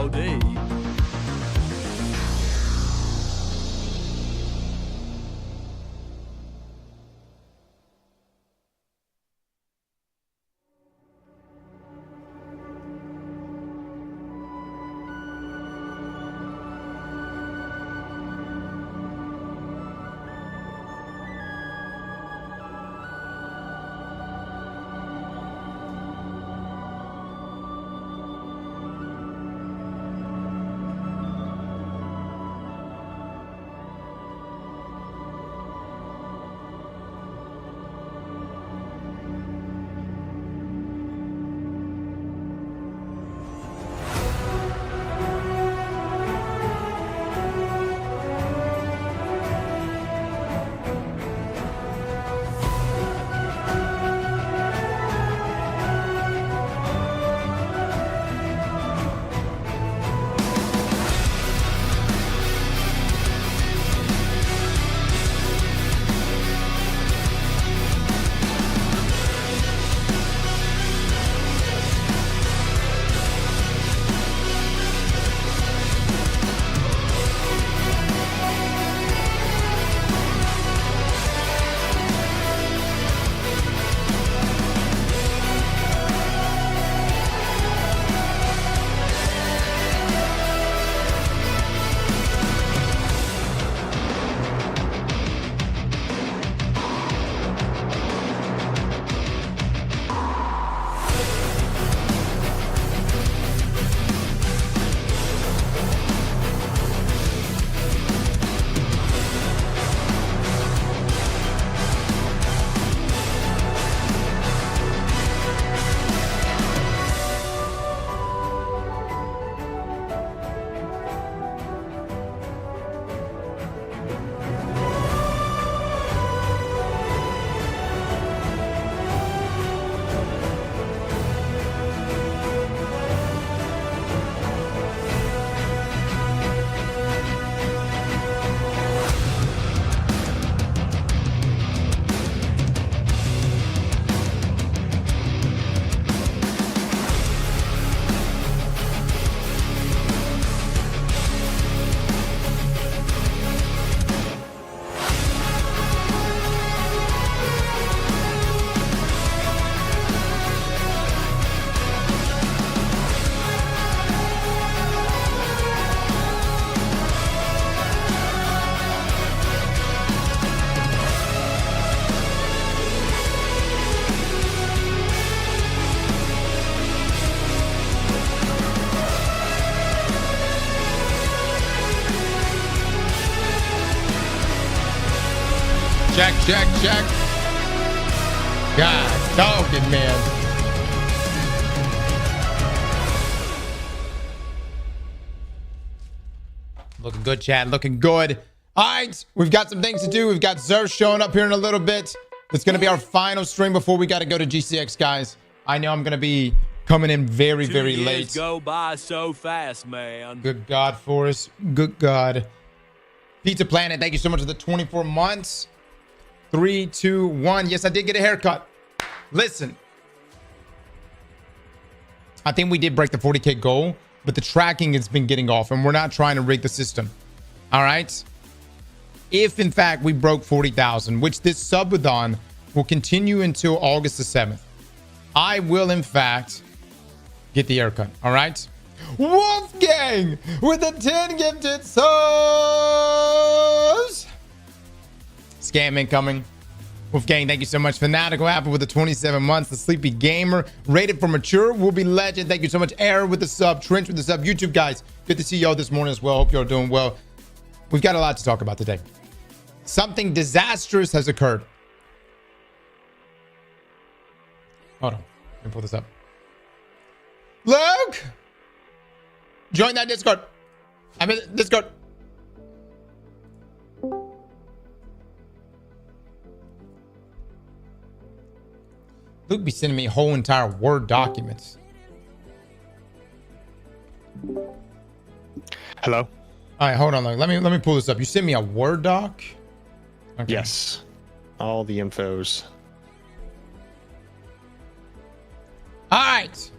Howdy. Check. God, dogging, man. Looking good, chat. Looking good. All right, we've got some things to do. We've got Zerf showing up here in a little bit. It's going to be our final stream before we got to go to GCX, guys. I know I'm going to be coming in very, very late. Go by so fast, man. Good God, Forrest. Good God. Pizza Planet, thank you so much for the 24 months. 3, 2, 1. Yes, I did get a haircut. Listen. I think we did break the 40K goal, but the tracking has been getting off, and we're not trying to rig the system. All right? If, in fact, we broke 40,000, which this subathon will continue until August the 7th, I will, in fact, get the haircut. All right? Wolfgang with the 10 gifted subs. Scam incoming. Wolfgang, thank you so much. Fanatical Apple with the 27 months. The Sleepy Gamer, rated for mature, will be legend. Thank you so much. Error with the sub. Trench with the sub. YouTube guys, good to see y'all this morning as well. Hope y'all doing well. We've got a lot to talk about today. Something disastrous has occurred. Hold on. Let me pull this up. Luke! Join that Discord. I'm in Discord. Luke be sending me whole entire Word documents. Hello? All right, hold on. Let me pull this up. You sent me a Word doc? Okay. Yes. All the infos. All right.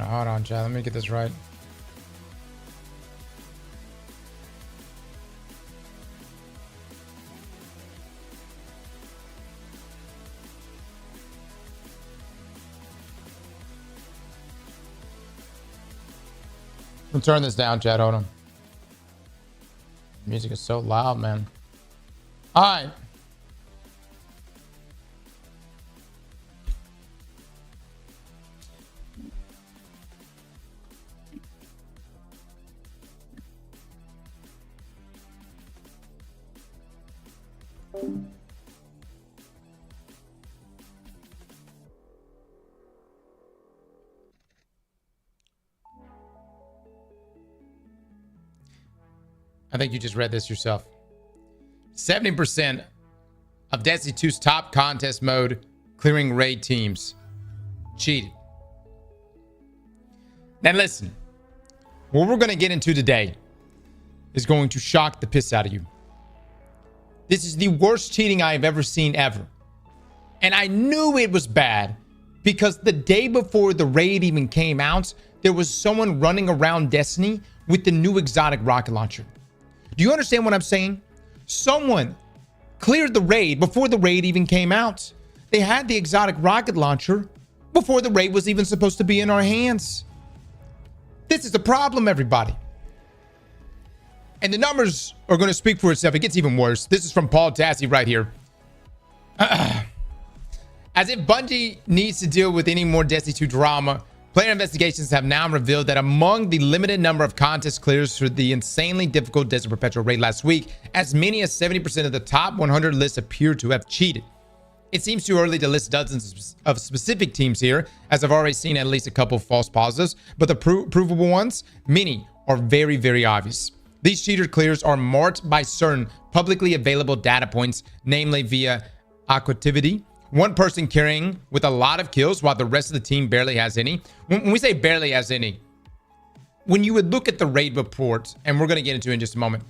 Hold on, chat. Let me get this right. I'll turn this down, chat. Hold on. Music is so loud, man. All right. I think you just read this yourself. 70% of Destiny 2's top contest mode clearing raid teams cheated. Now listen, what we're going to get into today is going to shock the piss out of you. This is the worst cheating I've ever seen ever. And I knew it was bad because the day before the raid even came out, there was someone running around Destiny with the new exotic rocket launcher. Do you understand what I'm saying? Someone cleared the raid before the raid even came out. They had the exotic rocket launcher before the raid was even supposed to be in our hands. This is the problem, everybody. And the numbers are going to speak for itself. It gets even worse. This is from Paul Tassi right here. As if Bungie needs to deal with any more Destiny 2 drama, player investigations have now revealed that among the limited number of contest clears for the insanely difficult Desert Perpetual raid last week, as many as 70% of the top 100 lists appear to have cheated. It seems too early to list dozens of specific teams here, as I've already seen at least a couple of false positives, but the provable ones, many, are very, very obvious. These cheater clears are marked by certain publicly available data points, namely via acquittivity, one person carrying with a lot of kills while the rest of the team barely has any. When we say barely has any, when you would look at the raid report, and we're going to get into it in just a moment,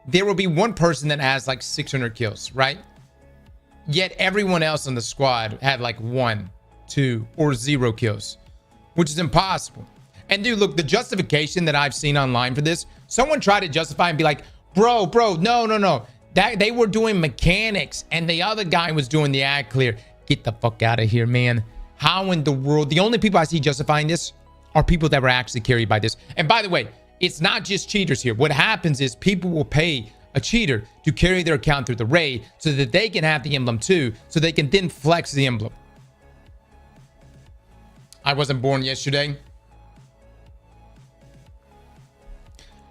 there will be one person that has like 600 kills, right? Yet everyone else on the squad had like 1, 2, or 0 kills, which is impossible. And dude, look, the justification that I've seen online for this, someone tried to justify and be like, bro, no. That they were doing mechanics and the other guy was doing the ad clear. Get the fuck out of here, man. How in the world? The only people I see justifying this are people that were actually carried by this. And by the way, it's not just cheaters here. What happens is people will pay a cheater to carry their account through the raid so that they can have the emblem too, so they can then flex the emblem. I wasn't born yesterday.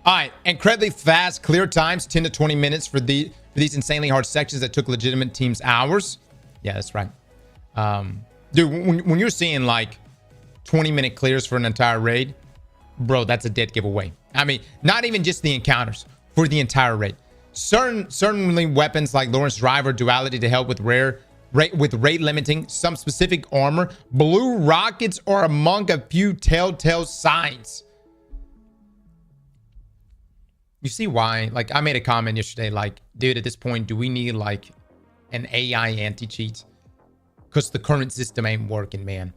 All right, incredibly fast clear times, 10 to 20 minutes for these insanely hard sections that took legitimate teams hours. Yeah, that's right. Dude, when you're seeing like 20-minute clears for an entire raid, bro, that's a dead giveaway. I mean, not even just the encounters, for the entire raid. Certainly weapons like Lawrence Driver duality to help with rate limiting, some specific armor. Blue rockets are among a few telltale signs. You see why? Like, I made a comment yesterday, like, dude, at this point, do we need like an AI anti-cheat? Because the current system ain't working, man.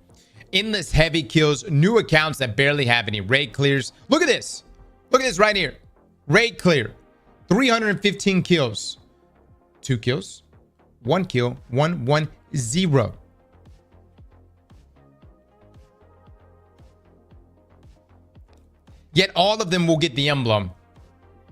Endless heavy kills, new accounts that barely have any raid clears. Look at this. Look at this right here. Raid clear. 315 kills. 2 kills. 1 kill. 1-1-0. Yet all of them will get the emblem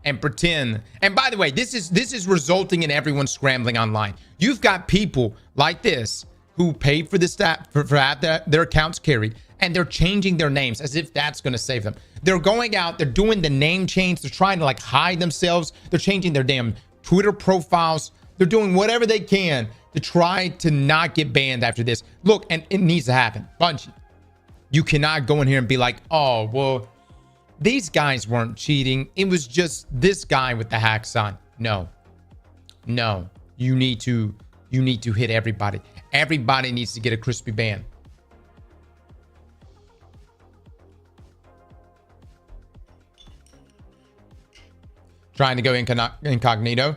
and pretend. And by the way, this is resulting in everyone scrambling online. You've got people like this who paid for this for their accounts carried, and they're changing their names as if that's going to save them. They're going out, they're doing the name change, they're trying to like hide themselves, they're changing their damn Twitter profiles, they're doing whatever they can to try to not get banned after this. Look, and it needs to happen. Bungie, you cannot go in here and be like, oh, well, these guys weren't cheating. It was just this guy with the hacks on. No, you need to you need to hit everybody. Everybody needs to get a crispy ban. Trying to go incognito.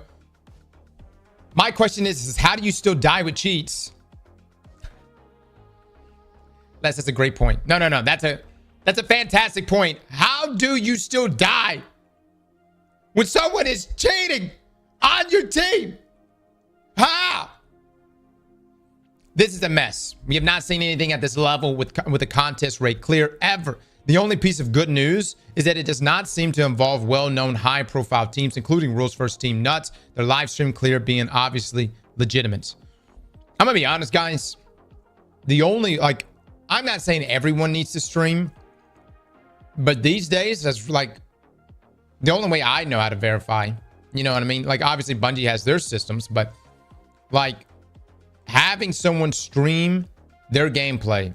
My question is how do you still die with cheats? That's a great point. No. That's a fantastic point. How do you still die when someone is cheating on your team? How? This is a mess. We have not seen anything at this level with a contest rate clear ever. The only piece of good news is that it does not seem to involve well-known high-profile teams, including Rules First Team Nuts, their live stream clear being obviously legitimate. I'm gonna be honest, guys. The only, like, I'm not saying everyone needs to stream, but these days, that's like the only way I know how to verify. You know what I mean? Like, obviously, Bungie has their systems, but like having someone stream their gameplay,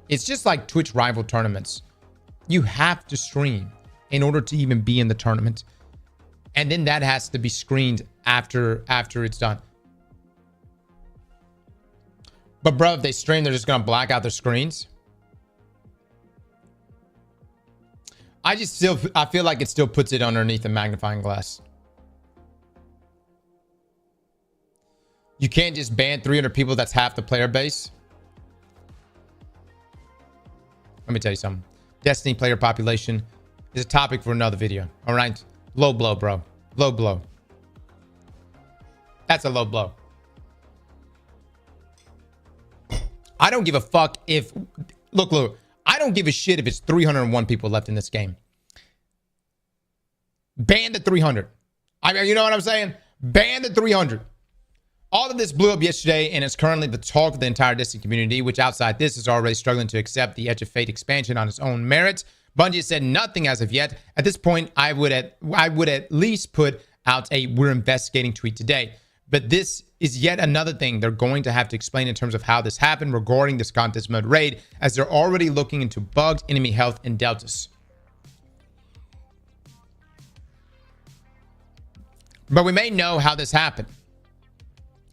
it's just like Twitch rival tournaments. You have to stream in order to even be in the tournament. And then that has to be screened after it's done. But bro, if they stream, they're just gonna black out their screens. I feel like it still puts it underneath a magnifying glass. You can't just ban 300 people. That's half the player base. Let me tell you something. Destiny player population is a topic for another video. All right. Low blow, bro. Low blow. That's a low blow. I don't give a fuck if... Look. I don't give a shit if it's 301 people left in this game. Ban the 300. I mean, you know what I'm saying? Ban the 300. All of this blew up yesterday, and it's currently the talk of the entire Destiny community, which outside this is already struggling to accept the Edge of Fate expansion on its own merits. Bungie said nothing as of yet. At this point, I would at least put out a "we're investigating" tweet today. But this is yet another thing they're going to have to explain in terms of how this happened regarding this contest mode raid, as they're already looking into bugs, enemy health, and deltas. But we may know how this happened,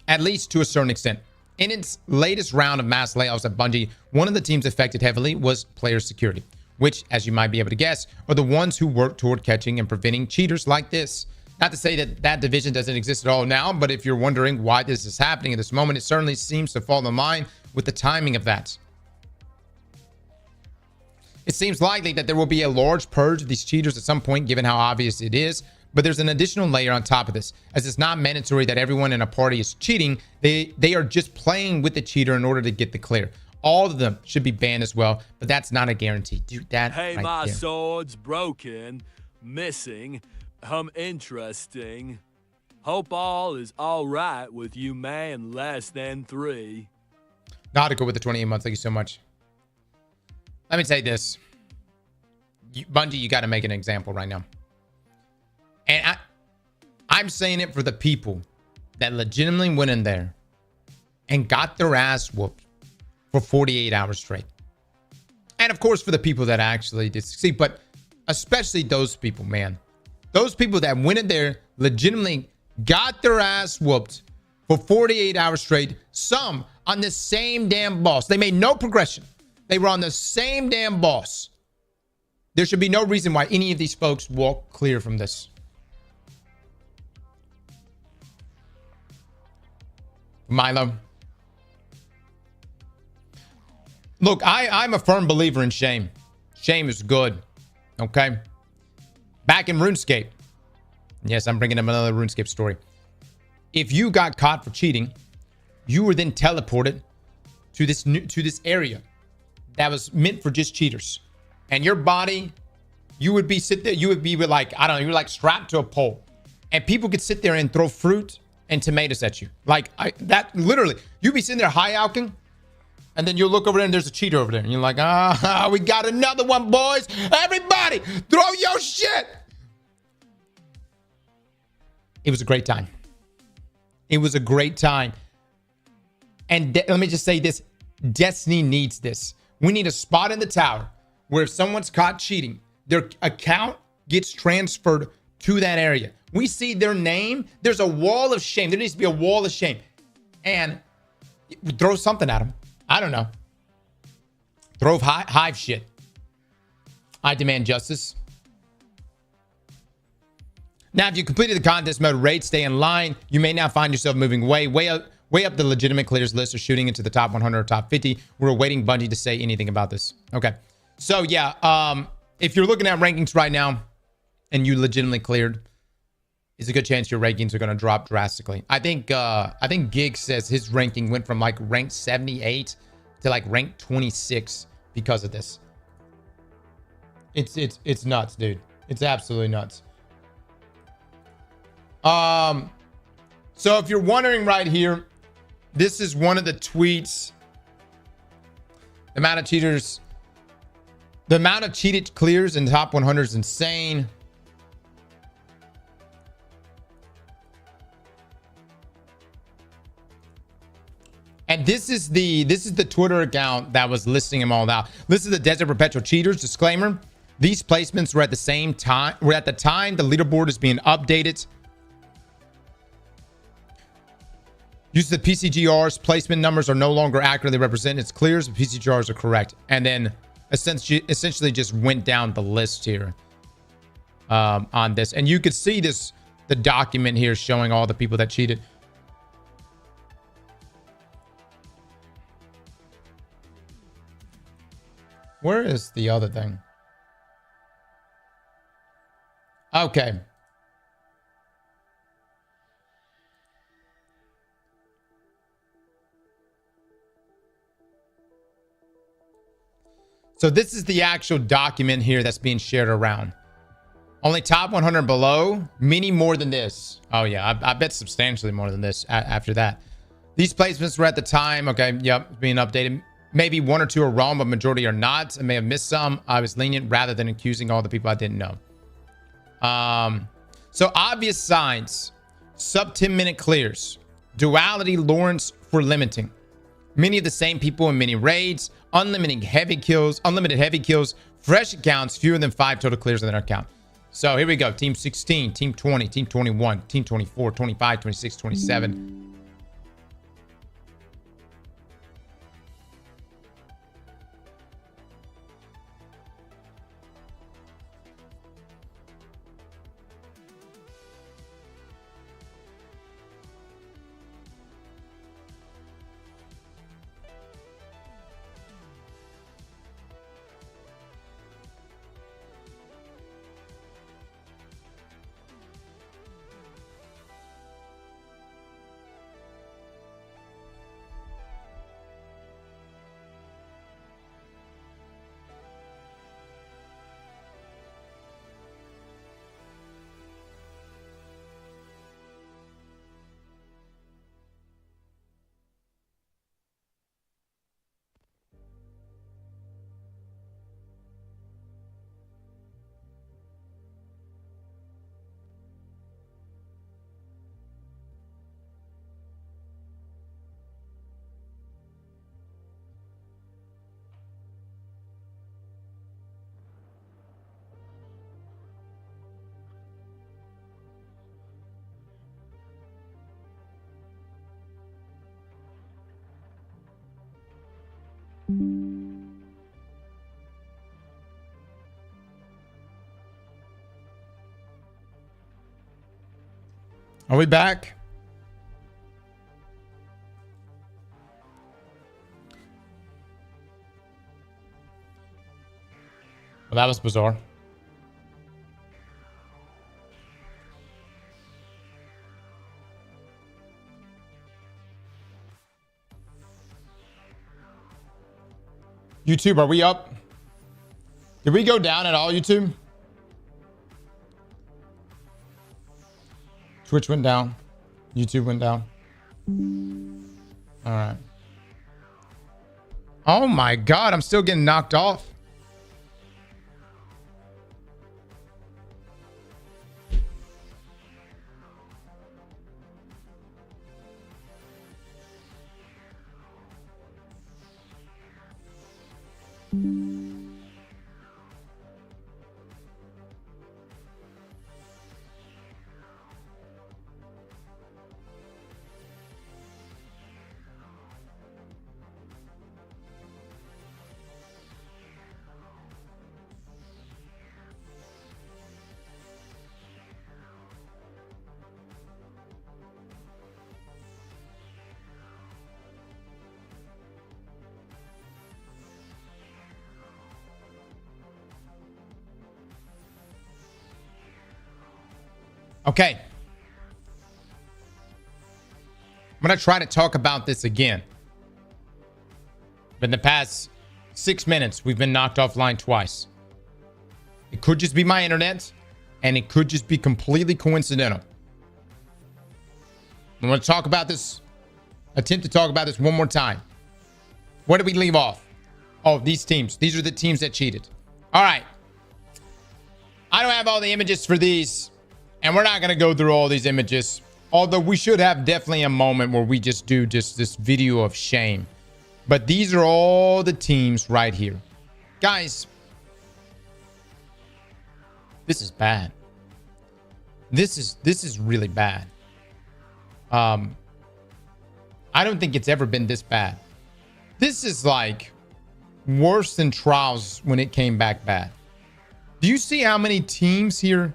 at least to a certain extent. In its latest round of mass layoffs at Bungie, one of the teams affected heavily was player security, which, as you might be able to guess, are the ones who work toward catching and preventing cheaters like this. Not to say that that division doesn't exist at all now, but if you're wondering why this is happening at this moment, it certainly seems to fall in line with the timing of that. It seems likely that there will be a large purge of these cheaters at some point, given how obvious it is. But there's an additional layer on top of this, as it's not mandatory that everyone in a party is cheating. They are just playing with the cheater in order to get the clear. All of them should be banned as well, but that's not a guarantee. Dude, that hey, right my there. sword's broken, missing, interesting. Hope all is all right with you, man. Less than 3. Nautical with the 28 months. Thank you so much. Let me say this. Bungie, you got to make an example right now. And I'm saying it for the people that legitimately went in there and got their ass whooped for 48 hours straight. And of course, for the people that actually did succeed, but especially those people, man. Those people that went in there, legitimately got their ass whooped for 48 hours straight. Some on the same damn boss. They made no progression. They were on the same damn boss. There should be no reason why any of these folks walk clear from this. Milo. Look, I'm a firm believer in shame. Shame is good. Okay. Back in RuneScape. Yes, I'm bringing up another RuneScape story. If you got caught for cheating, you were then teleported to this area that was meant for just cheaters. And your body, you would be like, I don't know, you're like strapped to a pole. And people could sit there and throw fruit and tomatoes at you. Like that literally, you'd be sitting there high-alking, and then you'll look over there and there's a cheater over there. And you're like, we got another one, boys. Everybody, throw your shit. It was a great time. It was a great time. And let me just say this. Destiny needs this. We need a spot in the tower where if someone's caught cheating, their account gets transferred to that area. We see their name. There's a wall of shame. There needs to be a wall of shame. and throw something at them. I don't know. Throw hive shit. I demand justice. Now, if you completed the contest mode raid, stay in line. You may now find yourself moving way up the legitimate clears list or shooting into the top 100 or top 50. We're awaiting Bungie to say anything about this. Okay. So, yeah, if you're looking at rankings right now and you legitimately cleared, it's a good chance your rankings are going to drop drastically. I think Gig says his ranking went from like rank 78 to like rank 26 because of this. It's nuts, dude. It's absolutely nuts. So if you're wondering right here, this is one of the tweets. The amount of cheaters, the amount of cheated clears in top 100 is insane. And this is the Twitter account that was listing them all out. This is the Desert Perpetual cheaters. Disclaimer: these placements were at the same time. Were at the time the leaderboard is being updated. Use the PCGRs. Placement numbers are no longer accurately represented. It's clear the PCGRs are correct. And then essentially just went down the list here on this. And you could see this, the document here showing all the people that cheated. Where is the other thing? Okay. So this is the actual document here that's being shared around. Only top 100 below, many more than this. Oh yeah, I bet substantially more than this after that. These placements were at the time. Okay, yep, being updated. Maybe one or two are wrong, but majority are not. I may have missed some. I was lenient rather than accusing all the people I didn't know. So obvious signs. Sub 10-minute clears. Duality Lawrence for limiting. Many of the same people in many raids. Unlimited heavy kills. Fresh accounts. Fewer than 5 total clears in their account. So here we go. Team 16, Team 20, Team 21, Team 24, 25, 26, 27. Are we back? Well, that was bizarre. YouTube, are we up? Did we go down at all, YouTube? Twitch went down. YouTube went down. All right. Oh my God, I'm still getting knocked off. Okay. I'm going to try to talk about this again. But in the past 6 minutes, we've been knocked offline twice. It could just be my internet, and it could just be completely coincidental. I'm going to talk about this, attempt to talk about this one more time. Where did we leave off? Oh, these teams. These are the teams that cheated. All right. I don't have all the images for these, and we're not going to go through all these images. Although we should have definitely a moment where we just do just this video of shame. But these are all the teams right here. Guys, this is bad. This is really bad. I don't think it's ever been this bad. This is like worse than Trials when it came back bad. Do you see how many teams here?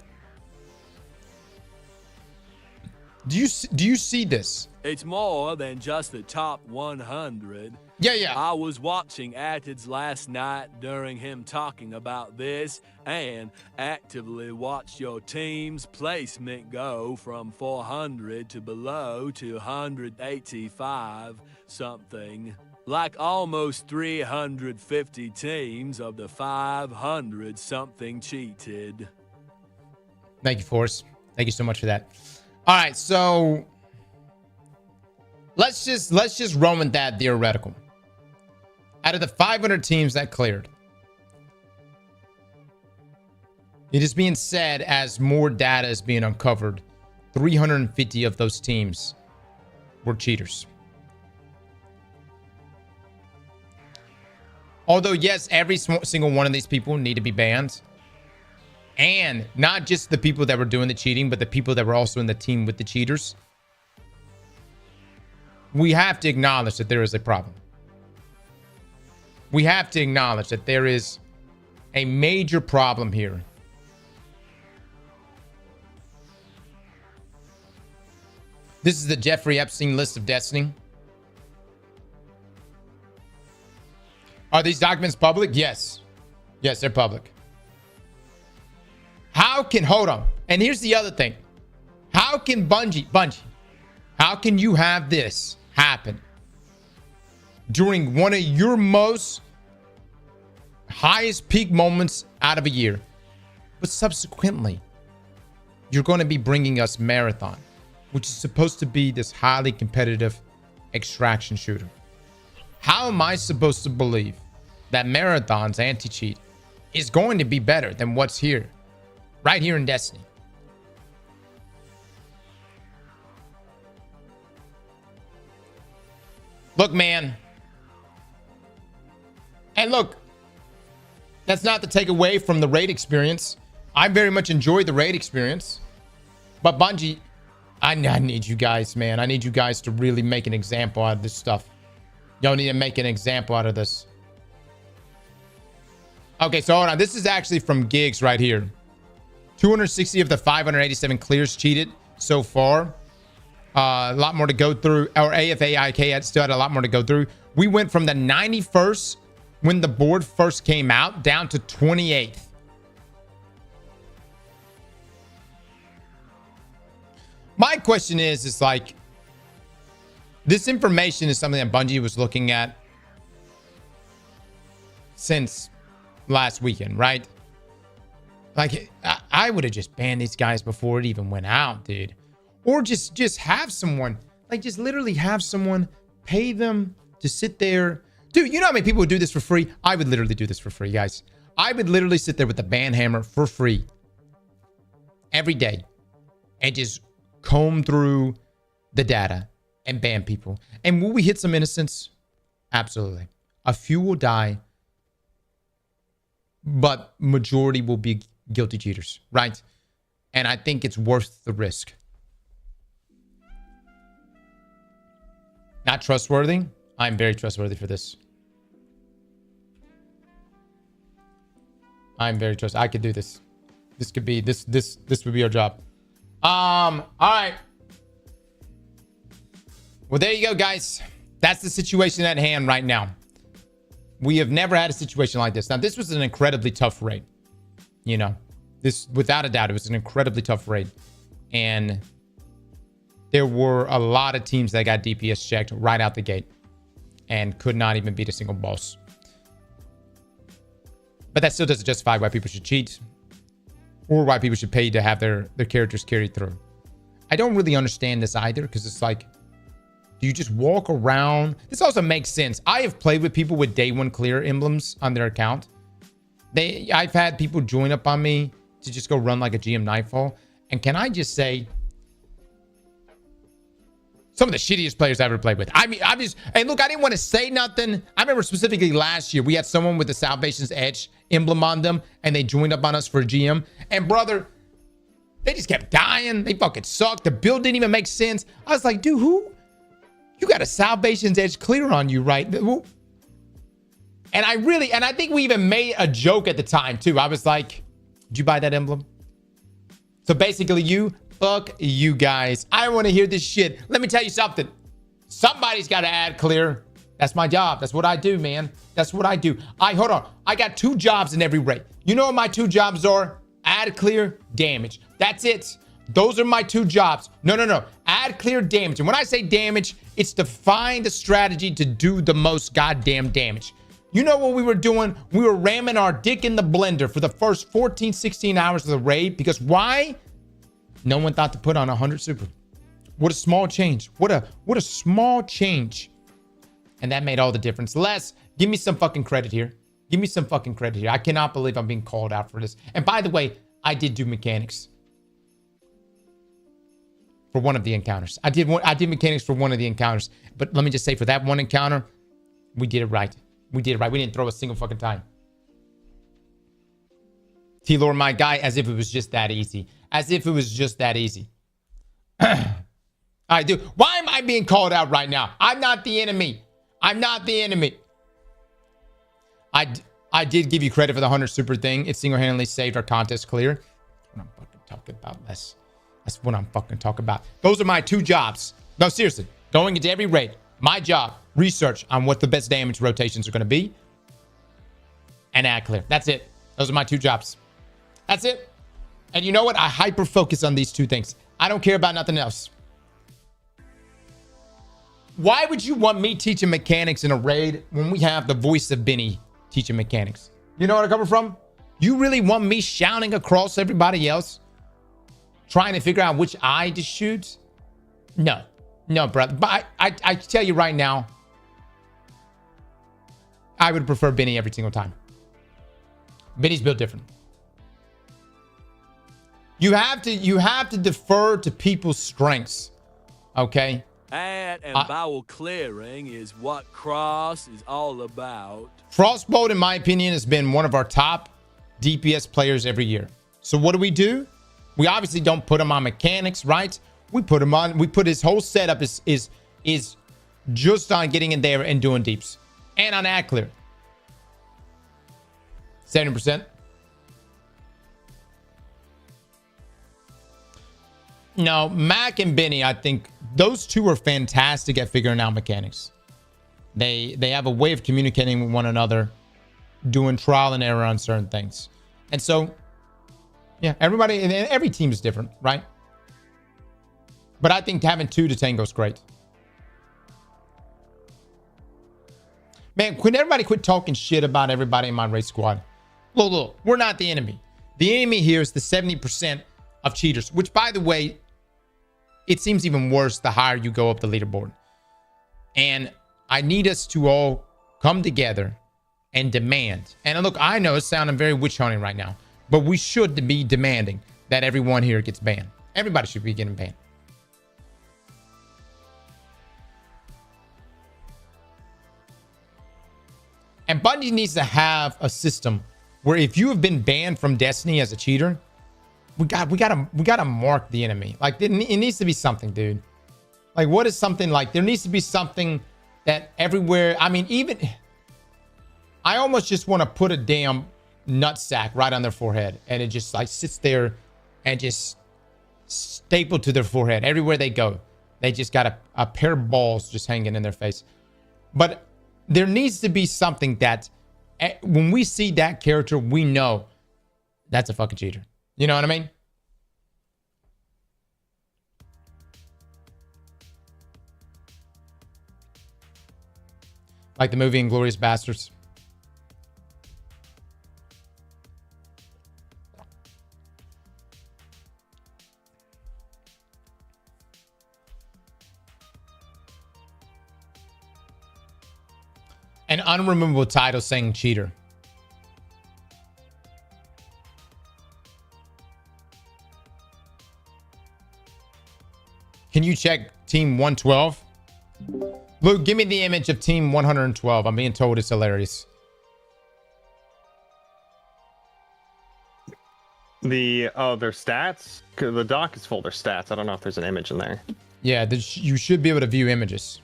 Do you see this? It's more than just the top 100. Yeah. I was watching Atid's last night during him talking about this and actively watched your team's placement go from 400 to below 285 something. Like almost 350 teams of the 500 something cheated. Thank you, Force. Thank you so much for that. All right, so let's just run with that theoretical. Out of the 500 teams that cleared, it is being said as more data is being uncovered, 350 of those teams were cheaters. Although, yes, every single one of these people need to be banned. And not just the people that were doing the cheating, but the people that were also in the team with the cheaters. We have to acknowledge that there is a problem. We have to acknowledge that there is a major problem here. This is the Jeffrey Epstein list of destiny. Are these documents public? Yes. Yes, they're public. How can, hold on. And here's the other thing. How can Bungie, how can you have this happen during one of your most highest peak moments out of a year, but subsequently you're going to be bringing us Marathon, which is supposed to be this highly competitive extraction shooter? How am I supposed to believe that Marathon's anti-cheat is going to be better than what's here, right here in Destiny? Look, man. And look, that's not to take away from the raid experience. I very much enjoyed the raid experience. But Bungie, I need you guys, man. I need you guys to really make an example out of this stuff. Y'all need to make an example out of this. Okay, so hold on. This is actually from Gigs right here. 260 of the 587 clears cheated so far. A lot more to go through. Or AFAIK had still had a lot more to go through. We went from the 91st when the board first came out down to 28th. My question is like, this information is something that Bungie was looking at since last weekend, right? Like, I would have just banned these guys before it even went out, dude. Or just have someone, like, just literally have someone pay them to sit there. Dude, you know how many people would do this for free? I would literally do this for free, guys. I would literally sit there with the ban hammer for free every day and just comb through the data and ban people. And will we hit some innocents? Absolutely. A few will die, but majority will be guilty cheaters, right? And I think it's worth the risk. Not trustworthy? I'm very trustworthy for this. I'm very trustworthy. I could do this. This could be this would be our job. All right. Well, there you go, guys. That's the situation at hand right now. We have never had a situation like this. Now, this was an incredibly tough raid. You know, this, without a doubt, it was an incredibly tough raid. And there were a lot of teams that got DPS checked right out the gate and could not even beat a single boss. But that still doesn't justify why people should cheat or why people should pay to have their characters carried through. I don't really understand this either, because it's like, do you just walk around? This also makes sense. I have played with people with day one clear emblems on their account. I've had people join up on me to just go run like a GM Nightfall. And can I just say, some of the shittiest players I ever played with. I mean, and look, I didn't want to say nothing. I remember specifically last year, we had someone with the Salvation's Edge emblem on them, and they joined up on us for a GM. And brother, they just kept dying. They fucking sucked. The build didn't even make sense. I was like, dude, who? You got a Salvation's Edge clear on you, right? And I think we even made a joke at the time too. I was like, did you buy that emblem? So basically fuck you guys. I don't want to hear this shit. Let me tell you something. Somebody's got to add clear. That's my job. That's what I do, man. That's what I do. Hold on. I got 2 jobs in every raid. You know what my 2 jobs are? Add clear, damage. That's it. Those are my 2 jobs. No. Add clear, damage. And when I say damage, it's to find a strategy to do the most goddamn damage. You know what we were doing? We were ramming our dick in the blender for the first 14, 16 hours of the raid. Because why? No one thought to put on 100 super. What a small change. What a small change. And that made all the difference. Les, give me some fucking credit here. Give me some fucking credit here. I cannot believe I'm being called out for this. And by the way, I did do mechanics for one of the encounters. I did mechanics for one of the encounters. But let me just say, for that one encounter, we did it right. We did it right. We didn't throw a single fucking time. T-Lord, my guy, as if it was just that easy. As if it was just that easy. All right, dude. Why am I being called out right now? I'm not the enemy. I'm not the enemy. I did give you credit for the 100 super thing. It single-handedly saved our contest clear. That's what I'm fucking talking about, Les. That's what I'm fucking talking about. Those are my 2 jobs. No, seriously. Going into every raid. My job, research on what the best damage rotations are going to be. And add clear. That's it. Those are my 2 jobs. That's it. And you know what? I hyper-focus on these 2 things. I don't care about nothing else. Why would you want me teaching mechanics in a raid when we have the voice of Benny teaching mechanics? You know where I'm coming from? You really want me shouting across everybody else? Trying to figure out which eye to shoot? No. No, brother. But I tell you right now, I would prefer Benny every single time. Benny's built different. You have to defer to people's strengths. Okay? Ad and bowel clearing is what Cross is all about. Frostbolt, in my opinion, has been one of our top DPS players every year. So what do? We obviously don't put him on mechanics, right? We put him on. We put his whole setup is just on getting in there and doing deeps, and on ad clear. 70%. No, Mac and Benny, I think those 2 are fantastic at figuring out mechanics. They have a way of communicating with one another, doing trial and error on certain things. And so, yeah, every team is different, right? But I think having 2 to tango is great. Man, everybody quit talking shit about everybody in my race squad. Look, we're not the enemy. The enemy here is the 70% of cheaters, which, by the way, it seems even worse the higher you go up the leaderboard. And I need us to all come together and demand. And look, I know it's sounding very witch hunting right now, but we should be demanding that everyone here gets banned. Everybody should be getting banned. And Bungie needs to have a system where if you have been banned from Destiny as a cheater, we gotta mark the enemy. Like it needs to be something, dude. Like what is something like? There needs to be something that everywhere. I mean, even I almost just want to put a damn nutsack right on their forehead, and it just like sits there and just stapled to their forehead everywhere they go. They just got a pair of balls just hanging in their face. But there needs to be something that when we see that character, we know that's a fucking cheater. You know what I mean? Like the movie Inglourious Bastards. An unremovable title saying cheater. Can you check Team 112? Luke, give me the image of Team 112. I'm being told it's hilarious. Their stats? 'Cause the doc is full of their stats. I don't know if there's an image in there. Yeah, you should be able to view images.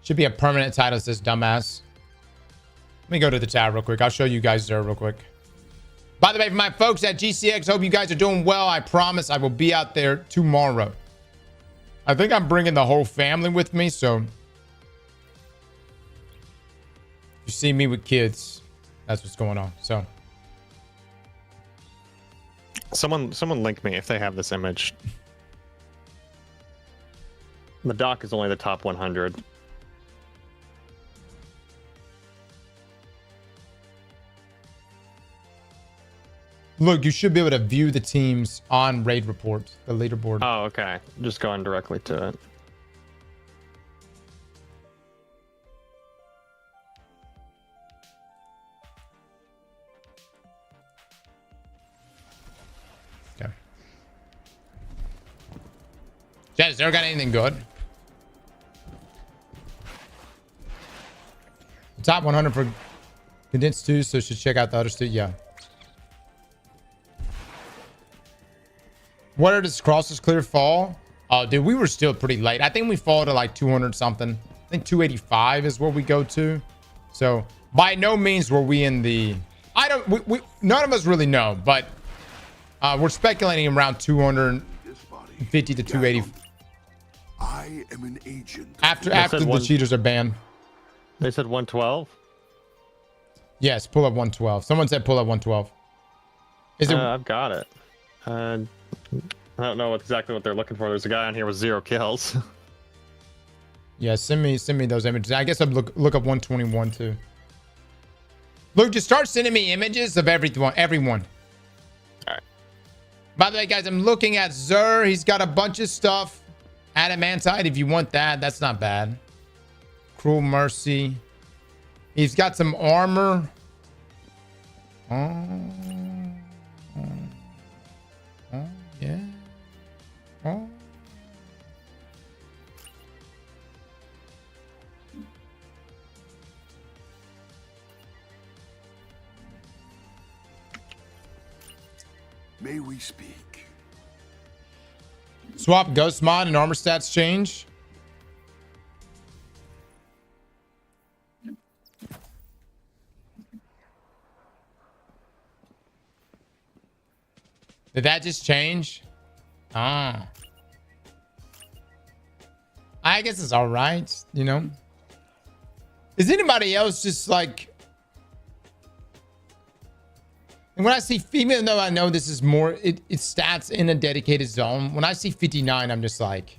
Should be a permanent title that says dumbass. Let me go to the tab real quick. I'll show you guys there real quick. By the way, for my folks at GCX, hope you guys are doing well. I promise I will be out there tomorrow. I think I'm bringing the whole family with me, so you see me with kids, that's what's going on. So Someone link me if they have this image. The doc is only the top 100. look, you should be able to view the teams on raid report, the leaderboard. Oh, okay. Just going directly to it. Okay. Jazz, ever got anything good? Top 100 for condensed 2, so should check out the others too. Yeah. What are this crosses clear fall? Oh, dude, we were still pretty late. I think we fall to like 200 something. I think 285 is where we go to. So by no means were we in the, none of us really know, but we're speculating around 250 to 280. I am an agent. After the cheaters are banned. They said 112? Yes, pull up 112. Someone said pull up 112. Is it? I've got it. I don't know exactly what they're looking for. There's a guy on here with 0 kills. Yeah, send me those images. I guess I'll look up 121 too. Look, just start sending me images of everyone. All right. By the way, guys, I'm looking at Zur. He's got a bunch of stuff. Adamantite, if you want that, that's not bad. Cruel Mercy. He's got some armor. Yeah. Oh. May we speak? Swap ghost mod and armor stats change. Did that just change? Ah. I guess it's all right, you know. Is anybody else just like... And when I see, even though I know this is more, it's stats in a dedicated zone. When I see 59, I'm just like,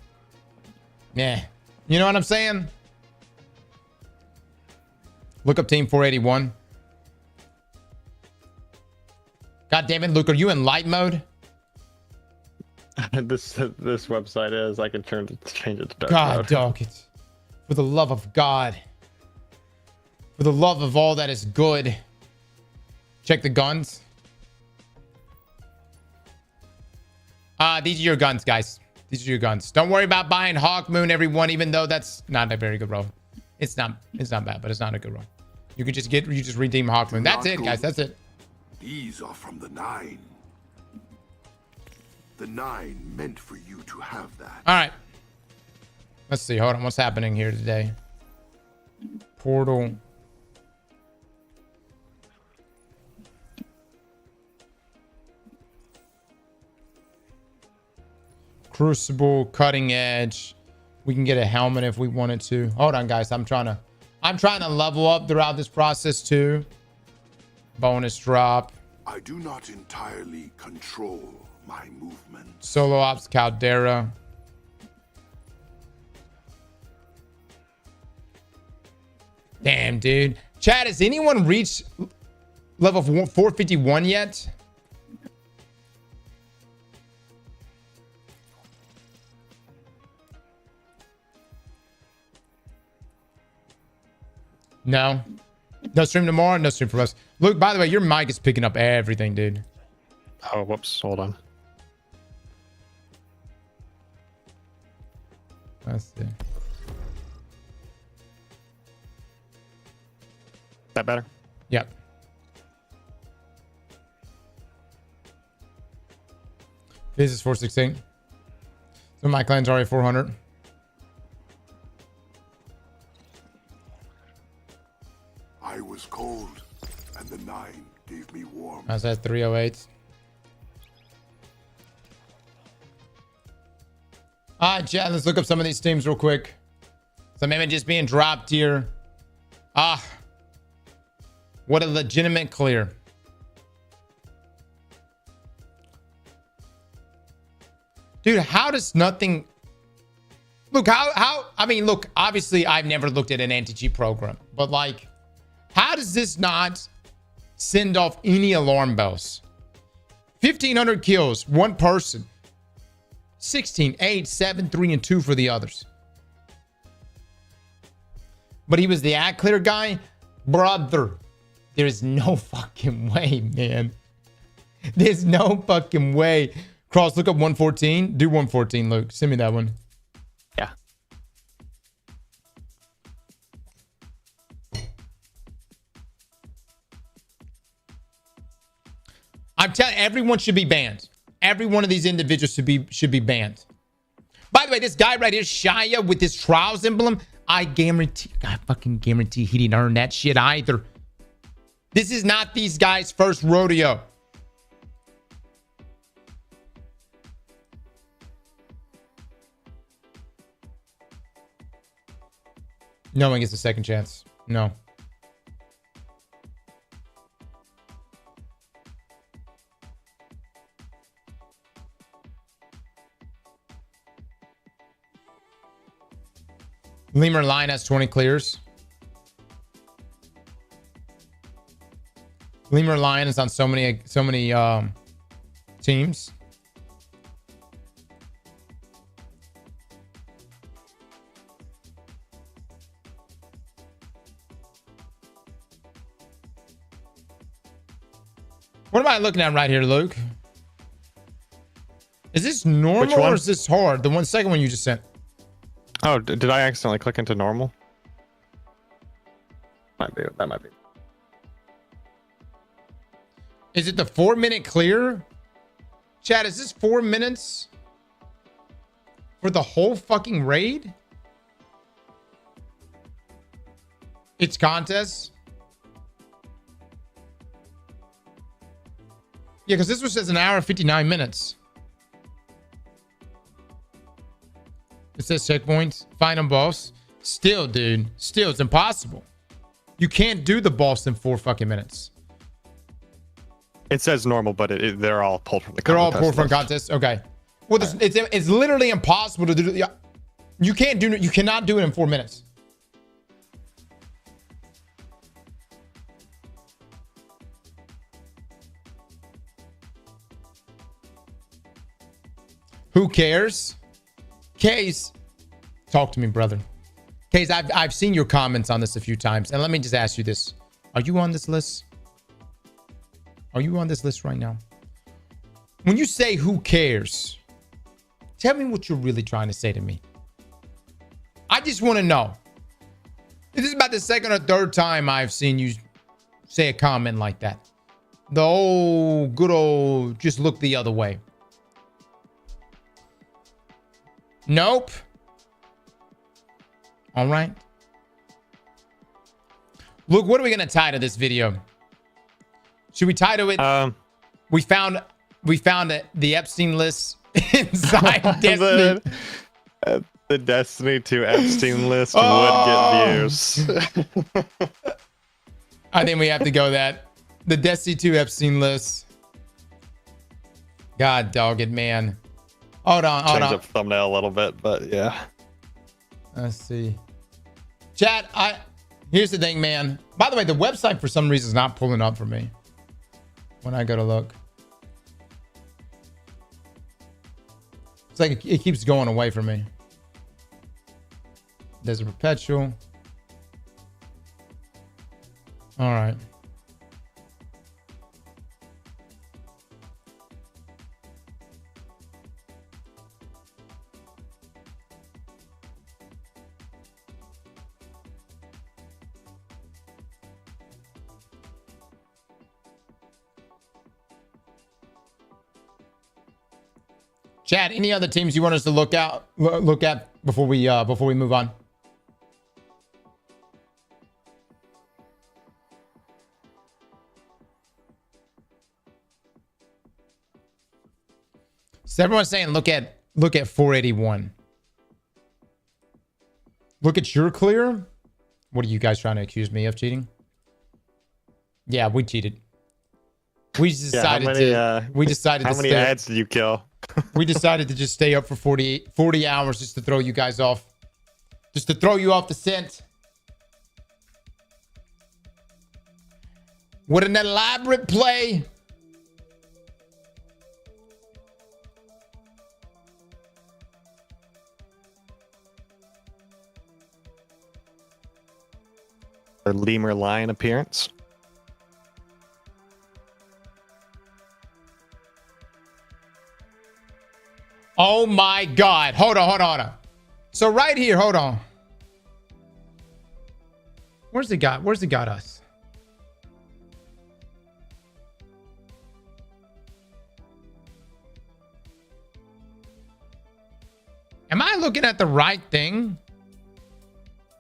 yeah. You know what I'm saying? Look up team 481. God damn it, Luke, are you in light mode? This website is. I can change it to dark God, mode. dog, it's for the love of God. For the love of all that is good. Check the guns. These are your guns, guys. These are your guns. Don't worry about buying Hawk Moon, everyone, even though that's not a very good roll. It's not bad, but it's not a good roll. You could just redeem Hawk Moon. That's it, guys. That's it. These are from the 9. The 9 meant for you to have that. All right. Let's see. Hold on. What's happening here today? Portal. Crucible, cutting edge. We can get a helmet if we wanted to. Hold on, guys. I'm trying to level up throughout this process too. Bonus drop. I do not entirely control my movement. Solo Ops Caldera. Damn, dude. Chad, has anyone reached level 451 yet? No. No stream tomorrow? No stream for us. Luke, by the way, your mic is picking up everything, dude. Oh, whoops. Hold on. Let's see. That better? Yep. This is 416. So my clan's already 400. I was cold, and the 9 gave me warmth. That's at 308. All right, chat. Let's look up some of these teams real quick. Some images being dropped here. What a legitimate clear. Dude, how does nothing... Look, I mean, look, obviously I've never looked at an anti-cheat program, but like, how does this not send off any alarm bells? 1,500 kills, one person. 16, 8, 7, 3, and 2 for the others. But he was the ad clear guy? Brother, there is no fucking way, man. There's no fucking way. Cross, look up 114. Do 114, Luke. Send me that one. Yeah. I'm telling everyone should be banned. Every one of these individuals should be banned. By the way, this guy right here, Shia, with this trials emblem, I fucking guarantee he didn't earn that shit either. This is not these guys' first rodeo. No one gets a second chance. No. Lemur Lion has 20 clears. Lemur Lion is on so many teams. What am I looking at right here, Luke? Is this normal or is this hard? The second one you just sent. Oh, did I accidentally click into normal? That might be. Is it the 4-minute clear? Chad, is this 4 minutes for the whole fucking raid? It's contest. Yeah, because this one says an hour and 59 minutes. It says checkpoints, final boss. Still, dude. Still, it's impossible. You can't do the boss in 4 fucking minutes. It says normal, but they're all pulled from the contest. They're all pulled from contest? Okay. Well, it's literally impossible to do. You cannot do it in 4 minutes. Who cares? Case, talk to me, brother. Case, I've seen your comments on this a few times, and let me just ask you this: are you on this list? Are you on this list right now? When you say "who cares," tell me what you're really trying to say to me. I just want to know. This is about the second or third time I've seen you say a comment like that. The old, good old, just look the other way. Nope. All right. Look, what are we going to title this video? Should we title it? We found the Epstein list inside Destiny. The Destiny 2 Epstein list would get views. I think we have to go that. The Destiny 2 Epstein list. God dog it, man. Hold on. Change up thumbnail a little bit, but yeah. Let's see. Chat, Here's the thing, man. By the way, the website for some reason is not pulling up for me when I go to look. It's like it keeps going away from me. Desert Perpetual. All right. Chad, any other teams you want us to look at before we move on? So everyone's saying look at 481. Look at your clear. What are you guys trying to accuse me of cheating? Yeah, we cheated. We decided we decided how many ads did you kill? We decided to just stay up for 40 hours just to throw you guys off. Just to throw you off the scent. What an elaborate play. A lemur lion appearance. Oh my God. Hold on. So right here, hold on. Where's it got us? Am I looking at the right thing?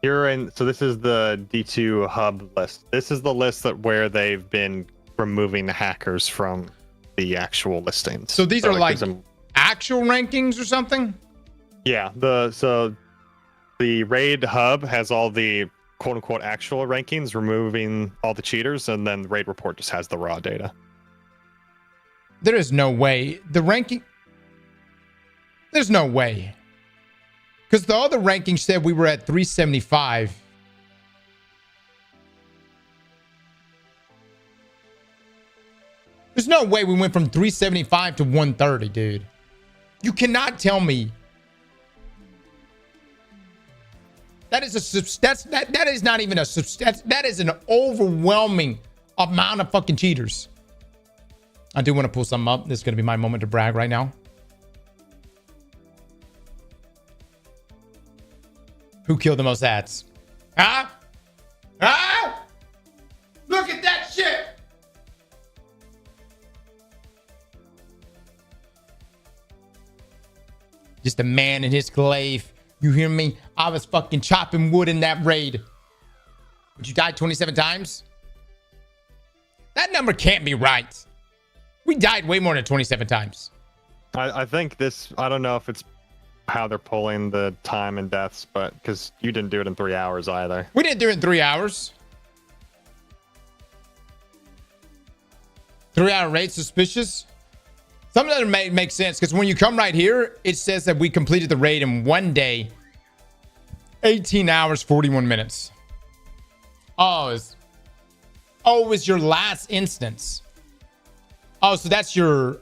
You're in. So this is the D2 hub list. This is the list where they've been removing the hackers from the actual listings. So these are like actual rankings or something? Yeah. So the raid hub has all the quote unquote actual rankings, removing all the cheaters, and then the raid report just has the raw data. There is no way. The ranking. There's no way. Because the other ranking said we were at 375. There's no way we went from 375 to 130, dude. You cannot tell me. That is that is not even a that is an overwhelming amount of fucking cheaters. I do want to pull something up. This is going to be my moment to brag right now. Who killed the most ads? Huh? Huh? Look at that shit. Just a man in his glaive. You hear me? I was fucking chopping wood in that raid. But you died 27 times? That number can't be right. We died way more than 27 times. I think this, I don't know if it's how they're pulling the time and deaths, but because you didn't do it in 3 hours either. We didn't do it in 3 hours. 3 hour raid suspicious. Some of them make sense because when you come right here, it says that we completed the raid in 1 day, 18 hours, 41 minutes. Oh, it was your last instance. Oh, so that's your.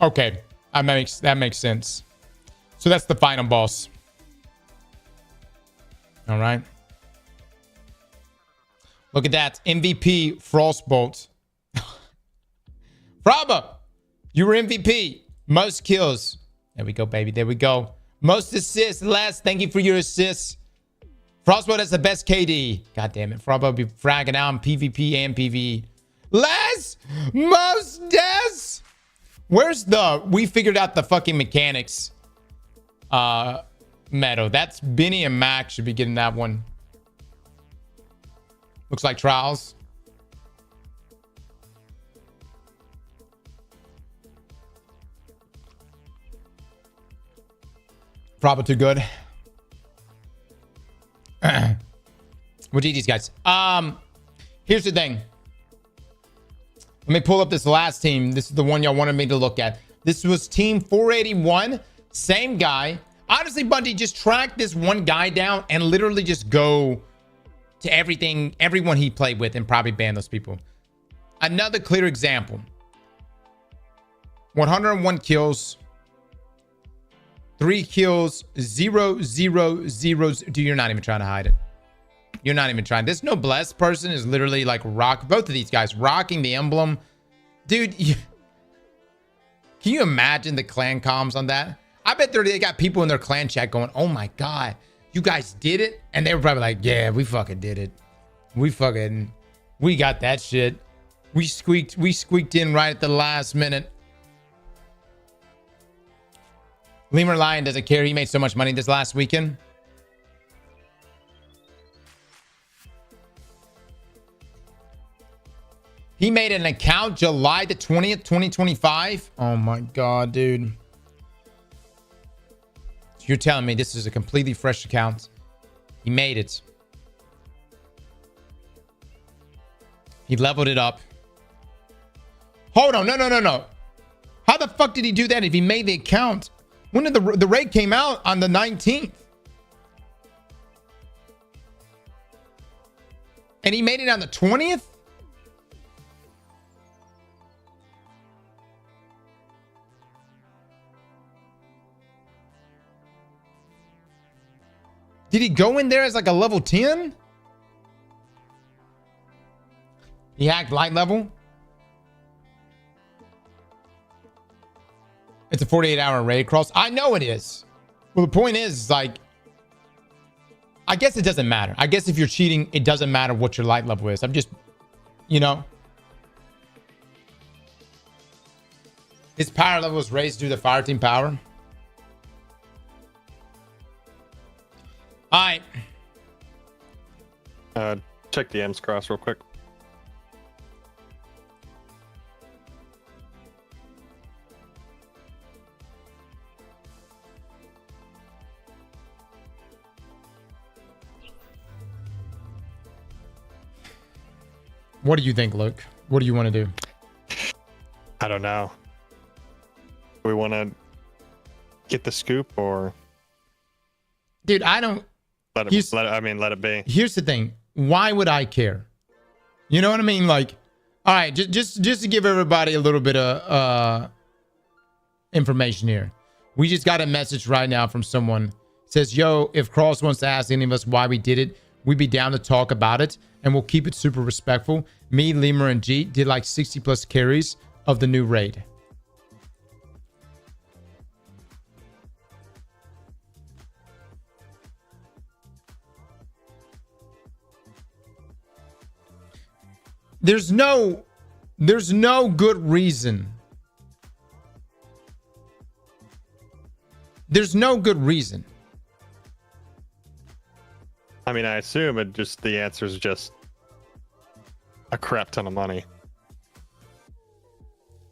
Okay, that makes sense. So that's the final boss. All right. Look at that. MVP Frostbolt. Fraba, you were MVP. Most kills. There we go, baby. There we go. Most assists. Les, thank you for your assists. Frostbolt has the best KD. God damn it. Fraba will be fragging out in PvP and PvE. Les, most deaths. Where's the... We figured out the fucking mechanics. Meadow. That's Benny and Mac should be getting that one. Looks like trials. Probably too good. We'll GG's, guys. Here's the thing. Let me pull up this last team. This is the one y'all wanted me to look at. This was team 481. Same guy. Honestly, Bungie, just track this one guy down and literally just go to everyone he played with, and probably ban those people. Another clear example. 101 kills, 3 kills, 0, 0, 0. Dude, you're not even trying to hide it. You're not even trying. This noblesse person is literally like both of these guys rocking the emblem. Dude, can you imagine the clan comms on that? I bet they got people in their clan chat going, oh my God, you guys did it? And they were probably like, yeah, we fucking did it. We got that shit. We squeaked in right at the last minute. Lemur Lion doesn't care. He made so much money this last weekend. He made an account July the 20th, 2025. Oh my God, dude. So you're telling me this is a completely fresh account. He made it. He leveled it up. Hold on. No. How the fuck did he do that if he made the account? When did the raid came out? On the 19th. And he made it on the 20th? Did he go in there as like a level 10? He hacked light level? It's a 48-hour raid cross. I know it is. Well, the point is, like, I guess it doesn't matter. I guess if you're cheating, it doesn't matter what your light level is. I'm just, you know. His power level is raised due to the fire team power. All right. Check the Aztecross real quick. What do you think, Luke? What do you want to do? I don't know. Do we want to get the scoop or? Dude, I don't. Let it be. Here's the thing. Why would I care? You know what I mean? Like, all right, just to give everybody a little bit of information here. We just got a message right now from someone. It says, yo, if Cross wants to ask any of us why we did it, we'd be down to talk about it, and we'll keep it super respectful. Me, Lemur, and G did like 60 plus carries of the new raid. There's no good reason. There's no good reason. I mean, I assume the answer is just a crap ton of money.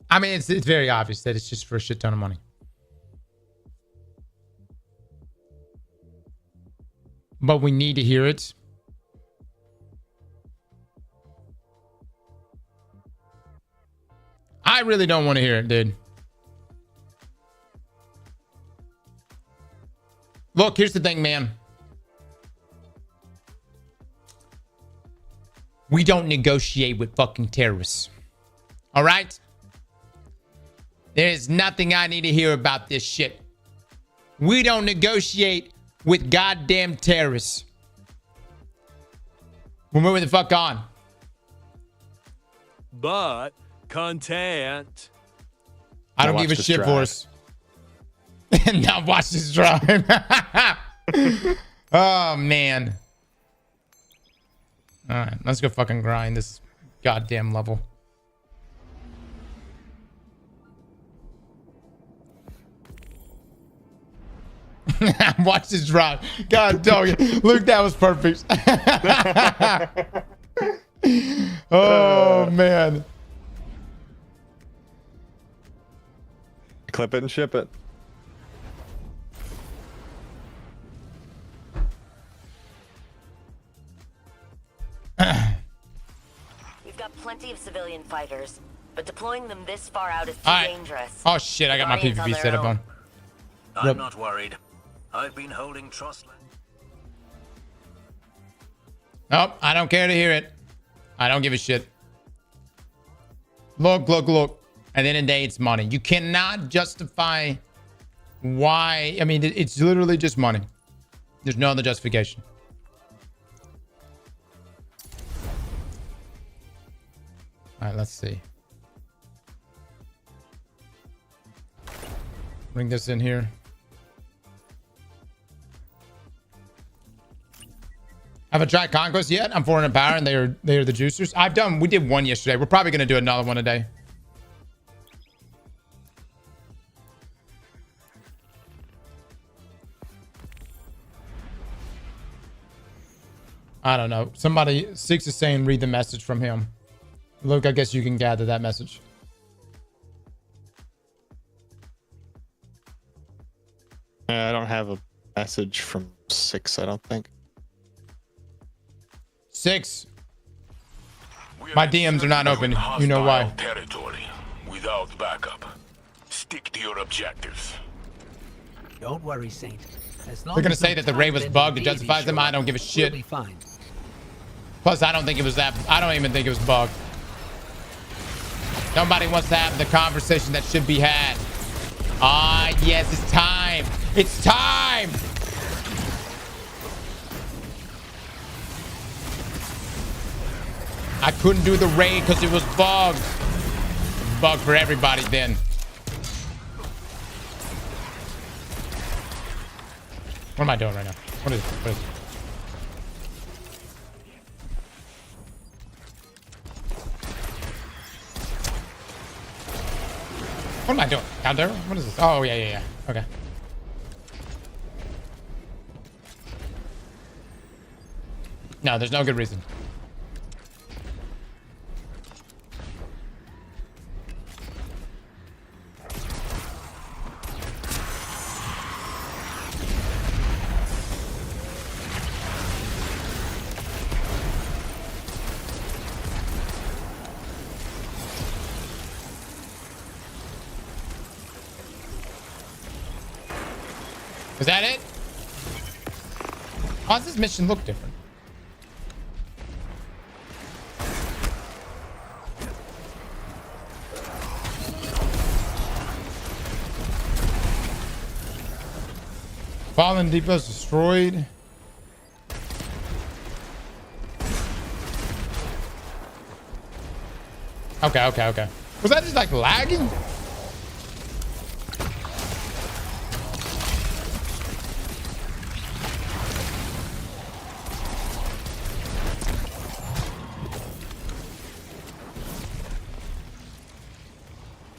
I mean, it's very obvious that it's just for a shit ton of money. But we need to hear it. I really don't want to hear it, dude. Look, here's the thing, man. We don't negotiate with fucking terrorists. All right? There is nothing I need to hear about this shit. We don't negotiate with goddamn terrorists. We're moving the fuck on. But content. I don't give a shit for us. Now watch this drive. Oh, man. All right, let's go fucking grind this goddamn level. Watch this drive. God dog it. Luke, that was perfect. Oh, man. Clip it and ship it. We've got plenty of civilian fighters, but deploying them this far out is too dangerous. Oh shit, I got my PvP set up on. I'm not worried. I've been holding trust. Nope, I don't care to hear it. I don't give a shit. Look. At the end of the day, it's money. You cannot justify why. I mean, it's literally just money. There's no other justification. All right, let's see. Bring this in here. Haven't tried Conquest yet. I'm 400 power and they are the juicers. We did one yesterday. We're probably going to do another one today. I don't know. Somebody, Six is saying read the message from him. Luke, I guess you can gather that message. I don't have a message from Six, I don't think. Six. My DMs are not open. You know why. Territory without backup. Stick to your objectives. Don't worry, Saint. They're going to say that the raid was bugged. It justifies them. I don't give a shit. We'll be fine. Plus, I don't think it was that. I don't even think it was bugged. Nobody wants to have the conversation that should be had. Ah, yes, it's time. It's time. I couldn't do the raid because it was bugged. Bug for everybody then. What am I doing right now? What is it? What is it? What am I doing? Down there? What is this? Oh, yeah. Okay. No, there's no good reason. Is that it? Why does this mission look different? Fallen depots destroyed. Okay. Was that just like lagging?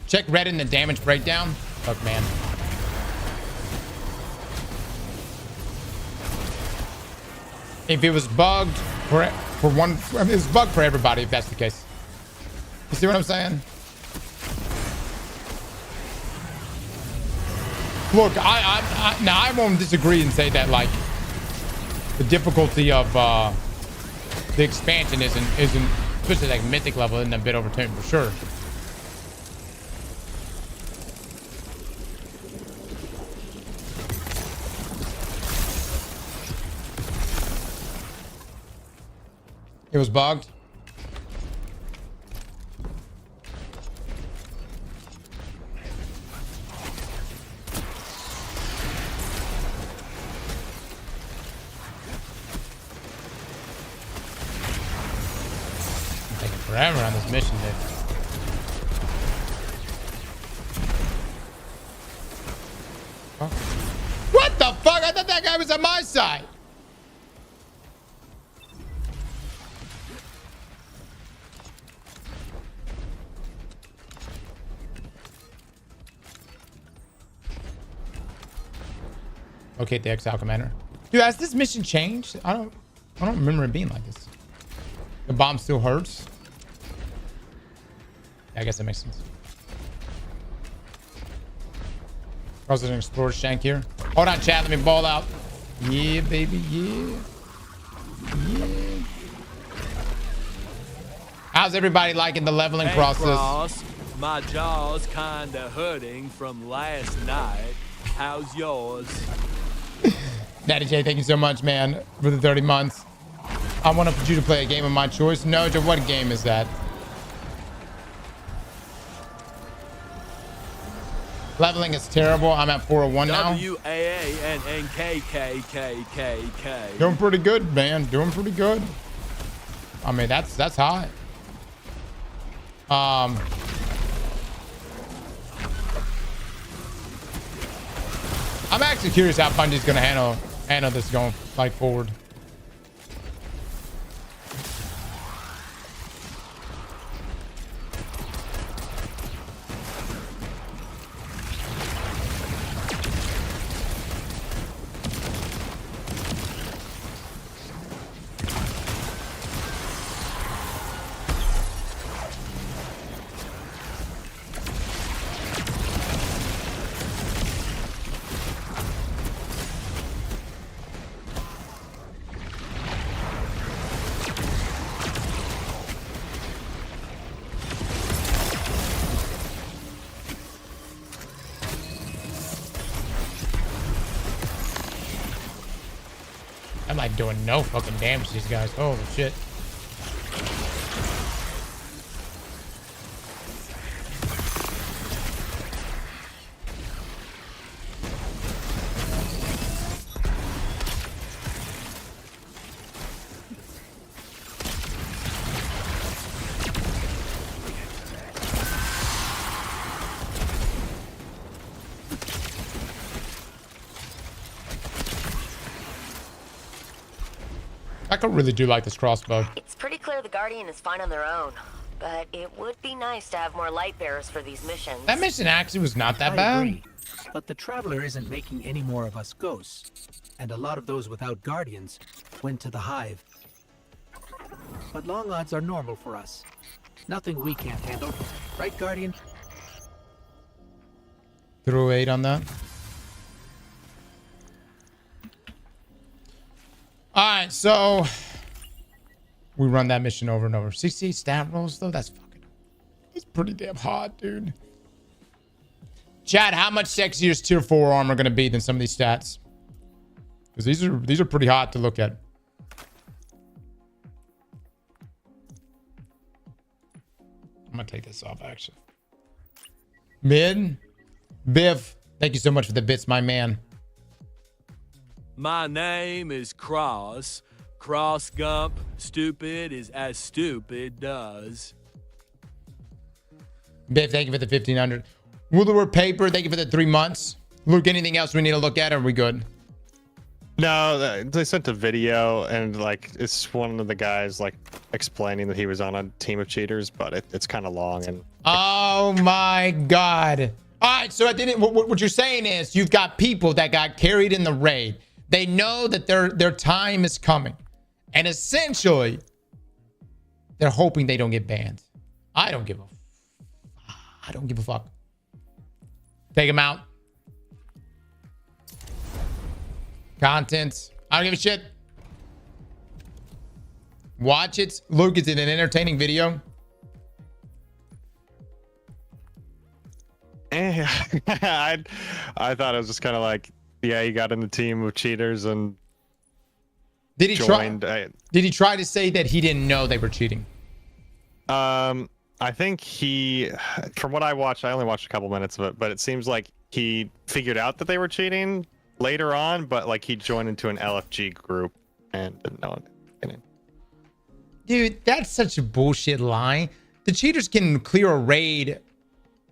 Check Reddit in the damage breakdown. Fuck, man. If it was bugged for one, I mean, it's bugged for everybody if that's the case. You see what I'm saying? Look, I won't disagree and say that like the difficulty of the expansion isn't especially like mythic level isn't a bit overturned for sure. It was bugged. Taking forever on this mission, dude. Huh? What the fuck? I thought that guy was on my side. Okay, the Exile Commander. Dude, has this mission changed? I don't remember it being like this. The bomb still hurts. Yeah, I guess that makes sense. Also an Explorer Shank here. Hold on, chat. Let me ball out. Yeah, baby. Yeah. How's everybody liking the leveling process? Cross, my jaw's kinda hurting from last night. How's yours? Daddy J, thank you so much, man, for the 30 months. I want you to play a game of my choice. No, Joe, what game is that? Leveling is terrible. I'm at 401 now. WAANNKKKKK. Doing pretty good, man. Doing pretty good. I mean, that's hot. I'm actually curious how Bungie's gonna handle this going like forward. I'm like doing no fucking damage to these guys. Holy shit. I could really do like this crossbow. It's pretty clear the Guardian is fine on their own, but it would be nice to have more light bearers for these missions. That mission actually was not that I bad. agree, but the Traveler isn't making any more of us ghosts, and a lot of those without Guardians went to the Hive. But long odds are normal for us. Nothing we can't handle. Right, Guardian? Throw 8 on that. All right, so we run that mission over and over. 68 stat rolls though, that's pretty damn hot, dude. Chad, how much sexier is tier 4 armor gonna be than some of these stats? Because these are pretty hot to look at. I'm gonna take this off actually. Mid, Biff, thank you so much for the bits, my man. My name is Cross. Cross Gump. Stupid is as stupid does. Biff, thank you for the 1500. Ruler paper, thank you for the 3 months. Luke, anything else we need to look at? Or are we good? No, they sent a video and like it's one of the guys like explaining that he was on a team of cheaters, but it's kind of long and. Oh my God! All right, so what you're saying is you've got people that got carried in the raid. They know that their time is coming, and essentially, they're hoping they don't get banned. I don't give a fuck. Take them out. Content. I don't give a shit. Watch it. Look, is it an entertaining video? I thought it was just kind of like, yeah, he got in the team of cheaters and did he joined. Did he try to say that he didn't know they were cheating? I think from what I watched, I only watched a couple minutes of it, but it seems like he figured out that they were cheating later on, but like he joined into an LFG group and didn't know it. Dude, that's such a bullshit lie. The cheaters can clear a raid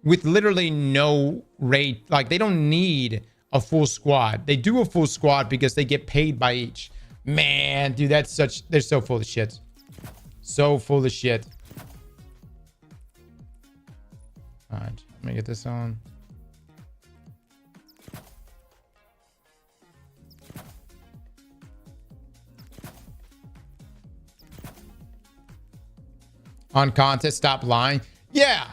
with literally no raid. Like, they don't need a full squad. They do a full squad because they get paid by each. Man, dude, they're so full of shit. So full of shit. All right, let me get this on. On contest, stop lying. Yeah.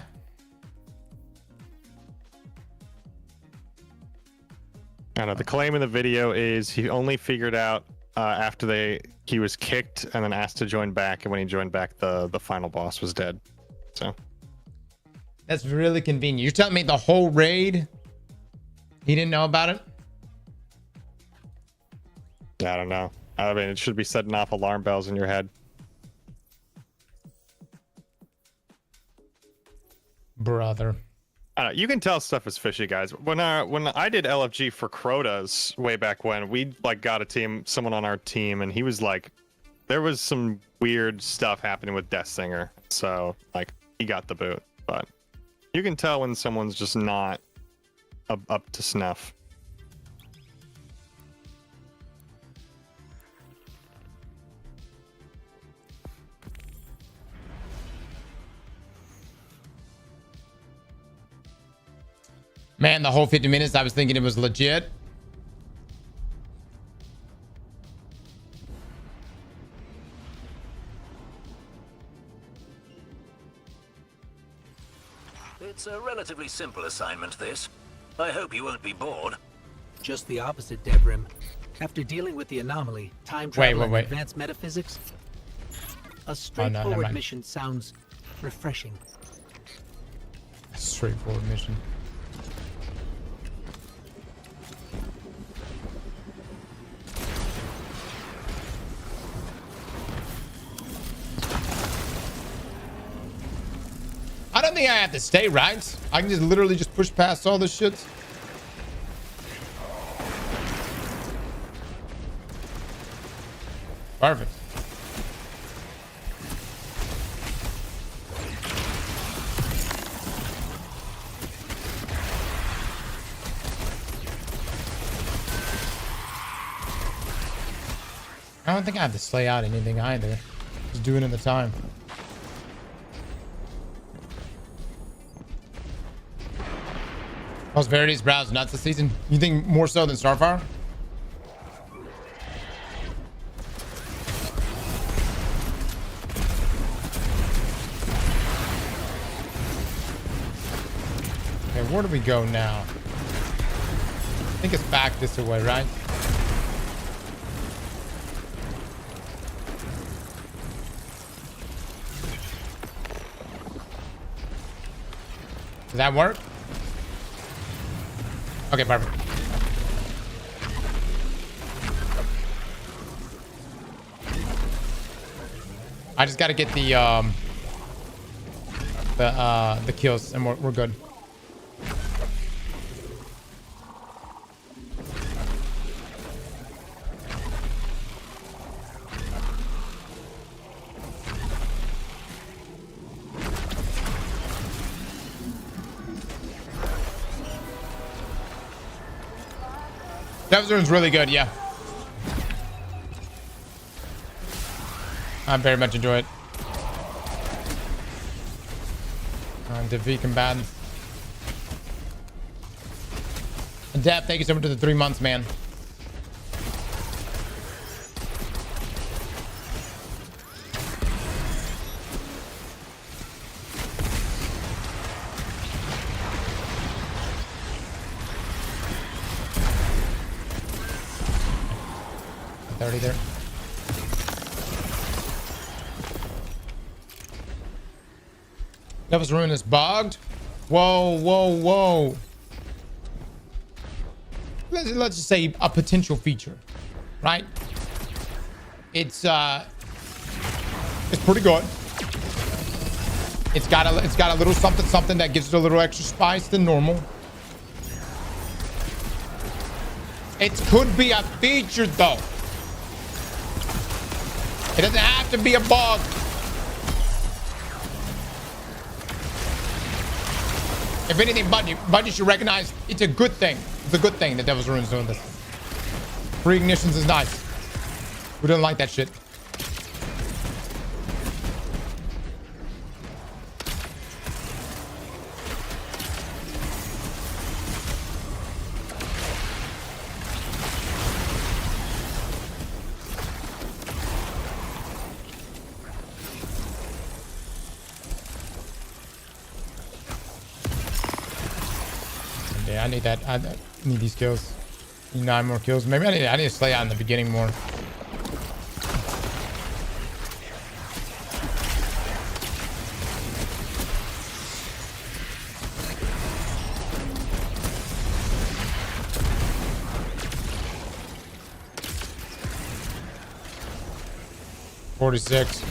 I know the claim in the video is he only figured out after he was kicked and then asked to join back, and when he joined back, the final boss was dead. So that's really convenient. You're telling me the whole raid he didn't know about it? I don't know. I mean, it should be setting off alarm bells in your head. Brother. I don't know, you can tell stuff is fishy, guys. When I did LFG for Crota's way back when, we like got someone on our team, and he was like, there was some weird stuff happening with Death Singer, so like he got the boot. But you can tell when someone's just not up to snuff. Man, the whole 50 minutes, I was thinking it was legit. It's a relatively simple assignment, this. I hope you won't be bored. Just the opposite, Devrim. After dealing with the anomaly, time travel, and advanced metaphysics, a straightforward mission sounds refreshing. Straightforward mission. I don't think I have to stay, right? I can just literally just push past all this shit. Perfect. I don't think I have to slay out anything either. Just do it in the time. Prosperity's browse nuts this season. You think more so than Starfire? Okay, where do we go now? I think it's back this way, right? Does that work? Okay, perfect. I just got to get the kills, and we're good. Devil's Rune's really good, yeah. I very much enjoy it. Defeat combatants. Adapt, thank you so much for the 3 months, man. There. Devil's Rune is bugged. Whoa. Let's just say a potential feature, right? It's pretty good. It's got a little something that gives it a little extra spice than normal. It could be a feature though. It doesn't have to be a bug. If anything, Bungie should recognize it's a good thing. It's a good thing that Devil's Rune's doing this. Free ignitions is nice. Who doesn't like that shit? I need that. I need these kills. Need 9 more kills. Maybe I need to slay out in the beginning more. 46.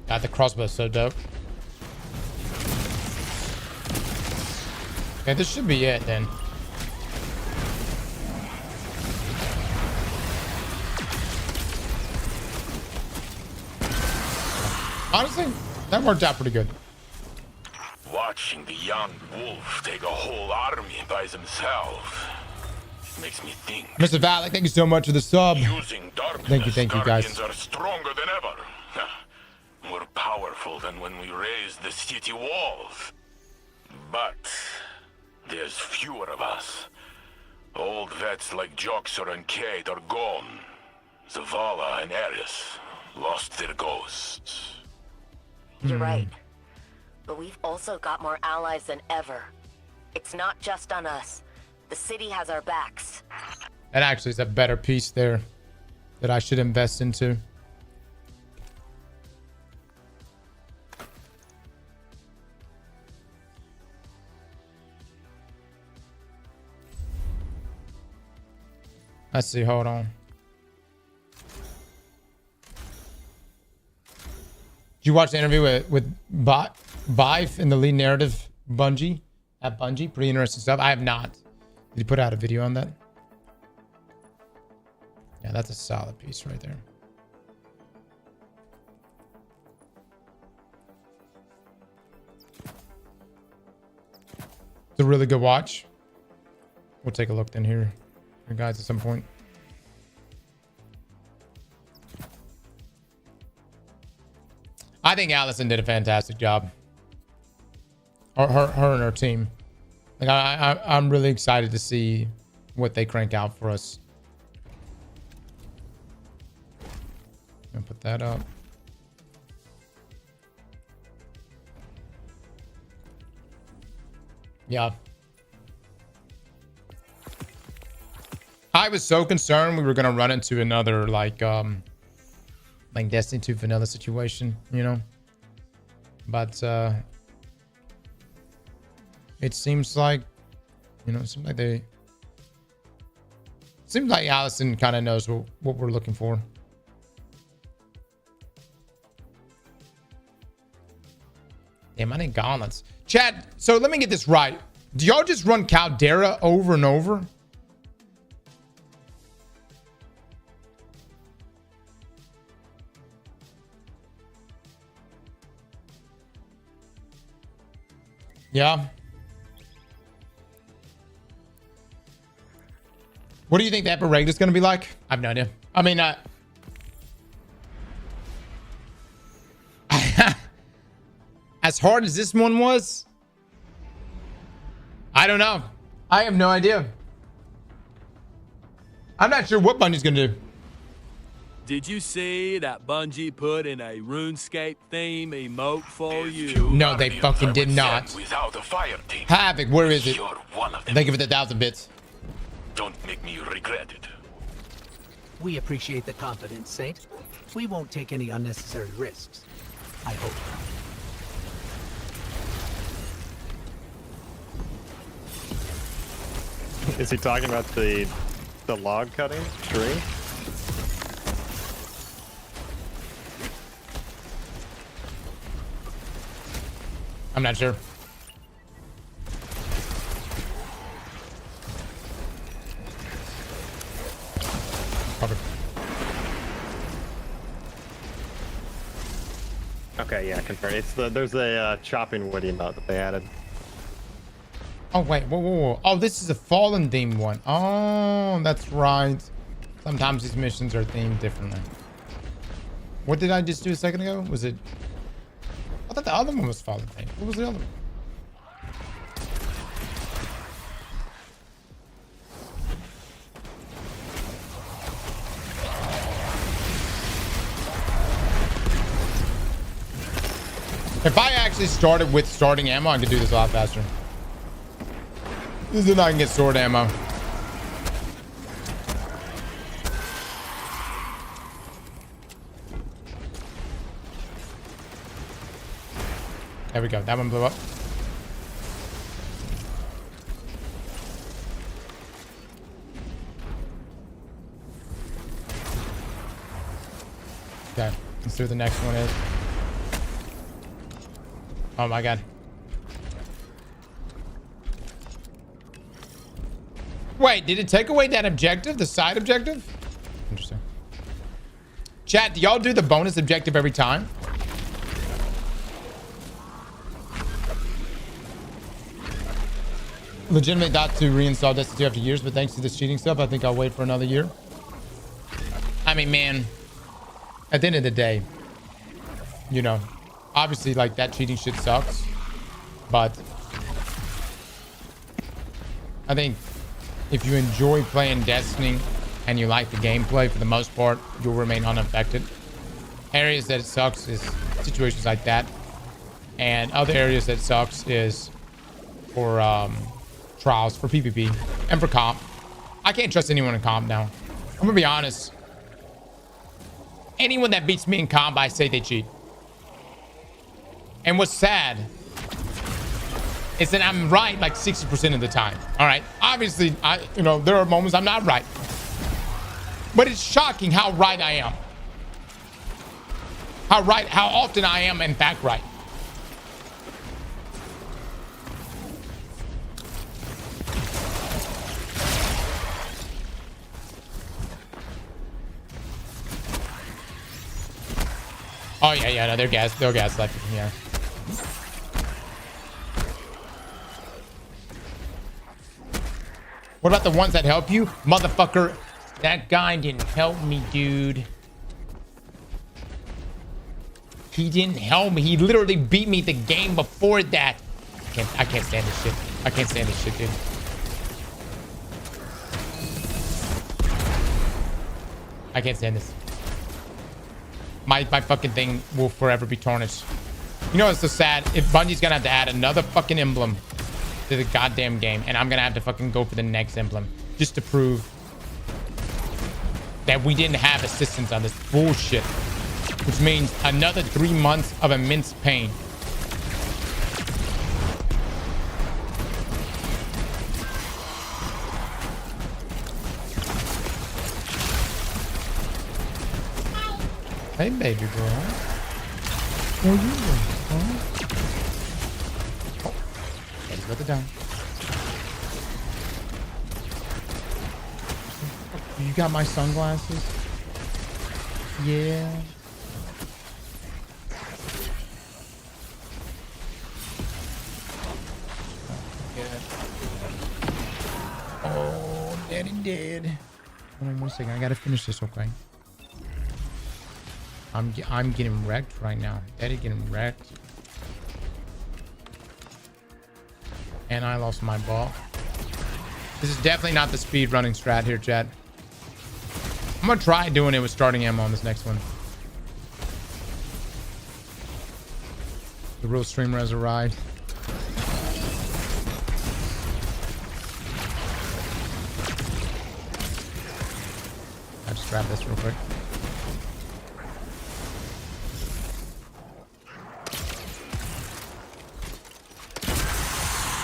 God, the crossbow is so dope. Okay, this should be it then. Honestly, that worked out pretty good. Watching the young wolf take a whole army by themselves makes me think. Mr. Valak, thank you so much for the sub. Using darkness, Thank you, guys. guardians are stronger than ever. More powerful than when we raised the city walls. But there's fewer of us. Old vets like Joxer and Kate are gone. Zavala and Eris lost their ghosts. You're right. But we've also got more allies than ever. It's not just on us. The city has our backs. That actually is a better piece there that I should invest into. Let's see, hold on. Did you watch the interview with Bife in the lead narrative Bungie? At Bungie? Pretty interesting stuff. I have not. Did he put out a video on that? Yeah, that's a solid piece right there. It's a really good watch. We'll take a look then here guys at some point. I think Allison did a fantastic job. Her and her team. Like I'm really excited to see what they crank out for us. I'm gonna put that up. Yeah. I was so concerned we were gonna run into another like Destiny 2 vanilla situation, you know. But it seems like, you know, it seems like Allison kind of knows what we're looking for. Damn, I need gauntlets. Chad, so let me get this right. Do y'all just run Caldera over and over? Yeah. What do you think the Epic Raid is going to be like? I have no idea. I mean, as hard as this one was, I don't know. I have no idea. I'm not sure what Bungie's going to do. Did you see that Bungie put in a RuneScape theme emote for you? No, they fucking did not. Without a fire team, Havoc, where is it? you're one of them. Thank you for the 1,000 bits. Don't make me regret it. We appreciate the confidence, Saint. We won't take any unnecessary risks. I hope. Is he talking about the log cutting tree? I'm not sure. Cover. Okay, yeah, confirm. It's there's a chopping wood emote that they added. Oh wait, whoa. Oh, this is a fallen themed one. Oh, that's right. Sometimes these missions are themed differently. What did I just do a second ago? Was it? I thought the other one was fallen themed. What was the other one? If I actually started with starting ammo, I could do this a lot faster. This is not I can get sword ammo. There we go. That one blew up. Okay, let's see what the next one is. Oh my god. Wait, did it take away that objective? The side objective? Interesting. Chat, do y'all do the bonus objective every time? Legitimately thought to reinstall Destiny 2 after years, but thanks to this cheating stuff, I think I'll wait for another year. I mean, man, at the end of the day, you know, obviously, like, that cheating shit sucks, but I think if you enjoy playing Destiny and you like the gameplay, for the most part, you'll remain unaffected. Areas that it sucks is situations like that, and other areas that sucks is for trials, for PvP, and for comp. I can't trust anyone in comp now. I'm gonna be honest. Anyone that beats me in comp, I say they cheat. And what's sad is that I'm right like 60% of the time. All right. Obviously, there are moments I'm not right. But it's shocking how right I am. How often I am in fact right. Oh yeah, no, they're gaslighting, yeah. What about the ones that help you? Motherfucker, that guy didn't help me, dude. He didn't help me. He literally beat me the game before that. I can't stand this shit. I can't stand this shit, dude. I can't stand this. My fucking thing will forever be tarnished. You know what's so sad? If Bungie's gonna have to add another fucking emblem to the goddamn game, and I'm gonna have to fucking go for the next emblem just to prove that we didn't have assistance on this bullshit, which means another 3 months of immense pain. Hey, baby girl. How you doing, huh? Oh, let's put it down. You got my sunglasses? Yeah. Oh, daddy dead. Hold on 1 second. I gotta finish this, okay? I'm getting wrecked right now. Daddy getting wrecked. And I lost my ball. This is definitely not the speed running strat here, chat. I'm gonna try doing it with starting ammo on this next one. The real streamer has arrived. I just grab this real quick.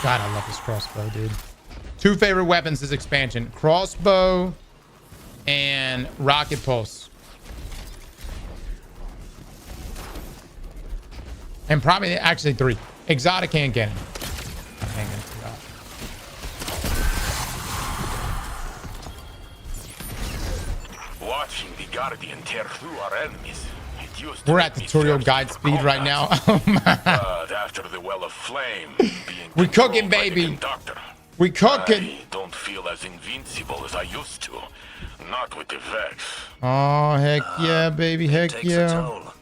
God, I love this crossbow, dude. 2 favorite weapons this expansion: crossbow and rocket pulse. And probably actually 3: exotic and cannon. Watching the Guardian tear through our enemies. We're at tutorial guide speed right now. Oh my. But after the well of flame being we cooking, baby. We cooking. I don't feel as invincible as I used to. Not with the Vex. Oh heck yeah, baby, heck takes yeah. a toll.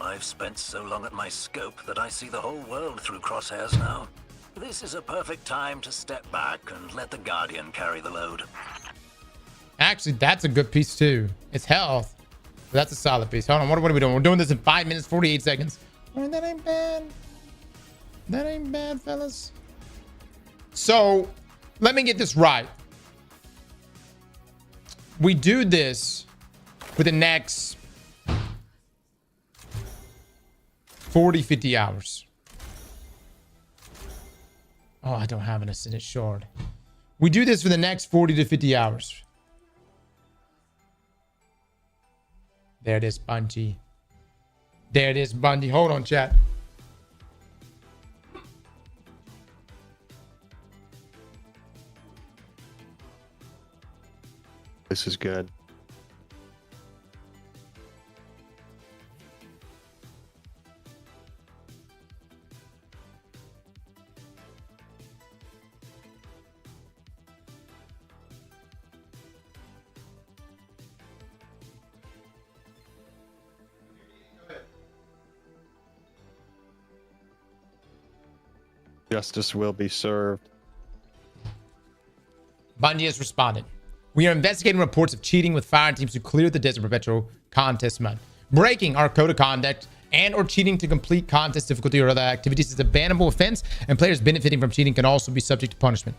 I've spent so long at my scope that I see the whole world through crosshairs now. This is a perfect time to step back and let the Guardian carry the load. Actually, that's a good piece too. It's health. That's a solid piece. Hold on, what are we doing? We're doing this in 5 minutes, 48 seconds. Oh, that ain't bad. That ain't bad, fellas. So, let me get this right. We do this for the next 40, 50 hours. Oh, I don't have an Ascendant Shard. We do this for the next 40 to 50 hours. There it is, Bungie. There it is, Bungie. Hold on, chat. This is good. Justice will be served. Bungie has responded. We are investigating reports of cheating with fire teams who cleared the Desert Perpetual contest mode. Breaking our code of conduct and or cheating to complete contest difficulty or other activities is a bannable offense, and players benefiting from cheating can also be subject to punishment.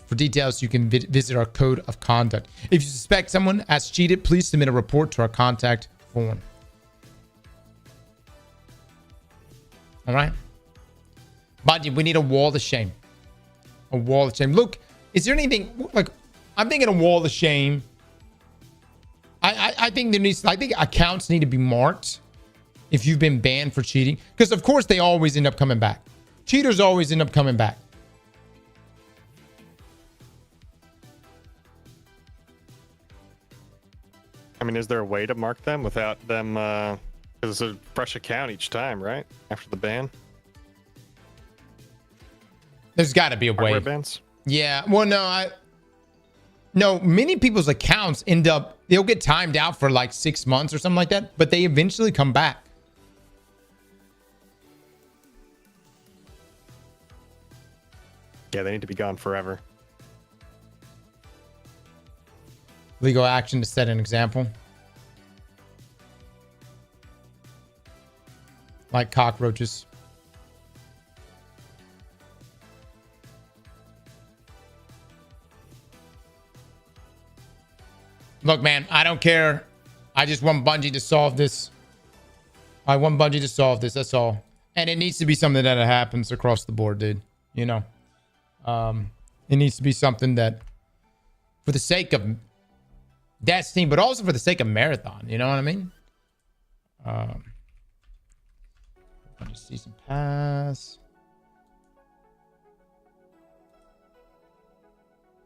For details, you can visit our code of conduct. If you suspect someone has cheated, please submit a report to our contact form. All right. Bungie, we need a wall of shame. A wall of shame. Look, is there anything like I'm thinking a wall of shame? I think there needs. I think accounts need to be marked if you've been banned for cheating, because of course they always end up coming back. Cheaters always end up coming back. I mean, is there a way to mark them without them? Because it's a fresh account each time, right? After the ban. There's got to be a way. Hardware bans? Yeah. Well, no, many people's accounts end up, they'll get timed out for like 6 months or something like that, but they eventually come back. Yeah, they need to be gone forever. Legal action to set an example. Like cockroaches. Look, man, I don't care. I just want Bungie to solve this. I want Bungie to solve this. That's all. And it needs to be something that happens across the board, dude. You know, it needs to be something that, for the sake of Destiny, but also for the sake of Marathon. You know what I mean? Bungie Season Pass.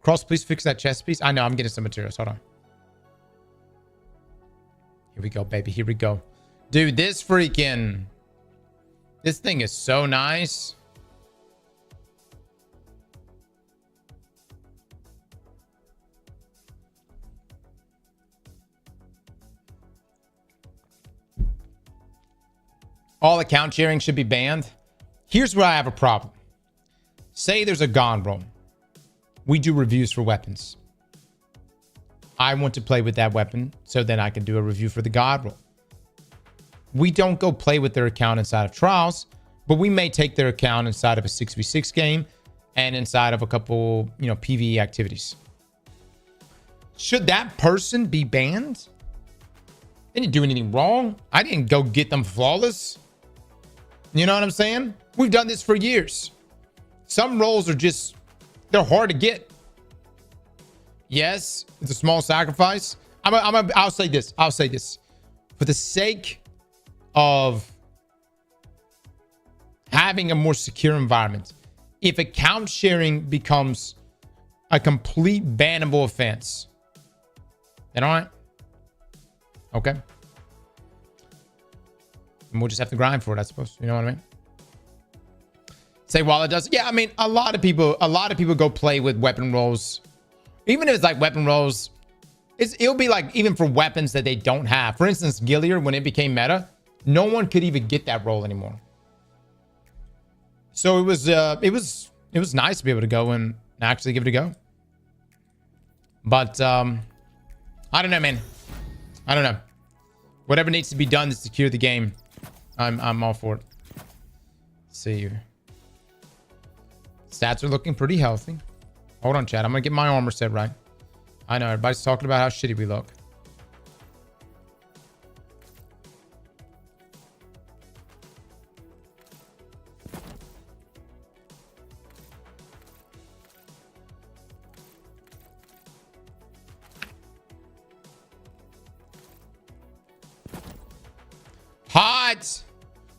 Cross, please fix that chest piece. I know, I'm getting some materials. Hold on. Here we go, baby. Here we go. Dude, this thing is so nice. All account sharing should be banned. Here's where I have a problem. Say there's a gun roll. We do reviews for weapons. I want to play with that weapon so then I can do a review for the God roll. We don't go play with their account inside of trials, but we may take their account inside of a 6v6 game and inside of a couple, PvE activities. Should that person be banned? They didn't do anything wrong. I didn't go get them flawless. You know what I'm saying? We've done this for years. Some roles are just, they're hard to get. Yes, it's a small sacrifice. I'll say this. For the sake of having a more secure environment, if account sharing becomes a complete bannable offense, then all right. Okay. And we'll just have to grind for it, I suppose. You know what I mean? Say while it does. Yeah, I mean, a lot of people go play with weapon rolls. Even if it's like weapon rolls, it'll be like even for weapons that they don't have. For instance, Gillier, when it became meta, no one could even get that roll anymore. So it was nice to be able to go and actually give it a go. But I don't know, man. I don't know. Whatever needs to be done to secure the game, I'm all for it. Let's see here. Stats are looking pretty healthy. Hold on, chat. I'm gonna get my armor set right. I know everybody's talking about how shitty we look.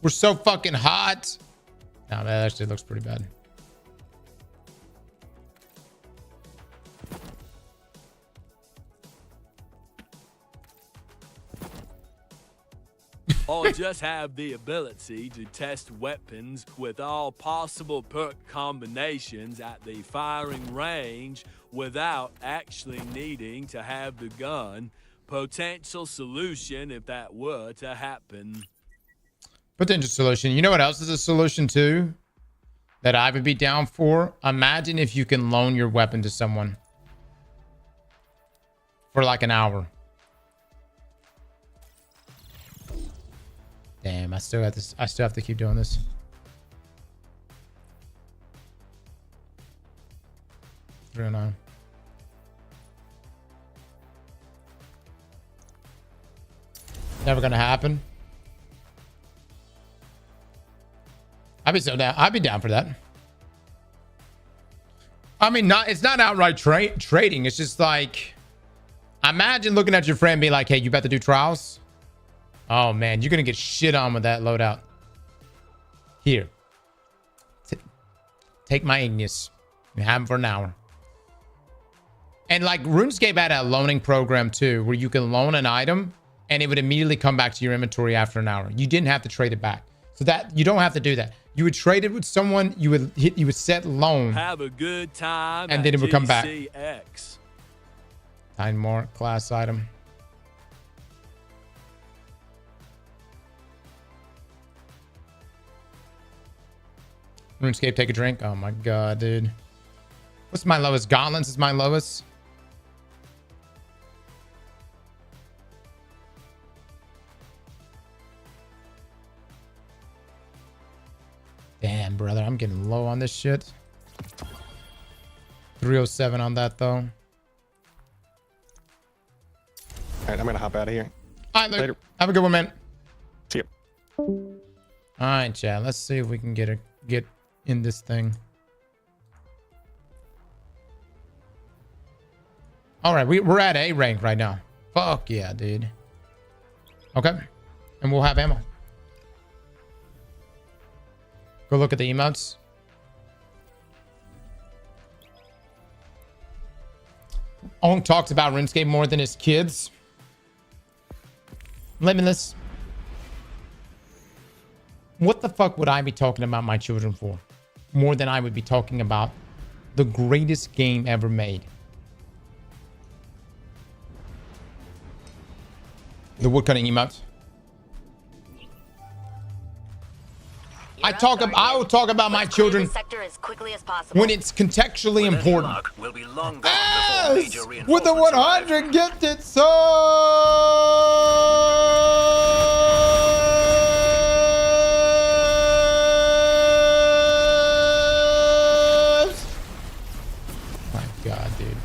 We're so fucking hot. No, that actually looks pretty bad. Or just have the ability to test weapons with all possible perk combinations at the firing range without actually needing to have the gun. Potential solution if that were to happen. Potential solution. You know what else is a solution too? That I would be down for? Imagine if you can loan your weapon to someone. For like an hour. Damn, I still have to keep doing this. $309. Never gonna happen. I'd be down for that. I mean, it's not outright trading. It's just like, imagine looking at your friend and being like, hey, you about to do trials? Oh man, you're gonna get shit on with that loadout. Here, take my Ignis. You have them for an hour. And like RuneScape had a loaning program too, where you can loan an item and it would immediately come back to your inventory after an hour. You didn't have to trade it back. So that you don't have to do that. You would trade it with someone. You would set loan. Have a good time. And then it would come back. GCX. Time more class item. RuneScape, take a drink. Oh my god, dude. What's my lowest? Gauntlets is my lowest. Damn, brother, I'm getting low on this shit. 307 on that though. All right, I'm gonna hop out of here. All right, Later. Have a good one, man. See ya. All right, chat. Let's see if we can get in this thing. All right, we're at A rank right now. Fuck yeah, dude. Okay, and we'll have ammo. Go look at the emotes. Onk talks about RuneScape more than his kids. Limitless. What the fuck would I be talking about my children for? More than I would be talking about the greatest game ever made. The woodcutting emotes. I will talk about my children when it's contextually important. Will be long gone before major With the 100 gifted subs. My god, dude.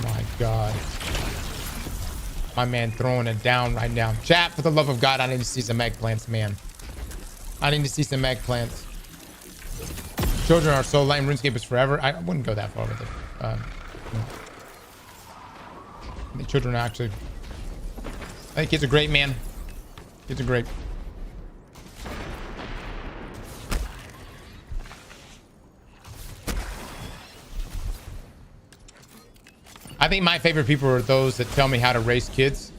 My god. My man throwing it down right now. Chat, for the love of God, I need to see some eggplants, man. I need to see some eggplants. Children are so lame. RuneScape is forever. I wouldn't go that far with it. The children are actually... I think kids are great, man. Kids are great. I think my favorite people are those that tell me how to raise kids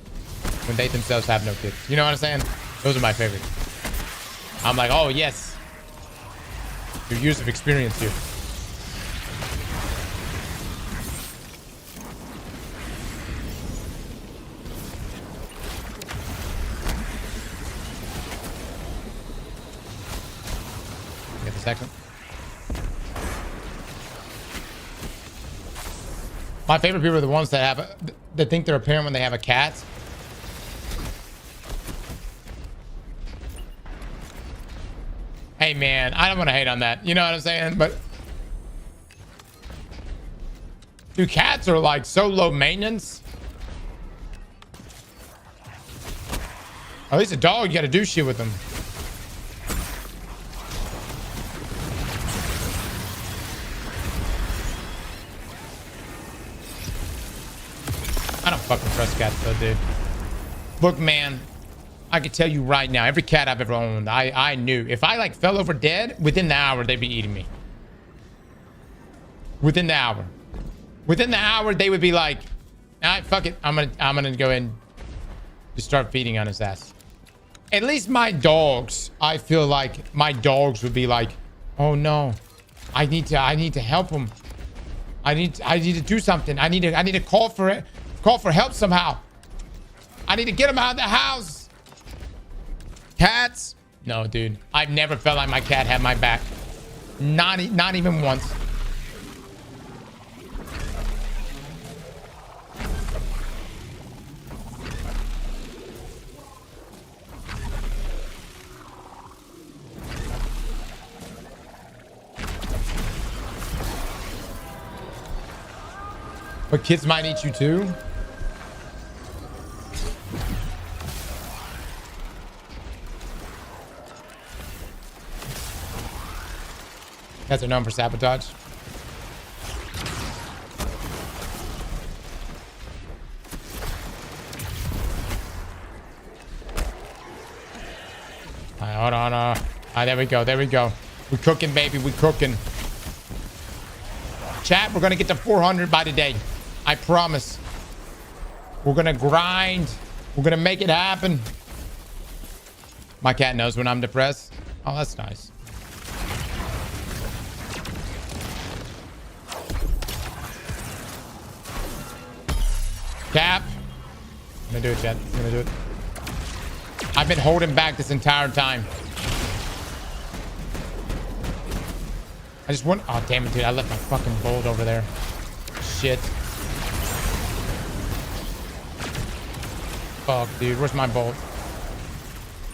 when they themselves have no kids. You know what I'm saying? Those are my favorite. I'm like, oh yes, your years of experience here. Get the second. My favorite people are the ones that that think they're a parent when they have a cat. Hey man, I don't want to hate on that. You know what I'm saying? But dude, cats are like so low maintenance. At least a dog, you got to do shit with them. I don't fucking trust cats though, dude. Look, man, I can tell you right now, every cat I've ever owned, I knew if I like fell over dead, within the hour they'd be eating me. Within the hour. Within the hour they would be like, all right, fuck it. I'm gonna go ahead and just start feeding on his ass. At least my dogs, I feel like my dogs would be like, oh no, I need to help him. I need to do something. I need to call for it. Call for help somehow. I need to get him out of the house. Cats? No, dude. I've never felt like my cat had my back. Not even once. But kids might eat you too. Cats are known for sabotage. All right, hold on. All right, there we go. There we go. We're cooking, baby. We're cooking. Chat, we're going to get to 400 by today. I promise. We're going to grind. We're going to make it happen. My cat knows when I'm depressed. Oh, that's nice. Cap. I'm gonna do it, Chad. I'm gonna do it. I've been holding back this entire time. I just want... Oh, damn it, dude. I left my fucking bolt over there. Shit. Fuck, dude. Where's my bolt?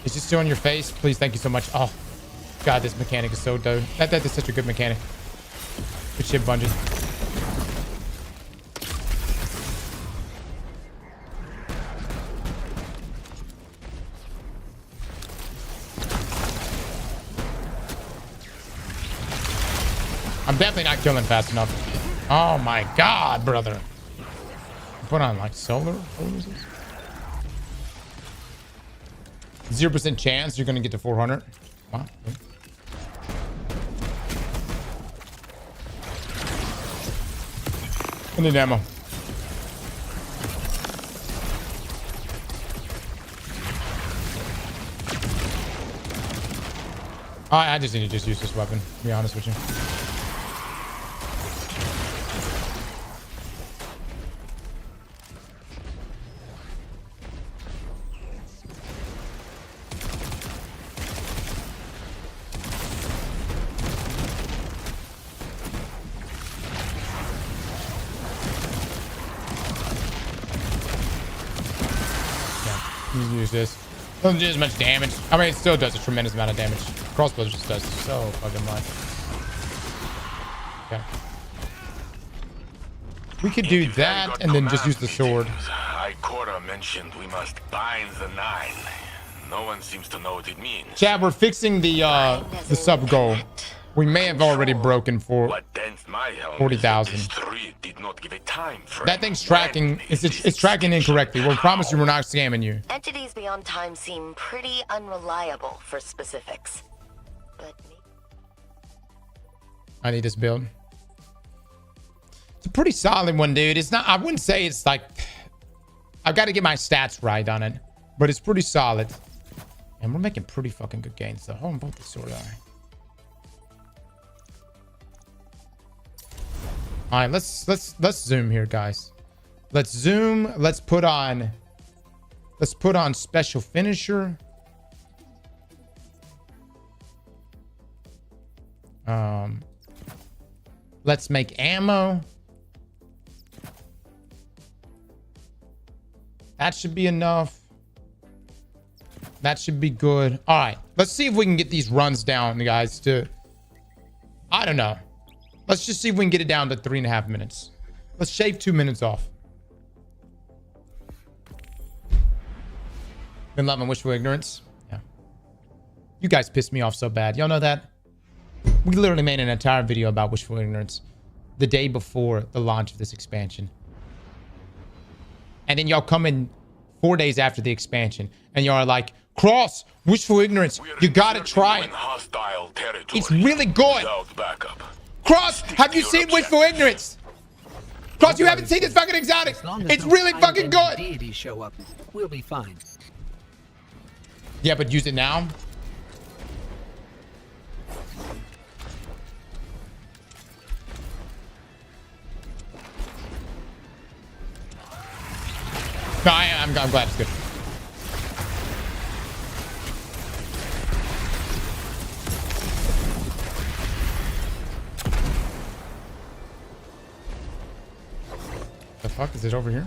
Is it still on your face? Please, thank you so much. Oh, God, this mechanic is so dope. That is such a good mechanic. Good shit, Bungie. I'm definitely not killing fast enough. Oh my God, brother. Put on like solar? What is this? 0% chance you're gonna get to 400. Wow. I need ammo. I just need to just use this weapon, to be honest with you. Use this. Doesn't do as much damage. I mean, it still does a tremendous amount of damage. Crossbow just does so fucking much. Okay. We could do that and then just use the sword. Ikora mentioned we must bind the nine. No one seems to know what it means. Chad, we're fixing the sub goal. We may have already broken for 40,000. That thing's tracking. It's tracking incorrectly. We'll promise you we're not scamming you. Entities beyond time seem pretty unreliable for specifics. But I need this build. It's a pretty solid one, dude. It's not. I wouldn't say it's like. I've got to get my stats right on it, but it's pretty solid. And we're making pretty fucking good gains though. Hold on, both the sword are. All right, let's zoom here, guys. Let's zoom. Let's put on special finisher. Let's make ammo. That should be enough. That should be good. All right, let's see if we can get these runs down, guys, to, I don't know. Let's just see if we can get it down to 3.5 minutes. Let's shave 2 minutes off. Been loving wishful ignorance. Yeah. You guys pissed me off so bad. Y'all know that? We literally made an entire video about wishful ignorance the day before the launch of this expansion. And then y'all come in 4 days after the expansion and y'all are like, Cross, wishful ignorance. We're You gotta inserting try you it. in hostile territory It's really good. without backup. Cross, have you Your seen wishful objectives. ignorance? Cross, you haven't seen this fucking exotic. As long as It's no really fucking unbending good. deities show up, we'll be fine. Yeah, but use it now. No, I'm glad it's good. The fuck is it over here?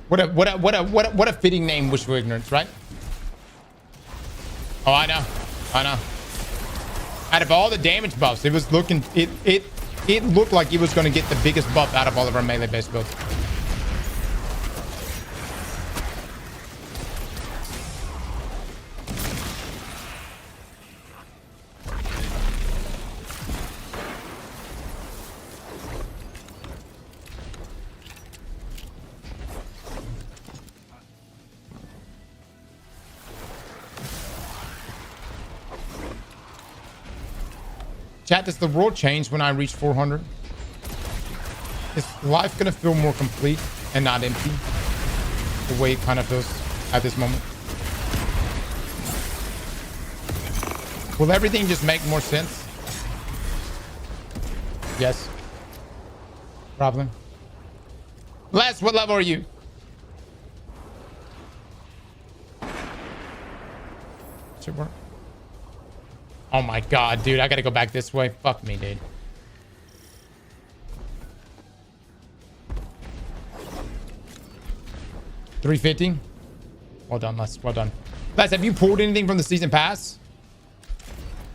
What a fitting name, wishful ignorance, right? Oh, I know. Out of all the damage buffs, it was looking it looked like it was going to get the biggest buff out of all of our melee based builds. Chat, does the world change when I reach 400? Is life gonna feel more complete and not empty? The way it kind of feels at this moment. Will everything just make more sense? Yes. Probably. Les, what level are you? Should work. Oh my god, dude. I gotta go back this way. Fuck me, dude. $350. Well done, Les. Well done. Les, have you pulled anything from the season pass?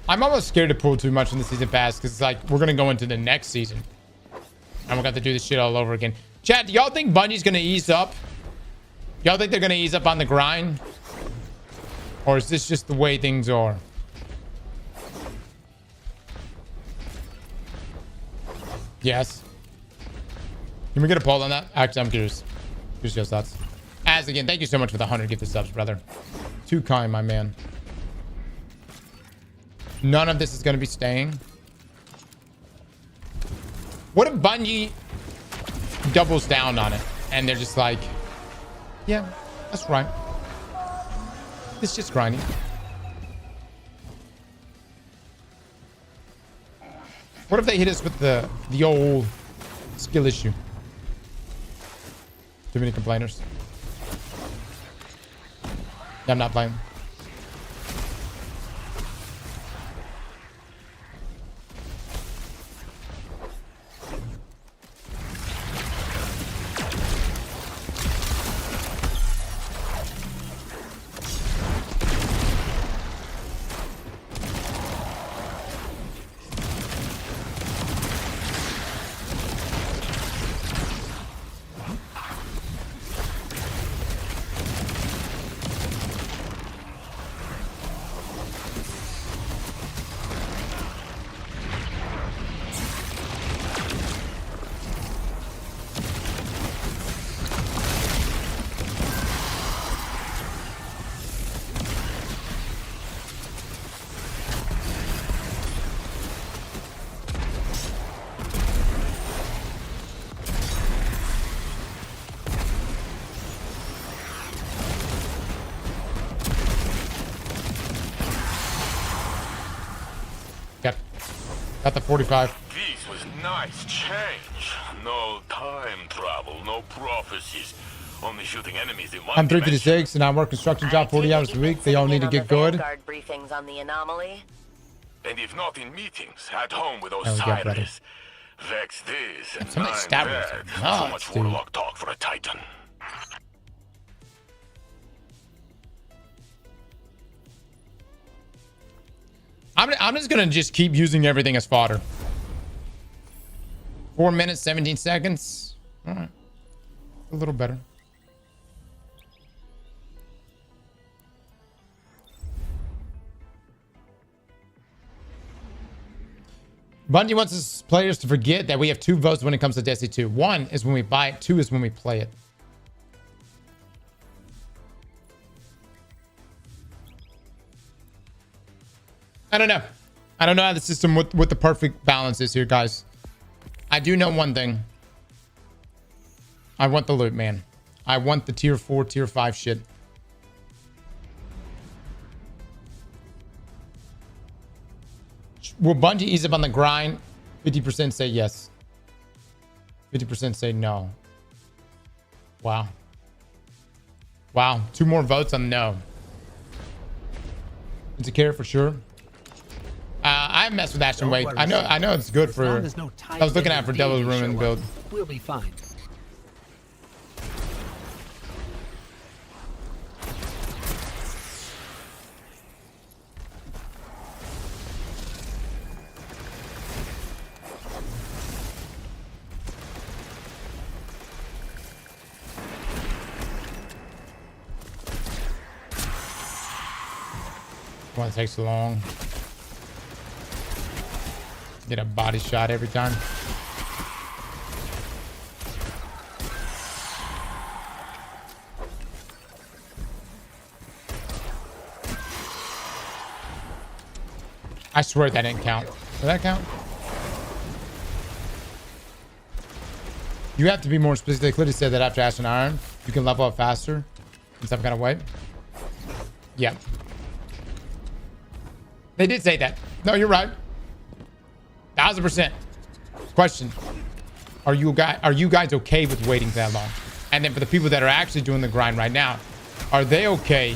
I'm almost scared to pull too much from the season pass because it's like we're gonna go into the next season. And we're gonna have to do this shit all over again. Chat, do y'all think Bungie's gonna ease up? Y'all think they're gonna ease up on the grind? Or is this just the way things are? Yes. Can we get a poll on that? Actually, I'm curious. Curious your thoughts. Az, again, thank you so much for the 100 gifted subs, brother. Too kind, my man. None of this is going to be staying. What if Bungie doubles down on it? And they're just like, yeah, that's right. It's just grinding. What if they hit us with the old skill issue? Too many complainers. I'm not playing. Got the 45. This was nice change. No time travel, no prophecies. Only shooting enemies in one I'm dimension. 356 and I work construction job 40 hours a week. They all need to get good. Vanguard briefings on the anomaly. And if not in meetings, at home with Oh, those yeah, brother. sirens. Vex this and Somebody I'm stabbed me. dead. Nuts, So much dude. warlock talk for a titan. I'm just gonna just keep using everything as fodder. 4 minutes, 17 seconds. All right, a little better. Bungie wants his players to forget that we have 2 votes when it comes to Destiny 2. 1 is when we buy it. 2 is when we play it. I don't know. I don't know how the system, what the perfect balance is here, guys. I do know one thing. I want the loot, man. I want the tier 4, tier 5 shit. Will Bungie ease up on the grind? 50% say yes. 50% say no. Wow. Wow. 2 more votes on no. It's a carrot for sure. I messed with Ashton Wade. I know it's good for. I was looking at it for Devil's Ruin build. We'll be fine. One takes so long. Get a body shot every time. I swear that didn't count. Did that count? You have to be more specific. They clearly said that after Ash and Iron, you can level up faster in some kind of way. Yeah. They did say that. No, you're right. 1000%. Question: Are you guys okay with waiting that long? And then for the people that are actually doing the grind right now, are they okay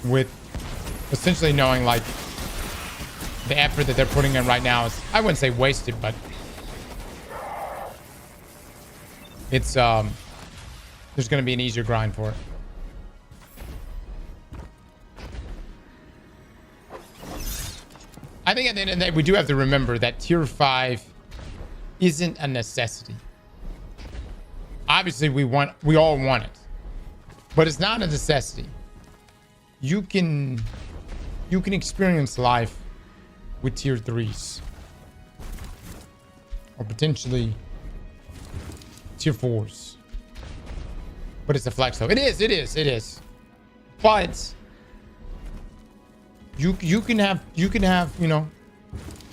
with essentially knowing like the effort that they're putting in right now is, I wouldn't say wasted, but it's there's going to be an easier grind for it. I think at the end of the day, we do have to remember that tier 5 isn't a necessity. Obviously, we all want it, but it's not a necessity. You can experience life with tier 3s or potentially tier 4s, but it's a flex though. It is. But you can have, you know,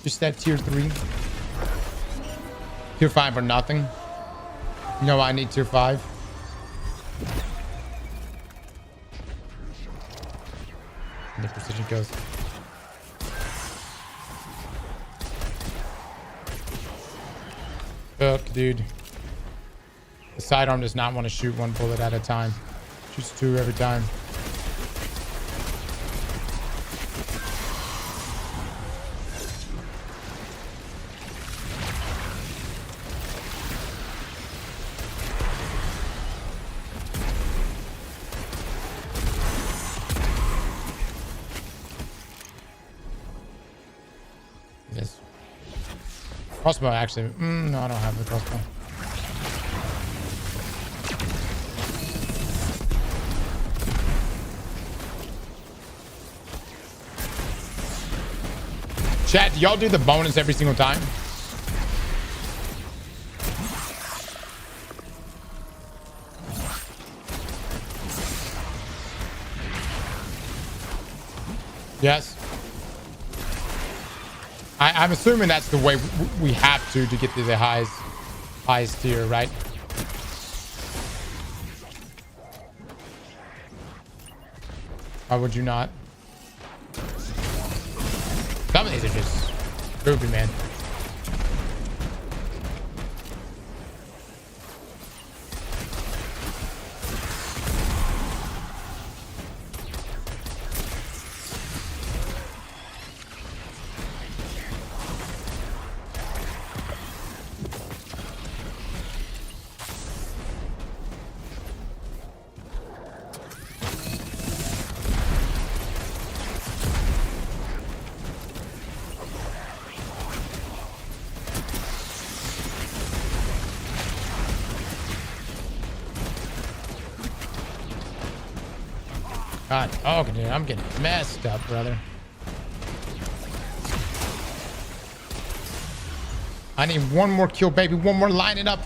just that tier 3, tier 5 or nothing. You know, I need tier 5. And the precision kills. Fuck, dude. The sidearm does not want to shoot 1 bullet at a time. Shoots 2 every time. Crossbow, actually. No, I don't have the crossbow. Chat, do y'all do the bonus every single time? Yes. I'm assuming that's the way we have to get to the highest tier, right? Why would you not? Some of these are just goofy, man. God, oh, dude, I'm getting messed up, brother. I need 1 more kill, baby. 1 more. Line it up.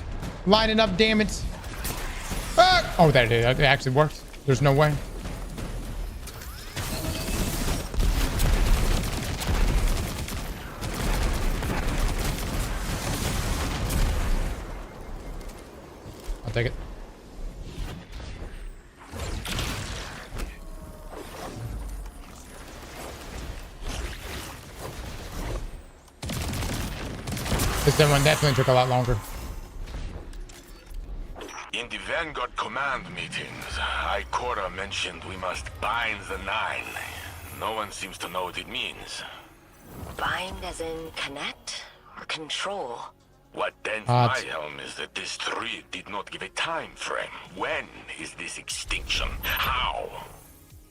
Line it up, damn it. Ah! Oh, there it is. It actually worked. There's no way. take it. This one definitely took a lot longer. In the Vanguard command meetings, Ikora mentioned we must bind the Nine. No one seems to know what it means. Bind as in connect or control? What dents my helm is that this tree did not give a time frame. When is this extinction? How?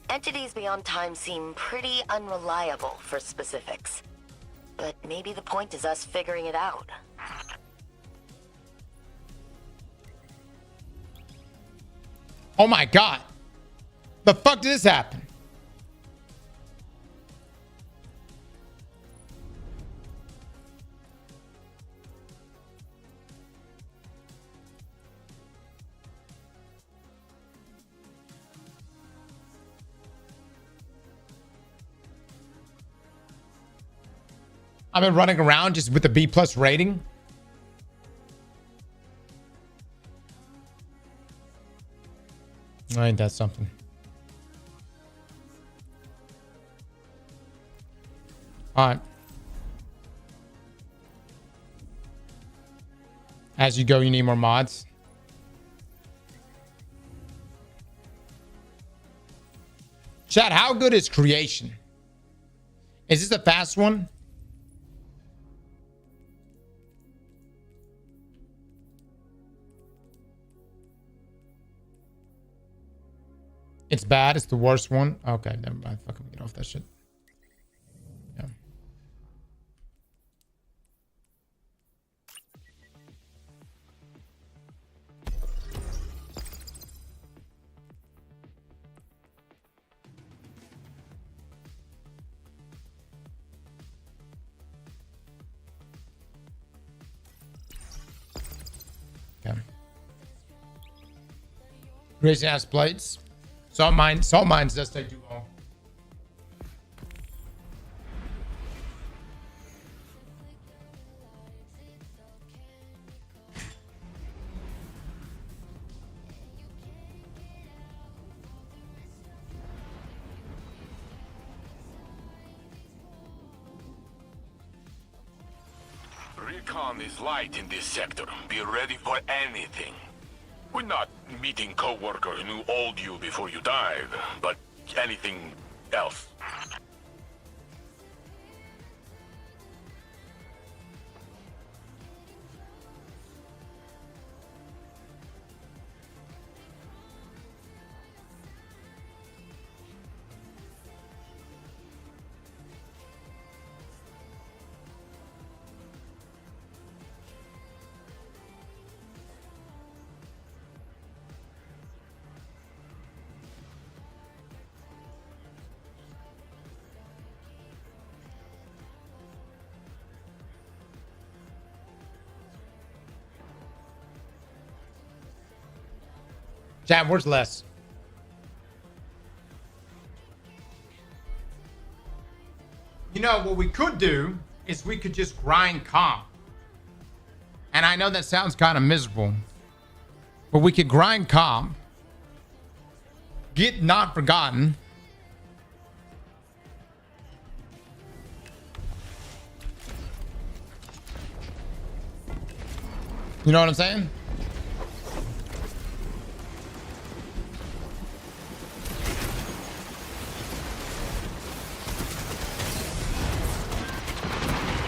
Entities beyond time seem pretty unreliable for specifics. But maybe the point is us figuring it out. Oh my god. The fuck did this happen? I've been running around just with the B+ rating. Ain't that something? All right. As you go, you need more mods. Chat, how good is creation? Is this a fast one? It's bad. It's the worst one. Okay, never mind. Fucking get off that shit. Yeah. Okay. Crazy ass plates. Salt mines does take too long. Recon is light in this sector. Be ready for anything. We're not meeting co-worker who knew old you before you died, but anything else. Chat, where's less? You know, what we could do is we could just grind comp. And I know that sounds kind of miserable, but we could grind comp, get Not Forgotten, you know what I'm saying?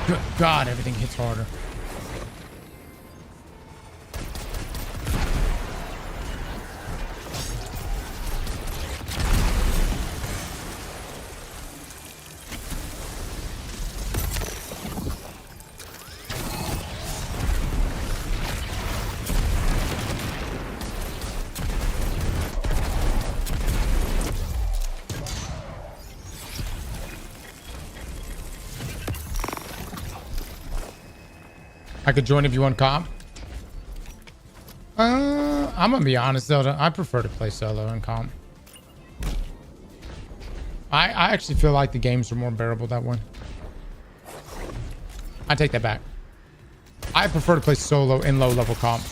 Good God, everything hits harder. I could join if you want comp. I'm gonna be honest though, I prefer to play solo and comp. I actually feel like the games are more bearable that way. I take that back. I prefer to play solo in low level comp.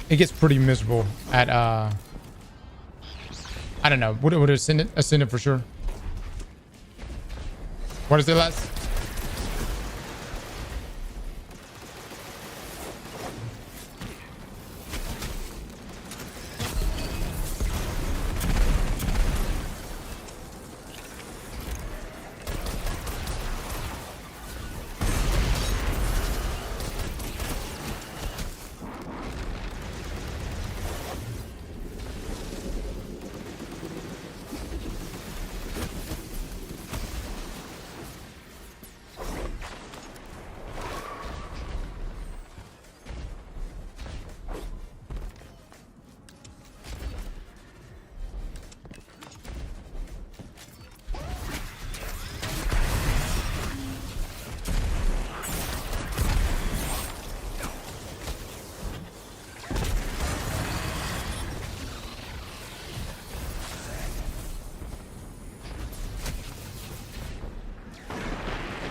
it gets pretty miserable at I don't know. Would ascendant for sure. What is it, Les?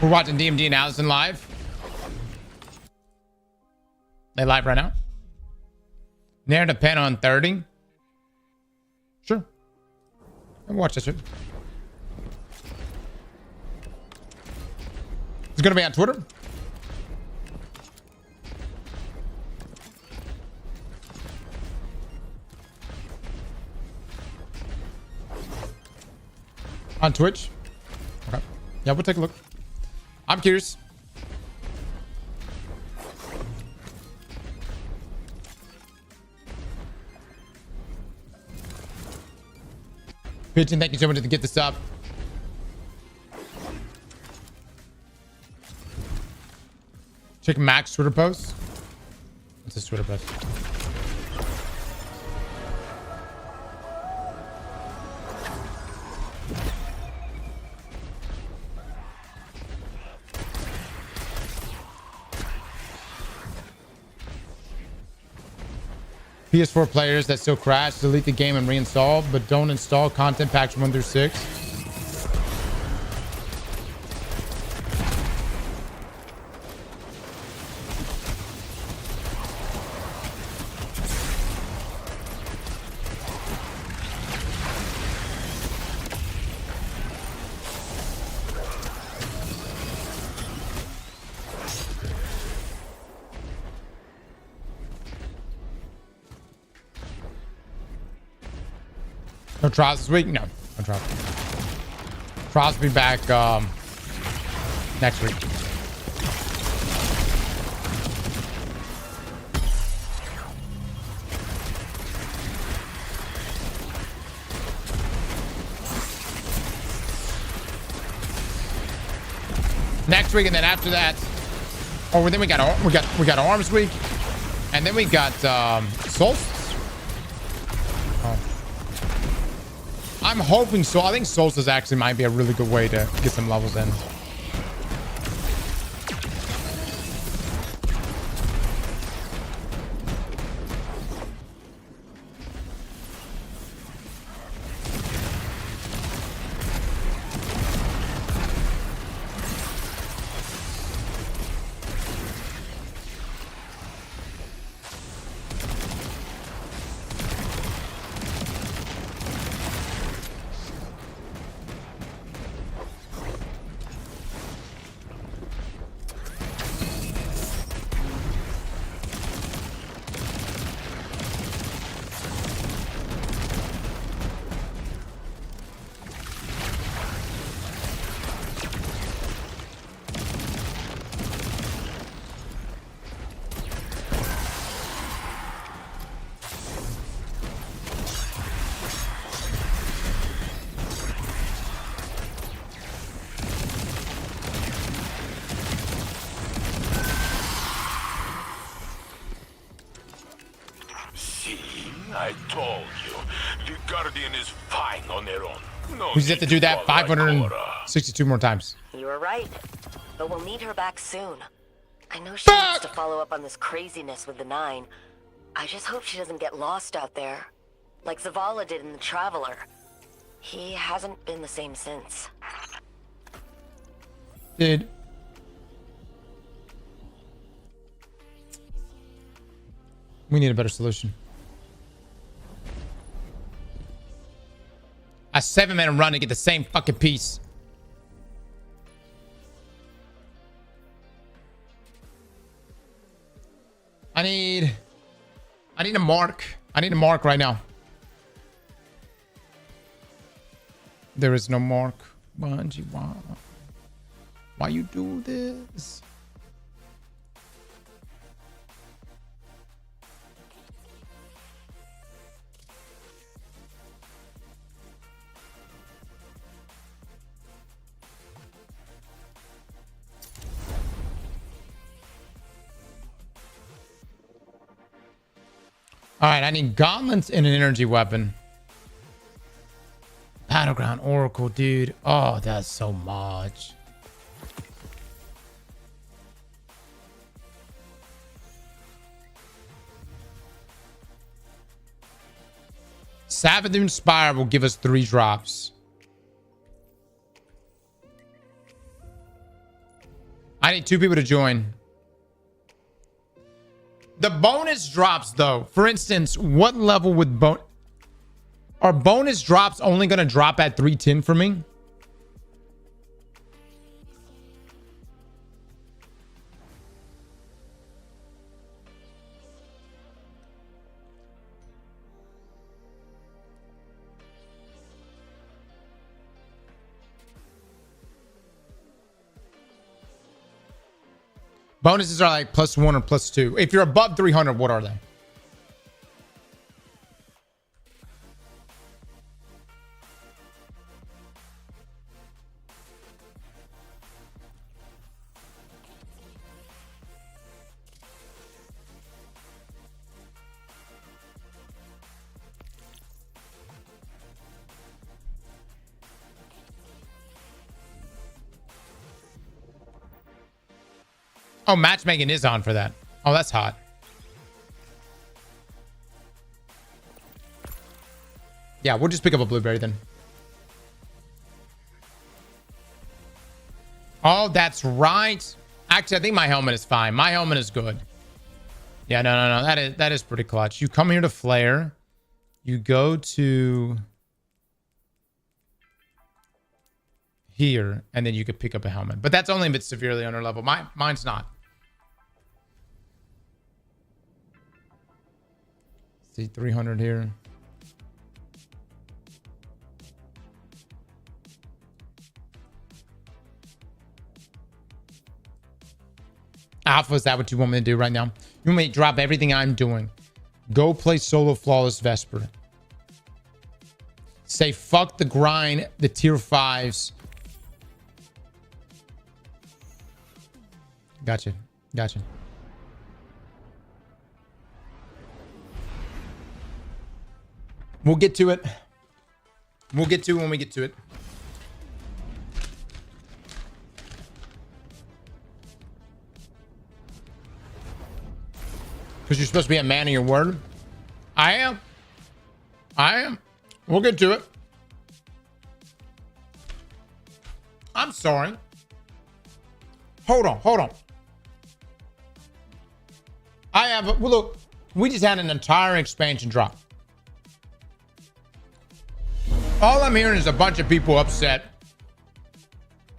We're watching DMD and Allison live. They live right now. Narrative pen on 30. Sure. I'll watch that shit. It's gonna be on Twitter. On Twitch. Okay. Yeah, we'll take a look. I'm curious. Pigeon, thank you so much to get this up. Check Mac's Twitter post. What's his Twitter post? PS4 players that still crash, delete the game and reinstall, but don't install content packs 1 through 6. No trials this week? No. No trials. Trials will be back next week. Next week, and then after that, oh, then we got Arms Week, and then we got Solstice. Oh. I'm hoping so. I think Solstice actually might be a really good way to get some levels in. I told you, the Guardian is fine on their own. No, we just have to do that 562 more times. You were right, but we'll need her back soon. I know she needs to follow up on this craziness with the 9. I just hope she doesn't get lost out there, like Zavala did in the Traveler. He hasn't been the same since. We need a better solution. A 7-minute run to get the same fucking piece. I need a mark. I need a mark right now. There is no mark. Bungie, why you do this? All right, I need gauntlets and an energy weapon. Battleground Oracle, dude. Oh, that's so much. Savathun Spire will give us 3 drops. I need 2 people to join. The bonus drops, though. For instance, what level would are bonus drops only going to drop at 310 for me? Bonuses are like +1 or +2. If you're above 300, what are they? Oh, matchmaking is on for that. Oh, that's hot. Yeah, we'll just pick up a blueberry then. Oh, that's right. Actually, I think my helmet is fine. My helmet is good. Yeah, no. That is pretty clutch. You come here to flare. You go to here, and then you could pick up a helmet. But that's only if it's severely under level. Mine's not. See, 300 here. Alpha, is that what you want me to do right now? You want me to drop everything I'm doing? Go play solo Flawless Vesper. Say fuck the grind, the tier 5s. Gotcha. We'll get to it. We'll get to it when we get to it. Because you're supposed to be a man of your word. I am. We'll get to it. I'm sorry. Hold on. Well, look, we just had an entire expansion drop. All I'm hearing is a bunch of people upset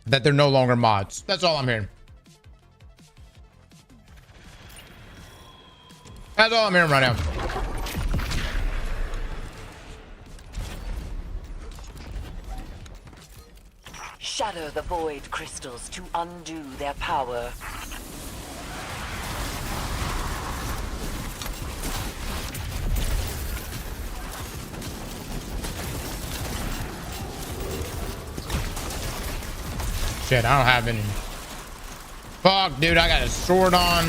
that they're no longer mods. That's all I'm hearing. That's all I'm hearing right now. Shatter the void crystals to undo their power. Shit, I don't have any. Fuck, dude, I got a sword on.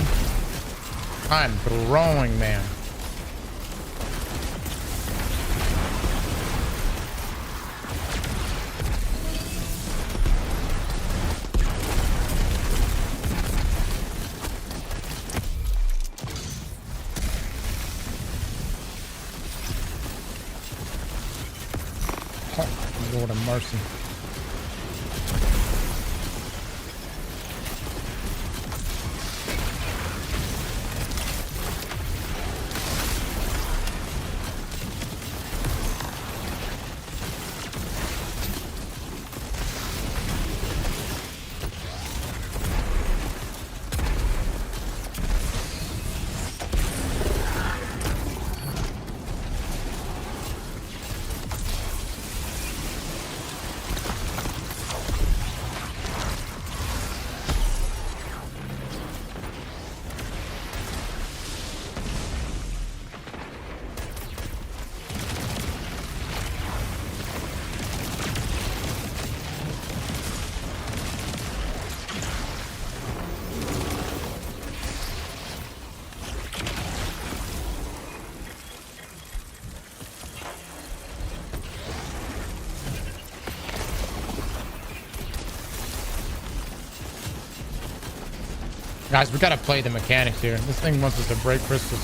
I'm throwing, man. Oh, Lord of mercy. Guys, we gotta play the mechanics here. This thing wants us to break crystals.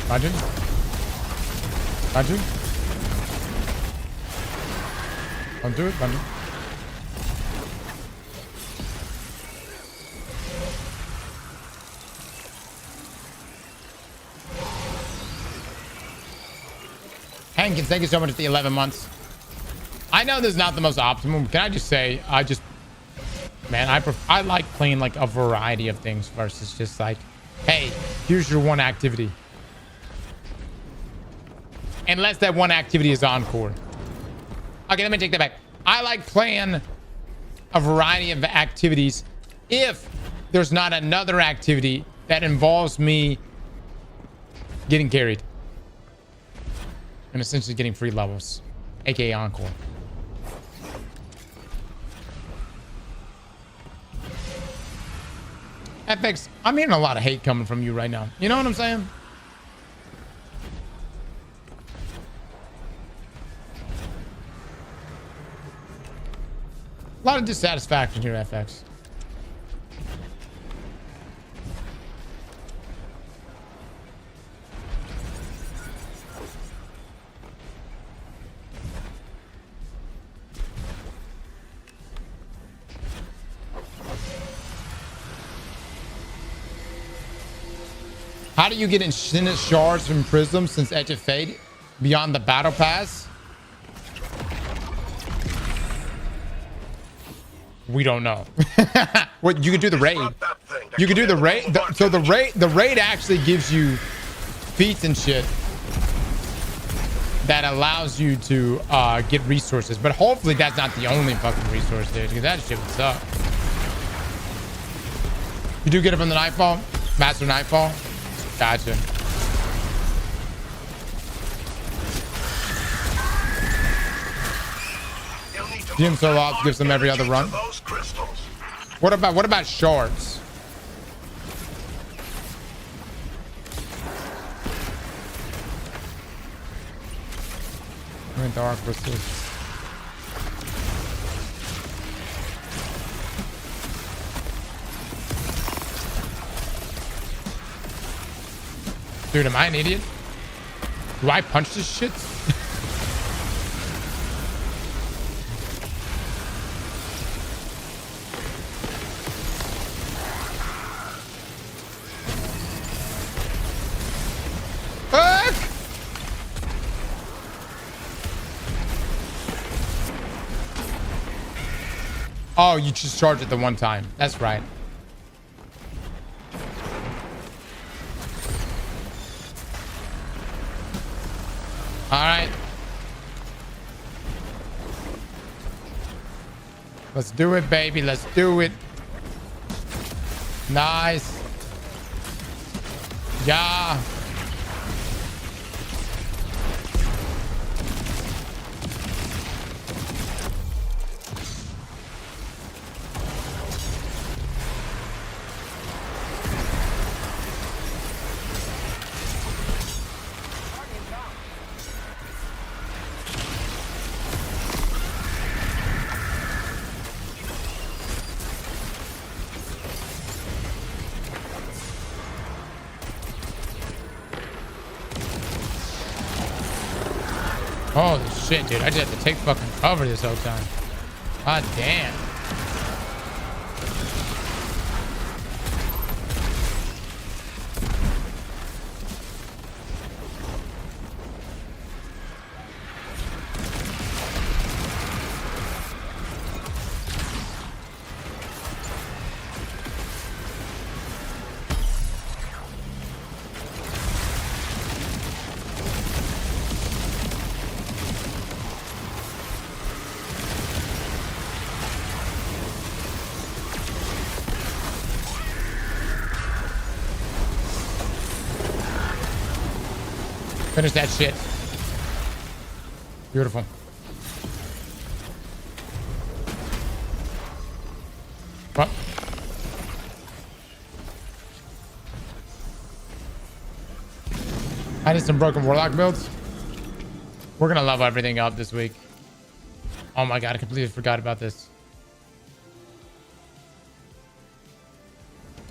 Roger. Roger. Don't do it, Bungie. Hankins, thank you so much for the 11 months. I know this is not the most optimum. Can I just say, man, I like playing like a variety of things versus just like, hey, here's your one activity. Unless that one activity is encore. Okay, let me take that back. I like playing a variety of activities if there's not another activity that involves me getting carried and essentially getting free levels, aka encore. FX, I'm hearing a lot of hate coming from you right now. You know what I'm saying? A lot of dissatisfaction here, FX. How do you get infinite shards from prisms since Edge of Fate beyond the battle pass? We don't know. What you could do the raid. You could do the raid. So the raid actually gives you feats and shit that allows you to get resources. But hopefully that's not the only fucking resource there, because that shit would suck. You do get it from the Nightfall? Master Nightfall? Gotcha. Gym solo ops gives them every other run. What about shards? Dark crystals. Dude, am I an idiot? Do I punch this shit? Oh, you just charge it the one time. That's right. All right. Let's do it, baby. Let's do it. Nice. Yeah. Holy shit, dude. I just have to take fucking cover this whole time. God damn. Finish that shit. Beautiful. What? I need some broken warlock builds. We're gonna level everything up this week. Oh my god, I completely forgot about this.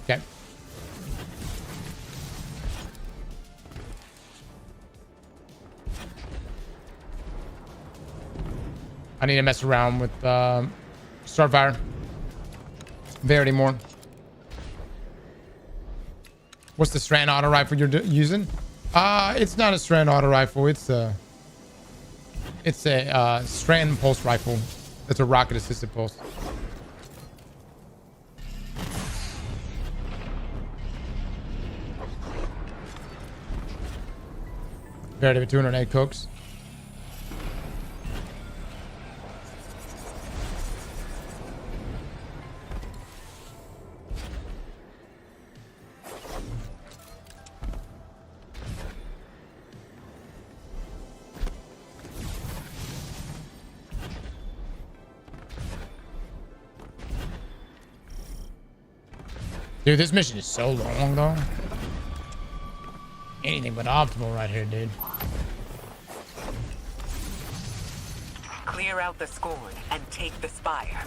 Okay. I need to mess around with Starfire. Verity more. What's the strand auto rifle you're using? It's not a strand auto rifle. It's a strand pulse rifle. It's a rocket assisted pulse. Verity with 208 cooks. Dude, this mission is so long, though. Anything but optimal right here, dude. Clear out the scorn and take the spire.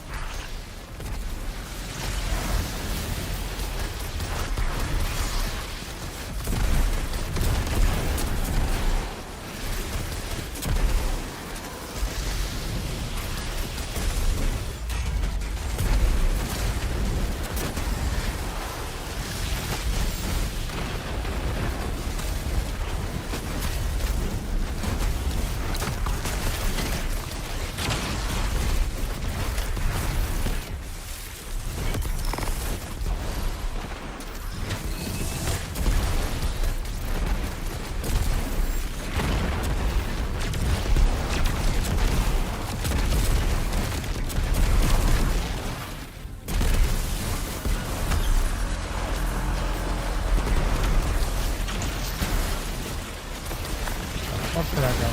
Where did I go?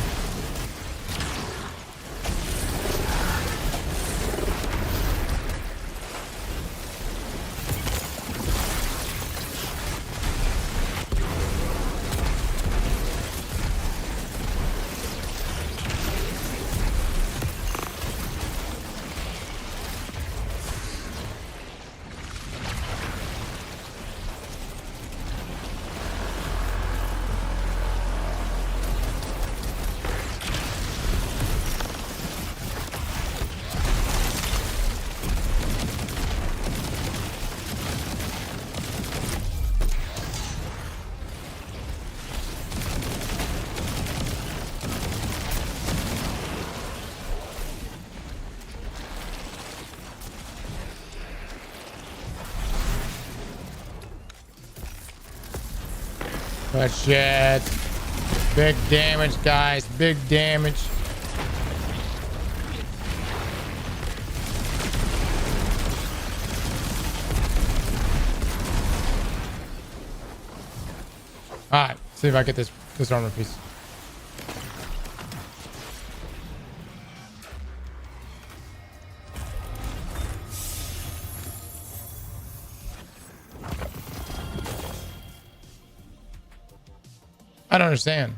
Good shit. Big damage, guys. Big damage. Alright, see if I get this armor piece. I don't understand.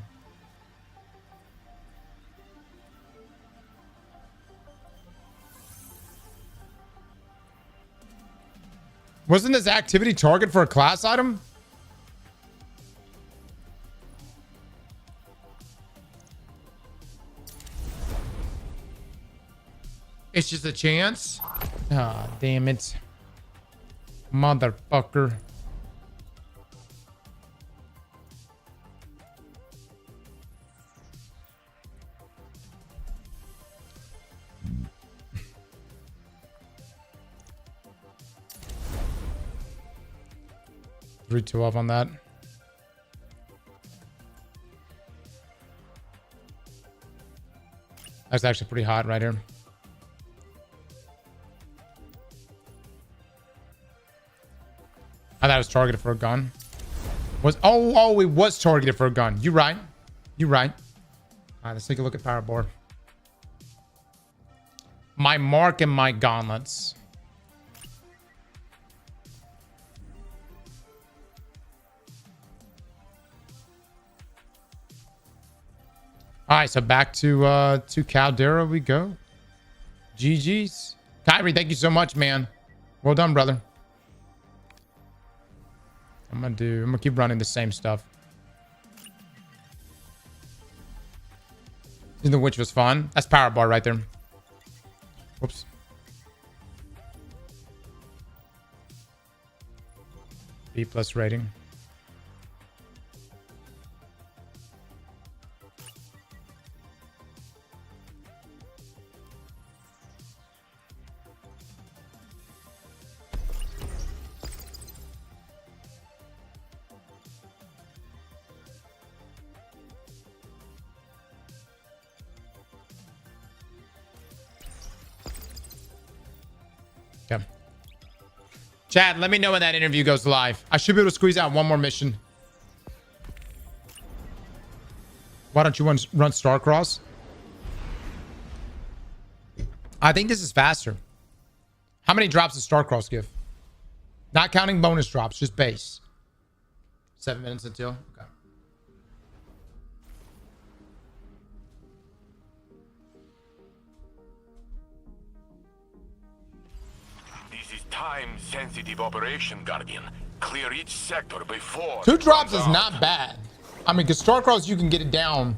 Wasn't this activity target for a class item? It's just a chance. Ah, damn it. Motherfucker. Three, two off on that. That's actually pretty hot right here. I thought it was targeted for a gun. Oh, it was targeted for a gun. You're right. You're right. All right, let's take a look at power board. My mark and my gauntlets. All right, so back to Caldera we go. GG's. Kyrie, thank you so much, man. Well done, brother. I'm gonna keep running the same stuff. The witch was fun. That's power bar right there. Whoops. B+ rating. Okay. Chad, let me know when that interview goes live. I should be able to squeeze out one more mission. Why don't you run Aztecross? I think this is faster. How many drops does Aztecross give? Not counting bonus drops, just base. 7 minutes until. Okay. Time-sensitive operation, Guardian. Clear each sector before... 2 drops is not bad. I mean, because Aztecross, you can get it down.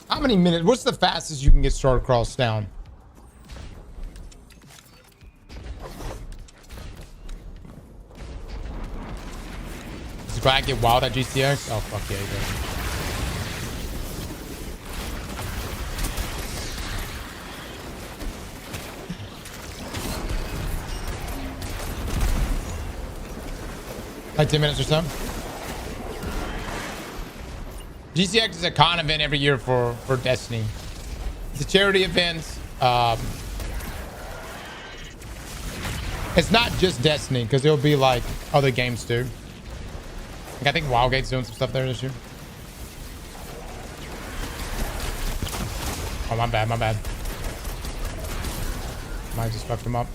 How many minutes? What's the fastest you can get Aztecross down? Does Glad get wild at GCX? Oh, fuck yeah, he does. Like 10 minutes or so. GCX is a con event every year for Destiny. It's a charity event. It's not just Destiny, because there'll be like other games too. Like, I think Wildgate's doing some stuff there this year. Oh, my bad, my bad. Might just fucked him up.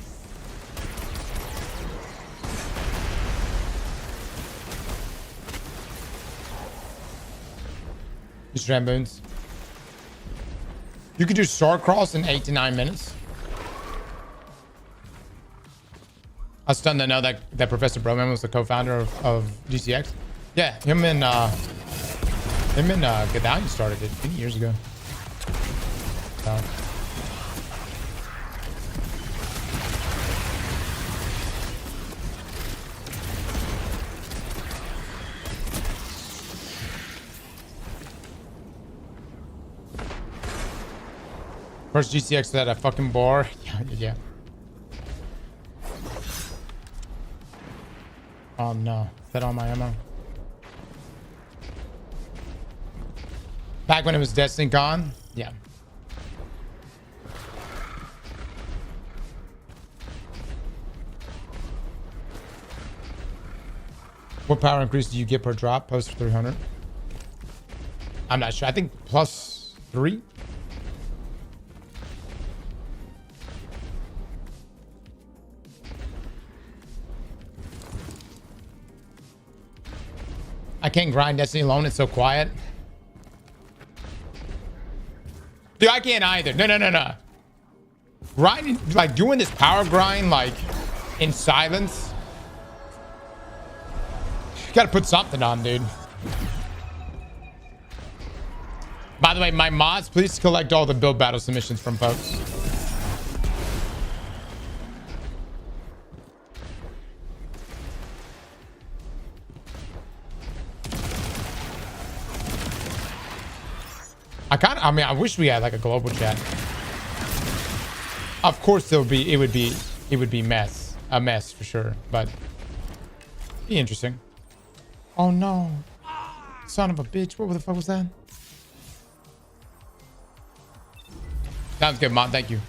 Just Ramboons. You could do Aztecross in 8 to 9 minutes. I was stunned to know that Professor Broman was the co-founder of GCX. Yeah, him and Gadalion started it many years ago. So. First GCX at a fucking bar. Yeah. Oh no. Is that all my ammo? Back when it was Destiny Con? Yeah. What power increase do you get per drop? Post for 300? I'm not sure. I think +3? I can't grind Destiny alone. It's so quiet. Dude, I can't either. No. Grinding, like doing this power grind, like in silence. You gotta put something on, dude. By the way, my mods, please collect all the build battle submissions from folks. I mean, I wish we had like a global chat. Of course, it would be a mess for sure, but be interesting. Oh no, son of a bitch! What the fuck was that? Sounds good, Mom. Thank you.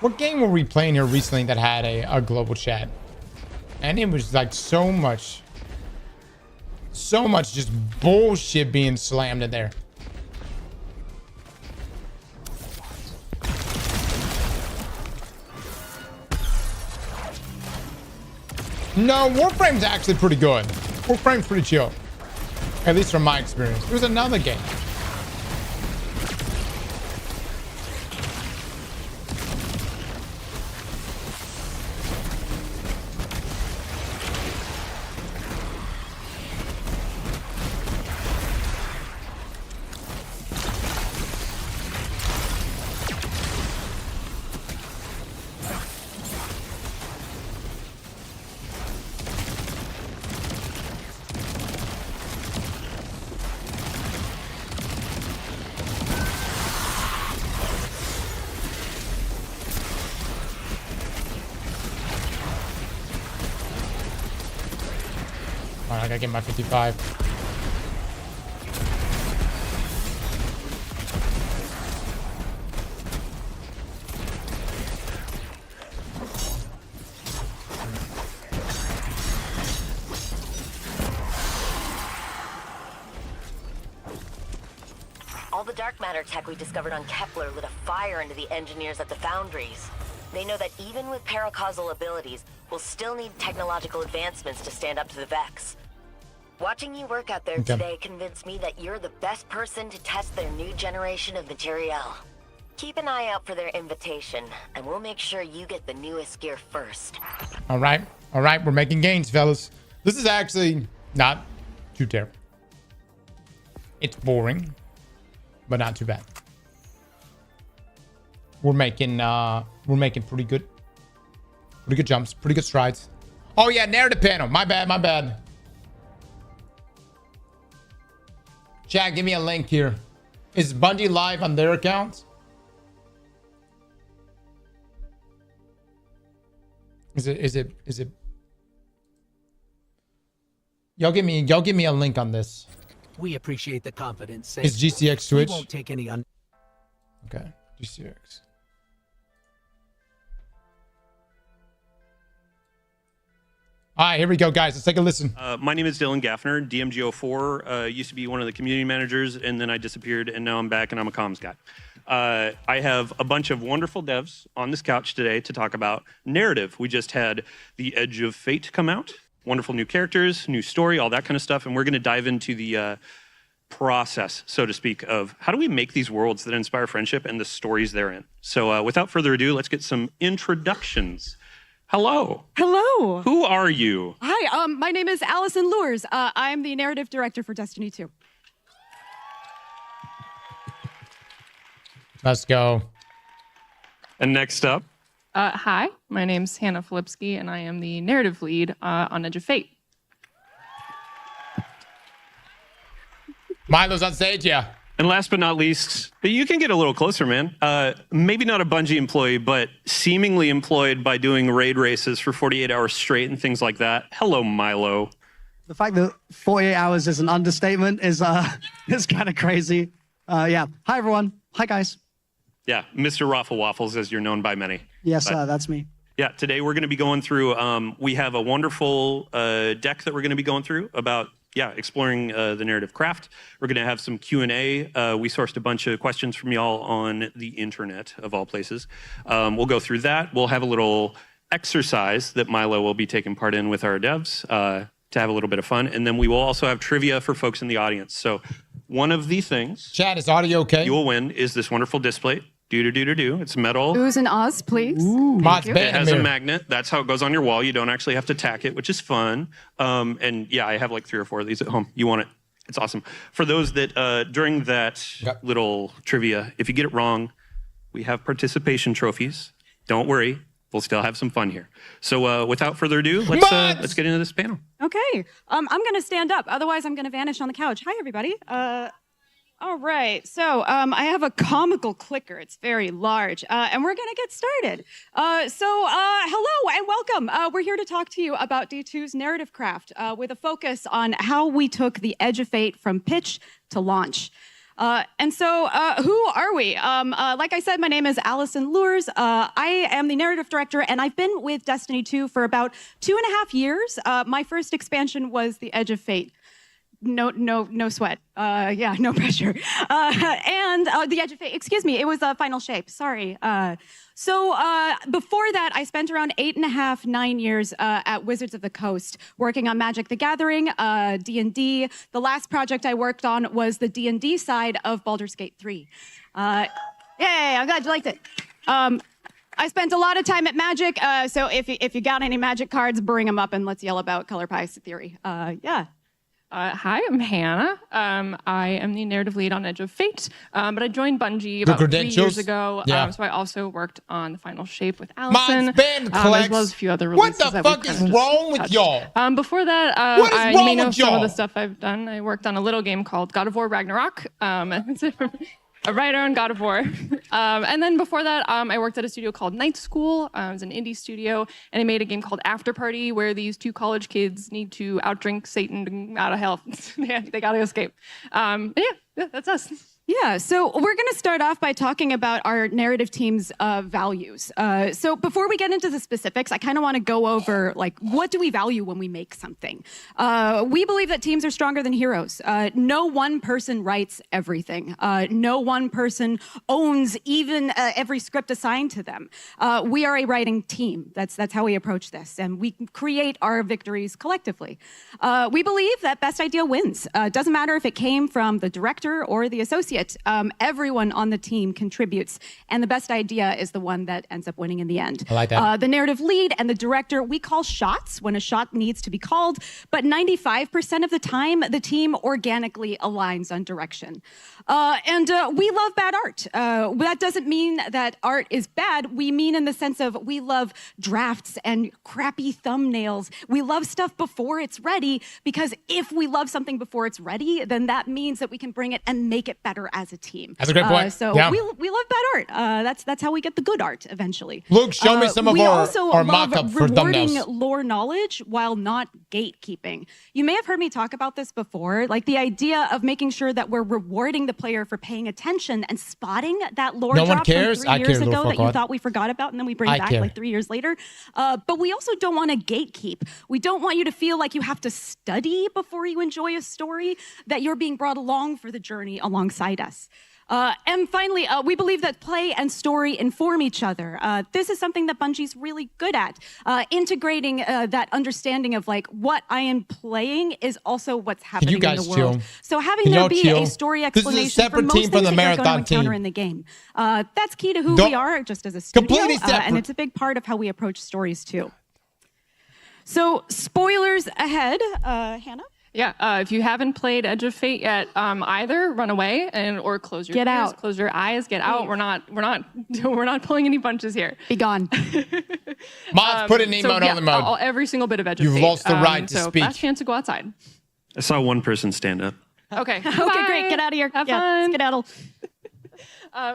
What game were we playing here recently that had a global chat? And it was like so much just bullshit being slammed in there. No, Warframe's actually pretty good. Warframe's pretty chill. At least from my experience. There's another game. I gotta get my 55. All the dark matter tech we discovered on Kepler lit a fire into the engineers at the foundries. They know that even with paracausal abilities, we'll still need technological advancements to stand up to the Vex. Watching you work out there today convinced me that you're the best person to test their new generation of materiel. Keep an eye out for their invitation, and we'll make sure you get the newest gear first. All right, we're making gains, fellas. This is actually not too terrible. It's boring, but not too bad. We're making pretty good jumps, pretty good strides. Oh yeah, narrative panel. My bad. Jack, give me a link here. Is Bungie live on their account? Is it? Y'all give me a link on this. We appreciate the confidence. Is GCX Twitch? We won't take any Okay, GCX. All right, here we go, guys. Let's take a listen. My name is Dylan Gaffner, DMGO4. Used to be one of the community managers, and then I disappeared, and now I'm back, and I'm a comms guy. I have a bunch of wonderful devs on this couch today to talk about narrative. We just had The Edge of Fate come out. Wonderful new characters, new story, all that kind of stuff, and we're going to dive into the process, so to speak, of how do we make these worlds that inspire friendship and the stories therein. So without further ado, let's get some introductions. Hello. Hello. Who are you? Hi, my name is Allison Lures. I'm the narrative director for Destiny 2. Let's go. And next up. Hi, my name's Hannah Filipski, and I am the narrative lead on Edge of Fate. Milo's on stage, yeah. And last but not least, you can get a little closer, man. Maybe not a Bungie employee, but seemingly employed by doing raid races for 48 hours straight and things like that. Hello, Milo. The fact that 48 hours is an understatement is kind of crazy. Yeah. Hi, everyone. Hi, guys. Yeah, Mr. Raffle Waffles, as you're known by many. Yes, that's me. Yeah, today we're going to be going through, we have a wonderful deck that we're going to be going through about, exploring the narrative craft. We're going to have some Q&A. We sourced a bunch of questions from y'all on the internet, of all places. We'll go through that. We'll have a little exercise that Milo will be taking part in with our devs to have a little bit of fun. And then we will also have trivia for folks in the audience. So one of the things... Chat, is audio okay? You will win is this wonderful display. Do. It's metal. Oohs and ahs, please. It has a magnet. That's how it goes on your wall. You don't actually have to tack it, which is fun. And yeah, I have like 3 or 4 of these at home. You want it. It's awesome. For those that, during that little trivia, if you get it wrong, we have participation trophies. Don't worry. We'll still have some fun here. So without further ado, let's get into this panel. Okay. I'm going to stand up. Otherwise, I'm going to vanish on the couch. Hi, everybody. All right, so I have a comical clicker. It's very large, and we're gonna get started. Hello and welcome. We're here to talk to you about D2's narrative craft with a focus on how we took the Edge of Fate from pitch to launch. And so, who are we? Like I said, my name is Allison Lures. I am the narrative director, and I've been with Destiny 2 for about 2.5 years. My first expansion was The Edge of Fate. No sweat. Yeah, no pressure. And The Edge of Fate, excuse me, it was Final Shape, sorry. So before that, I spent around 8.5, 9 years at Wizards of the Coast working on Magic the Gathering, D&D. The last project I worked on was the D&D side of Baldur's Gate 3. Yay, I'm glad you liked it. I spent a lot of time at Magic, so if you got any Magic cards, bring them up and let's yell about Color Pie Theory. Yeah. Hi, I'm Hannah. I am the narrative lead on Edge of Fate, but I joined Bungie about 3 years ago. Yeah. So I also worked on the Final Shape with Allison, as well as a few other releases. What the fuck is wrong with y'all? Before that, What is you wrong may know with some of y'all? the stuff I've done. I worked on a little game called God of War Ragnarok. A writer on God of War. And then before that, I worked at a studio called Night School. It was an indie studio, and I made a game called After Party, where these two college kids need to outdrink Satan out of hell. They gotta escape. Yeah, that's us. Yeah, so we're going to start off by talking about our narrative team's values. So before we get into the specifics, I kind of want to go over, like, what do we value when we make something? We believe that teams are stronger than heroes. No one person writes everything. No one person owns even every script assigned to them. We are a writing team. That's how we approach this, and we create our victories collectively. We believe that best idea wins. Doesn't matter if it came from the director or the associate. Everyone on the team contributes, and the best idea is the one that ends up winning in the end. I like that. The narrative lead and the director, we call shots when a shot needs to be called, but 95% of the time, the team organically aligns on direction. And we love bad art. That doesn't mean that art is bad. We mean in the sense of we love drafts and crappy thumbnails. We love stuff before it's ready, because if we love something before it's ready, then that means that we can bring it and make it better as a team. That's a great point. So Yeah. we love bad art. That's how we get the good art eventually. Luke, show me some of we our also mock-up love for rewarding thumbnails. lore knowledge while not gatekeeping. You may have heard me talk about this before, like the idea of making sure that we're rewarding the player for paying attention and spotting that lore No one drop cares? from 3 I years care, ago little that you fuckwad. thought we forgot about, and then we bring I back care. like 3 years later. But we also don't want to gatekeep. We don't want you to feel like you have to study before you enjoy a story, that you're being brought along for the journey alongside us. And finally, we believe that play and story inform each other. This is something that Bungie's really good at. Integrating that understanding of like what I am playing is also what's happening in the world. chill? So having Can there y'all be chill? a story This is a explanation separate for most team things from the that you're going to marathon encounter team. in the game. That's key to who Don't- we are just as a studio. Completely separate. And it's a big part of how we approach stories too. So spoilers ahead, Hannah? Yeah, if you haven't played Edge of Fate yet, either run away or close your Get ears, out. close your eyes, get out. Leave. We're not pulling any punches here. Be gone. Mods, put an emote on the mode. Every single bit of Edge of You've Fate. lost the right to so speak. last chance to go outside. I saw one person stand up. Okay. Okay, great. Get out of here. Have Yeah, fun. skedaddle.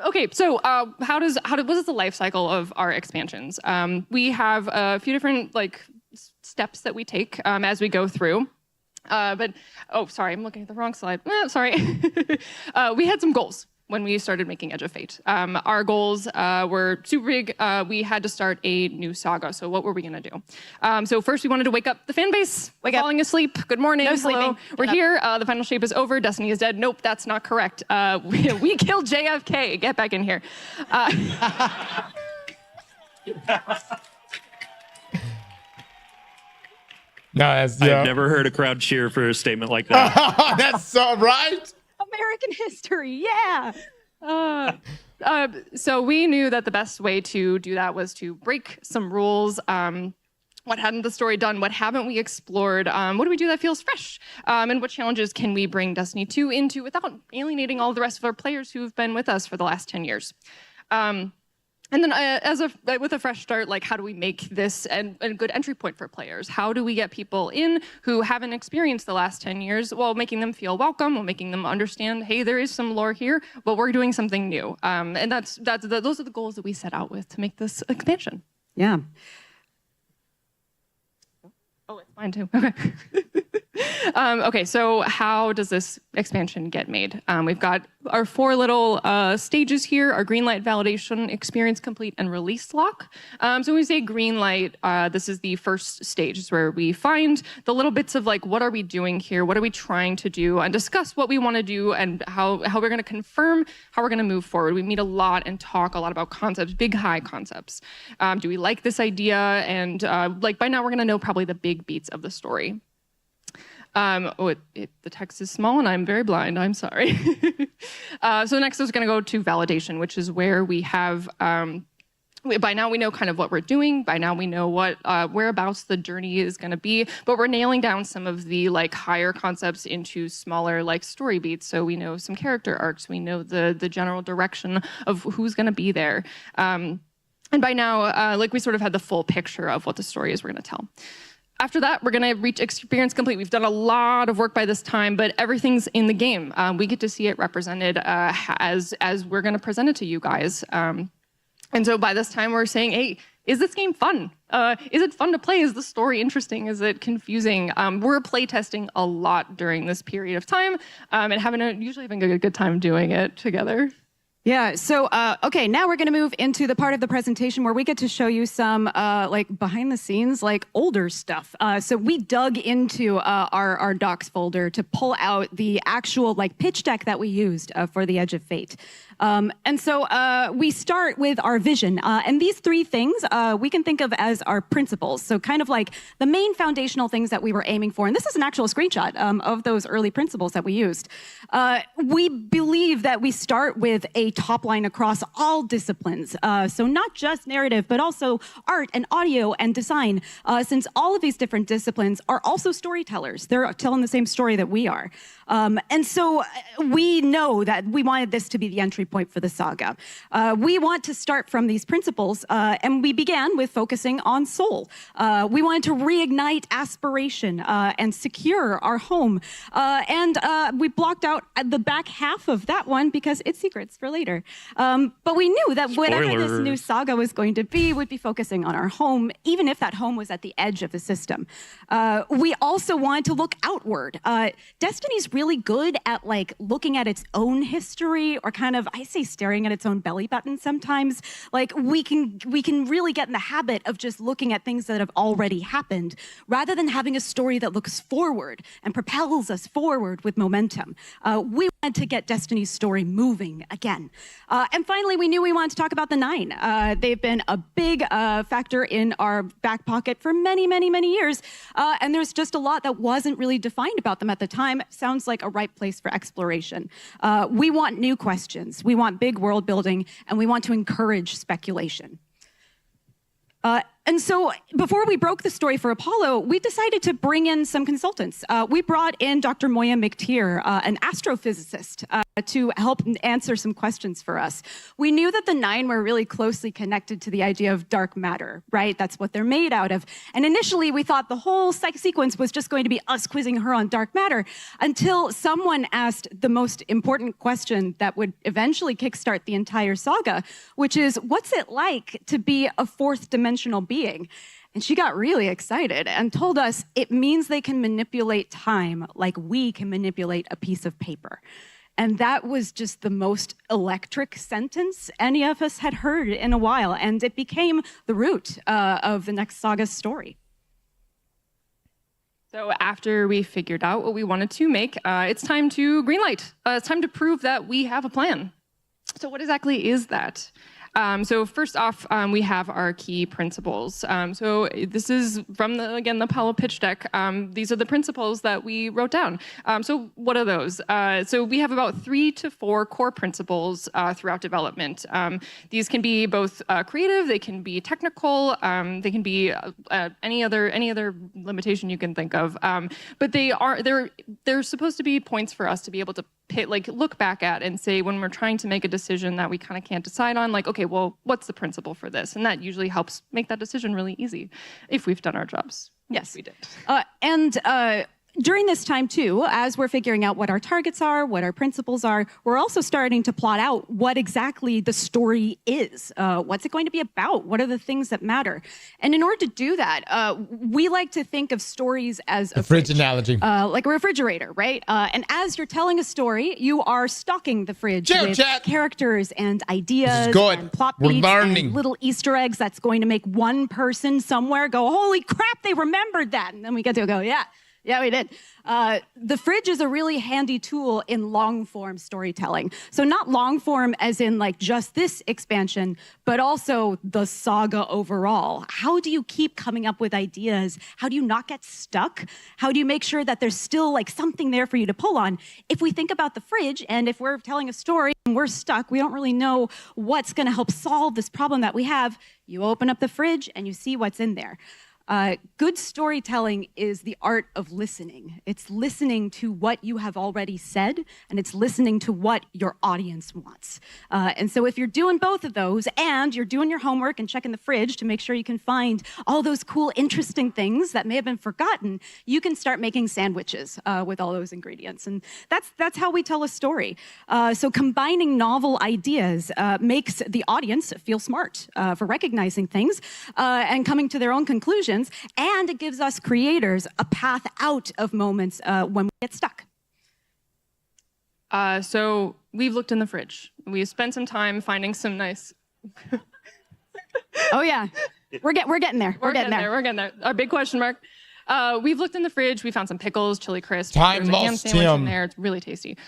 Okay, so what is the life cycle of our expansions? We have a few different steps that we take as we go through. Sorry, I'm looking at the wrong slide. Sorry. We had some goals when we started making Edge of Fate. Our goals were super big. We had to start a new saga. So what were we going to do? So first we wanted to wake up the fan base. Falling asleep. Good morning. No Hello. sleeping. We're Get up. here. The final shape is over. Destiny is dead. Nope, that's not correct. We killed JFK. Get back in here. No, that's yeah. I've never heard a crowd cheer for a statement like that. That's so right. American history, yeah. So we knew that the best way to do that was to break some rules. What hadn't the story done? What haven't we explored? What do we do that feels fresh? And what challenges can we bring Destiny 2 into without alienating all the rest of our players who've been with us for the last 10 years? And then with a fresh start, how do we make this a good entry point for players? How do we get people in who haven't experienced the last 10 years while making them feel welcome, while making them understand, hey, there is some lore here, but we're doing something new. And those are the goals that we set out with to make this expansion. Yeah. Oh, it's mine too. Okay. Okay, so how does this expansion get made? We've got our 4 little stages here, our green light, validation, experience complete, and release lock. So when we say green light, this is the first stage. It's where we find the little bits of like, what are we doing here? What are we trying to do? And discuss what we want to do and how we're going to confirm how we're going to move forward. We meet a lot and talk a lot about concepts, big, high concepts. Do we like this idea? And like by now we're going to know probably the big beats of the story. The text is small and I'm very blind. I'm sorry. So next is going to go to validation, which is where we have, by now we know kind of what we're doing. By now we know what whereabouts the journey is going to be, but we're nailing down some of the like higher concepts into smaller like story beats. So we know some character arcs. We know the general direction of who's going to be there. And by now, like we sort of had the full picture of what the story is we're going to tell. After that, we're going to reach experience complete. We've done a lot of work by this time, but everything's in the game. We get to see it represented as we're going to present it to you guys. And so by this time, we're saying, hey, is this game fun? Is it fun to play? Is the story interesting? Is it confusing? We're playtesting a lot during this period of time and usually having a good time doing it together. Yeah, so, okay, now we're going to move into the part of the presentation where we get to show you some, like, behind-the-scenes, like, older stuff. So we dug into our docs folder to pull out the actual, like, pitch deck that we used for the Edge of Fate. And so we start with our vision. And these 3 things we can think of as our principles. So kind of like the main foundational things that we were aiming for. And this is an actual screenshot of those early principles that we used. We believe that we start with a top line across all disciplines. So not just narrative, but also art and audio and design, since all of these different disciplines are also storytellers. They're telling the same story that we are. And so we know that we wanted this to be the entry point for the saga. We want to start from these principles, and we began with focusing on soul. We wanted to reignite aspiration and secure our home. And we blocked out the back half of that one because it's secrets for later. But we knew that whatever this new saga was going to be would be focusing on our home, even if that home was at the edge of the system. We also wanted to look outward. Destiny's really good at like looking at its own history, or kind of, I say, staring at its own belly button sometimes. Like we can really get in the habit of just looking at things that have already happened, rather than having a story that looks forward and propels us forward with momentum. We wanted to get Destiny's story moving again. And finally, we knew we wanted to talk about the 9. They've been a big factor in our back pocket for many, many, many years. And there's just a lot that wasn't really defined about them at the time. Sounds like a right place for exploration. We want new questions. We want big world building, and we want to encourage speculation. And so before we broke the story for Apollo, we decided to bring in some consultants. We brought in Dr. Moya McTeer, an astrophysicist, to help answer some questions for us. We knew that the 9 were really closely connected to the idea of dark matter, right? That's what they're made out of. And initially, we thought the whole sequence was just going to be us quizzing her on dark matter, until someone asked the most important question that would eventually kickstart the entire saga, which is, what's it like to be a 4th-dimensional being? And she got really excited and told us it means they can manipulate time like we can manipulate a piece of paper. And that was just the most electric sentence any of us had heard in a while. And it became the root of the next saga's story. So after we figured out what we wanted to make, it's time to greenlight. It's time to prove that we have a plan. So what exactly is that? So first off, we have our key principles. So this is from the Apollo pitch deck. These are the principles that we wrote down. So what are those? So we have about 3 to 4 core principles throughout development. These can be both creative, they can be technical, they can be any other limitation you can think of. But they're supposed to be points for us to be able to look back at and say, when we're trying to make a decision that we kind of can't decide on, like, okay, well, what's the principle for this? And that usually helps make that decision really easy if we've done our jobs. Yes, we did. during this time too, as we're figuring out what our targets are, what our principles are, we're also starting to plot out what exactly the story is. What's it going to be about? What are the things that matter? And in order to do that, we like to think of stories as a fridge analogy, like a refrigerator, right? And as you're telling a story, you are stocking the fridge with characters and ideas and plot beats and little Easter eggs that's going to make one person somewhere go, holy crap, they remembered that. And then we get to go, yeah, we did. The fridge is a really handy tool in long-form storytelling. So not long-form as in like just this expansion, but also the saga overall. How do you keep coming up with ideas? How do you not get stuck? How do you make sure that there's still like something there for you to pull on? If we think about the fridge, and if we're telling a story and we're stuck, we don't really know what's going to help solve this problem that we have. You open up the fridge and you see what's in there. Good storytelling is the art of listening. It's listening to what you have already said, and it's listening to what your audience wants. And so if you're doing both of those, and you're doing your homework and checking the fridge to make sure you can find all those cool, interesting things that may have been forgotten, you can start making sandwiches with all those ingredients. And that's how we tell a story. So combining novel ideas makes the audience feel smart for recognizing things and coming to their own conclusions. And it gives us creators a path out of moments when we get stuck. So we've looked in the fridge. We've spent some time finding some nice... Oh yeah, we're getting there. We're getting there. Our big question mark. We've looked in the fridge. We found some pickles, chili crisp. Time There's a ham lost sandwich him. in there. It's really tasty.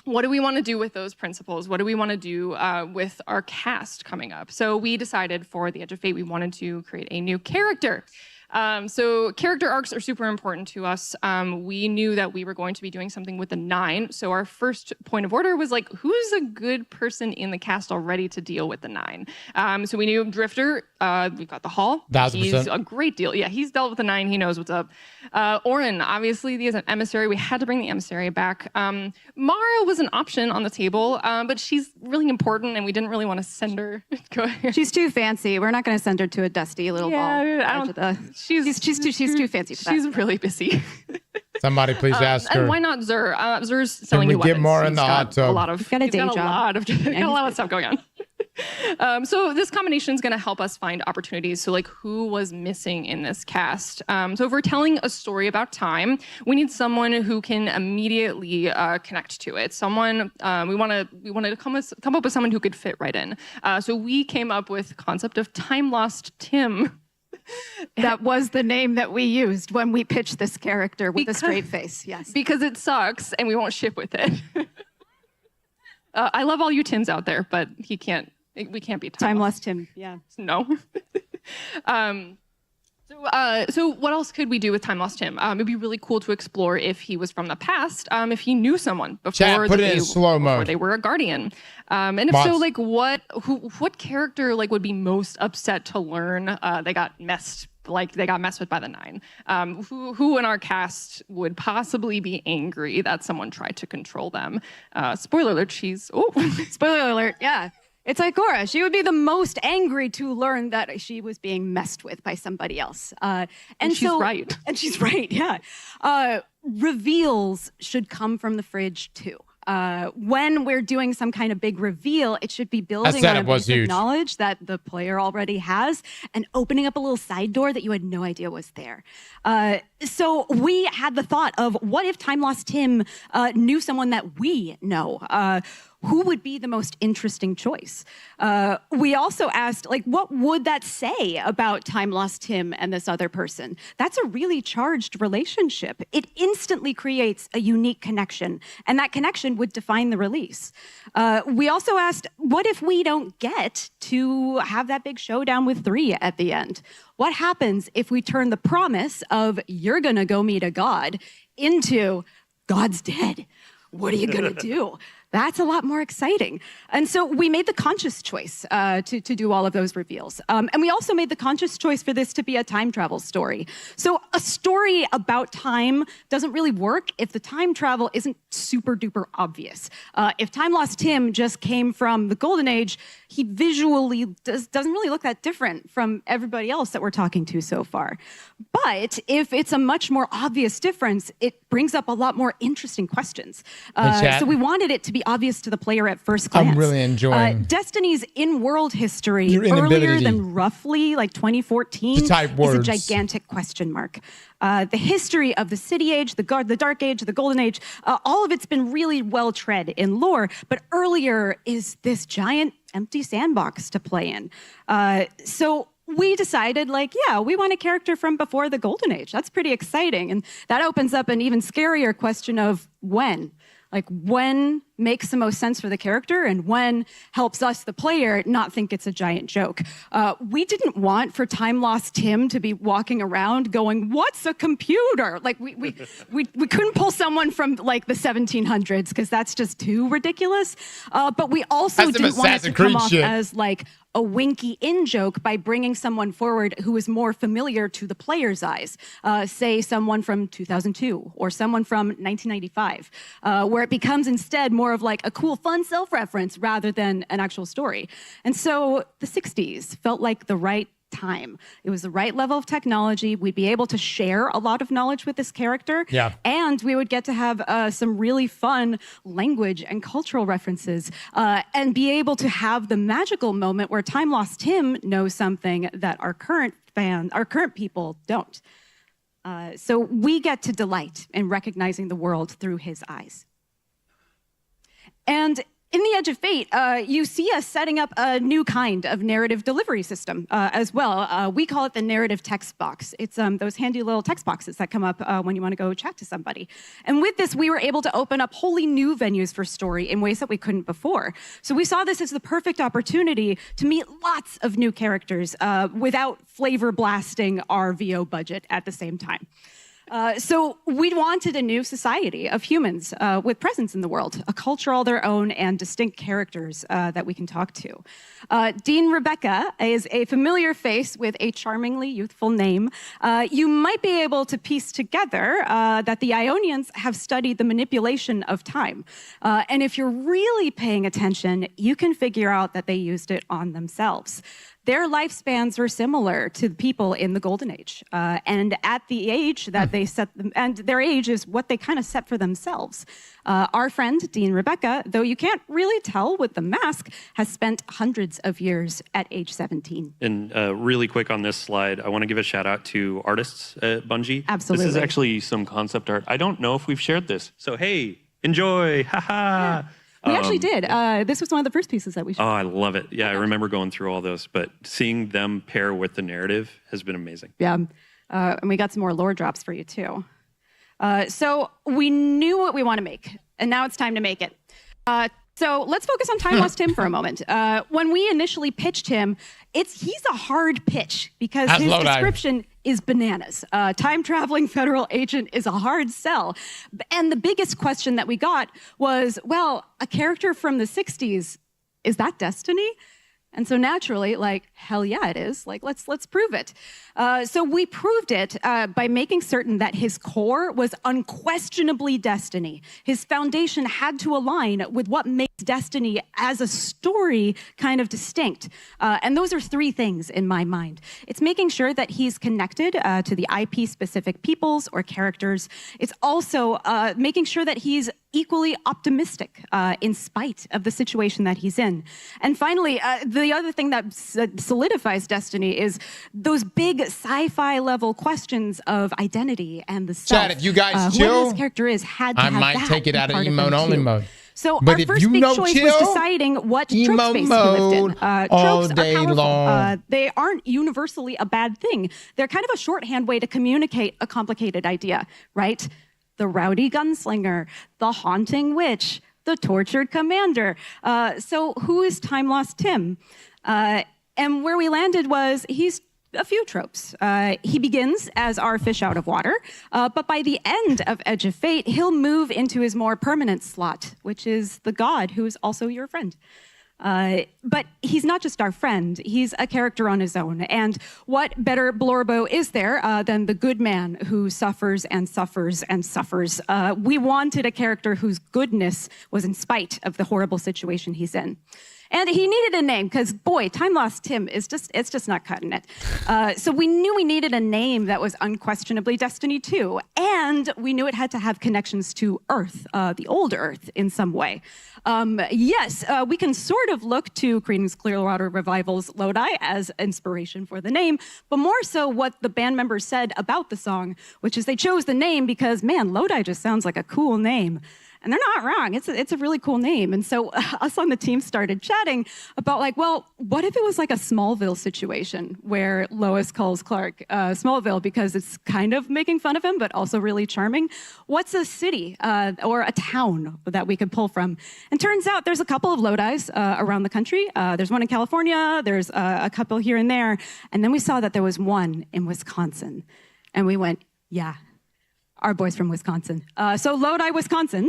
What do we want to do with those principles? What do we want to do with our cast coming up? So we decided for The Edge of Fate, we wanted to create a new character. So character arcs are super important to us. We knew that we were going to be doing something with the 9. So our first point of order was like, who's a good person in the cast already to deal with the 9? So we knew Drifter. We've got the Hall. 1000%. He's a great deal. Yeah, he's dealt with the 9. He knows what's up. Orin, obviously, he is an emissary. We had to bring the emissary back. Mara was an option on the table, but she's really important, and we didn't really want to send her. Go ahead. She's too fancy. We're not going to send her to a dusty little ball. She's too fancy for that. She's really busy. Somebody please ask her. And why not Zur? Zur's selling Can you we weapons. get more in the He's hot got tub? A lot of, He's got a day job. Got a lot of stuff going on. So this combination is going to help us find opportunities. So like, who was missing in this cast? So if we're telling a story about time, we need someone who can immediately connect to it. Someone we wanted to come up with someone who could fit right in. So we came up with the concept of time lost Tim. That was the name that we used when we pitched this character with a straight face. Yes, because it sucks and we won't ship with it. I love all you Tims out there, but we can't be time lost Tim. Yeah, no. So what else could we do with Time Lost Tim? It'd be really cool to explore if he was from the past, if he knew someone before before they were a guardian. And if so, like what character like would be most upset to learn they got messed with by the 9? Who in our cast would possibly be angry that someone tried to control them? Spoiler alert, spoiler alert, yeah. It's like Cora. She would be the most angry to learn that she was being messed with by somebody else. And she's right. And she's right, yeah. Reveals should come from the fridge, too. When we're doing some kind of big reveal, it should be building on a base of knowledge that the player already has and opening up a little side door that you had no idea was there. So we had the thought of, what if Time Lost Tim knew someone that we know? Who would be the most interesting choice? We also asked, like, what would that say about Time Lost Tim and this other person? That's a really charged relationship. It instantly creates a unique connection, and that connection would define the release. We also asked, what if we don't get to have that big showdown with 3 at the end? What happens if we turn the promise of, you're gonna go meet a god, into, God's dead? What are you gonna do? That's a lot more exciting. And so we made the conscious choice to do all of those reveals. And we also made the conscious choice for this to be a time travel story. So a story about time doesn't really work if the time travel isn't super duper obvious. If Time Lost Tim just came from the Golden Age, he visually doesn't really look that different from everybody else that we're talking to so far. But if it's a much more obvious difference, it brings up a lot more interesting questions. So we wanted it to be obvious to the player at first glance. I'm really enjoying Destiny's in-world history your earlier than roughly like 2014 is a gigantic question mark. The history of the City Age, the Dark Age, the Golden Age, all of it's been really well tread in lore, but earlier is this giant empty sandbox to play in. So we decided, like, yeah, we want a character from before the Golden Age. That's pretty exciting. And that opens up an even scarier question of when. Like, when makes the most sense for the character and when helps us, the player, not think it's a giant joke. We didn't want for Time Lost Tim to be walking around going, what's a computer? Like, we couldn't pull someone from, like, the 1700s because that's just too ridiculous. But we also didn't want it to come off as, like, a winky in-joke by bringing someone forward who is more familiar to the player's eyes. Say someone from 2002 or someone from 1995, where it becomes instead more of like a cool, fun self-reference rather than an actual story. And so the 60s felt like the right time. It was the right level of technology. We'd be able to share a lot of knowledge with this character. Yeah. And we would get to have some really fun language and cultural references and be able to have the magical moment where Time Lost Tim knows something that our current people don't. So we get to delight in recognizing the world through his eyes. And in The Edge of Fate, you see us setting up a new kind of narrative delivery system as well. We call it the narrative text box. It's those handy little text boxes that come up when you want to go chat to somebody. And with this, we were able to open up wholly new venues for story in ways that we couldn't before. So we saw this as the perfect opportunity to meet lots of new characters without flavor blasting our VO budget at the same time. So we wanted a new society of humans with presence in the world, a culture all their own and distinct characters that we can talk to. Dean Rebecca is a familiar face with a charmingly youthful name. You might be able to piece together that the Ionians have studied the manipulation of time. And if you're really paying attention, you can figure out that they used it on themselves. Their lifespans are similar to the people in the Golden Age. And at the age that they set them, and their age is what they kind of set for themselves. Our friend, Dean Rebecca, though you can't really tell with the mask, has spent hundreds of years at age 17. And really quick on this slide, I want to give a shout out to artists at Bungie. Absolutely. This is actually some concept art. I don't know if we've shared this. So, hey, enjoy. Haha. We actually did. This was one of the first pieces that we showed. Oh, I love it. Yeah, I remember going through all those, but seeing them pair with the narrative has been amazing. Yeah, and we got some more lore drops for you too. So we knew what we want to make, and now it's time to make it. So let's focus on Time Lost Tim for a moment. When we initially pitched him, he's a hard pitch because his description is bananas. Time-traveling federal agent is a hard sell. And the biggest question that we got was, well, a character from the 60s, is that Destiny? And so naturally, like, hell yeah, it is. Like, let's prove it. So we proved it by making certain that his core was unquestionably Destiny. His foundation had to align with what makes Destiny as a story kind of distinct. And those are three things in my mind. It's making sure that he's connected to the IP-specific peoples or characters. It's also making sure that he's equally optimistic in spite of the situation that he's in. And finally, the other thing that solidifies Destiny is those big sci-fi level questions of identity and the self. Chat, if you guys chill, whoever this character is had to I have might that take it out of part emote only them too. mode. So But our if first you big know choice chill, was deciding what trope emo space he lived in. mode all Tropes day are powerful. long. They aren't universally a bad thing. They're kind of a shorthand way to communicate a complicated idea, right? The rowdy gunslinger, the haunting witch, the tortured commander. So who is Time Lost Tim? And where we landed was he's a few tropes. He begins as our fish out of water, but by the end of Edge of Fate, he'll move into his more permanent slot, which is the god who is also your friend. But he's not just our friend, he's a character on his own. And what better Blorbo is there than the good man who suffers and suffers and suffers? We wanted a character whose goodness was in spite of the horrible situation he's in. And he needed a name because, boy, Time Lost Tim is it's just not cutting it. So we knew we needed a name that was unquestionably Destiny 2. And we knew it had to have connections to Earth, the old Earth, in some way. Yes, we can sort of look to Creedence Clearwater Revival's Lodi as inspiration for the name, but more so what the band members said about the song, which is they chose the name because, man, Lodi just sounds like a cool name. And they're not wrong. It's a really cool name. And so us on the team started chatting about like, well, what if it was like a Smallville situation where Lois calls Clark Smallville because it's kind of making fun of him, but also really charming? What's a city or a town that we could pull from? And turns out there's a couple of Lodis around the country. There's one in California. There's a couple here and there. And then we saw that there was one in Wisconsin. And we went, yeah. Our boys from Wisconsin. So Lodi, Wisconsin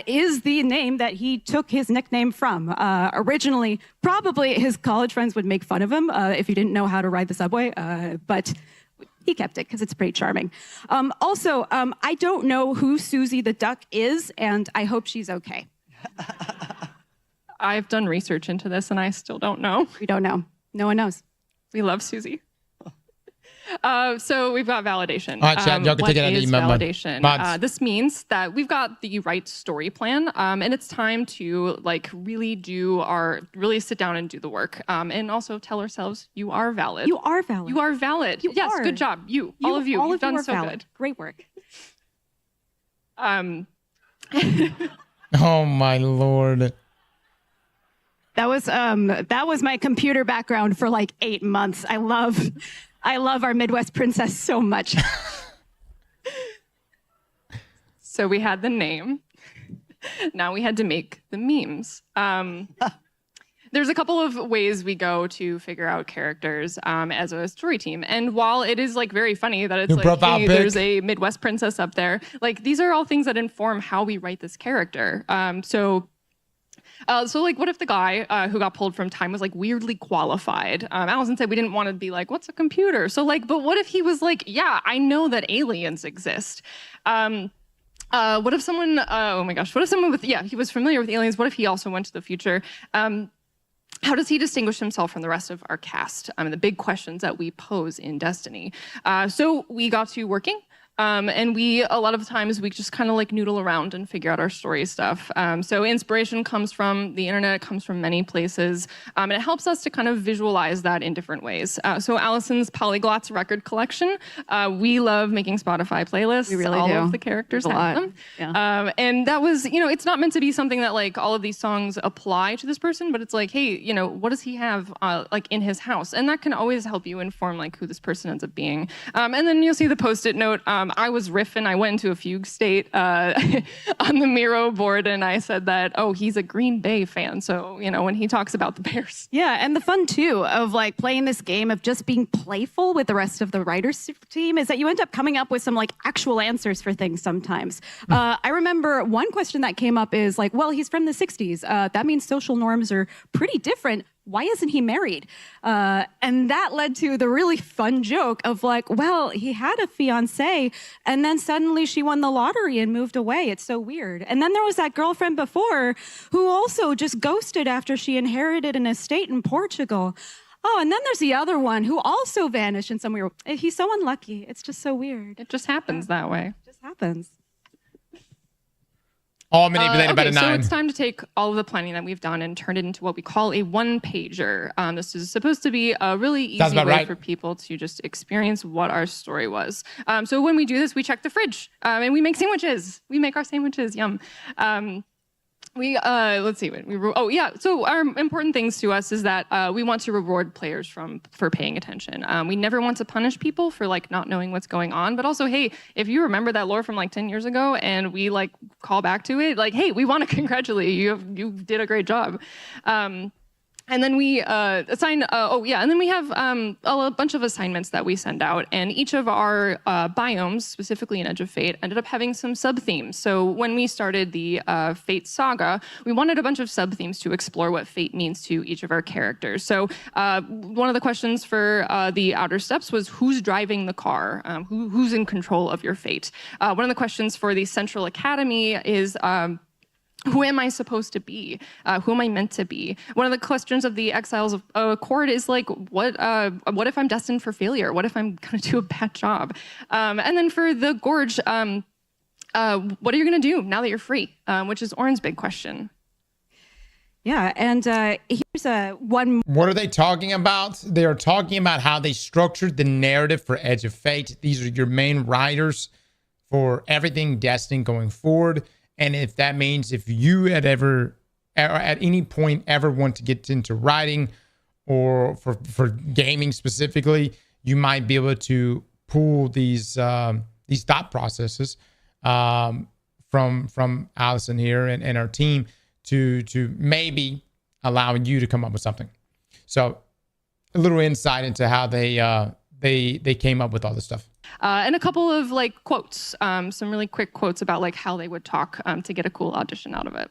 is the name that he took his nickname from. Originally, probably his college friends would make fun of him if he didn't know how to ride the subway, but he kept it because it's pretty charming. Also, I don't know who Susie the Duck is, and I hope she's okay. I've done research into this, and I still don't know. We don't know. No one knows. We love Susie. So we've got validation. All right, chat, y'all can take it out of email. Validation? This means that we've got the right story plan, and it's time to like really sit down and do the work, and also tell ourselves you are valid. You are valid. You are valid. You yes, are. good job. All of you. You've done so valid. good. Great work. Oh my Lord. That was my computer background for like 8 months. I love our Midwest princess so much. So we had the name. Now we had to make the memes. There's a couple of ways we go to figure out characters as a story team. And while it is like very funny that it's like, hey, there's a Midwest princess up there, like these are all things that inform how we write this character. So like, what if the guy who got pulled from Time was like weirdly qualified? Allison said we didn't want to be like, what's a computer? So like, but what if he was like, yeah, I know that aliens exist. What if someone, oh my gosh, what if someone he was familiar with aliens. What if he also went to the future? How does he distinguish himself from the rest of our cast? The big questions that we pose in Destiny. So we got to working. And a lot of times we just kind of like noodle around and figure out our story stuff. So inspiration comes from the internet, it comes from many places, and it helps us to kind of visualize that in different ways. So Allison's Polyglots record collection, we love making Spotify playlists. We really all do. Of the characters have them. Yeah. And that was, it's not meant to be something that like all of these songs apply to this person, but it's like, hey, what does he have like in his house? And that can always help you inform like who this person ends up being. And then you'll see the Post-it note. I was riffing. I went into a fugue state on the Miro board, and I said that, oh, he's a Green Bay fan. So, when he talks about the Bears. Yeah, and the fun, too, of like playing this game of just being playful with the rest of the writers team is that you end up coming up with some like actual answers for things sometimes. I remember one question that came up is like, well, he's from the 60s. That means social norms are pretty different. Why isn't he married? And that led to the really fun joke of like, well, he had a fiance and then suddenly she won the lottery and moved away. It's so weird. And then there was that girlfriend before who also just ghosted after she inherited an estate in Portugal. Oh, and then there's the other one who also vanished in some weird. He's so unlucky. It's just so weird. It just happens that way. It just happens. All manipulated by the 9. So it's time to take all of the planning that we've done and turn it into what we call a one-pager. This is supposed to be a really easy way for people to just experience what our story was. So when we do this, we check the fridge and we make sandwiches. We make our sandwiches. Yum. Let's see. So our important things to us is that we want to reward players for paying attention. We never want to punish people for like not knowing what's going on, but also, hey, if you remember that lore from like 10 years ago and we like call back to it, like, hey, we want to congratulate you. You did a great job. And then we assign, and then we have a bunch of assignments that we send out. And each of our biomes, specifically in Edge of Fate, ended up having some sub-themes. So when we started the Fate saga, we wanted a bunch of sub-themes to explore what Fate means to each of our characters. So one of the questions for the Outer Steps was, who's driving the car? Who's in control of your fate? One of the questions for the Central Academy is, who am I supposed to be? Who am I meant to be? One of the questions of the Exiles of Court is like, what if I'm destined for failure? What if I'm gonna do a bad job? And then for the Gorge, what are you gonna do now that you're free? Which is Orin's big question. Yeah, and here's one. What are they talking about? They are talking about how they structured the narrative for Edge of Fate. These are your main writers for everything Destiny going forward. And if that means if you had ever, at any point, ever want to get into writing or for gaming specifically, you might be able to pull these thought processes from Allison here and our team to maybe allow you to come up with something. So a little insight into how they came up with all this stuff. And a couple of like quotes, some really quick quotes about like how they would talk to get a cool audition out of it.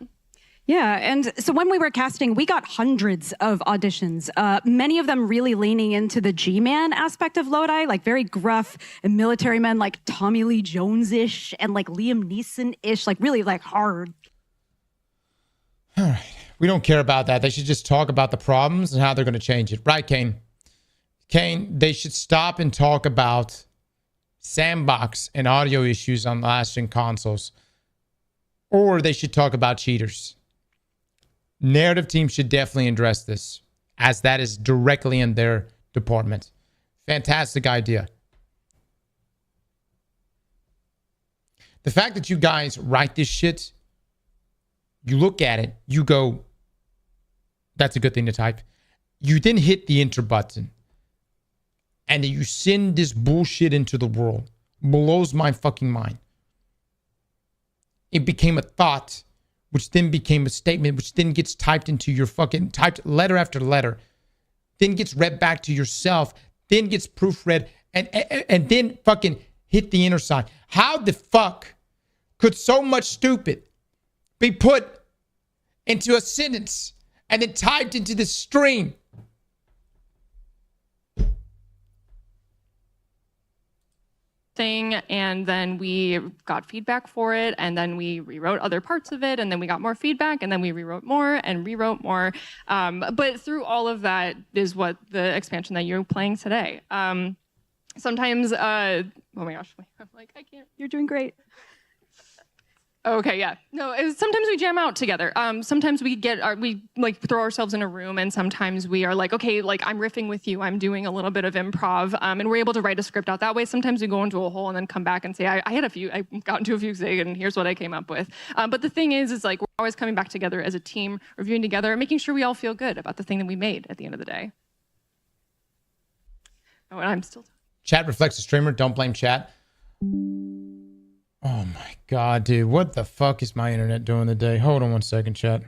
Yeah, and so when we were casting, we got hundreds of auditions, many of them really leaning into the G-man aspect of Lodi, like very gruff and military men like Tommy Lee Jones-ish and like Liam Neeson-ish, like really like hard. All right. We don't care about that. They should just talk about the problems and how they're going to change it. Right, Kane? Kane, they should stop and talk about sandbox and audio issues on last-gen consoles. Or they should talk about cheaters. Narrative team should definitely address this, as that is directly in their department. Fantastic idea. The fact that you guys write this shit, you look at it, you go, that's a good thing to type. You then hit the enter button. And you send this bullshit into the world. Blows my fucking mind. It became a thought, which then became a statement, which then gets typed into your fucking, typed letter after letter, then gets read back to yourself, then gets proofread, and then fucking hit the enter sign. How the fuck could so much stupid be put into a sentence and then typed into the stream? Thing, and then we got feedback for it, and then we rewrote other parts of it, and then we got more feedback, and then we rewrote more and rewrote more. But through all of that is what the expansion that you're playing today. Sometimes, oh my gosh, I'm like, I can't. You're doing great. Okay, yeah. No, sometimes we jam out together. Sometimes we like throw ourselves in a room, and sometimes we are like, okay, like I'm riffing with you. I'm doing a little bit of improv, and we're able to write a script out that way. Sometimes we go into a hole and then come back and say, I got into a few today, and here's what I came up with. But the thing is like we're always coming back together as a team, reviewing together, and making sure we all feel good about the thing that we made at the end of the day. Oh, and I'm still. Chat reflects the streamer. Don't blame chat. Oh my God, dude. What the fuck is my internet doing today? Hold on one second, chat.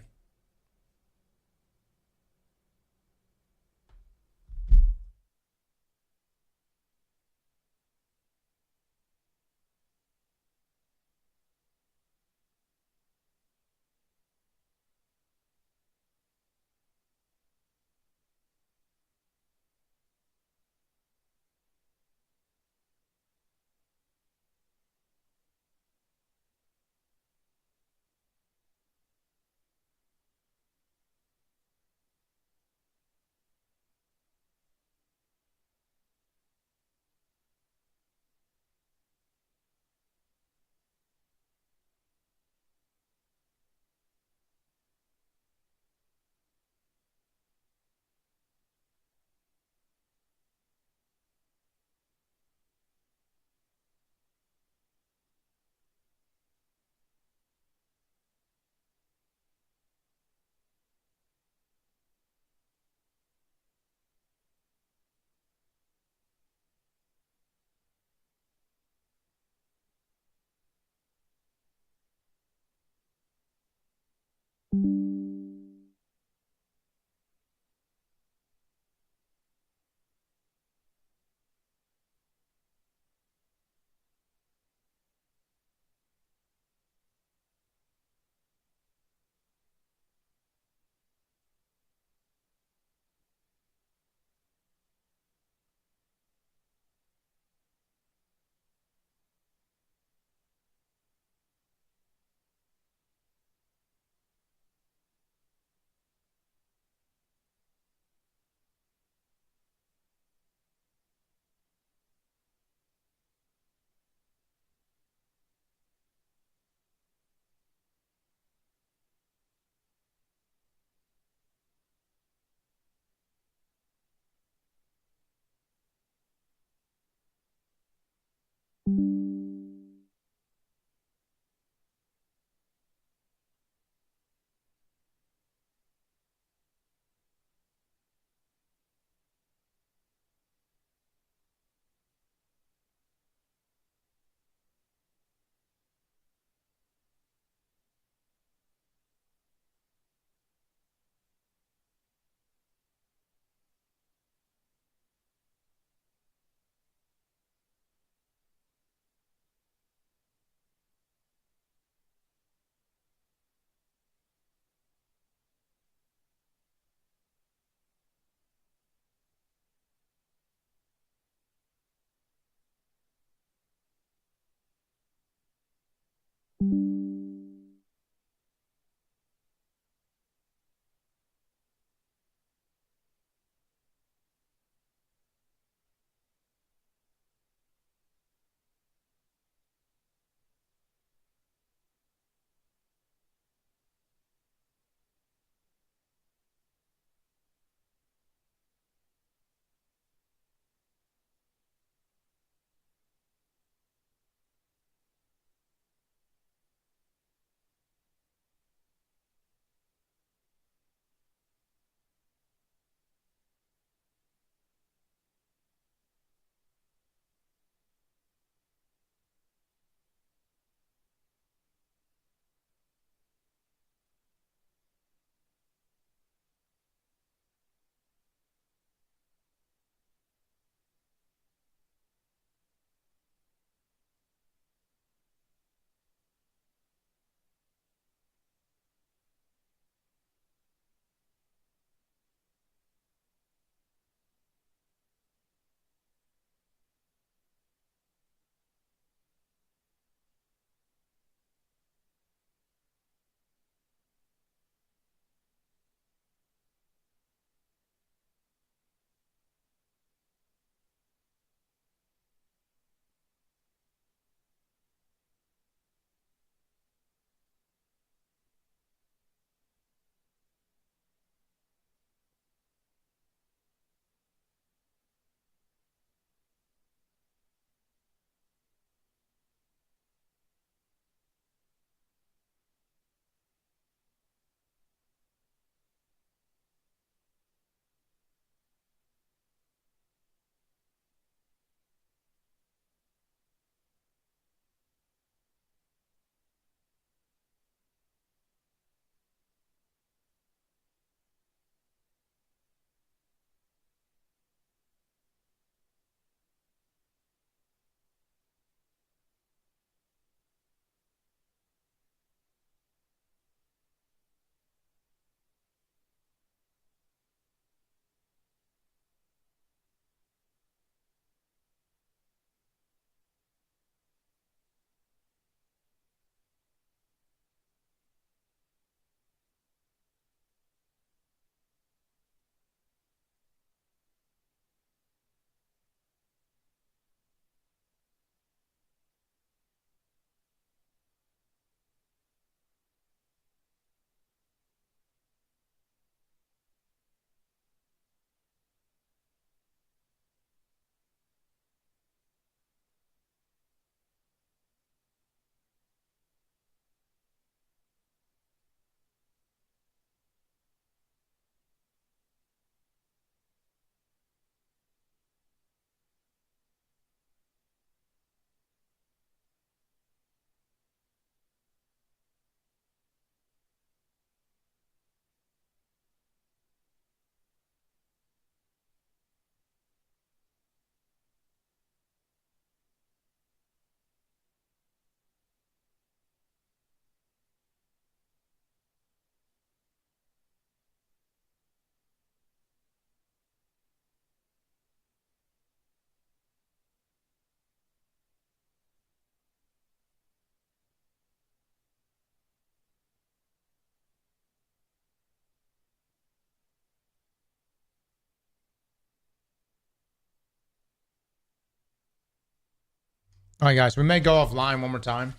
All right, guys, we may go offline one more time.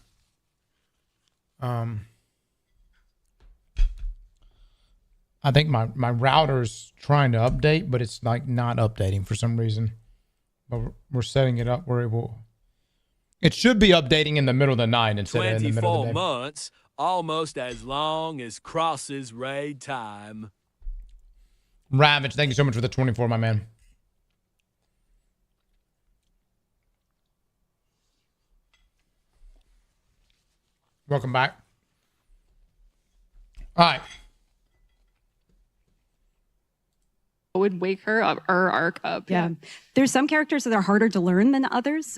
I think my router's trying to update, but it's like not updating for some reason. But we're setting it up where it will. It should be updating in the middle of the night instead of in the middle of the 24 day. months, almost as long as Cross's raid time. Ravage, thank you so much for the 24, my man. Welcome back. All right. Would wake her up, her arc up. Yeah. There's some characters that are harder to learn than others.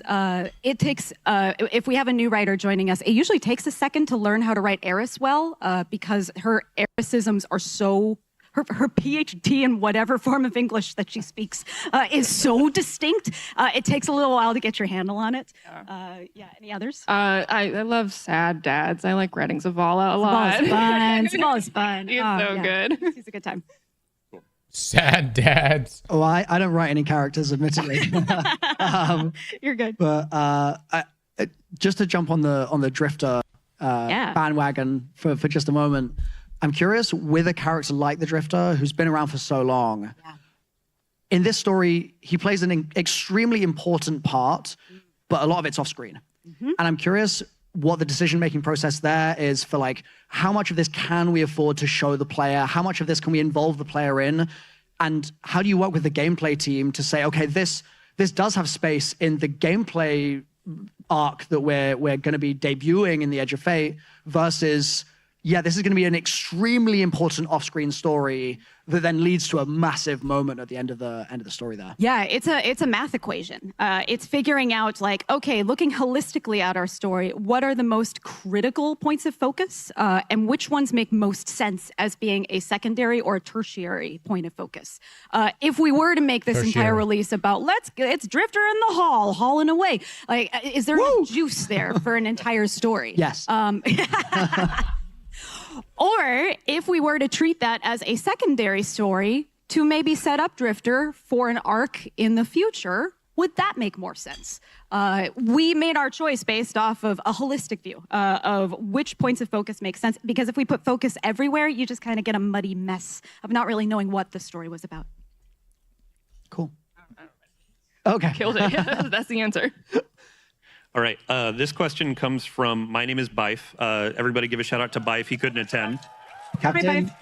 It takes, if we have a new writer joining us, it usually takes a second to learn how to write Eris well, because her Erisisms are so, her PhD in whatever form of English that she speaks is so distinct. It takes a little while to get your handle on it. Yeah, any others? I love sad dads. I like writing Zavala a lot. Zavala's fun. He's so good. He's a good time. Sad dads. Oh, I don't write any characters, admittedly. You're good. But just to jump on the Drifter bandwagon for just a moment, I'm curious, with a character like the Drifter, who's been around for so long, in this story, he plays an extremely important part, but a lot of it's off screen. And I'm curious what the decision-making process there is for, like, how much of this can we afford to show the player? How much of this can we involve the player in? And how do you work with the gameplay team to say, okay, this does have space in the gameplay arc that we're going to be debuting in the Edge of Fate versus, yeah, this is going to be an extremely important off-screen story that then leads to a massive moment at the end of the story there. Yeah, it's a math equation. It's figuring out, like, okay, looking holistically at our story, what are the most critical points of focus, and which ones make most sense as being a secondary or a tertiary point of focus. If we were to make this entire release about it's Drifter in the hall, hauling away, like, is there any juice there for an entire story? Yes. Or if we were to treat that as a secondary story to maybe set up Drifter for an arc in the future, would that make more sense? We made our choice based off of a holistic view of which points of focus make sense, because if we put focus everywhere, you just kind of get a muddy mess of not really knowing what the story was about. Cool. Okay. Killed it. That's the answer. All right. This question comes from, my name is Bife. Everybody give a shout out to Bife. He couldn't attend. Captain.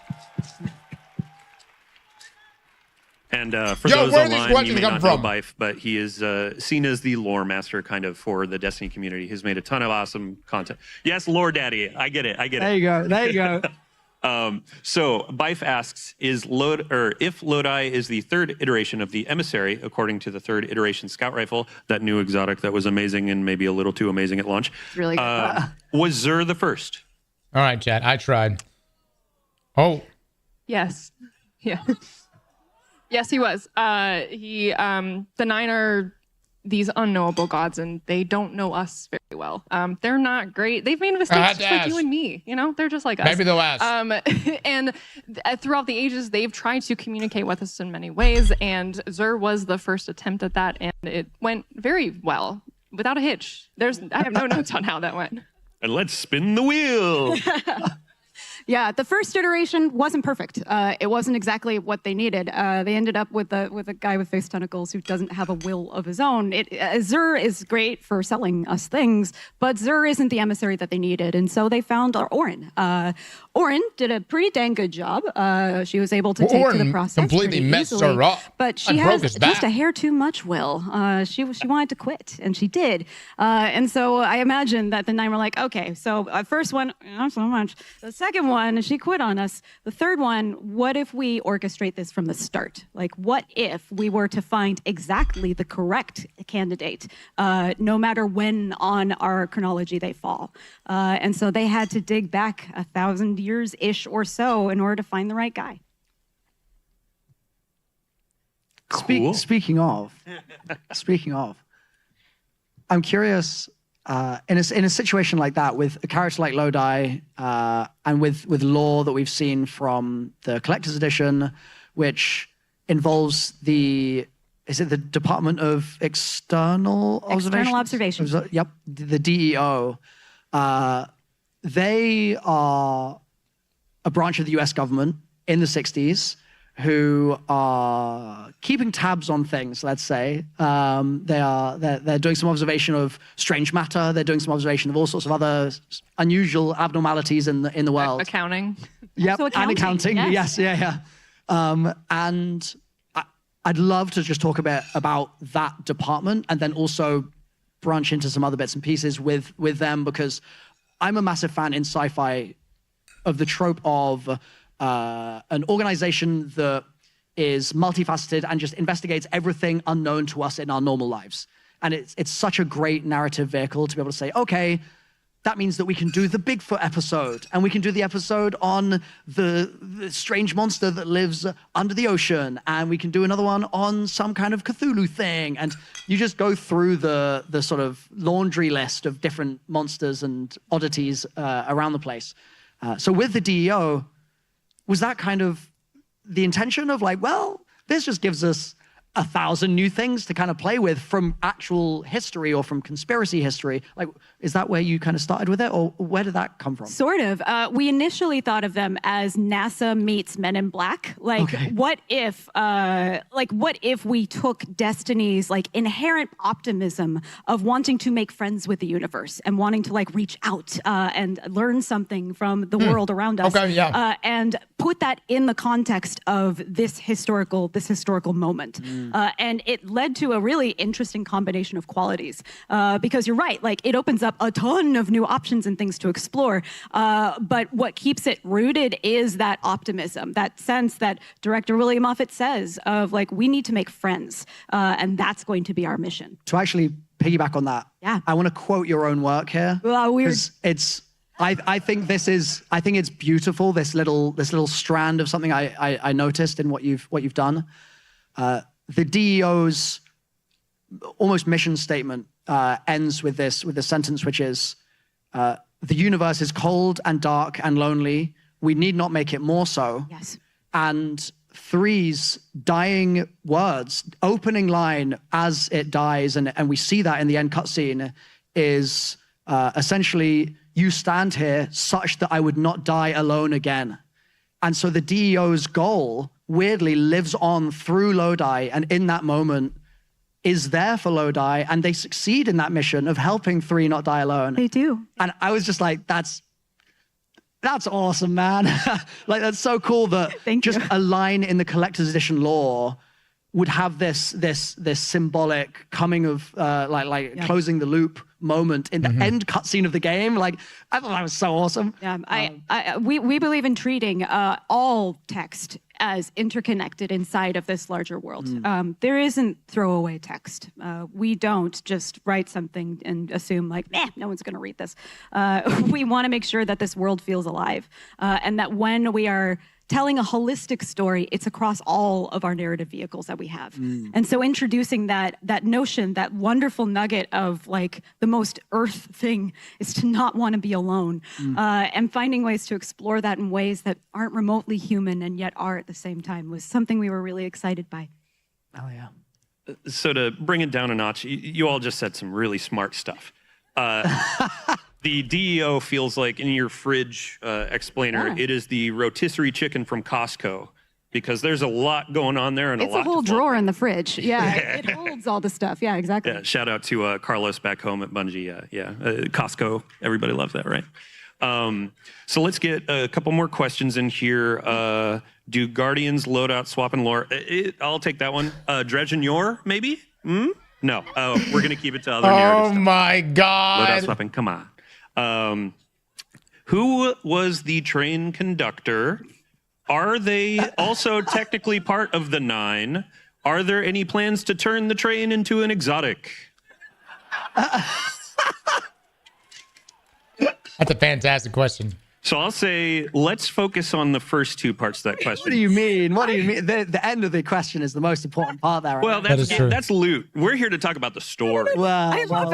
And for those online, you may not know Bife, but he is seen as the lore master kind of for the Destiny community. He's made a ton of awesome content. Yes, lore daddy. I get it. There you go. There you go. So Bife asks, if Lodi is the third iteration of the Emissary, according to the third iteration scout rifle, that new exotic that was amazing and maybe a little too amazing at launch, really good. Was Zur the first? All right, chat. I tried. Oh. Yes. Yeah. Yes, he was. The Nine are these unknowable gods, and they don't know us very well. They're not great. They've made mistakes just like you and me. You know, they're just like us. Maybe they'll ask. And throughout the ages, they've tried to communicate with us in many ways, and Zur was the first attempt at that, and it went very well, without a hitch. I have no notes on how that went. And let's spin the wheel. Yeah, the first iteration wasn't perfect. It wasn't exactly what they needed. They ended up with a guy with face tentacles who doesn't have a will of his own. Zur is great for selling us things, but Zur isn't the emissary that they needed, and so they found Orin. Orin did a pretty dang good job. She was able to take to the process completely messed her up, but she has just a hair too much will. She wanted to quit, and she did. And so I imagine that the Nine were like, okay, so first one, not so much. The second one, she quit on us. The third one, what if we orchestrate this from the start? Like, what if we were to find exactly the correct candidate, no matter when on our chronology they fall? And so they had to dig back 1,000 years-ish or so in order to find the right guy. Cool. Speaking of, I'm curious, in a situation like that, with a character like Lodi, and with lore that we've seen from the Collector's Edition, which involves the is it the Department of External Observation? Yep, the DEO. They are a branch of the US government in the 60s who are keeping tabs on things, let's say. They're doing some observation of strange matter. They're doing some observation of all sorts of other unusual abnormalities in the world. Accounting. Yep, So and accounting. Yes, yeah. And I'd love to just talk a bit about that department and then also branch into some other bits and pieces with them, because I'm a massive fan in sci-fi of the trope of an organization that is multifaceted and just investigates everything unknown to us in our normal lives. And it's such a great narrative vehicle to be able to say, okay, that means that we can do the Bigfoot episode, and we can do the episode on the strange monster that lives under the ocean, and we can do another one on some kind of Cthulhu thing. And you just go through the sort of laundry list of different monsters and oddities around the place. So with the DEO, was that kind of the intention of like, well, this just gives us 1,000 new things to kind of play with from actual history or from conspiracy history? Like, is that where you kind of started with it, or where did that come from? Sort of. We initially thought of them as NASA meets Men in Black. Like, what if we took Destiny's like inherent optimism of wanting to make friends with the universe and wanting to like reach out and learn something from the world around us, and put that in the context of this historical moment. And it led to a really interesting combination of qualities, because you're right, like it opens up a ton of new options and things to explore. But what keeps it rooted is that optimism, that sense that director William Moffat says of like, we need to make friends, and that's going to be our mission. To actually piggyback on that, I want to quote your own work here. Because I think it's beautiful, this little strand of something I noticed in what you've done. The DEO's almost mission statement ends with this sentence, which is, the universe is cold and dark and lonely. We need not make it more so. Yes. And 3's dying words, opening line as it dies, and we see that in the end cutscene, is essentially, you stand here such that I would not die alone again. And so the DEO's goal weirdly lives on through Lodi, and in that moment is there for Lodi, and they succeed in that mission of helping 3 not die alone. They do. And I was just like, that's awesome, man. Like, that's so cool that just a line in the collector's edition lore would have this symbolic coming of closing the loop moment in the end cutscene of the game. Like, I thought that was so awesome. Yeah, we believe in treating all text as interconnected inside of this larger world. There isn't throwaway text. We don't just write something and assume like, no one's going to read this. We want to make sure that this world feels alive, and that when we are telling a holistic story, it's across all of our narrative vehicles that we have. And so introducing that notion, that wonderful nugget of like the most earth thing is to not want to be alone, and finding ways to explore that in ways that aren't remotely human and yet are at the same time was something we were really excited by. Oh yeah. So to bring it down a notch, you all just said some really smart stuff. The DEO feels like, in your fridge explainer, it is the rotisserie chicken from Costco, because there's a lot going on there and it's a whole drawer in the fridge. Yeah, it holds all the stuff. Yeah, exactly. Yeah, shout out to Carlos back home at Bungie. Costco, everybody loves that, right? So let's get a couple more questions in here. Do Guardians loadout swap and lore? I'll take that one. Dredge and Yor, maybe? No, we're going to keep it to other narrative stuff. My God. Loadout swapping, come on. Who was the train conductor? Are they also technically part of the 9? Are there any plans to turn the train into an exotic? That's a fantastic question. So I'll say, let's focus on the first two parts of that question. What do you mean? What do you mean? The end of the question is the most important part there. Right? Well, that's loot. We're here to talk about the story. Well, I love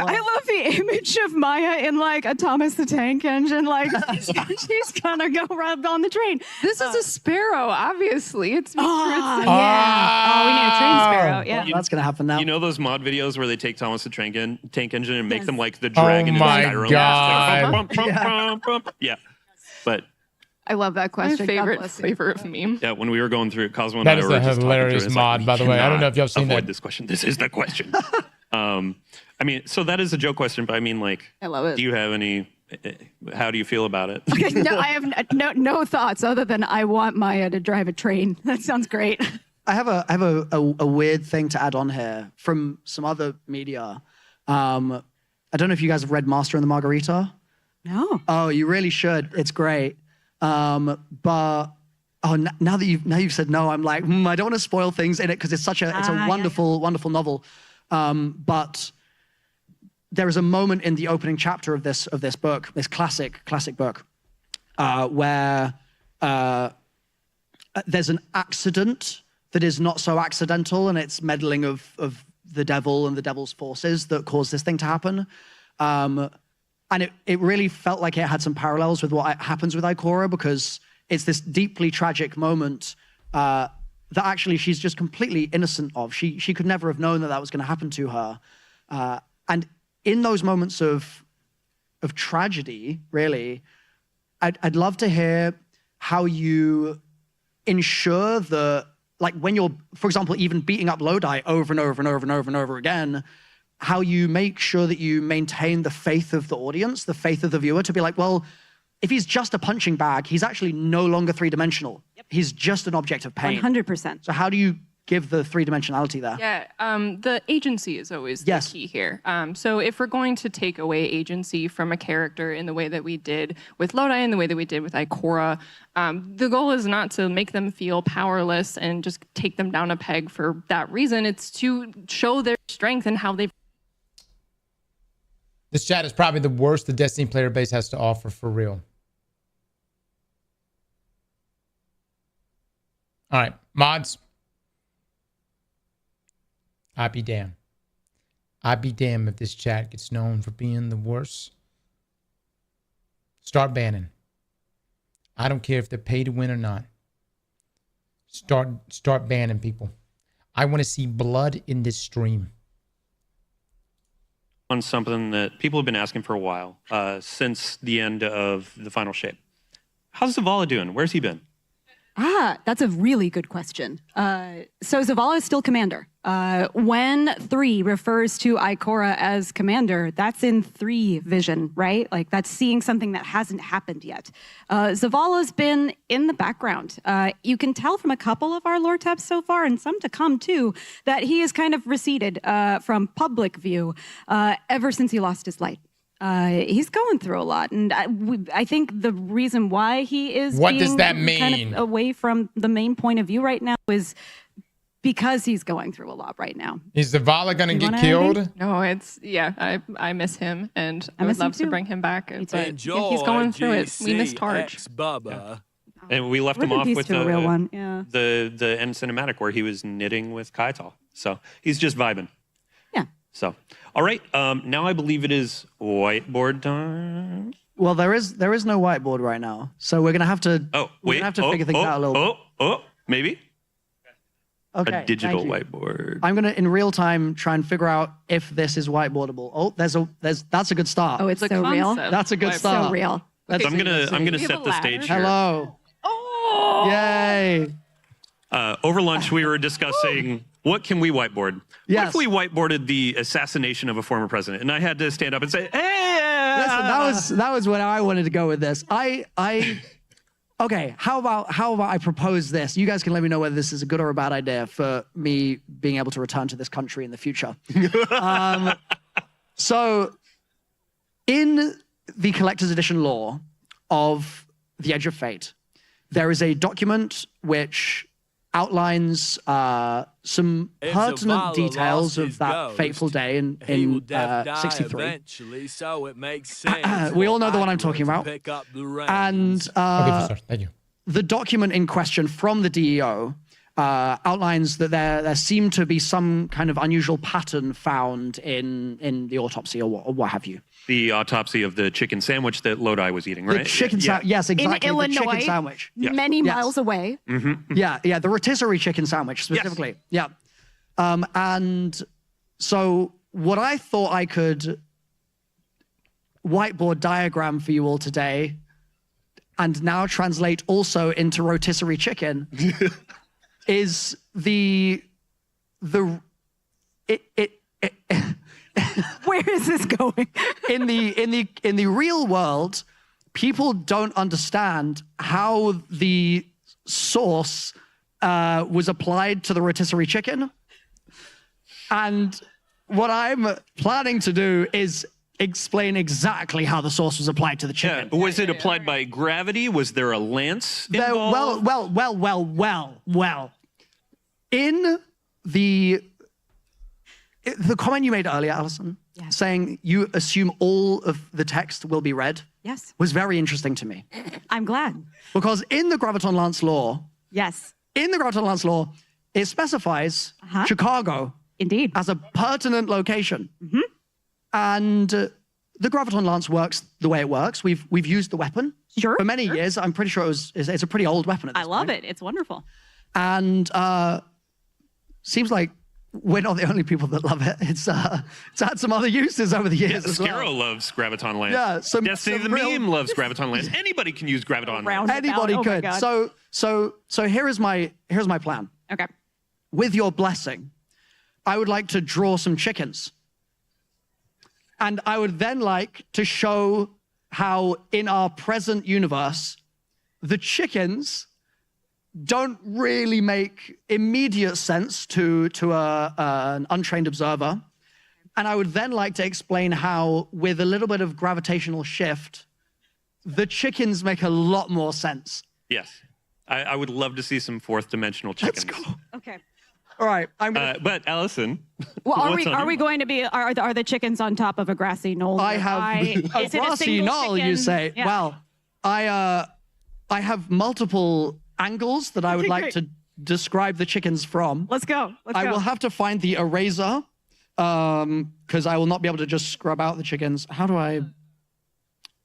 the image of Maya in like a Thomas the Tank Engine. Like she's gonna go rub on the train. This is a sparrow, obviously. It's yeah. Oh, we need a train sparrow. Yeah, that's gonna happen now. You know those mod videos where they take Thomas the Tank Engine and make them like the dragon in my Skyrim? God. Yeah. But I love that question. My favorite flavor of meme. Yeah, when we were going through it, Cosmo and That I is were a just hilarious talking through it. mod, by the way. I don't know if y'all seen avoid that. this question. This is the question. I mean, so that is a joke question, but I mean, like, I love it. Do you have any? How do you feel about it? Okay, no, I have no thoughts other than I want Maya to drive a train. That sounds great. I have a weird thing to add on here from some other media. I don't know if you guys have read Master and the Margarita. No. Oh, you really should. It's great. But now that you've said no, I'm like, I don't want to spoil things in it because it's a wonderful novel. But there is a moment in the opening chapter of this book, this classic book, where there's an accident that is not so accidental, and it's meddling of the devil and the devil's forces that caused this thing to happen. And it really felt like it had some parallels with what happens with Ikora, because it's this deeply tragic moment that actually she's just completely innocent of. She could never have known that was going to happen to her. And in those moments of tragedy, really, I'd love to hear how you ensure that, like when you're, for example, even beating up Lodi over and over and over and over and over again, how you make sure that you maintain the faith of the audience, the faith of the viewer, to be like, well, if he's just a punching bag, he's actually no longer three-dimensional. Yep. He's just an object of pain. 100%. So how do you give the three-dimensionality there? Yeah, the agency is always the key here. So if we're going to take away agency from a character in the way that we did with Lodi and the way that we did with Ikora, the goal is not to make them feel powerless and just take them down a peg for that reason. It's to show their strength and how they've. This chat is probably the worst the Destiny player base has to offer, for real. All right, mods. I'd be damned. I'd be damned if this chat gets known for being the worst. Start banning. I don't care if they're paid to win or not. Start banning people. I want to see blood in this stream. On something that people have been asking for a while, since the end of the final shape. How's Zavala doing? Where's he been? That's a really good question. So Zavala is still commander. When 3 refers to Ikora as commander, that's in 3 vision, right? Like that's seeing something that hasn't happened yet. Zavala's been in the background. You can tell from a couple of our lore taps so far, and some to come too, that he is kind of receded from public view ever since he lost his light. He's going through a lot, and I think the reason why he is what does that mean? Kind of away from the main point of view right now is because he's going through a lot right now. Is Zavala gonna get killed? No, I miss him, and I would love to bring him back. But he's going through it. We missed Targe. Yeah. And we left him off with the real one. Yeah. the end cinematic where he was knitting with Kaital. So he's just vibing. Yeah. So all right, now I believe it is whiteboard time. Well, there is no whiteboard right now, so we're gonna have to. Figure things out a little. Maybe. Okay. A digital whiteboard. I'm gonna in real time try and figure out if this is whiteboardable. Oh, that's a good start. Oh, it's so real. That's a good start. So real. Okay, I'm gonna set the stage here. Hello. Oh. Yay. Over lunch, we were discussing what can we whiteboard. Yes. What if we whiteboarded the assassination of a former president? And I had to stand up and say, "Hey!" Listen, that was when I wanted to go with this. Okay, how about I propose this? You guys can let me know whether this is a good or a bad idea for me being able to return to this country in the future. So, in the collector's edition lore of The Edge of Fate, there is a document which outlines some If pertinent Zavala details lost of his that ghost, fateful day in he will die 63. eventually, so it makes sense. We all for know the one I'm Aqua talking to about. pick up the reins. And Okay, sir. Thank you. the document in question from the DEO outlines that there seemed to be some kind of unusual pattern found in the autopsy or what have you. The autopsy of the chicken sandwich that Lodi was eating, right? The chicken sandwich. Yes, exactly. In the Illinois, chicken sandwich. many miles away. Yeah, the rotisserie chicken sandwich specifically. Yes. Yeah. And so what I thought I could whiteboard diagram for you all today and now translate also into rotisserie chicken is where is this going? in the real world, people don't understand how the sauce was applied to the rotisserie chicken. And what I'm planning to do is explain exactly how the sauce was applied to the chicken. Yeah. Was it applied by gravity? Was there a lance involved? Well. In the comment you made earlier, Alison, saying you assume all of the text will be read, Yes. was very interesting to me. I'm glad. Because in the Graviton Lance law, Yes. It specifies Chicago Indeed. as a pertinent location. And the Graviton Lance works the way it works. We've used the weapon for many years. I'm pretty sure it's a pretty old weapon at this I love point. it. It's wonderful. And seems like we're not the only people that love it. It's had some other uses over the years as Scarrow well. loves Graviton Lance. Yeah, Destiny the Meme loves Graviton Lance. Anybody can use Graviton Lance. Anybody Oh my could. God. So here's my plan. Okay. With your blessing, I would like to draw some chickens. And I would then like to show how in our present universe, the chickens don't really make immediate sense to an untrained observer. And I would then like to explain how, with a little bit of gravitational shift, the chickens make a lot more sense. Yes. I would love to see some fourth dimensional chickens. Let's go. Okay. All right. But Allison, Well, are what's we on are your we going to be are the chickens on top of a grassy knoll? I have Is a it grassy single knoll, you chicken? say. Yeah. Well, I have multiple angles that I would Okay, like great. to describe the chickens from. Let's go. I will have to find the eraser because I will not be able to just scrub out the chickens. How do I?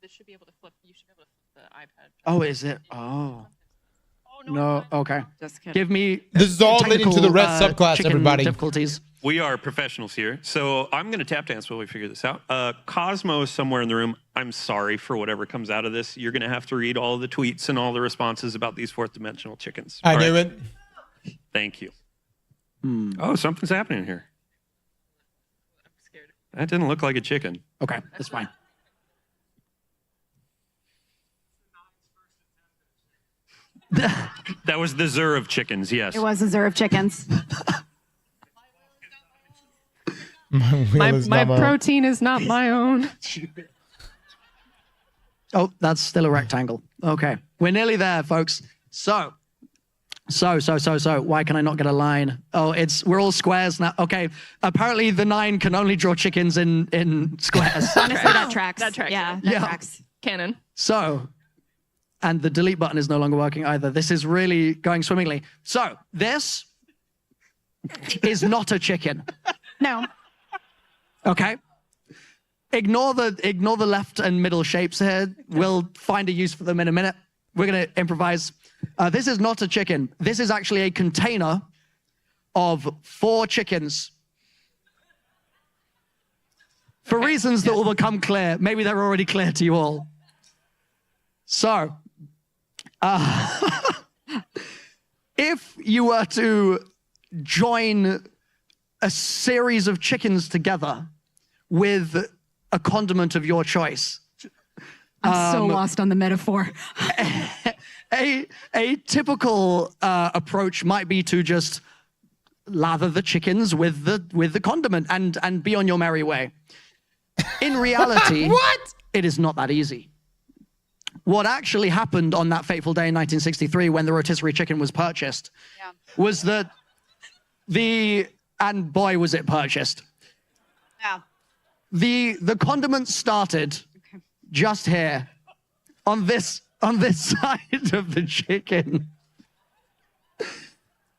This should be able to flip. You should be able to flip the iPad. Oh, is it? Oh. No. Okay. Just kidding. Give me. This is all leading to the red subclass, chicken everybody. Difficulties. We are professionals here, so I'm going to tap dance while we figure this out. Cosmo somewhere in the room. I'm sorry for whatever comes out of this. You're going to have to read all the tweets and all the responses about these fourth dimensional chickens. I All knew right? it. Thank you. Oh, something's happening here. That didn't look like a chicken. Okay, that's fine. That was the Zur of chickens, yes. It was a Zur of chickens. My protein is not my own. Oh, that's still a rectangle. Okay, we're nearly there, folks. So, why can I not get a line? Oh, we're all squares now. Okay, apparently the 9 can only draw chickens in squares. Honestly, that tracks. That tracks. Yeah, that tracks. Canon. So, and the delete button is no longer working either. This is really going swimmingly. So, this is not a chicken. No. Okay. Ignore the left and middle shapes here. We'll find a use for them in a minute. We're going to improvise. This is not a chicken. This is actually a container of 4 chickens. For reasons that will become clear. Maybe they're already clear to you all. So, if you were to join a series of chickens together with a condiment of your choice. I'm so lost on the metaphor. A typical approach might be to just lather the chickens with the condiment and be on your merry way. In reality, What? it is not that easy. what actually happened on that fateful day in 1963 when the rotisserie chicken was purchased was that and boy, was it purchased. Yeah. The condiment started just here on this side of the chicken.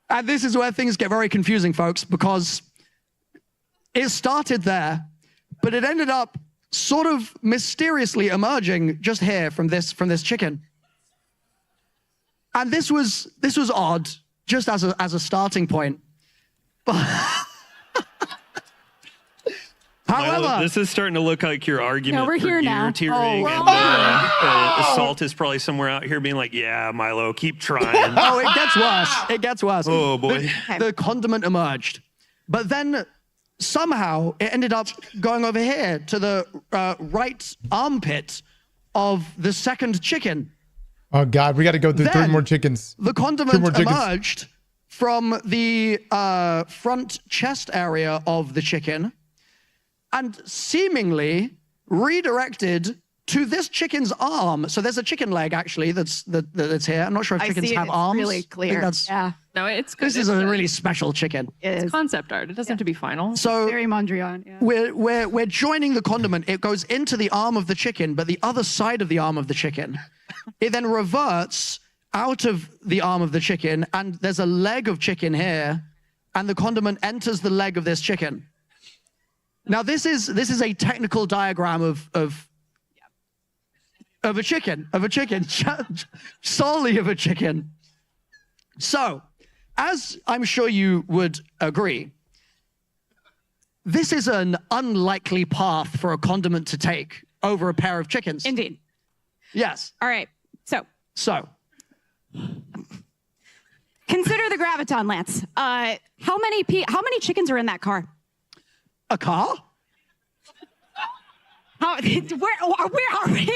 And this is where things get very confusing, folks, because it started there, but it ended up sort of mysteriously emerging just here from this chicken. And this was odd, just as a starting point. However, Milo, this is starting to look like your argument we're for here now. gear tiering, and Assault is probably somewhere out here being like, "Yeah, Milo, keep trying." Oh, it gets worse. It gets worse. Oh boy, the condiment emerged, but then somehow it ended up going over here to the right armpit of the second chicken. Oh God, we got to go through 3 more chickens. The condiment emerged from the front chest area of the chicken and seemingly redirected to this chicken's arm. So there's a chicken leg actually that's here. I'm not sure if chickens have arms. Really clear. Yeah. No, it's good. This is a really special chicken. It's concept art. It doesn't have to be final. So very Mondrian. Yeah. We're joining the condiment. It goes into the arm of the chicken, but the other side of the arm of the chicken. It then reverts out of the arm of the chicken, and there's a leg of chicken here, and the condiment enters the leg of this chicken. Now this is a technical diagram of a chicken, solely of a chicken. So, as I'm sure you would agree, this is an unlikely path for a condiment to take over a pair of chickens. Indeed. Yes. All right. So. Consider the graviton, Lance. How many chickens are in that car? A car? Where are we?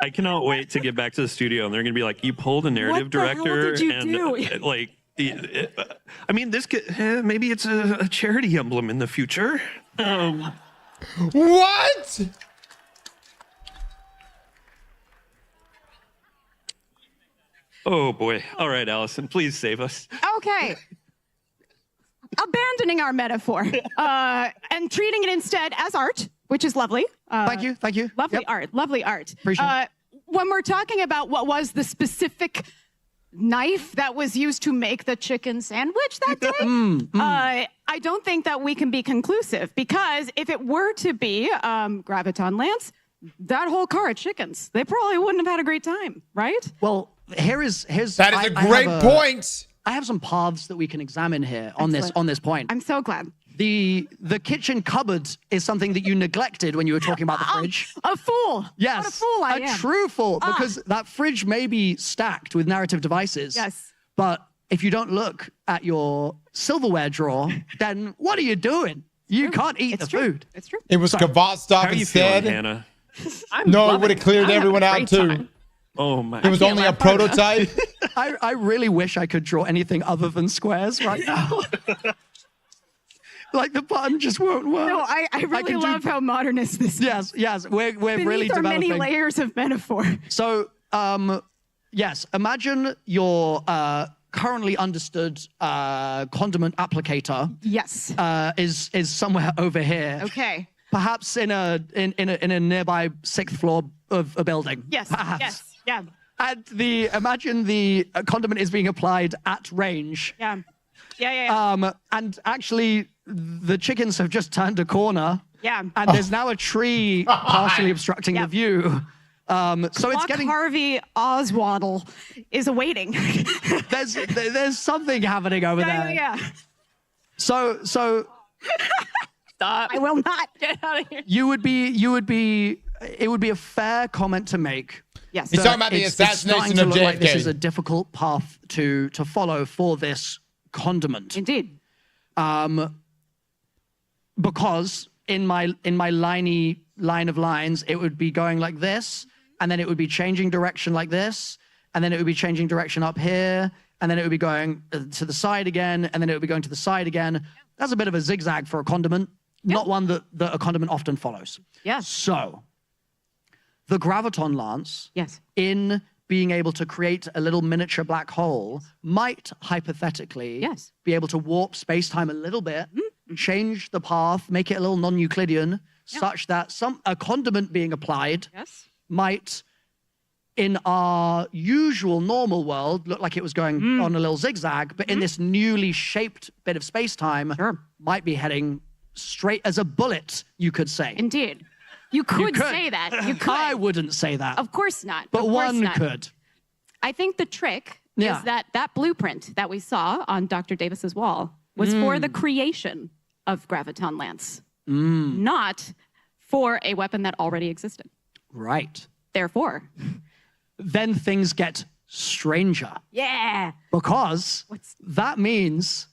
I cannot wait to get back to the studio, and they're going to be like, "You pulled a narrative director, did you and do? I mean, this could, maybe it's a charity emblem in the future." What? Oh boy! All right, Allison, please save us. Okay. Abandoning our metaphor and treating it instead as art, which is lovely. Thank you. Lovely art. Appreciate it. When we're talking about what was the specific knife that was used to make the chicken sandwich that day, I don't think that we can be conclusive, because if it were to be Graviton Lance, that whole car of chickens, they probably wouldn't have had a great time, right? Well, here's that is a great point. I have some paths that we can examine here on this point. I'm so glad. The kitchen cupboard is something that you neglected when you were talking about the fridge. A fool. Yes. What a fool I am. A true fool, because that fridge may be stacked with narrative devices. Yes. But if you don't look at your silverware drawer, then what are you doing? You can't eat the food. It's true. It was Kavastov How are you instead. feeling, Hannah? No, it would have cleared everyone out too. Oh my! It was only a prototype. I really wish I could draw anything other than squares right now. Like the button just won't work. No, I really love how modernist this is. Yes. We're really developing. developing Many layers of metaphor. So, yes, imagine your currently understood condiment applicator. Yes. Is somewhere over here. Okay. Perhaps in a nearby 6th floor of a building. Yes. Perhaps. Yes. Yeah. And imagine the condiment is being applied at range. Yeah. Yeah. And actually, the chickens have just turned a corner. Yeah. And there's now a tree partially obstructing the view. So it's getting Harvey Oswaddle is awaiting. there's something happening over there. Yeah. So Stop. I will not get out of here. It would be a fair comment to make. Yes. He's talking about the assassination of JFK. Like this is a difficult path to follow for this condiment. Indeed. Because in my line of lines, it would be going like this, and then it would be changing direction like this, and then it would be changing direction up here, and then it would be going to the side again, and then it would be going to the side again. That's a bit of a zigzag for a condiment. not one that a condiment often follows. Yeah. So, the graviton lance, yes, in being able to create a little miniature black hole, might hypothetically be able to warp space-time a little bit, change the path, make it a little non-Euclidean, such that a condiment being applied might, in our usual normal world, look like it was going on a little zigzag, but in this newly shaped bit of space-time, might be heading straight as a bullet, you could say. Indeed. You could say that. You could. I wouldn't say that. Of course not. But one could. I think the trick is that blueprint that we saw on Dr. Davis's wall was for the creation of Graviton Lance, not for a weapon that already existed. Right. Therefore, then things get stranger. Yeah. Because that means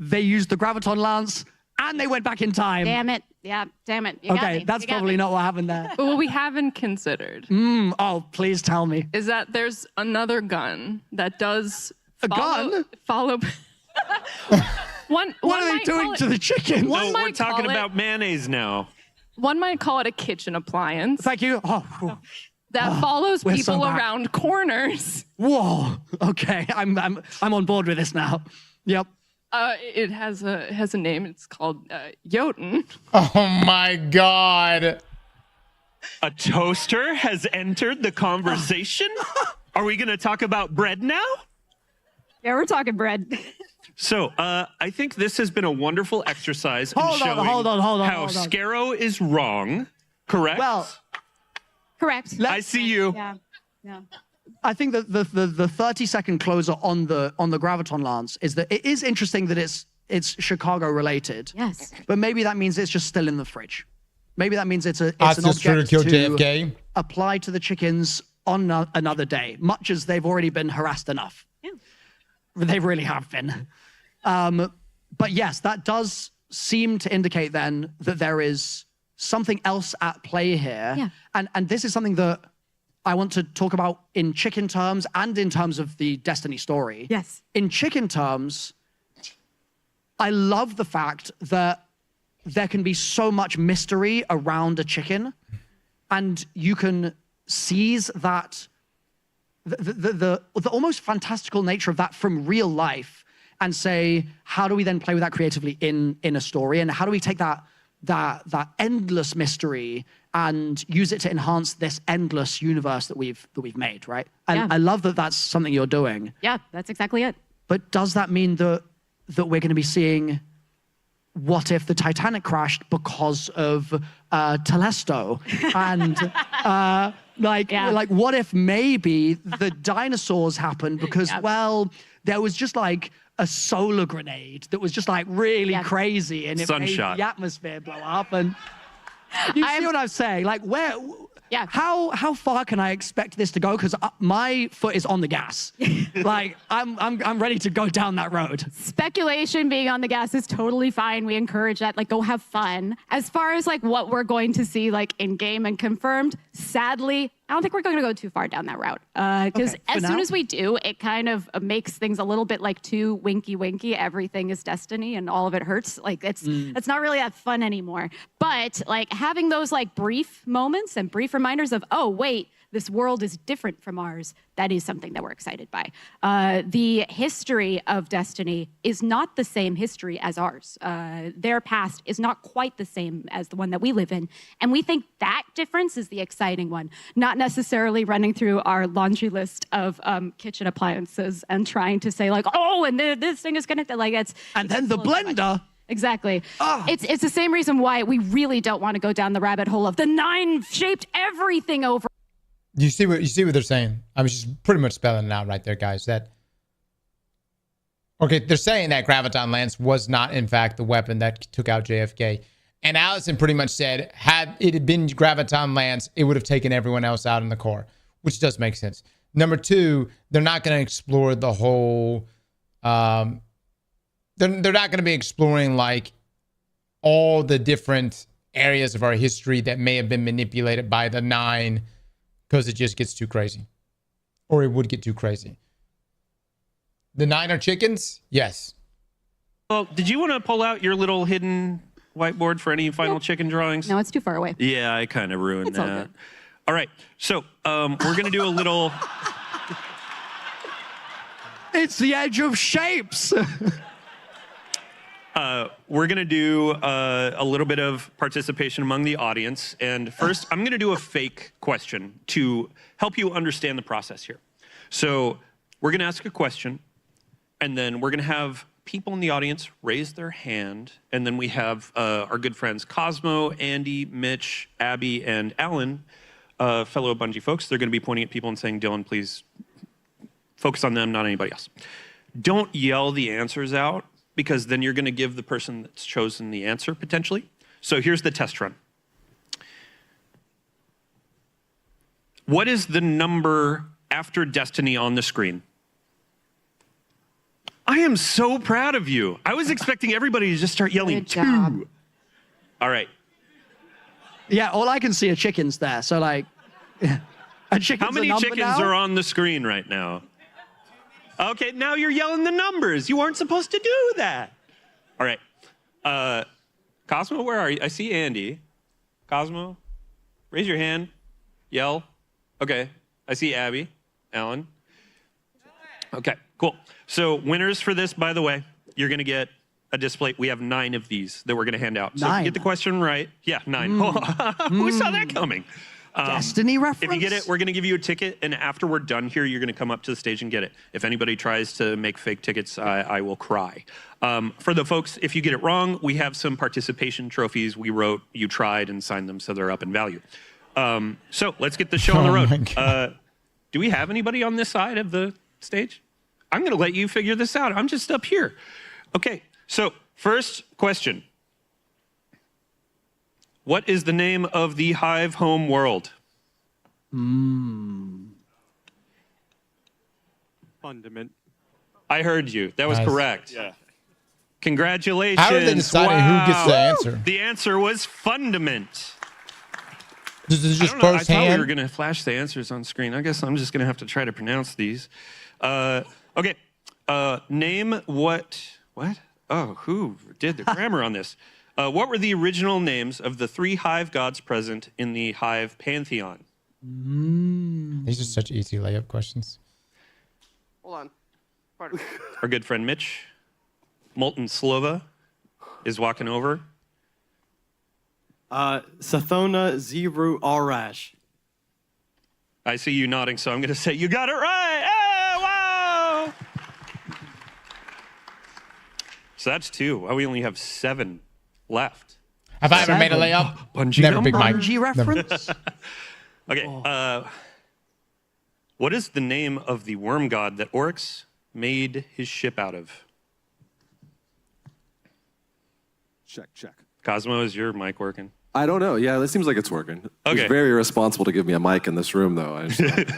they used the Graviton Lance and they went back in time. Damn it. Yeah, damn it. You got Okay, me. that's You got probably me. not what happened there. But what we haven't considered Oh, please tell me. is that there's another gun that does gun? follow. What are they doing to the chicken? One We're might talking call it- about mayonnaise now. One might call it a kitchen appliance Thank you. Oh, that follows we're so people back. around corners. whoa. Okay, I'm on board with this now. Yep. It has a name. It's called Jotun. Oh my God. A toaster has entered the conversation? Are we going to talk about bread now? Yeah, we're talking bread. So, I think this has been a wonderful exercise in Hold on, showing hold on. how Scarrow is wrong, correct? Well, Correct. I see you. Yeah. Yeah. I think that the 30-second closer on the Graviton Lance is that it is interesting that it's Chicago related. Yes. But maybe that means it's just still in the fridge. Maybe that means it's an just trying to object kill to JFK. apply to the chickens on another day, much as they've already been harassed enough. Yeah. They really have been. But yes, that does seem to indicate then that there is something else at play here. Yeah. And this is something that I want to talk about in chicken terms and in terms of the Destiny story. Yes. In chicken terms, I love the fact that there can be so much mystery around a chicken, and you can seize that the almost fantastical nature of that from real life and say, how do we then play with that creatively in a story, and how do we take that endless mystery and use it to enhance this endless universe that we've made, right? And Yeah. I love that that's something you're doing. Yeah, that's exactly it. But does that mean that we're going to be seeing what if the Titanic crashed because of Telesto? And like what if maybe the dinosaurs happened because, well, there was just like a solar grenade that was just like really crazy and it made the atmosphere blow up. And you see what I'm saying? Like how far can I expect this to go? Because my foot is on the gas. Like I'm ready to go down that road. Speculation being on the gas is totally fine. We encourage that. Like, go have fun. As far as like what we're going to see like in game and confirmed, sadly, I don't think we're going to go too far down that route. Because as soon as we do, it kind of makes things a little bit like too winky. Everything is destiny and all of it hurts. Like it's not really that fun anymore. But like having those like brief moments and brief reminders of, oh, wait, this world is different from ours. That is something that we're excited by. The history of Destiny is not the same history as ours. Their past is not quite the same as the one that we live in. And we think that difference is the exciting one, not necessarily running through our laundry list of kitchen appliances and trying to say like, oh, and this thing is connected. Like it's and then the blender. Exactly. It's the same reason why we really don't want to go down the rabbit hole of the 9 shaped everything over. You see what they're saying? I was just pretty much spelling it out right there, guys. That they're saying that Graviton Lance was not, in fact, the weapon that took out JFK. And Allison pretty much said, had it been Graviton Lance, it would have taken everyone else out in the core, which does make sense. Number 2, they're not going to explore the whole. They're not going to be exploring like all the different areas of our history that may have been manipulated by the 9. Because it just gets too crazy. Or it would get too crazy. The 9 are chickens? Yes. Well, did you want to pull out your little hidden whiteboard for any final chicken drawings? No, it's too far away. Yeah, I kind of ruined It's all that. good. All right, so we're going to do a little... It's the edge of shapes. We're going to do a little bit of participation among the audience. And first, I'm going to do a fake question to help you understand the process here. So we're going to ask a question, and then we're going to have people in the audience raise their hand. And then we have our good friends Cosmo, Andy, Mitch, Abby, and Alan, fellow Bungie folks. They're going to be pointing at people and saying, Dylan, please focus on them, not anybody else. Don't yell the answers out, because then you're going to give the person that's chosen the answer, potentially. So here's the test run. What is the number after Destiny on the screen? I am so proud of you. I was expecting everybody to just start yelling 2. All right. Yeah, all I can see are chickens there. So, like, a chicken's How many a number chickens now? are on the screen right now? Okay, now you're yelling the numbers. You weren't supposed to do that. All right. Cosmo, where are you? I see Andy. Cosmo, raise your hand. Yell. Okay. I see Abby. Alan. Okay, cool. So winners for this, by the way, you're going to get a display. We have 9 of these that we're going to hand out. So if you get the question right. Yeah, 9. Who saw that coming? Destiny reference? If you get it, we're going to give you a ticket, and after we're done here, you're going to come up to the stage and get it. If anybody tries to make fake tickets, I will cry. For the folks, if you get it wrong, we have some participation trophies we wrote, you tried, and signed them, so they're up in value. So let's get the show on the road. Do we have anybody on this side of the stage? I'm going to let you figure this out. I'm just up here. Okay, so first question. What is the name of the Hive home world? Fundament. I heard you. That was correct. Yeah. Congratulations. How are they deciding who gets the answer? The answer was Fundament. This is just I don't know. I first thought we hand? were going to flash the answers on screen. I guess I'm just going to have to try to pronounce these. Okay. Name what? Oh, who did the grammar on this? What were the original names of the 3 Hive gods present in the Hive pantheon? These are such easy layup questions. Hold on. Our good friend Mitch, Molten Slova, is walking over. Sathona Ziru Arash. I see you nodding, so I'm going to say you got it right. Hey, wow! So that's 2. We only have 7 left. Have I ever made a layup? Bungie Never big mic. Bungie reference? Okay. What is the name of the worm god that Oryx made his ship out of? Check. Cosmo, is your mic working? I don't know. Yeah, this seems like it's working. Okay. It's very irresponsible to give me a mic in this room, though.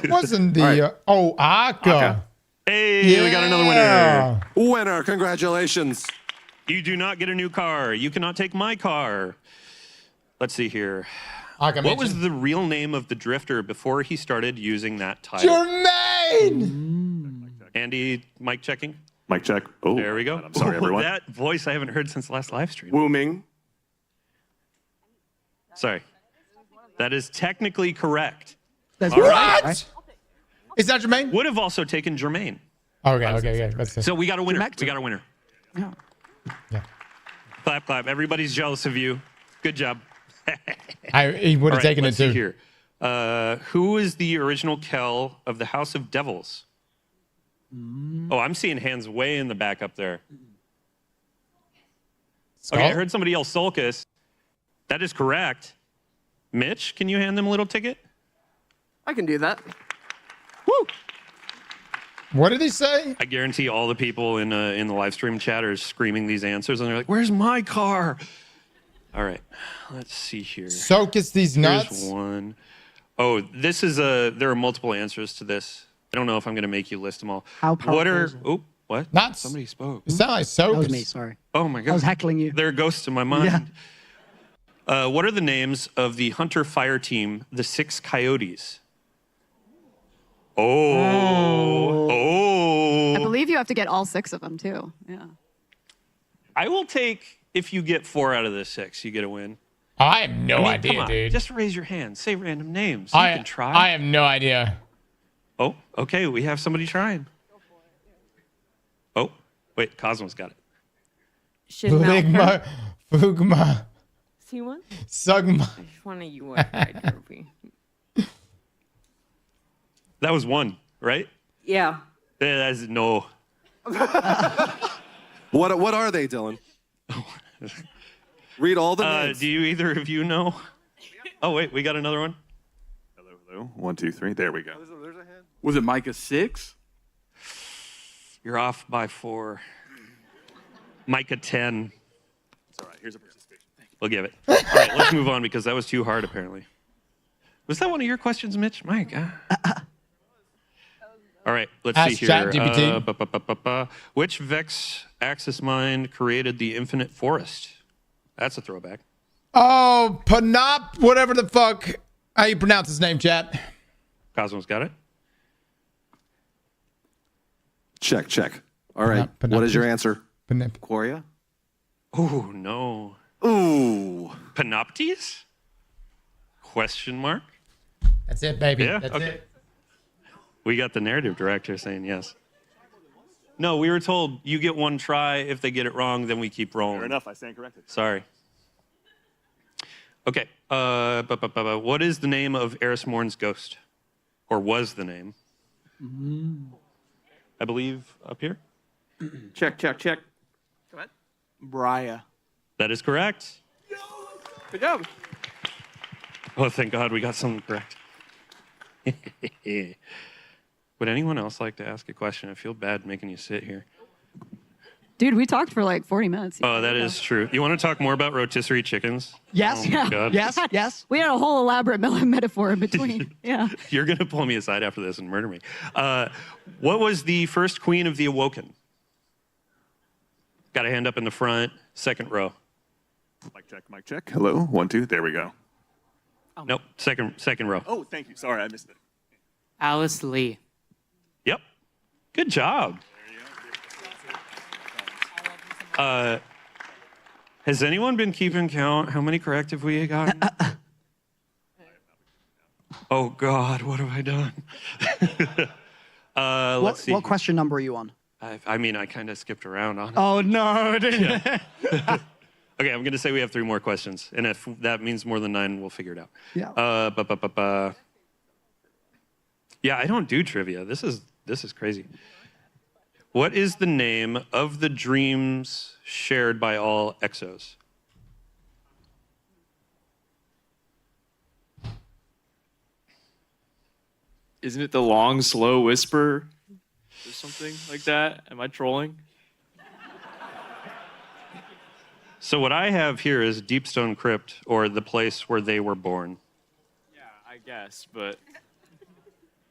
Wasn't the... Akka. Hey, we got another winner. Winner, congratulations. You do not get a new car. You cannot take my car. Let's see here. What was the real name of the drifter before he started using that title? Jermaine! Andy, mic checking? Mic check. Oh, there we go. I'm sorry, everyone. That voice I haven't heard since the last live stream. Wooming. Sorry. That is technically correct. That's All what? right. Is that Jermaine? Would have also taken Jermaine. Okay. Let's see. So we got a winner. We got a winner. Yeah. Clap, clap. Everybody's jealous of you. Good job. He would have taken it let's see too. here. Who is the original Kel of the House of Devils? Oh, I'm seeing hands way in the back up there. Okay, I heard somebody else Sulcus. That is correct. Mitch, can you hand them a little ticket? I can do that. Woo! What did he say? I guarantee all the people in the live stream chat are screaming these answers, and they're like, "Where's my car?" All right, let's see here. Sulcus these nuts. Here's one. Oh, this is there are multiple answers to this. I don't know if I'm going to make you list them all. How powerful What are? is it? Oh, what? Nuts. Somebody spoke. It sounded like Sulcus. That was me, sorry. Oh my god. I was heckling you. There are ghosts in my mind. Yeah. What are the names of the Hunter Fire Team, the 6 Coyotes? Oh. I believe you have to get all 6 of them too. Yeah. I will take If you get 4 out of the 6, you get a win. I have no idea, come on, dude. Just raise your hand. Say random names. You can try. I have no idea. Oh, okay. We have somebody trying. Oh, wait. Cosmo's got it. Fligma, Fugma, See one? Sugma. I just want a UI trophy. That was 1, right? Yeah. That's no. What are they, Dylan? Read all the names. Do you either of you know? Oh, wait. We got another one. Hello. 1, 2, 3. There we go. There's a hand. Was it Micah 6? You're off by 4. Micah 10. It's all right. Here's a participation. We'll give it. All right, let's move on because that was too hard, apparently. Was that one of your questions, Mitch? My God. All right, let's see here. ChatGPT. Which Vex Axis Mind created the Infinite Forest? That's a throwback. Oh, Panop, whatever the fuck. How you pronounce his name, chat? Cosmo's got it. Check. All right. What is your answer? Quoria? Oh, no. Ooh. Panoptes? Question mark? That's it, baby. Yeah, That's okay. it. We got the narrative director saying yes. No, we were told you get 1 try. If they get it wrong, then we keep rolling. Fair enough. I stand corrected. Sorry. Okay. What is the name of Eris Morn's ghost? Or was the name? I believe up here. Check. Go ahead. Briar. That is correct. Good job. Oh, thank God we got something correct. Would anyone else like to ask a question? I feel bad making you sit here. Dude, we talked for like 40 minutes. Oh, that is true. You want to talk more about rotisserie chickens? Yes. Oh, my God. Yes. We had a whole elaborate metaphor in between. Yeah. You're going to pull me aside after this and murder me. What was the first queen of the Awoken? Got a hand up in the front, second row. Mic check. Hello. 1, 2. There we go. Nope, second row. Oh, thank you. Sorry, I missed it. Alice Lee. Yep. Good job. Has anyone been keeping count? How many correct have we got? Oh God, what have I done? Let's see. What question number are you on? I mean, I kind of skipped around on it. Oh no! Okay, I'm going to say we have 3 more questions, and if that means more than 9, we'll figure it out. Yeah. Yeah, I don't do trivia. This is crazy. What is the name of the dreams shared by all exos? Isn't it the long, slow whisper? Or something like that? Am I trolling? So what I have here is Deepstone Crypt, or the place where they were born. Yeah, I guess, but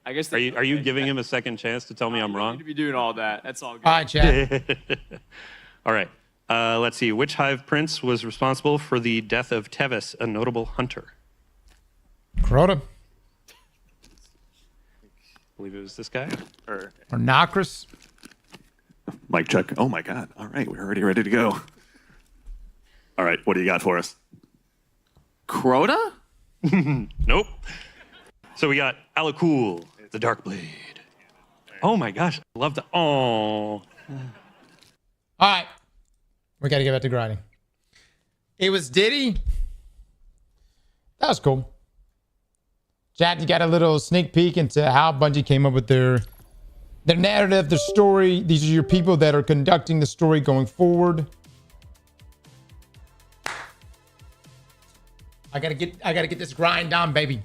I guess. Are you giving him a second chance to tell me I'm wrong? To be doing all that. That's all good. All right, chat. All right. Let's see. Which Hive Prince was responsible for the death of Tevis, a notable hunter? Crota. I believe it was this guy. Or Nocris. Mic check. Oh my God. All right, we're already ready to go. All right, what do you got for us? Crota? Nope. So we got Alakul, the Darkblade. Oh my gosh, I love the. Oh. All right. We got to get back to grinding. It was Diddy. That was cool. Chad, you got a little sneak peek into how Bungie came up with their narrative, their story. These are your people that are conducting the story going forward. I gotta get this grind on, baby.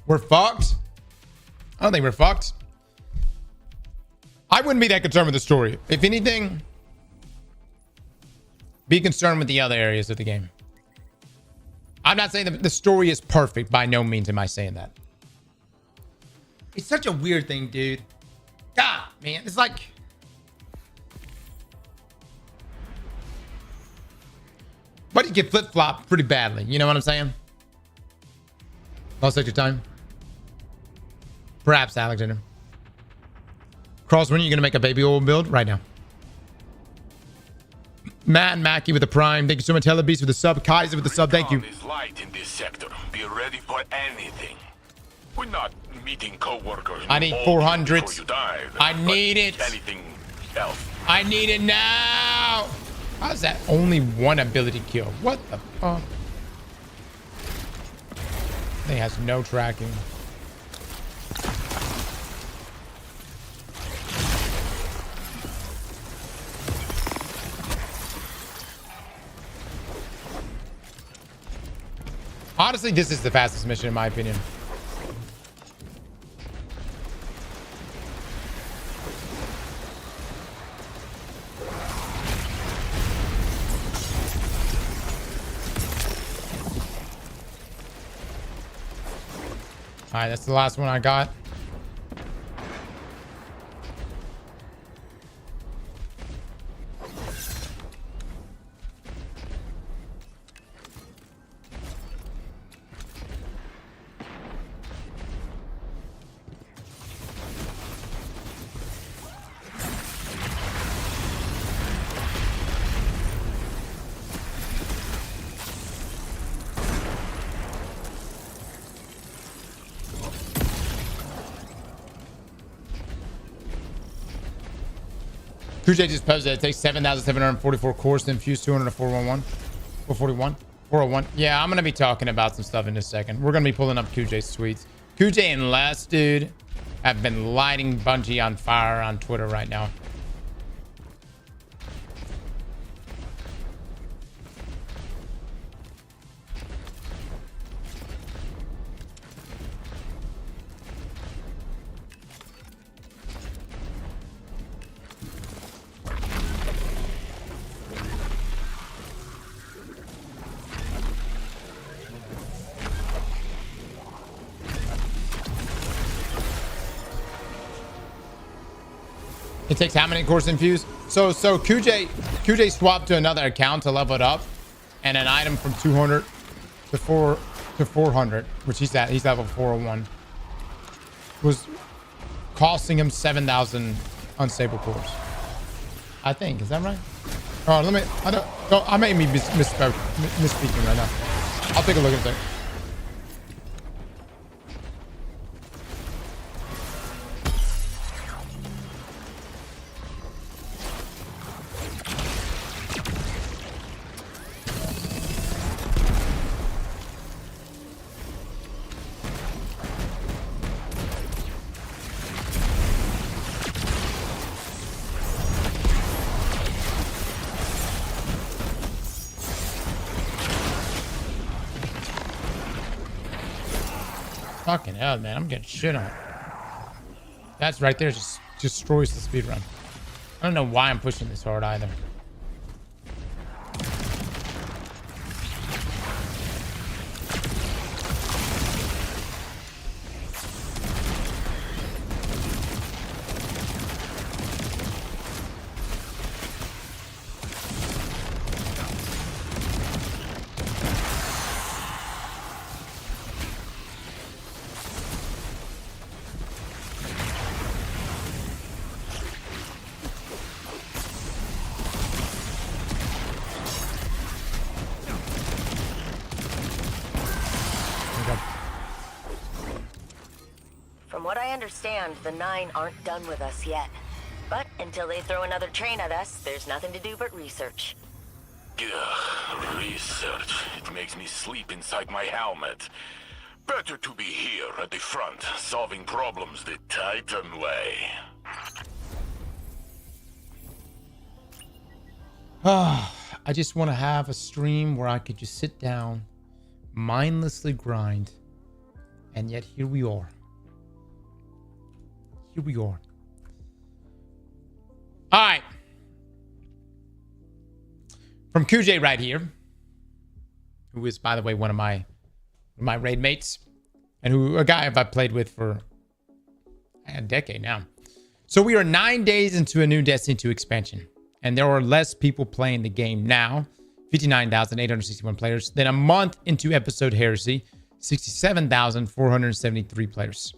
We're fucked. I don't think we're fucked. I wouldn't be that concerned with the story. If anything, be concerned with the other areas of the game. I'm not saying that the story is perfect. By no means am I saying that. It's such a weird thing, dude. God, man. It's like... But you get flip-flop pretty badly. You know what I'm saying? Lost extra time. Perhaps, Alexander. Cross, when are you going to make a baby oil build? Right now. Matt Mackey with the prime. Thank you so much. Hella Beast with the sub. Kaiser with the sub. Thank you. Is light in this sector. Be ready for anything. We're not meeting co-workers. I need 400. before you die, I but need it. Anything else? I need it now. How's that only one ability kill? What the fuck? Thing has no tracking. Honestly, this is the fastest mission in my opinion. All right, that's the last one I got. QJ just posted it takes 7,744 cores to infuse 200 to 411. 441. 401. Yeah, I'm going to be talking about some stuff in a second. We're going to be pulling up QJ's tweets. QJ and Les, dude, have been lighting Bungie on fire on Twitter right now. It takes how many cores to infuse? So QJ swapped to another account to level it up, and an item from 200 to 400, which he's at. He's level 401. Was costing him 7,000 unstable cores. I think, is that right? Oh, let me. I may be misspeaking right now. I'll take a look at that. Fucking hell, man. I'm getting shit on. That's right there. Just destroys the speed run. I don't know why I'm pushing this hard either. From what I understand, the Nine aren't done with us yet. But until they throw another train at us, there's nothing to do but research. Research. It makes me sleep inside my helmet. Better to be here at the front, solving problems the Titan way. I just want to have a stream where I could just sit down, mindlessly grind, and yet here we are. Here we are. All right. From QJ right here, who is, by the way, one of my raid mates, and who a guy I've played with for a decade now. So we are 9 days into a new Destiny 2 expansion, and there are less people playing the game now, 59,861 players, than a month into Episode Heresy, 67,473 players.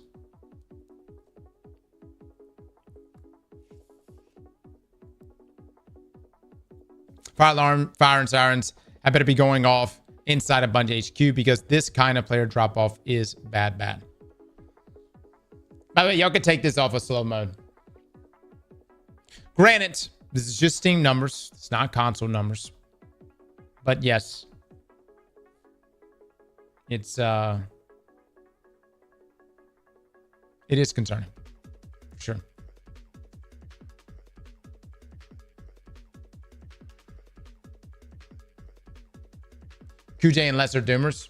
Fire alarm, fire and sirens. I better be going off inside of Bungie HQ because this kind of player drop off is bad. By the way, y'all can take this off of slow mode. Granted, this is just Steam numbers. It's not console numbers. But yes, it is concerning. Sure. QJ and Lesser Doomers.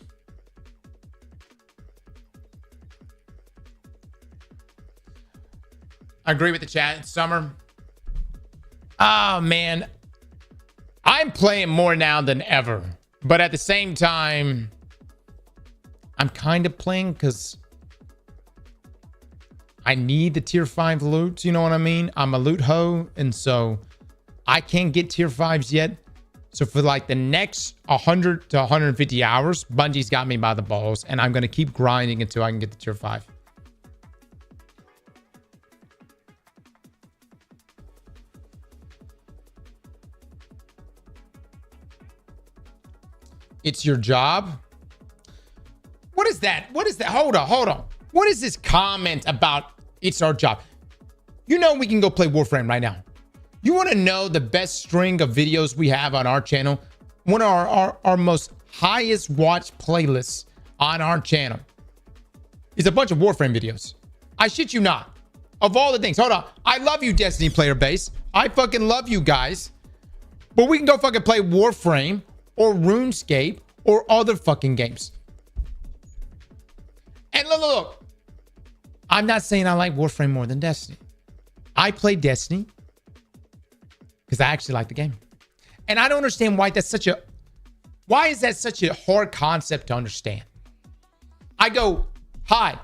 I agree with the chat. It's summer. Oh, man. I'm playing more now than ever. But at the same time, I'm kind of playing because I need the tier 5 loot. You know what I mean? I'm a loot hoe. And so I can't get tier 5s yet. So for like the next 100 to 150 hours, Bungie's got me by the balls. And I'm going to keep grinding until I can get the tier 5. It's your job. What is that? What is that? Hold on. What is this comment about it's our job? You know we can go play Warframe right now. You want to know the best string of videos we have on our channel? One of our most highest watched playlists on our channel is a bunch of Warframe videos. I shit you not. Of all the things. Hold on. I love you, Destiny player base. I fucking love you guys. But we can go fucking play Warframe or RuneScape or other fucking games. And look. I'm not saying I like Warframe more than Destiny. I play Destiny because I actually like the game. And I don't understand why that's such a... Why is that such a hard concept to understand? I go, hi,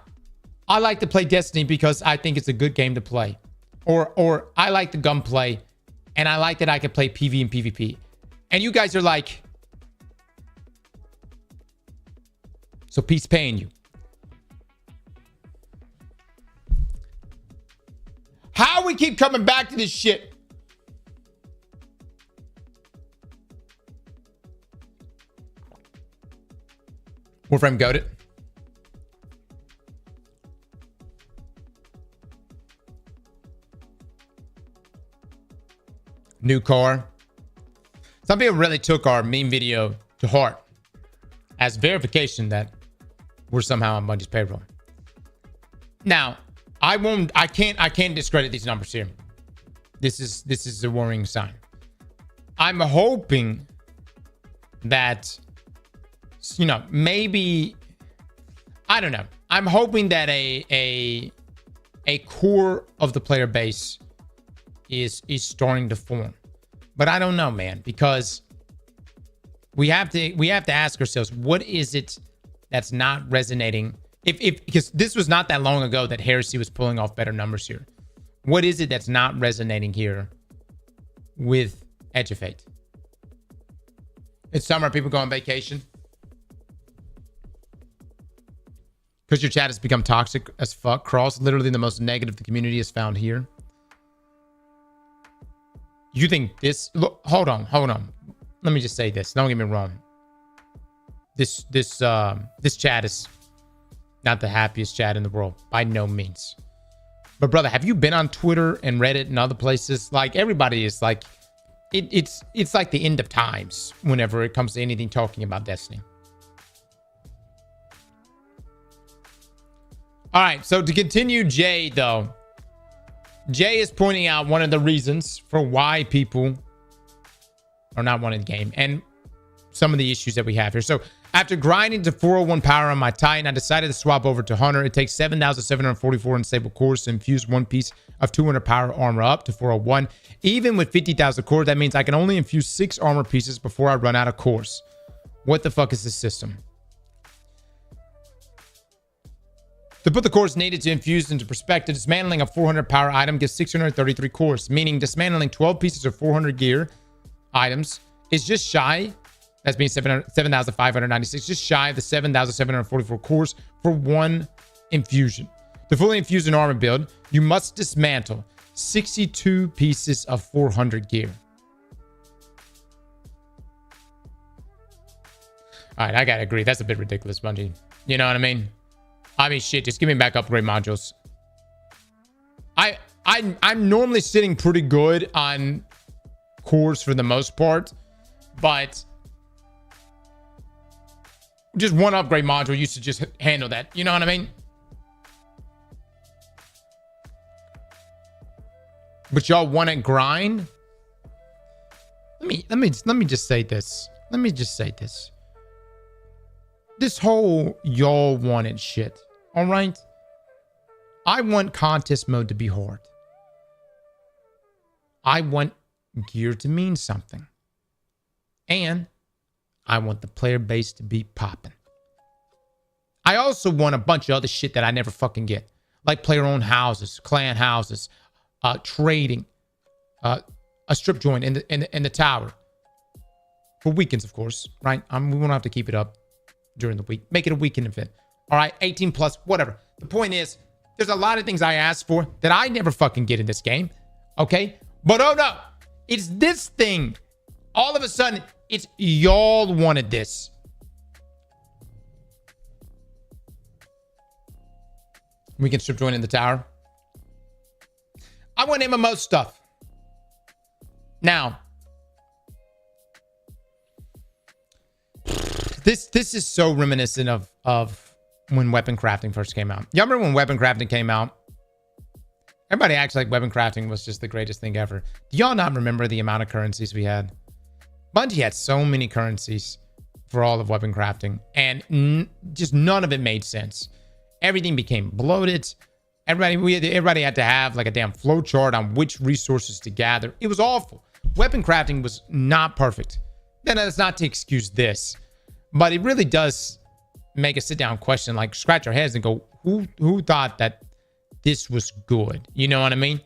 I like to play Destiny because I think it's a good game to play. Or I like the gunplay and I like that I can play PV and PvP. And you guys are like, so peace paying you. How we keep coming back to this shit? Warframe goated. New car. Some people really took our meme video to heart as verification that we're somehow on Bungie's payroll. Now, I can't discredit these numbers here. This is a worrying sign. I'm hoping that, you know, maybe, I don't know. I'm hoping that a core of the player base is starting to form. But I don't know, man, because we have to ask ourselves, what is it that's not resonating? Because this was not that long ago that Heresy was pulling off better numbers here. What is it that's not resonating here with Edge of Fate? It's summer, people go on vacation. Because your chat has become toxic as fuck. Cross, literally the most negative the community has found here. You think this... Look, hold on. Let me just say this. Don't get me wrong. This chat is not the happiest chat in the world. By no means. But brother, have you been on Twitter and Reddit and other places? Like, everybody is like... It's like the end of times whenever it comes to anything talking about Destiny. All right, so to continue Jay, though. Jay is pointing out one of the reasons for why people are not wanting the game and some of the issues that we have here. So after grinding to 401 power on my Titan, I decided to swap over to Hunter. It takes 7,744 unstable cores to infuse one piece of 200 power armor up to 401. Even with 50,000 cores, that means I can only infuse 6 armor pieces before I run out of cores. What the fuck is this system? To put the cores needed to infuse into perspective, dismantling a 400 power item gives 633 cores, meaning dismantling 12 pieces of 400 gear items is just shy, that's being 7,596, just shy of the 7,744 cores for one infusion. To fully infuse an armor build, you must dismantle 62 pieces of 400 gear. All right, I gotta agree. That's a bit ridiculous, Bungie. You know what I mean? I mean, shit, just give me back upgrade modules. I'm normally sitting pretty good on cores for the most part, but just one upgrade module used to just handle that. You know what I mean? But y'all want to grind? Let me just say this. Let me just say this. This whole y'all wanted shit. All right? I want contest mode to be hard. I want gear to mean something. And I want the player base to be popping. I also want a bunch of other shit that I never fucking get. Like player-owned houses, clan houses, trading, a strip joint in the tower. For weekends, of course, right? We won't have to keep it up during the week. Make it a weekend event. All right, 18 plus, whatever. The point is, there's a lot of things I asked for that I never fucking get in this game. Okay? But oh no, it's this thing. All of a sudden, it's y'all wanted this. We can strip join in the tower. I want MMO stuff. Now, this is so reminiscent of when weapon crafting first came out. Y'all remember when weapon crafting came out? Everybody acts like weapon crafting was just the greatest thing ever. Do y'all not remember the amount of currencies we had? Bungie had so many currencies for all of weapon crafting, and just none of it made sense. Everything became bloated. Everybody had to have like a damn flow chart on which resources to gather. It was awful. Weapon crafting was not perfect. Then that's not to excuse this, but it really does make a sit-down question, like scratch our heads and go, who thought that this was good? You know what I mean?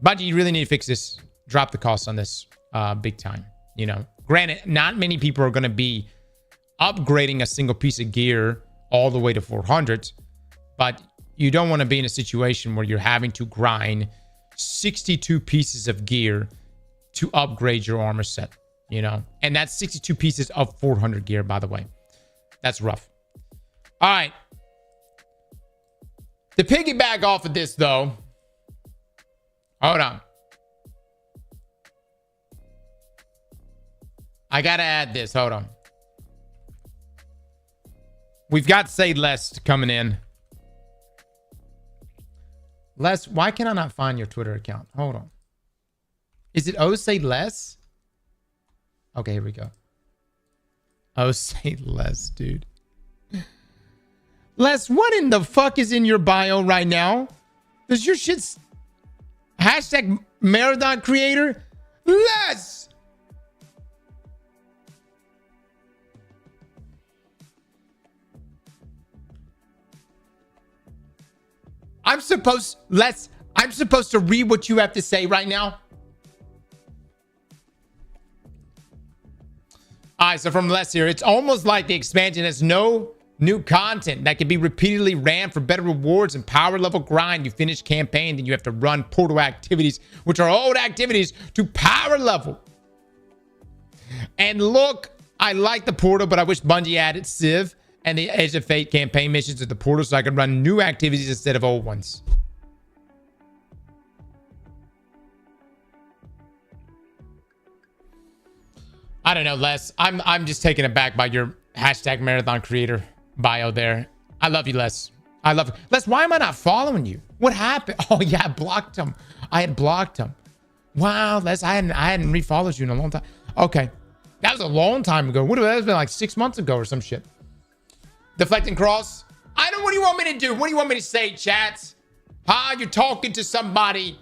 Bungie, you really need to fix this. Drop the cost on this big time. You know, granted, not many people are going to be upgrading a single piece of gear all the way to 400, but you don't want to be in a situation where you're having to grind 62 pieces of gear to upgrade your armor set, you know? And that's 62 pieces of 400 gear, by the way. That's rough. All right. To piggyback off of this, though, hold on. I got to add this. Hold on. We've got Say Less coming in. Les, why can I not find your Twitter account? Hold on. Is it Oh Say Less? Okay, here we go. Oh Say Less, dude. Les, what in the fuck is in your bio right now? Does your shit's hashtag marathon creator? Les! I'm supposed to read what you have to say right now. All right, so from Les here, it's almost like the expansion has no new content that can be repeatedly ran for better rewards and power level grind. You finish campaign, then you have to run portal activities, which are old activities, to power level. And look, I like the portal, but I wish Bungie added Civ and the Edge of Fate campaign missions at the portal so I could run new activities instead of old ones. I don't know, Les. I'm just taken aback by your hashtag marathon creator bio there. I love you, Les. I love you. Les, why am I not following you? What happened? Oh, yeah, I blocked him. I had blocked him. Wow, Les, I hadn't refollowed you in a long time. Okay. That was a long time ago. What has been like 6 months ago or some shit. Deflecting cross. I don't. What do you want me to do? What do you want me to say, chats? You're talking to somebody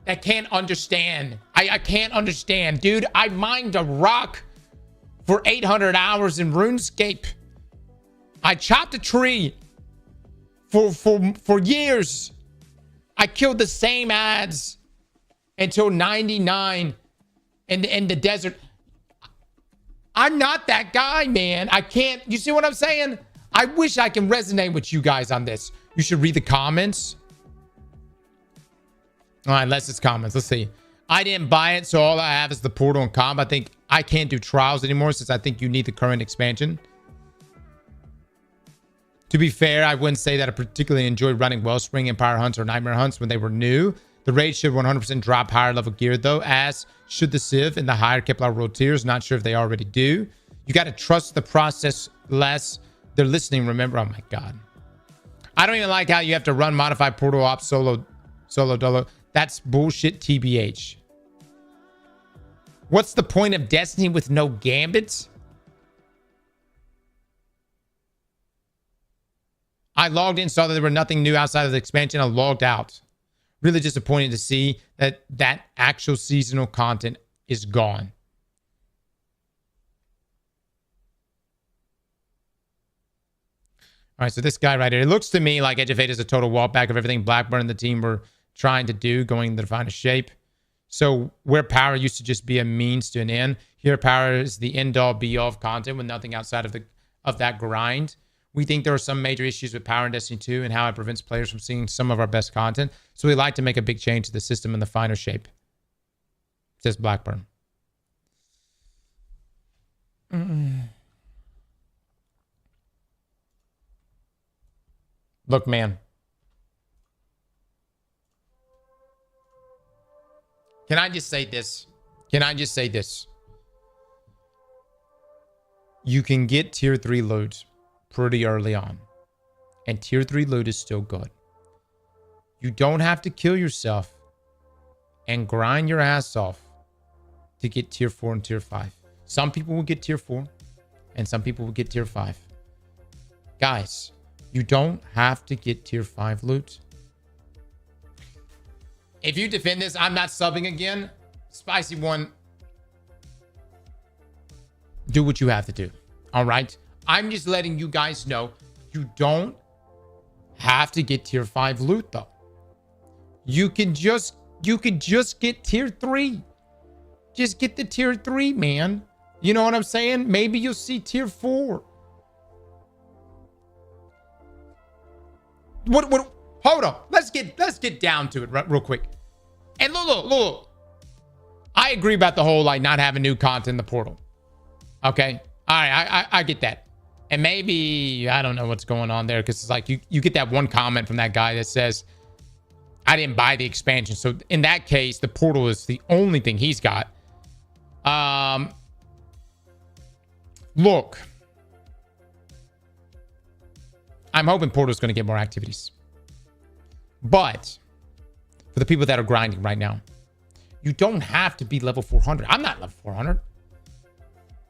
that can't understand. I can't understand, dude. I mined a rock for 800 hours in RuneScape. I chopped a tree for years. I killed the same ads until 99 in the desert. I'm not that guy, man. I can't. You see what I'm saying? I wish I can resonate with you guys on this. You should read the comments. All right, let's just comments. Let's see. I didn't buy it, so all I have is the portal and comp. I think I can't do trials anymore since I think you need the current expansion. To be fair, I wouldn't say that I particularly enjoyed running Wellspring, Empire Hunts, or Nightmare Hunts when they were new. The raid should 100% drop higher level gear though, as should the Civ in the higher Kepler world tiers. Not sure if they already do. You got to trust the process less. They're listening, remember? Oh my God. I don't even like how you have to run modified portal ops solo dolo. That's bullshit TBH. What's the point of Destiny with no gambits? I logged in, saw that there were nothing new outside of the expansion. I logged out. Really disappointed to see that actual seasonal content is gone. All right, so this guy right here, it looks to me like Edge of Fate is a total walk back of everything Blackburn and the team were trying to do, going to define a shape. So where power used to just be a means to an end, here power is the end-all be-all of content with nothing outside of that grind. We think there are some major issues with power in Destiny 2 and how it prevents players from seeing some of our best content. So we like to make a big change to the system in the finer shape. Says Blackburn. Look, man. Can I just say this? Can I just say this? You can get tier 3 loot pretty early on. And tier 3 loot is still good. You don't have to kill yourself and grind your ass off to get tier 4 and tier 5. Some people will get tier 4 and some people will get tier 5. Guys, you don't have to get tier 5 loot. If you defend this, I'm not subbing again. Spicy one. Do what you have to do. All right. I'm just letting you guys know you don't have to get tier 5 loot though. You can just get tier 3. Just get the tier 3, man. You know what I'm saying? Maybe you'll see tier 4. What hold on. Let's get down to it real quick. And look. I agree about the whole like not having new content in the portal. Okay. All right, I get that. And maybe I don't know what's going on there because it's like you get that one comment from that guy that says, I didn't buy the expansion. So in that case, the portal is the only thing he's got. Look. I'm hoping Portal's going to get more activities. But for the people that are grinding right now, you don't have to be level 400. I'm not level 400.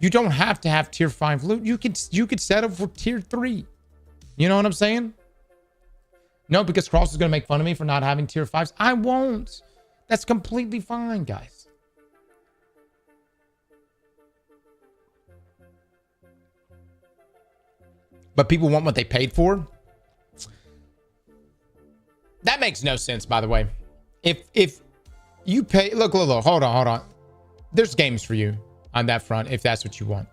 You don't have to have tier 5 loot. You could set up for tier 3. You know what I'm saying? No, because Cross is going to make fun of me for not having tier 5s. I won't. That's completely fine, guys. But people want what they paid for. That makes no sense, by the way. If you pay, look, hold on. There's games for you on that front if that's what you want.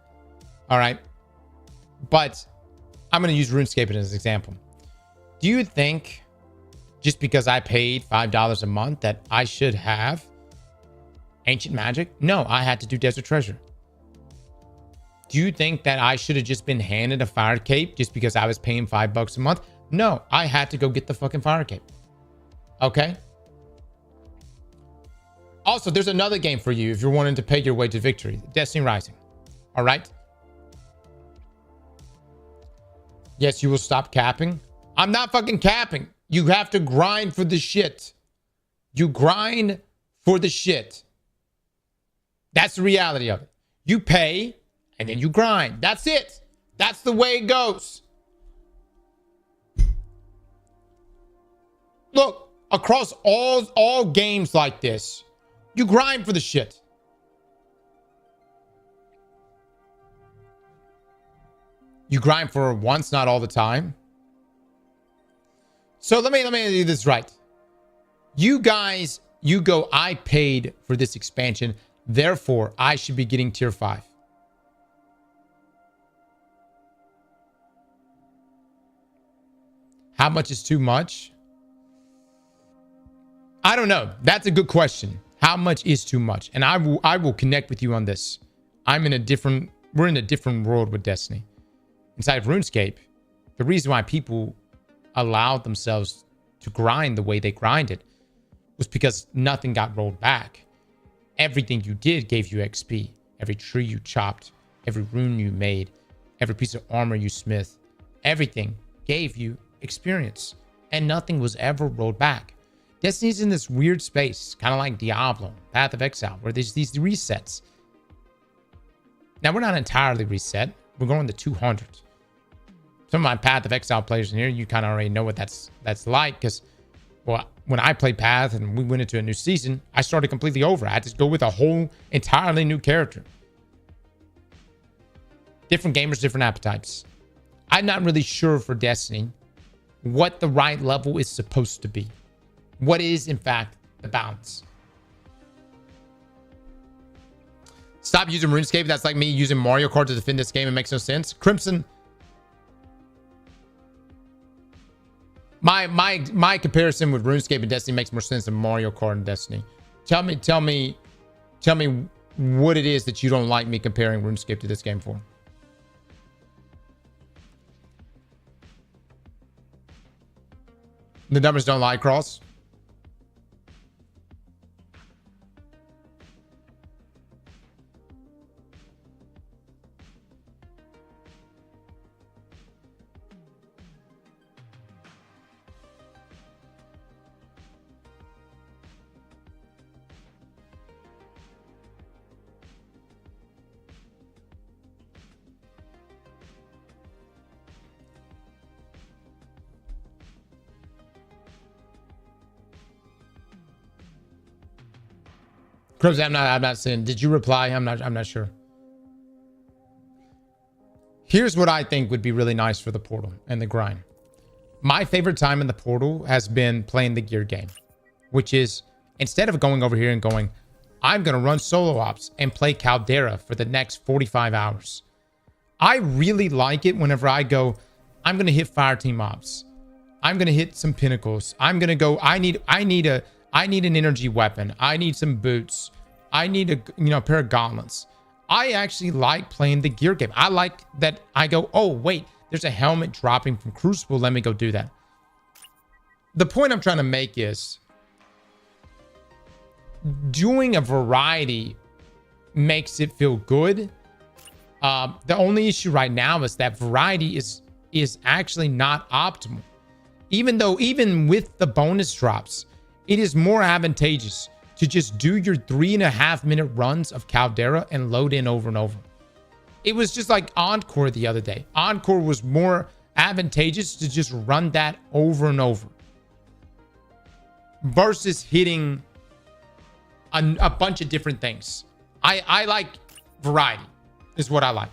All right. But I'm going to use RuneScape as an example. Do you think just because I paid $5 a month that I should have Ancient Magic? No, I had to do Desert Treasure. Do you think that I should have just been handed a Fire Cape just because I was paying $5 a month? No, I had to go get the fucking Fire Cape. Okay. Also, there's another game for you if you're wanting to pay your way to victory. Destiny Rising. All right. Yes, you will stop capping. I'm not fucking capping. You have to grind for the shit. You grind for the shit. That's the reality of it. You pay and then you grind. That's it. That's the way it goes. Look, across all games like this, you grind for the shit. You grind for once, not all the time. So let me do this right. You guys, you go, I paid for this expansion, therefore I should be getting tier 5. How much is too much? I don't know. That's a good question. How much is too much? And I will connect with you on this. we're in a different world with Destiny. Inside of RuneScape, the reason why people allowed themselves to grind the way they grinded was because nothing got rolled back. Everything you did gave you XP. Every tree you chopped, every rune you made, every piece of armor you smith, everything gave you experience. And nothing was ever rolled back. Destiny's in this weird space, kind of like Diablo, Path of Exile, where there's these resets. Now, we're not entirely reset. We're going to 200. Some of my Path of Exile players in here, you kind of already know what that's like, because, well, when I played Path and we went into a new season, I started completely over. I had to go with a whole entirely new character. Different gamers, different appetites. I'm not really sure for Destiny what the right level is supposed to be. What is, in fact, the balance? Stop using RuneScape. That's like me using Mario Kart to defend this game. It makes no sense. Crimson. My comparison with RuneScape and Destiny makes more sense than Mario Kart and Destiny. Tell me what it is that you don't like me comparing RuneScape to this game for. The numbers don't lie, Cross. I'm not saying. Did you reply? I'm not sure. Here's what I think would be really nice for the portal and the grind. My favorite time in the portal has been playing the gear game, which is instead of going over here and going, I'm going to run solo ops and play Caldera for the next 45 hours. I really like it whenever I go, I'm going to hit fire team ops. I'm going to hit some pinnacles. I'm going to go, I need an energy weapon. I need some boots. I need a pair of gauntlets. I actually like playing the gear game. I like that I go, oh, wait, there's a helmet dropping from Crucible. Let me go do that. The point I'm trying to make is doing a variety makes it feel good. The only issue right now is that variety is actually not optimal. Even with the bonus drops, it is more advantageous to just do your 3.5-minute runs of Caldera and load in over and over. It was just like Encore the other day. Encore was more advantageous to just run that over and over versus hitting a bunch of different things. I like variety is what I like.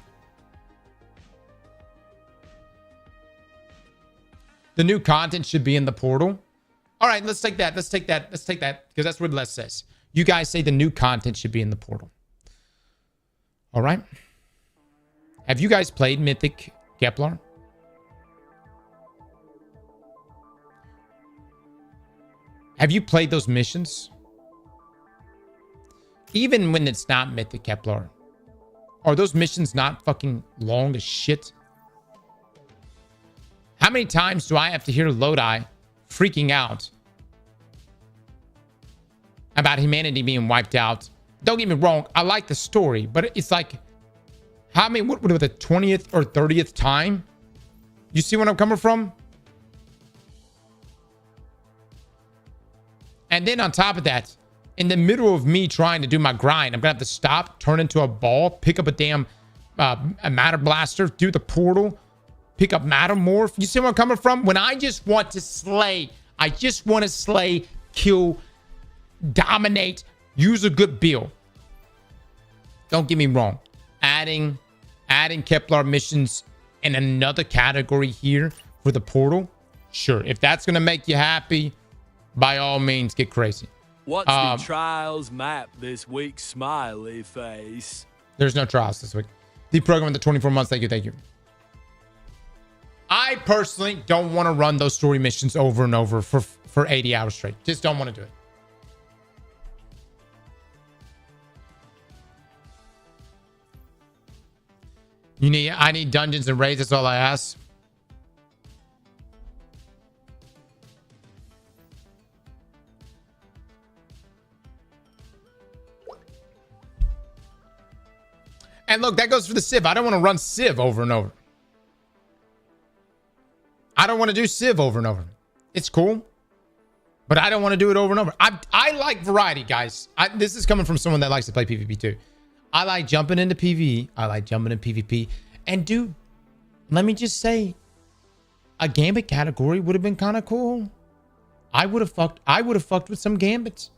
The new content should be in the portal. All right, let's take that. Let's take that because that's what Les says. You guys say the new content should be in the portal. All right. Have you guys played Mythic Kepler? Have you played those missions? Even when it's not Mythic Kepler, are those missions not fucking long as shit? How many times do I have to hear Lodi freaking out about humanity being wiped out? Don't get me wrong, I like the story, but it's like, how many, what the 20th or 30th time? You see where I'm coming from? And then on top of that, in the middle of me trying to do my grind, I'm gonna have to stop, turn into a ball, pick up a damn a matter blaster, do the portal, pick up Mattermorph. You see where I'm coming from? When I just want to slay, I just want to slay, kill, dominate, use a good build. Don't get me wrong. Adding Kepler missions in another category here for the portal, sure. If that's going to make you happy, by all means, get crazy. What's the trials map this week, smiley face? There's no trials this week. The program in the 24 months. Thank you. I personally don't want to run those story missions over and over for 80 hours straight. Just don't want to do it. I need dungeons and raids. That's all I ask. And look, that goes for the Civ. I don't want to run Civ over and over. I don't want to do Civ over and over. It's cool, but I don't want to do it over and over. I like variety, guys. This is coming from someone that likes to play PvP too. I like jumping into PvE. I like jumping into PvP. And dude, let me just say, a Gambit category would have been kind of cool. I would have fucked with some Gambits.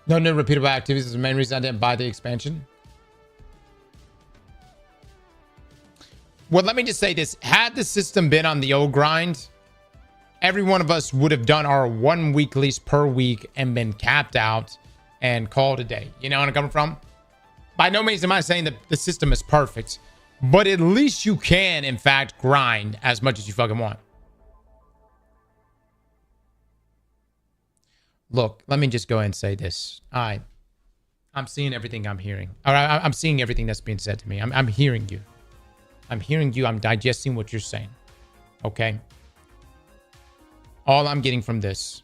No new repeatable activities is the main reason I didn't buy the expansion. Well, let me just say this. Had the system been on the old grind, every one of us would have done our 1 week lease per week and been capped out and called a day. You know where I'm coming from? By no means am I saying that the system is perfect, but at least you can, in fact, grind as much as you fucking want. Look, let me just go ahead and say this. I'm seeing everything I'm hearing. All right, I'm seeing everything that's being said to me. I'm hearing you. I'm hearing you. I'm digesting what you're saying. Okay? All I'm getting from this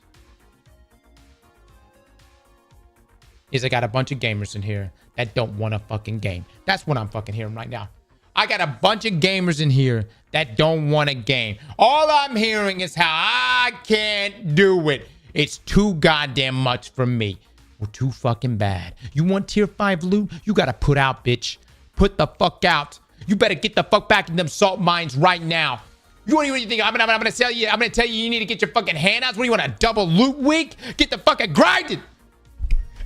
is I got a bunch of gamers in here that don't want a fucking game. That's what I'm fucking hearing right now. I got a bunch of gamers in here that don't want a game. All I'm hearing is how I can't do it. It's too goddamn much for me. We're too fucking bad. You want tier 5 loot? You gotta put out, bitch. Put the fuck out. You better get the fuck back in them salt mines right now. You don't even think I'm gonna tell you you need to get your fucking handouts? What do you want, a double loot week? Get the fucking grinded.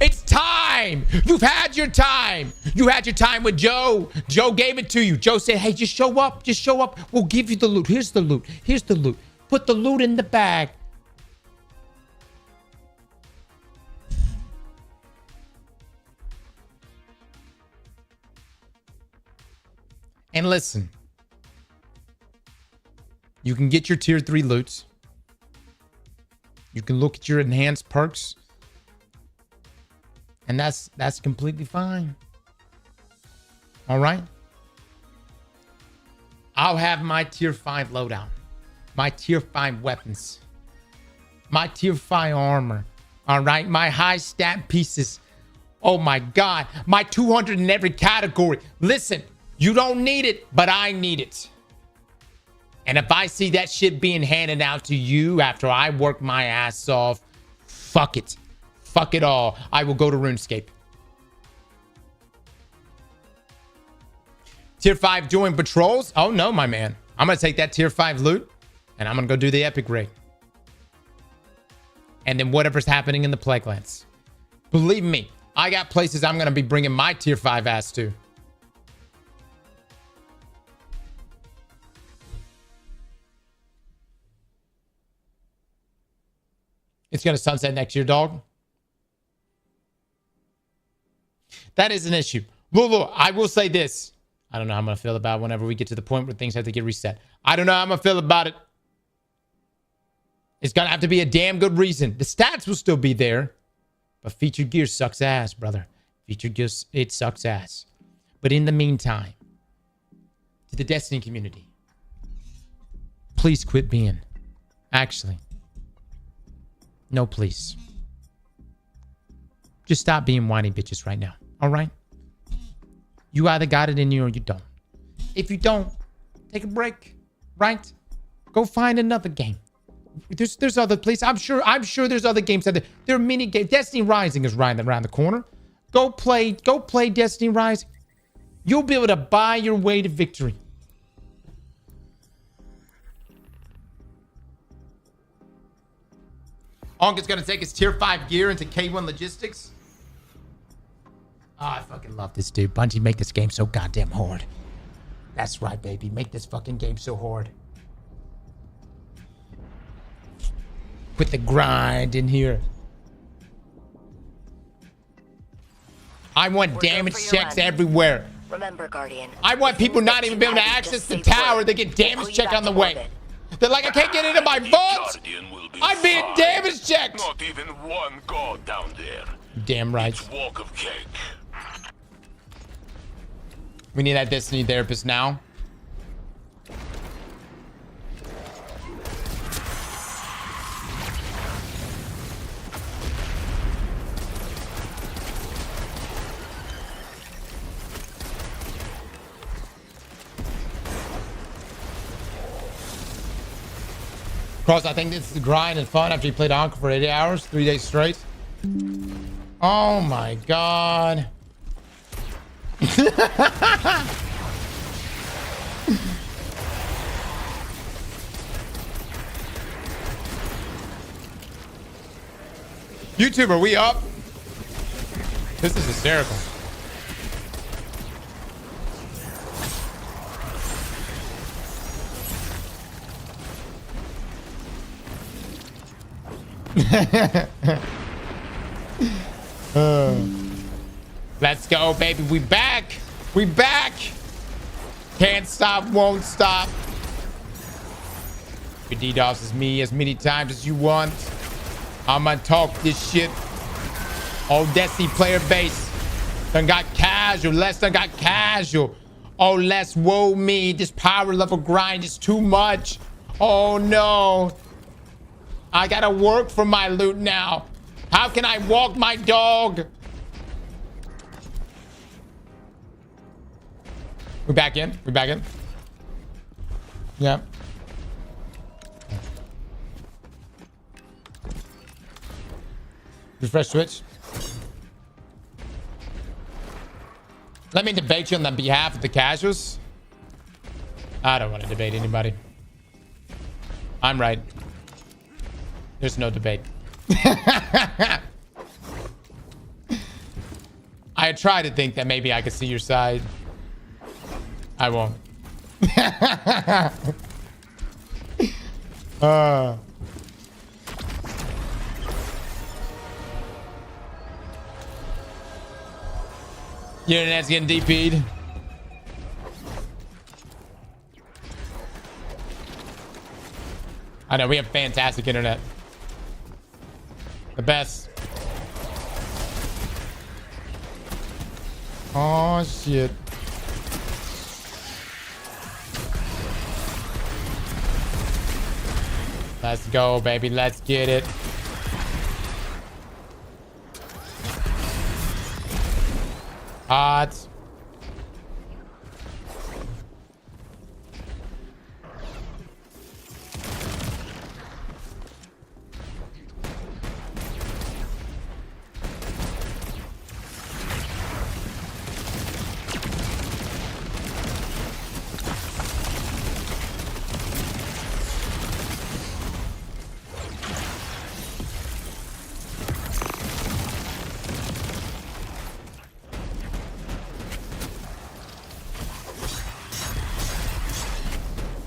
It's time. You've had your time. You had your time with Joe. Joe gave it to you. Joe said, hey, just show up. Just show up. We'll give you the loot. Here's the loot. Here's the loot. Put the loot in the bag. And listen, you can get your tier 3 loots. You can look at your enhanced perks. And that's completely fine. All right? I'll have my tier 5 loadout. My tier 5 weapons. My tier 5 armor. All right? My high stat pieces. Oh my God. My 200 in every category. Listen. You don't need it, but I need it. And if I see that shit being handed out to you after I work my ass off, fuck it. Fuck it all. I will go to RuneScape. Tier 5 join patrols? Oh no, my man. I'm going to take that tier 5 loot and I'm going to go do the epic raid. And then whatever's happening in the Plaguelands. Believe me, I got places I'm going to be bringing my tier 5 ass to. It's going to sunset next year, dog. That is an issue. Lulu, I will say this. I don't know how I'm going to feel about it whenever we get to the point where things have to get reset. I don't know how I'm going to feel about it. It's going to have to be a damn good reason. The stats will still be there. But featured gear sucks ass, brother. Featured gear, it sucks ass. But in the meantime, to the Destiny community, please quit being. Actually. No, please. Just stop being whiny bitches right now. All right? You either got it in you or you don't. If you don't, take a break. Right? Go find another game. There's other places. I'm sure there's other games out there. There are many games. Destiny Rising is right around the corner. Go play Destiny Rising. You'll be able to buy your way to victory. Onk is going to take his tier 5 gear into K1 Logistics. Oh, I fucking love this dude. Bungie, make this game so goddamn hard. That's right, baby. Make this fucking game so hard. Put the grind in here. I want damage checks everywhere. Remember, Guardian. I want people not even being able to access the tower. They get damage check on the way. They're like, I can't get into my vault. I'm being damage checked. Not even one god down there. Damn right. Walk of cake. We need that Destiny therapist now. Cross, I think this is the grind and fun after you played Anka for 80 hours, 3 days straight. Oh my god. YouTube, are we up? This is hysterical. Let's go, baby. We back. We back. Can't stop, won't stop. You DDoS as me as many times as you want. I'ma talk this shit. Oh, Destiny player base done got casual. Les done got casual. Oh, Les, woe me. This power level grind is too much. Oh no. I gotta work for my loot now. How can I walk my dog? We back in. We back in. Yeah. Refresh Twitch. Let me debate you on the behalf of the casuals. I don't want to debate anybody. I'm right. There's no debate. I try to think that maybe I could see your side. I won't. Your internet's getting DP'd. I know, we have fantastic internet. The best. Oh, shit. Let's go, baby. Let's get it. Hot.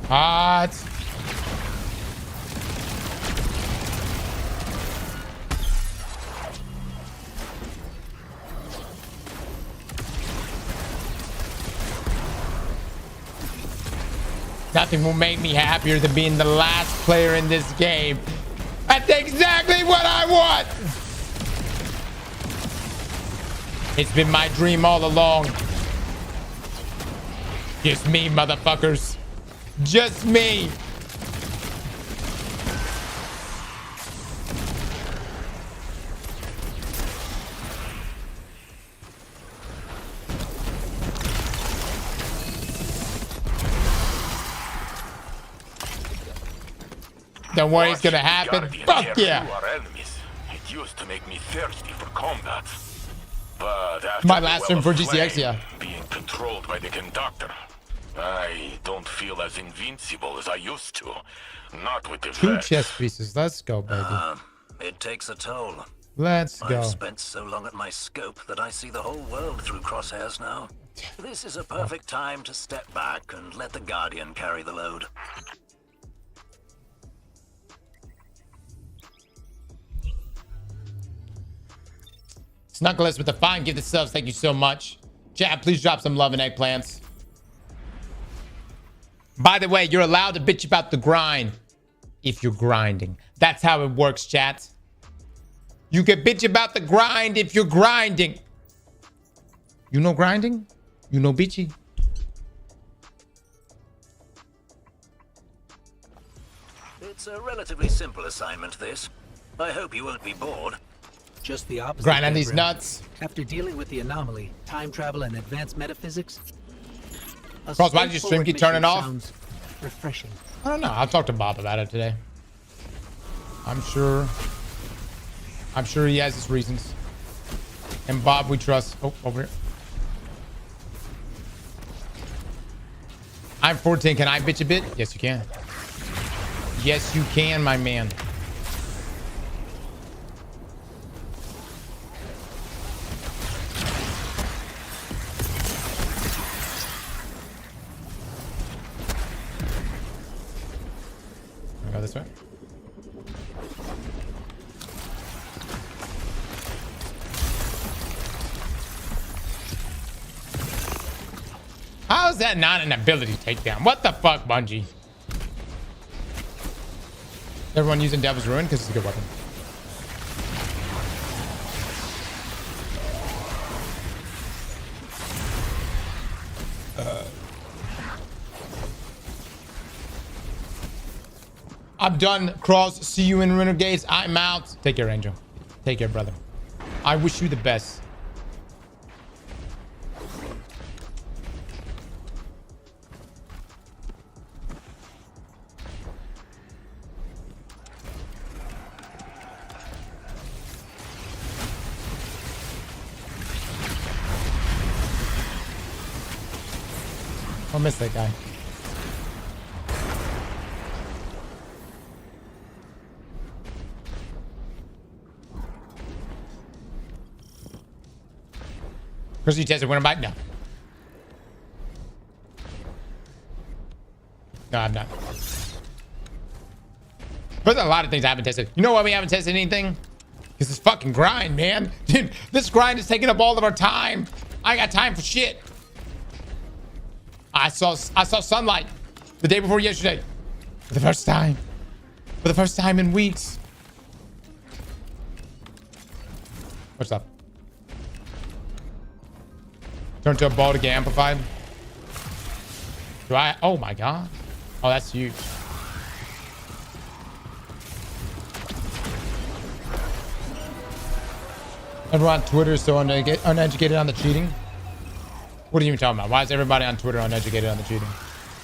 Hot. Nothing will make me happier than being the last player in this game. That's exactly what I want. It's been my dream all along. Just me, motherfuckers. Just me. Don't worry, it's gonna happen. Fuck yeah. It used to make me thirsty for combat. But after My last turn for GCX, yeah. Being controlled by the conductor, I don't feel as invincible as I used to. Not with the 2 chest pieces. Let's go, baby. It takes a toll. Let's go. I've spent so long at my scope that I see the whole world through crosshairs now. This is a perfect time to step back and let the Guardian carry the load. Snuggles with the fine gifted subs. Thank you so much. Chat, please drop some love and eggplants. By the way, you're allowed to bitch about the grind if you're grinding. That's how it works, chat. You can bitch about the grind if you're grinding. You know grinding? You know bitchy. It's a relatively simple assignment, this. I hope you won't be bored. Just the opposite. Grind on these nuts. After dealing with the anomaly, time travel, and advanced metaphysics, Cross, why did your stream keep turning off? Refreshing. I don't know. I'll talk to Bob about it today. I'm sure he has his reasons. And Bob, we trust. Oh, over here. I'm 14. Can I bitch a bit? Yes, you can. Yes, you can, my man. I'll go this way. How is that not an ability takedown? What the fuck, Bungie? Everyone using Devil's Ruin because it's a good weapon. I'm done, Cross. See you in Renegades. I'm out. Take care, Angel. Take care, brother. I wish you the best. I'll miss that guy. Chris, you tested winter bike? No. No, I'm not. There's a lot of things I haven't tested. You know why we haven't tested anything? Because this fucking grind, man. Dude, this grind is taking up all of our time. I ain't got time for shit. I saw sunlight the day before yesterday. For the first time. For the first time in weeks. What's up? Turn to a ball to get amplified. Do I? Oh my god. Oh, that's huge. Everyone on Twitter is so uneducated on the cheating. What are you even talking about? Why is everybody on Twitter uneducated on the cheating?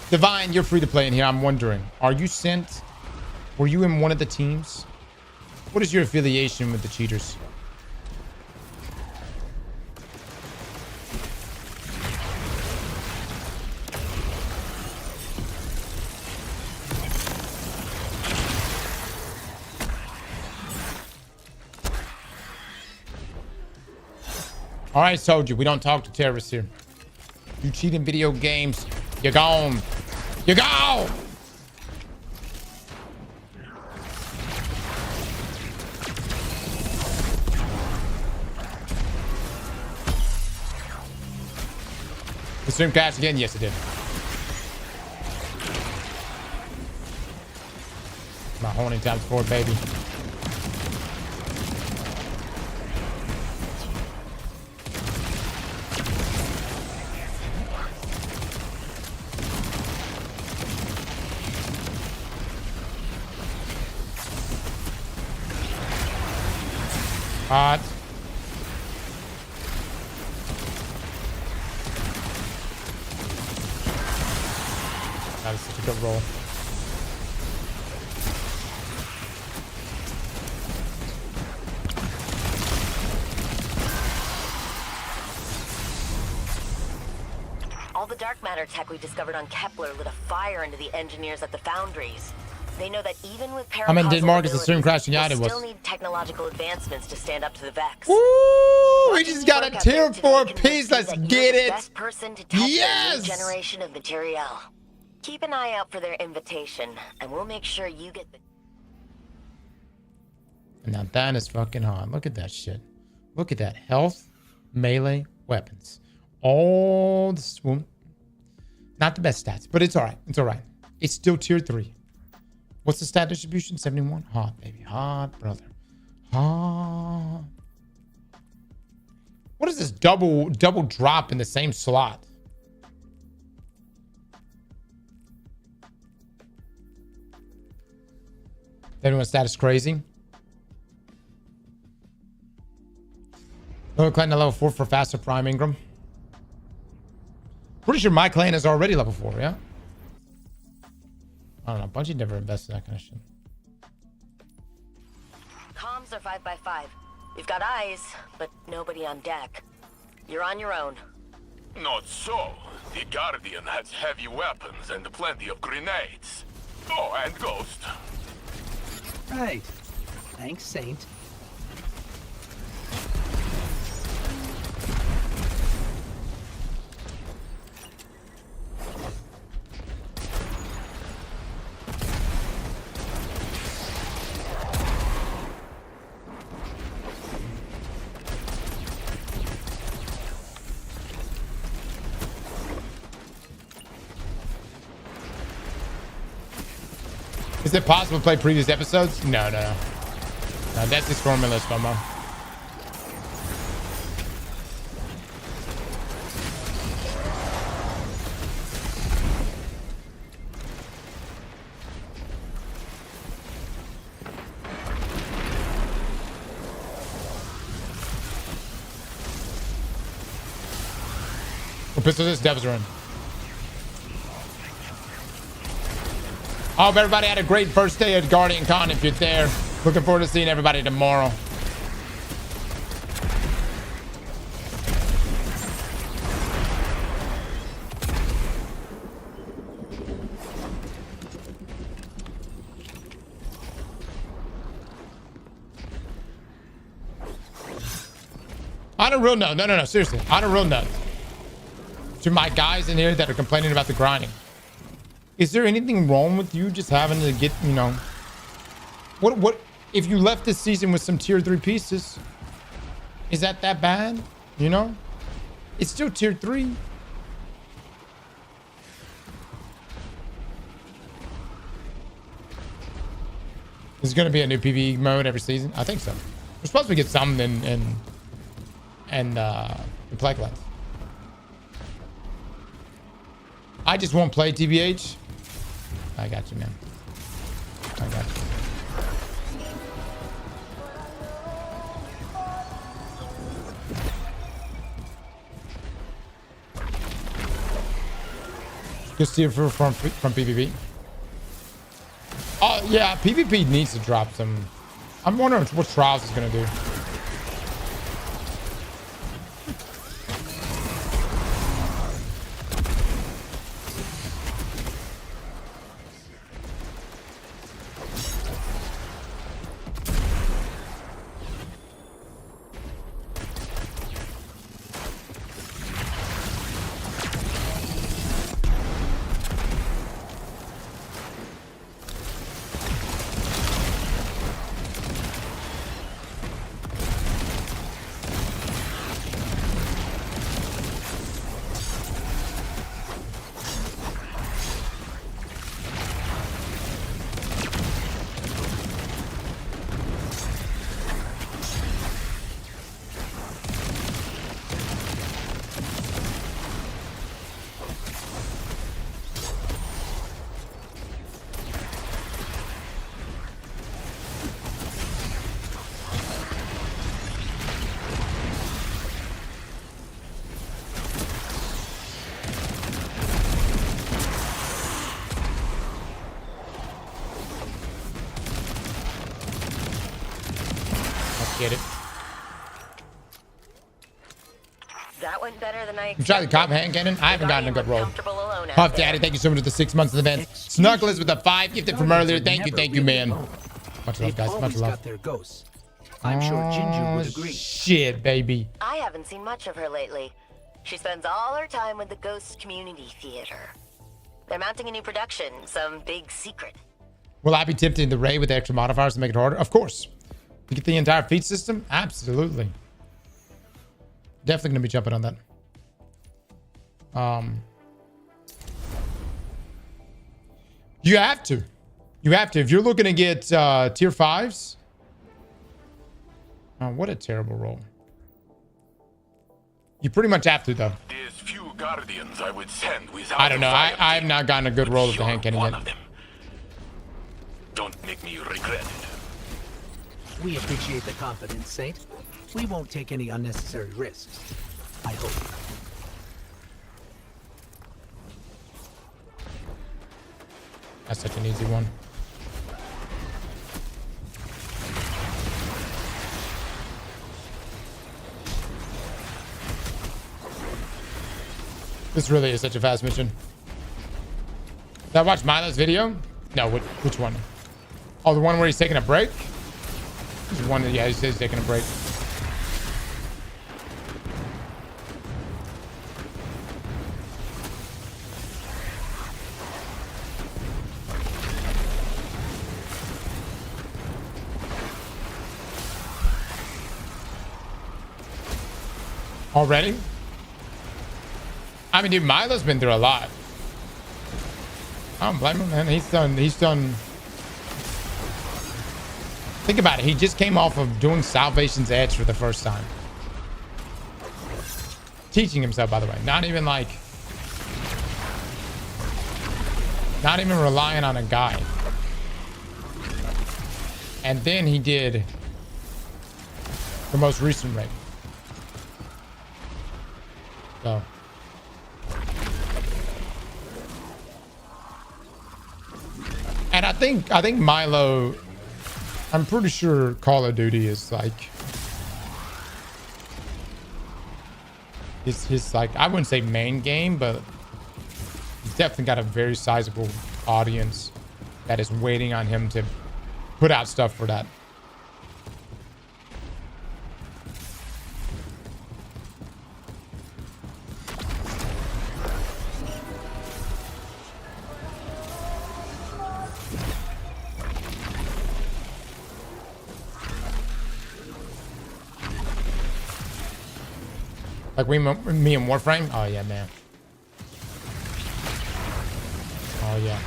Divine, you're free to play in here. I'm wondering, are you sent? Were you in one of the teams? What is your affiliation with the cheaters? All right, soldier, we don't talk to terrorists here. You cheat in video games, you're gone. You're gone! The stream crashed again? Yes, it did. My horny times 4, baby. Hot. That is such a good roll. All the dark matter tech we discovered on Kepler lit a fire into the engineers at the foundries. They know that even with did Marcus the stream crashing out? It was. Still need technological advancements to stand up to the Vex. Ooh, we just got a tier 4 piece. Let's get it. Best person to test yes. the new generation of material. Keep an eye out for their invitation, and we'll make sure you get the. Now that is fucking hot. Look at that shit. Look at that. Health, melee, weapons. All the swoon. Not the best stats, but it's all right. It's all right. It's still tier 3. What's the stat distribution? 71? Hot, baby. Hot, brother. Hot. What is this double drop in the same slot? Everyone's status crazy. Another clan to level 4 for faster prime Ingram. Pretty sure my clan is already level 4, yeah? I don't know. Bungie never invested in that kind of shit. Comms are 5x5. We've got eyes, but nobody on deck. You're on your own. Not so. The Guardian has heavy weapons and plenty of grenades. Oh, and Ghost. Right. Thanks, Saint. Is it possible to play previous episodes? No. No, that's just formless, FOMO. What pistol is this? Devs run. I hope everybody had a great first day at Guardian Con if you're there. Looking forward to seeing everybody tomorrow. On a real note, no, seriously. On a real note, to my guys in here that are complaining about the grinding. Is there anything wrong with you just having to get, you know, what if you left this season with some tier 3 pieces? Is that bad? You know, it's still tier 3. There's going to be a new PvE mode every season. I think so. We're supposed to get some in the Plague Lands. I just won't play TBH. I got you, man. I got you. Good steer from PvP. Oh, yeah, PvP needs to drop some. I'm wondering what Trials is going to do. Get it. That went better than I expected. You tried the cop hand cannon? I haven't gotten a good roll. Puff Daddy, thank you so much for the 6 months of the event. Snuggles with the 5 gifted from earlier. Thank you, man. Much love, guys. Much love. I'm sure Ginger would agree. Shit, baby. I haven't seen much of her lately. She spends all her time with the Ghost Community Theater. They're mounting a new production, some big secret. Will I be tempted to raid with the extra modifiers to make it harder? Of course. To get the entire feat system? Absolutely. Definitely gonna be jumping on that. You have to. You have to. If you're looking to get tier 5s. Oh, what a terrible roll. You pretty much have to, though. There's few guardians I would send without. I don't know. I have not gotten a good roll of the hand cannon yet. Don't make me regret it. We appreciate the confidence, Saint. We won't take any unnecessary risks. I hope. That's such an easy one. This really is such a fast mission. Did I watch Milo's video? No, which one? Oh, the one where he's taking a break? There's one that, yeah, he says he's taking a break. Already? I mean, dude, Milo's been through a lot. I don't blame him, man. He's done. Think about it. He just came off of doing Salvation's Edge for the first time. Teaching himself, by the way. Not even relying on a guide. And then he did the most recent raid. So. And I think Milo, I'm pretty sure Call of Duty is like his like, I wouldn't say main game, but he's definitely got a very sizable audience that is waiting on him to put out stuff for that. Like me and Warframe? Oh yeah, man. Oh yeah.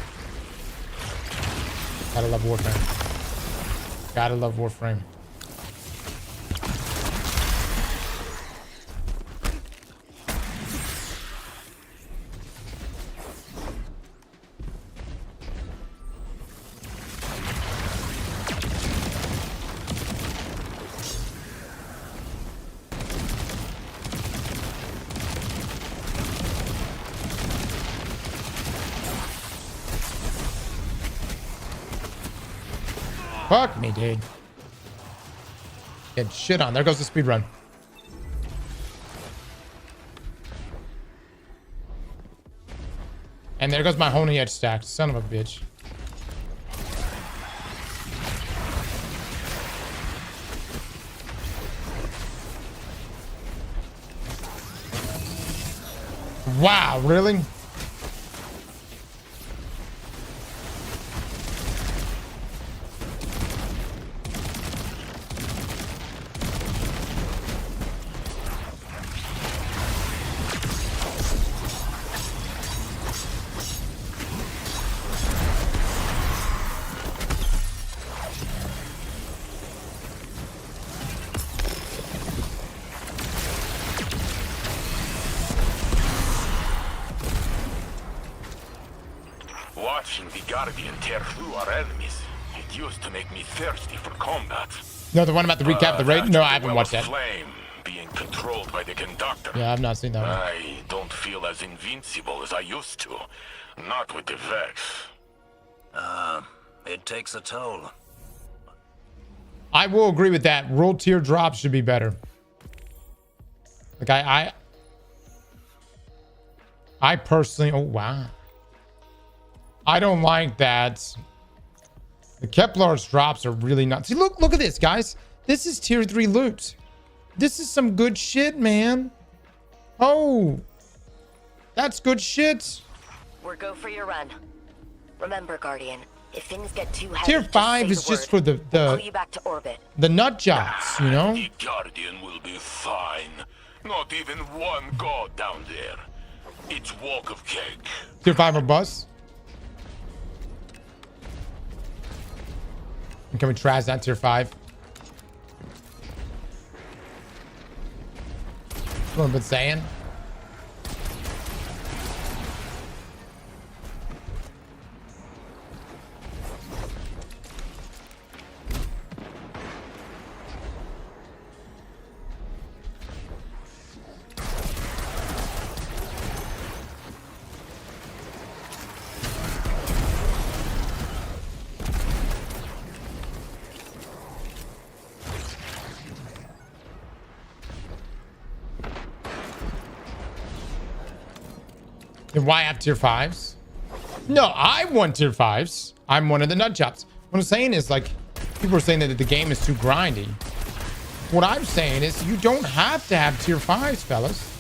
Gotta love Warframe. Gotta love Warframe. Fuck me, dude. Get shit on. There goes the speed run. And there goes my Honey Edge stack. Son of a bitch. Wow, really? Watching the Guardian tear through our enemies, it used to make me thirsty for combat. No, the one about the recap, the raid? No, I haven't watched that. Flame being controlled by the conductor. Yeah, I've not seen that one. I don't feel as invincible as I used to. Not with the Vex. It takes a toll. I will agree with that. World tier drops should be better. Like I personally, oh wow. I don't like that. The Kepler's drops are really not. See, look at this, guys. This is tier 3 loot. This is some good shit, man. Oh, that's good shit. We're go for your run. Remember, Guardian, if things get too heavy, tier 5 is just for we'll pull you back to orbit. the nut jobs, you know. The Guardian will be fine. Not even one god down there. It's walk of cake. Tier 5 or bus. And can we trash that tier 5? What I've been saying. Then why have tier 5s? No, I want tier 5s. I'm one of the nut jobs. What I'm saying is, like, people are saying that the game is too grindy. What I'm saying is you don't have to have tier 5s, fellas.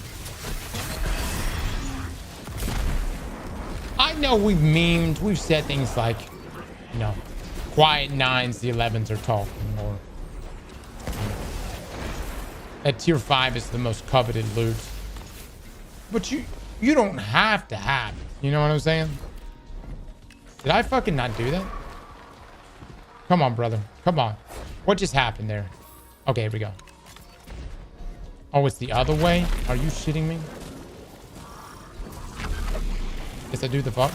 I know we've said things like, you know, quiet 9s, the 11s are talking, or that tier 5 is the most coveted loot. But you don't have to have it. You know what I'm saying? Did I fucking not do that? Come on, brother. Come on. What just happened there? Okay, here we go. Oh, it's the other way? Are you shitting me? Guess I do the fuck.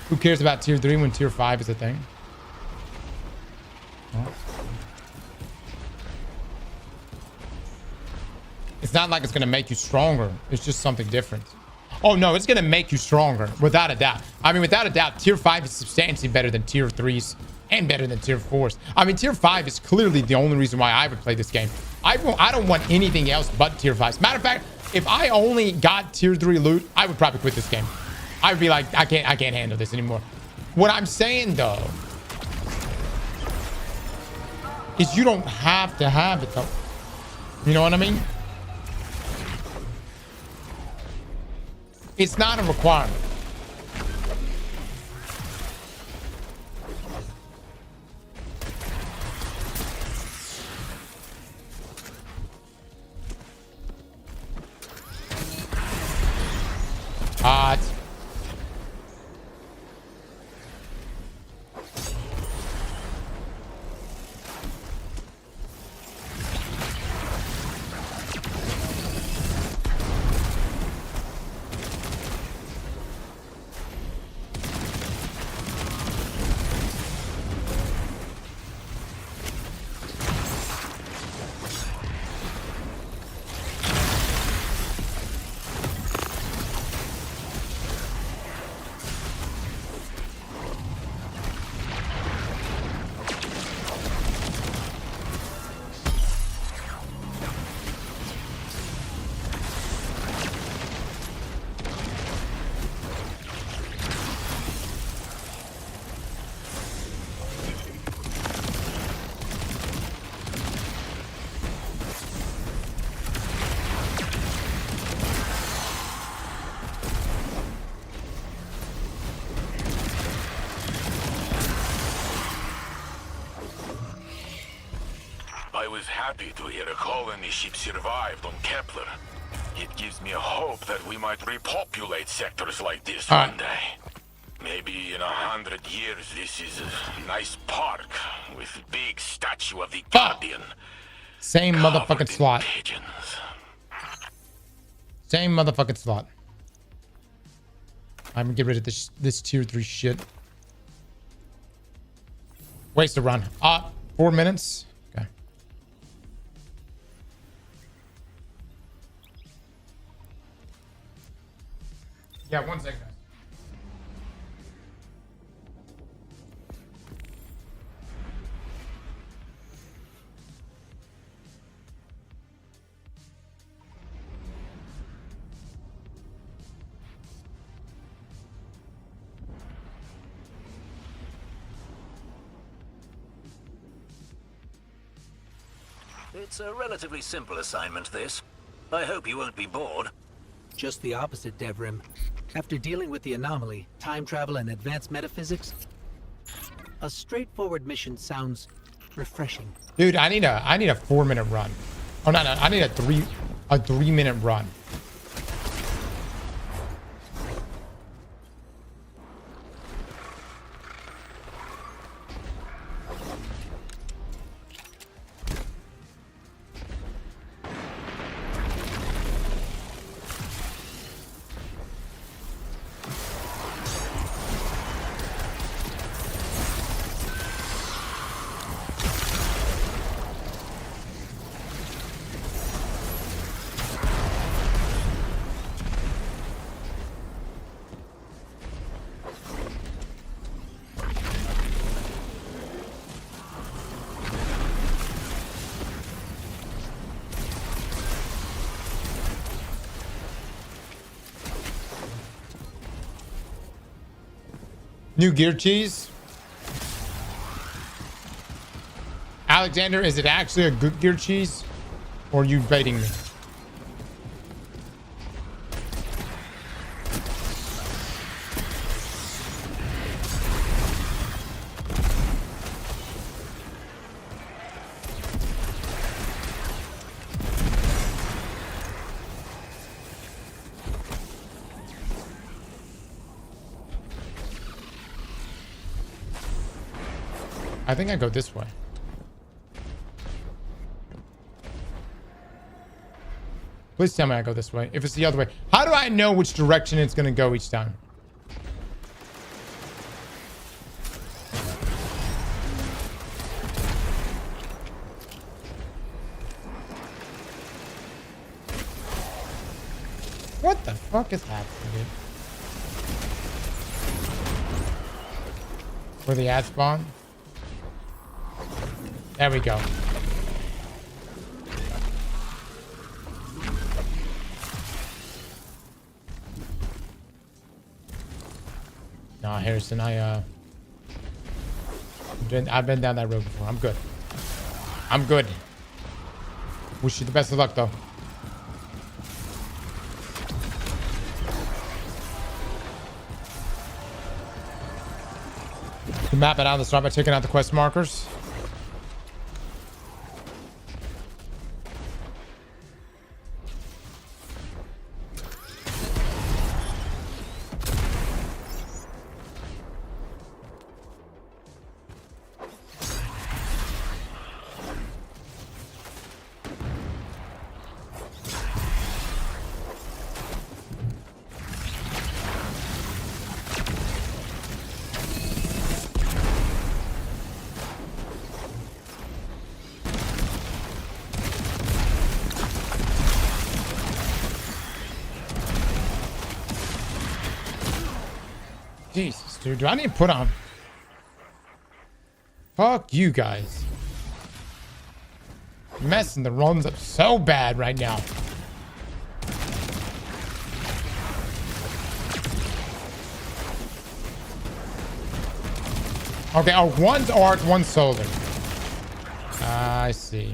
Who cares about tier 3 when tier 5 is a thing? Oh. It's not like it's going to make you stronger. It's just something different. Oh, no, it's going to make you stronger. Without a doubt. I mean, without a doubt, tier 5 is substantially better than tier 3s and better than tier 4s. I mean, tier 5 is clearly the only reason why I would play this game. I don't want anything else but tier 5s. Matter of fact, if I only got tier 3 loot, I would probably quit this game. I would be like, I can't handle this anymore. What I'm saying, though, is you don't have to have it, though. You know what I mean? It's not a requirement. Hot. I was happy to hear a colony ship survived on Kepler. It gives me a hope that we might repopulate sectors like this one day. Maybe in 100 years, this is a nice park with a big statue of the Guardian. Same motherfucking slot. Same motherfucking slot. I'm gonna get rid of this tier 3 shit. Waste a run. 4 minutes. Okay. Yeah, 1 second. It's a relatively simple assignment, this. I hope you won't be bored. Just the opposite, Devrim. After dealing with the anomaly, time travel, and advanced metaphysics, a straightforward mission sounds refreshing. Dude, I need a 4-minute run. Oh no, I need a 3-minute run. New gear cheese. Alexander, is it actually a good gear cheese? Or are you baiting me? I think I go this way. Please tell me I go this way. If it's the other way. How do I know which direction it's going to go each time? What the fuck is happening, dude? Where the ad spawn? There we go. Nah, Harrison, I've been down that road before. I'm good. I'm good. Wish you the best of luck, though. You can map it out of the start by taking out the quest markers. Jesus, dude. Do I need to put on? Fuck you guys. Messing the runs up so bad right now. Okay, oh, one's arc, one's solar. I see.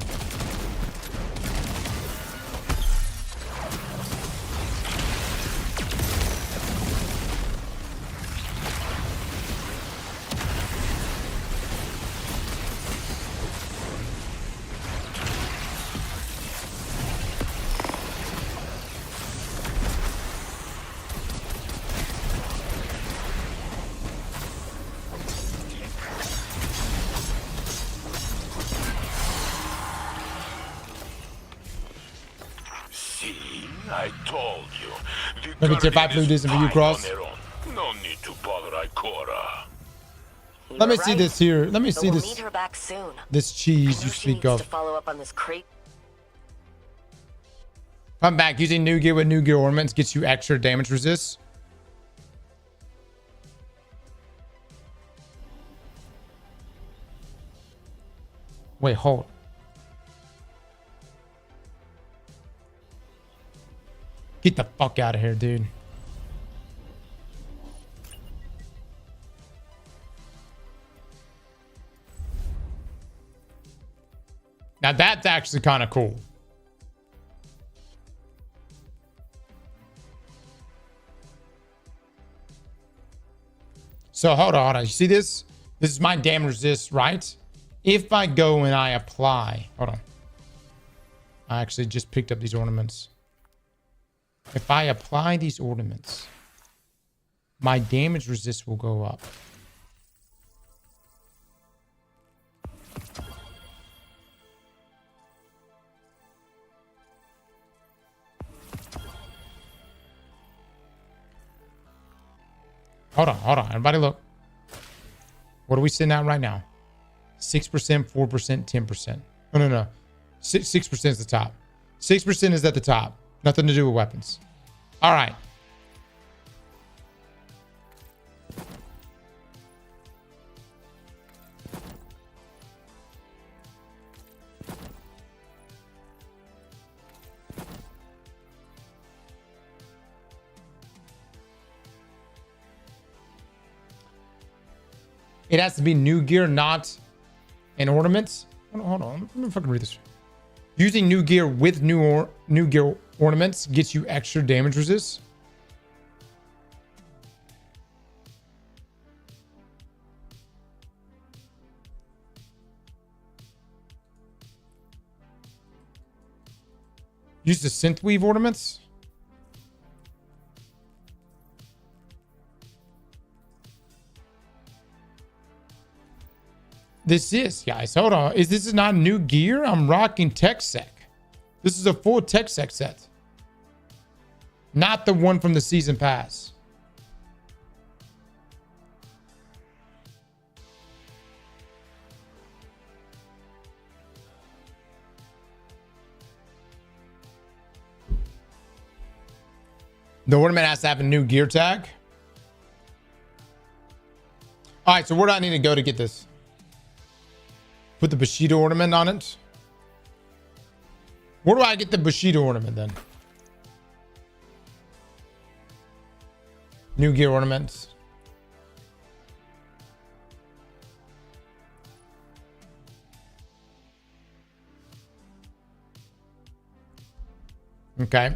I told you. Let me tip 5 blue disn't for you, Cross. No need to bother Ikora. Let me see this here. Let me see We'll this. need her back soon. This cheese you speak of. To follow up on this crate. Come back. Using new gear with new gear ornaments gets you extra damage resist. Wait, hold. Get the fuck out of here, dude. Now that's actually kind of cool. So hold on. You see this? This is my damage resist, right? If I go and I apply, hold on. I actually just picked up these ornaments. If I apply these ornaments, my damage resist will go up. Hold on. Everybody look. What are we sitting at right now? 6%, 4%, 10%. No. 6% is the top. 6% is at the top. Nothing to do with weapons. All right. It has to be new gear, not an ornaments. Hold on. Let me fucking read this. Using new gear with new gear ornaments gets you extra damage resist. Use the synth weave ornaments. This is, guys, hold on. This is not new gear? I'm rocking Tech Sec. This is a full Tech Sec set. Not the one from the season pass. The ornament has to have a new gear tag. All right, so where do I need to go to get this? Put the Bushido ornament on it. Where do I get the Bushido ornament then? New gear ornaments. Okay.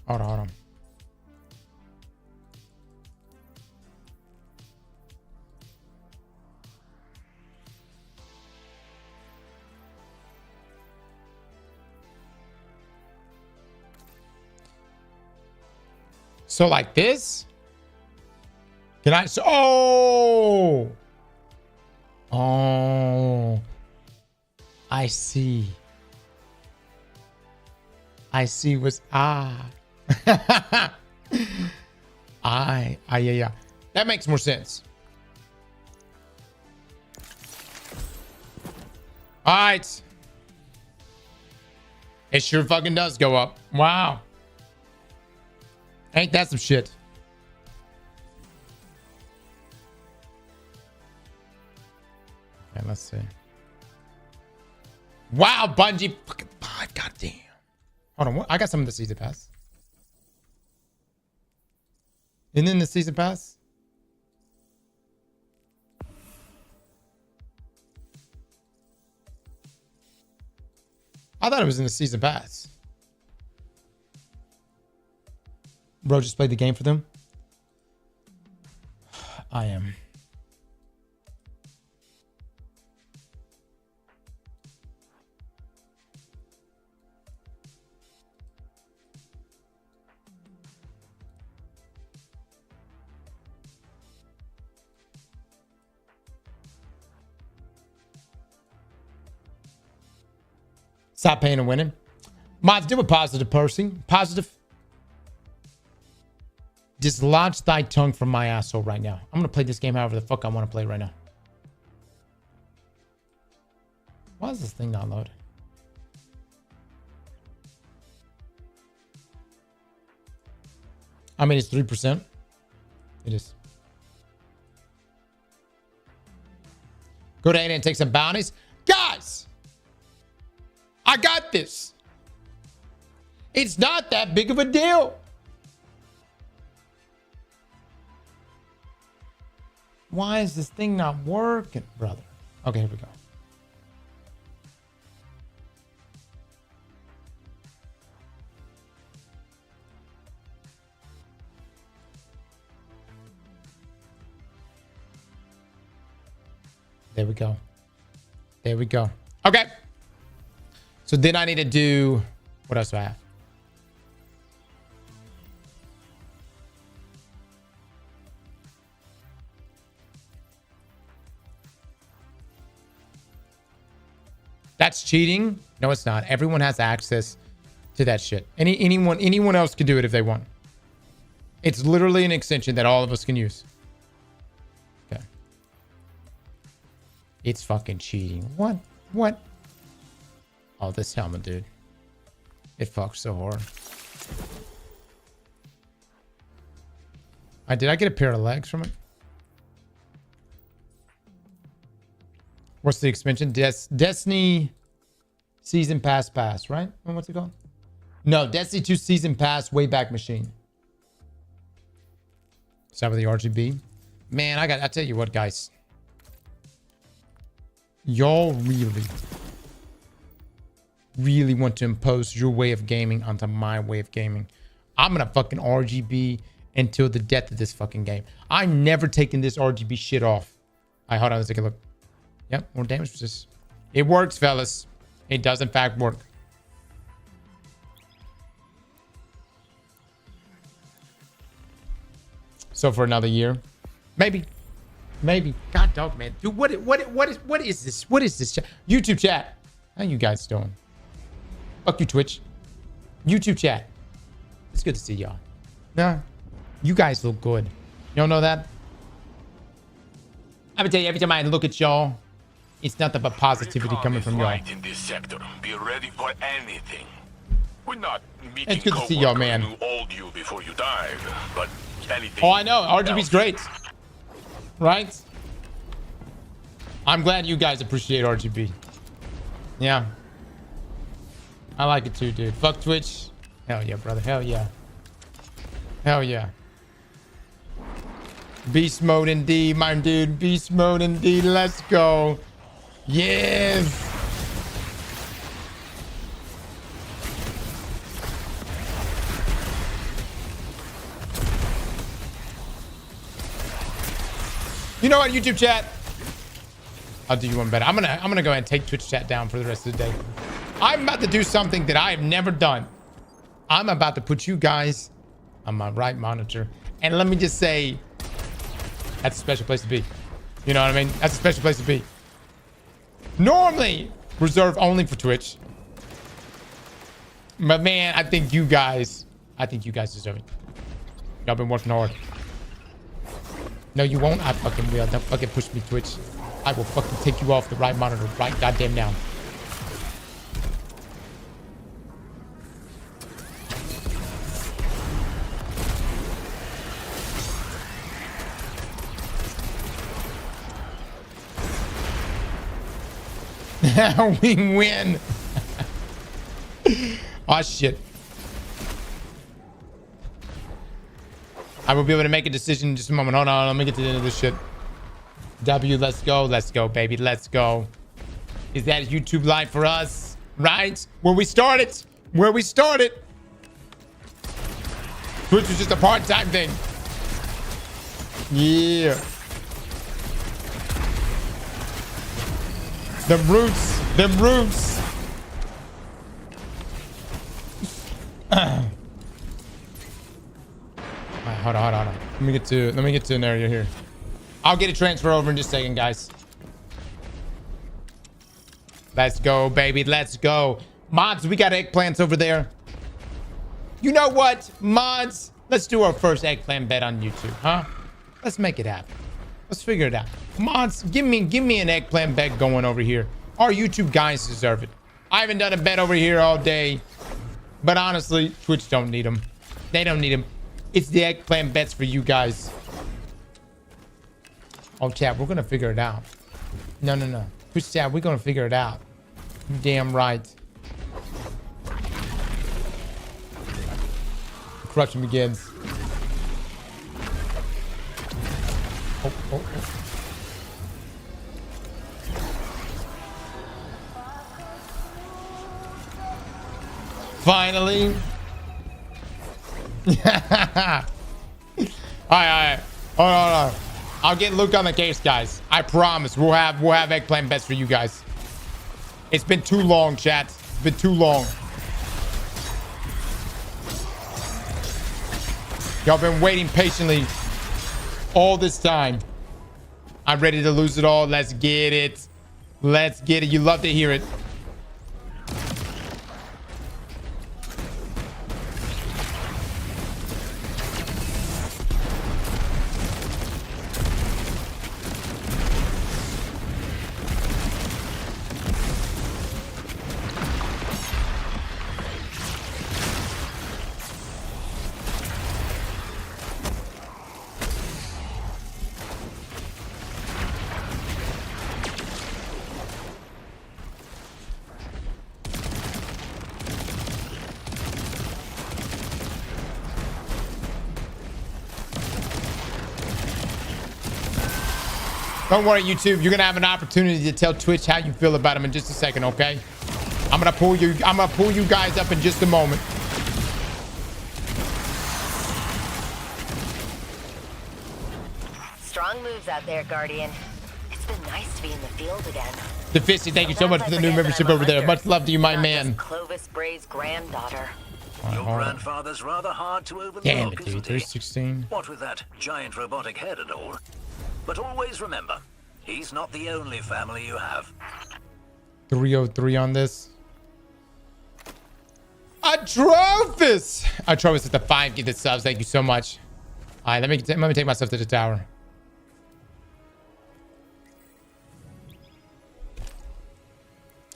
Hold on. So like this? Can I? Oh, I see. I see what's yeah. That makes more sense. All right. It sure fucking does go up. Wow. Ain't that some shit? Okay, let's see. Wow, Bungie fucking pod, goddamn. Hold on, what? I got some of the season pass. And then the season pass. I thought it was in the season pass. Bro, just played the game for them. I am. Stop paying and winning. Mods, do a positive person. Positive. Dislodge thy tongue from my asshole right now. I'm going to play this game however the fuck I want to play right now. Why is this thing not loading? I mean, it's 3%. It is. Go to 8 and take some bounties. Guys! I got this. It's not that big of a deal. Why is this thing not working, brother? Okay, here we go. There we go. There we go. Okay. So then I need to do... What else do I have? That's cheating? No, it's not. Everyone has access to that shit. Anyone else can do it if they want. It's literally an extension that all of us can use. Okay. It's fucking cheating. What? What? Oh, this helmet, dude. It fucks so hard. Did I get a pair of legs from it? What's the expansion? Destiny Season Pass, right? What's it called? No, Destiny 2 Season Pass Wayback Machine. Is that with the RGB? Man, I tell you what, guys. Y'all really want to impose your way of gaming onto my way of gaming. I'm gonna fucking RGB until the death of this fucking game. I'm never taking this RGB shit off. All right, hold on, let's take a look. Yep, more damage resist. It works, fellas. It does in fact work. So for another year, maybe. God dog, man, dude, what is this? What is this? YouTube chat, how you guys doing? Fuck you, Twitch. YouTube chat, it's good to see y'all. Nah, you guys look good. Y'all know that? I would tell you, every time I look at y'all, it's nothing but positivity coming from y'all. In this sector, be ready for anything. We're not meeting. It's good to see y'all, man. Who owed you before you died, but anything. Oh, I know. RGB's great, right? I'm glad you guys appreciate RGB. Yeah, I like it too, dude. Fuck Twitch. Hell yeah, brother. Hell yeah. Hell yeah. Beast mode indeed, my dude. Beast mode indeed. Let's go. Yes. You know what, YouTube chat? I'll do you one better. I'm gonna go ahead and take Twitch chat down for the rest of the day. I'm about to do something that I have never done. I'm about to put you guys on my right monitor. And let me just say, that's a special place to be. You know what I mean? That's a special place to be. Normally reserved only for Twitch. But man, I think you guys deserve it. Y'all been working hard. No, you won't. I fucking will. Don't fucking push me, Twitch. I will fucking take you off the right monitor right goddamn now. We win. Oh shit. I will be able to make a decision in just a moment. Hold on, let me get to the end of this shit. W, let's go. Let's go, baby. Let's go. Is that YouTube live for us? Right? Where we started. Where we started. Twitch was just a part-time thing. Yeah. Them roots. Them roots. Alright, hold on. Let me get to an area here. I'll get a transfer over in just a second, guys. Let's go, baby. Let's go. Mods, we got eggplants over there. You know what? Mods, let's do our first eggplant bet on YouTube, huh? Let's make it happen. Let's figure it out. Mods, give me an eggplant bet going over here. Our YouTube guys deserve it. I haven't done a bet over here all day. But honestly, Twitch don't need them. They don't need them. It's the eggplant bets for you guys. Oh, chat, we're going to figure it out. No. Twitch chat, we're going to figure it out. You damn right. Corruption begins. Oh. Finally. Alright. Hold on. I'll get Luke on the case, guys. I promise. We'll have eggplant bets for you guys. It's been too long, chat. It's been too long. Y'all been waiting patiently all this time. I'm ready to lose it all. Let's get it. Let's get it. You love to hear it. Don't worry, YouTube. You're gonna have an opportunity to tell Twitch how you feel about him in just a second, okay? I'm gonna pull you guys up in just a moment. Strong moves out there, Guardian. It's been nice to be in the field again. Deficity, thank you so much for the new membership over there. Much love to you, my man. Clovis Bray's granddaughter. Your grandfather's rather hard to overlook, Damn it, dude. isn't he? 316. What with that giant robotic head and all. But always remember, he's not the only family you have. 303 on this. Atrophis! Atrophis is the 5 gifted subs. Thank you so much. All right, let me take myself to the tower.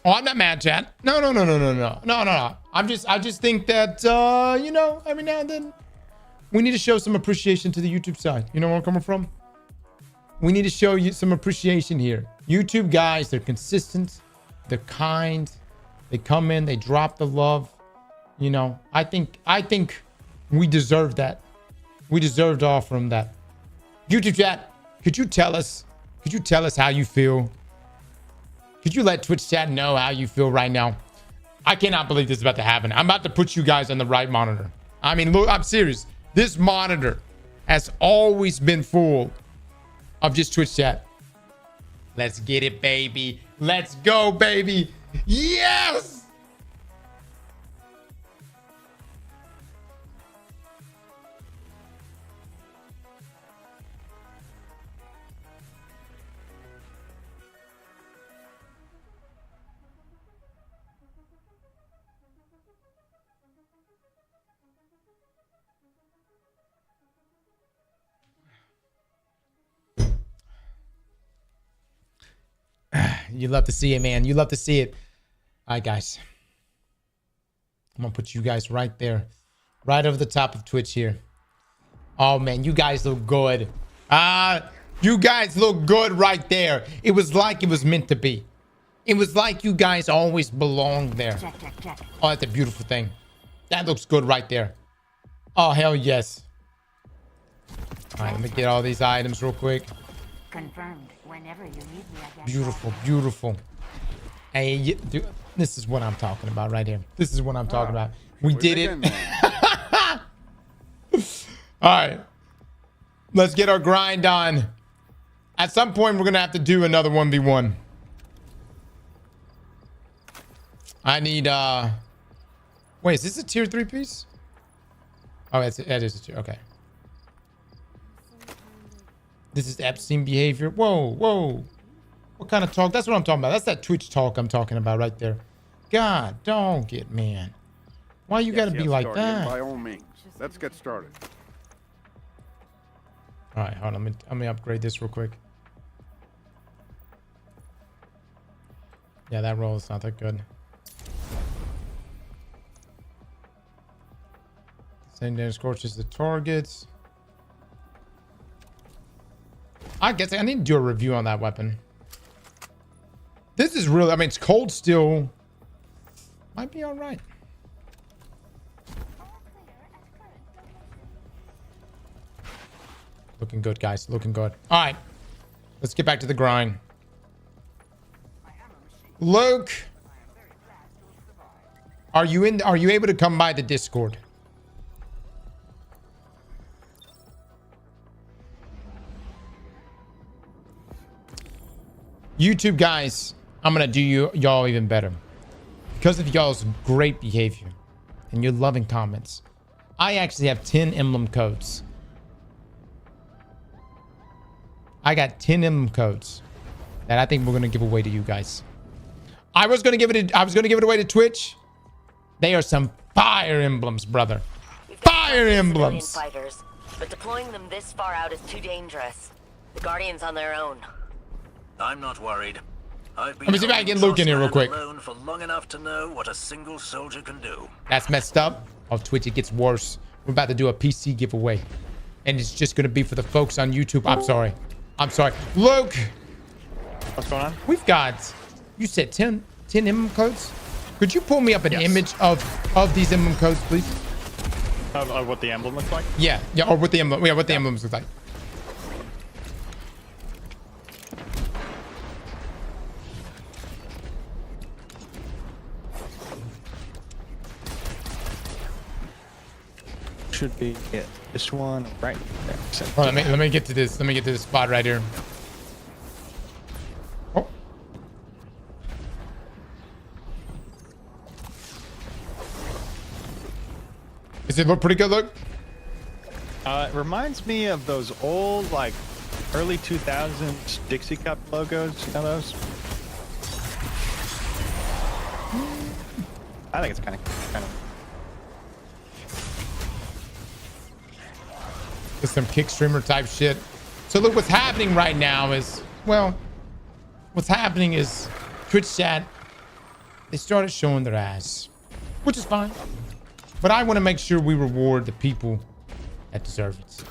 Oh, I'm not mad, chat. No. I just think that, you know, every now and then we need to show some appreciation to the YouTube side. You know where I'm coming from? We need to show you some appreciation here. YouTube guys, they're consistent. They're kind. They come in, they drop the love. You know, I think we deserve that. We deserve to offer them that. YouTube chat, could you tell us how you feel? Could you let Twitch chat know how you feel right now? I cannot believe this is about to happen. I'm about to put you guys on the right monitor. I mean, look, I'm serious. This monitor has always been full of just Twitch chat. Let's get it, baby. Let's go, baby. Yes! You love to see it, man. You love to see it. All right, guys. I'm going to put you guys right there. Right over the top of Twitch here. Oh, man. You guys look good. You guys look good right there. It was like it was meant to be. It was like you guys always belonged there. Check. Oh, that's a beautiful thing. That looks good right there. Oh, hell yes. All right, let me get all these items real quick. Confirmed. Whenever you need me, I guess. Beautiful. Hey, dude, this is what I'm talking about right here. This is what I'm talking about. We did it. All right. Let's get our grind on. At some point, we're going to have to do another 1v1. I need, wait, is this a tier 3 piece? Oh, that is a tier. Okay. This is Epstein behavior. Whoa. What kind of talk? That's what I'm talking about. That's that Twitch talk I'm talking about right there. God, don't get man. Why you gotta be like that? By all means. Let's get started. All right, hold on. Let me upgrade this real quick. Yeah, that roll is not that good. Same damage scorches the targets. I guess I need to do a review on that weapon. This is really, I mean, it's cold still. Might be all right. Looking good, guys. Looking good. All right. Let's get back to the grind. Luke. Are you able to come by the Discord? YouTube guys, I'm gonna do y'all even better. Because of y'all's great behavior and your loving comments, I actually have 10 emblem codes. I got 10 emblem codes that I think we're gonna give away to you guys. I was gonna give it away to Twitch. They are some fire emblems, brother. Fire emblems. Fighters, but deploying them this far out is too dangerous. The Guardian's on their own. I'm not worried. I've been Let me see if I can get Luke in here real quick. alone for long enough to know what a single soldier can do. That's messed up. On Twitch, it gets worse. We're about to do a PC giveaway. And it's just going to be for the folks on YouTube. I'm sorry. Luke! What's going on? We've got, you said 10 emblem codes? Could you pull me up an image of these emblem codes, please? Of what the emblem looks like? Yeah, or what the emblem, what the emblems look like. Should be this one right there. Oh, let me get to this. Let me get to this spot right here. Oh. Does it look pretty good? Look. It reminds me of those old, like, early 2000s Dixie Cup logos. You know those? I think it's kind of. With some kick streamer type shit. So look, what's happening right now is, well, what's happening is Twitch chat, they started showing their ass, which is fine. But I want to make sure we reward the people that deserve it.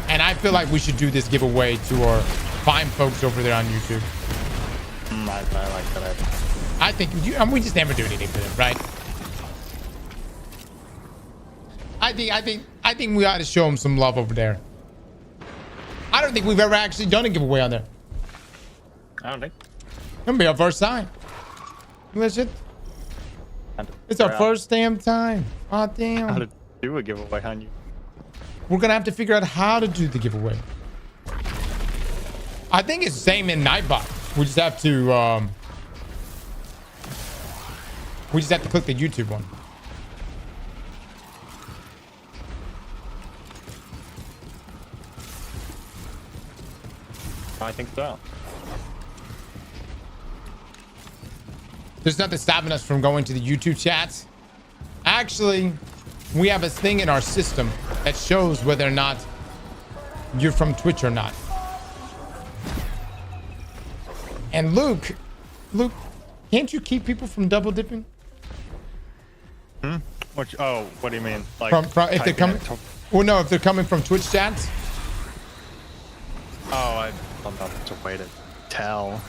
And I feel like we should do this giveaway to our fine folks over there on YouTube. I like that. I think we just never do anything for them, right? I think we ought to show them some love over there. I don't think we've ever actually done a giveaway on there. I don't think. It'll be our first time. Legit. It's our first damn time. Oh damn. How to do a giveaway on you? We're gonna have to figure out how to do the giveaway. I think it's the same in Nightbot. We just have to click the YouTube one. I think so. There's nothing stopping us from going to the YouTube chats. Actually, we have a thing in our system that shows whether or not you're from Twitch or not. And Luke, can't you keep people from double dipping? What do you mean? Like From if they're coming? Well, no, if they're coming from Twitch chats. Oh, I don't know if it's a way to tell.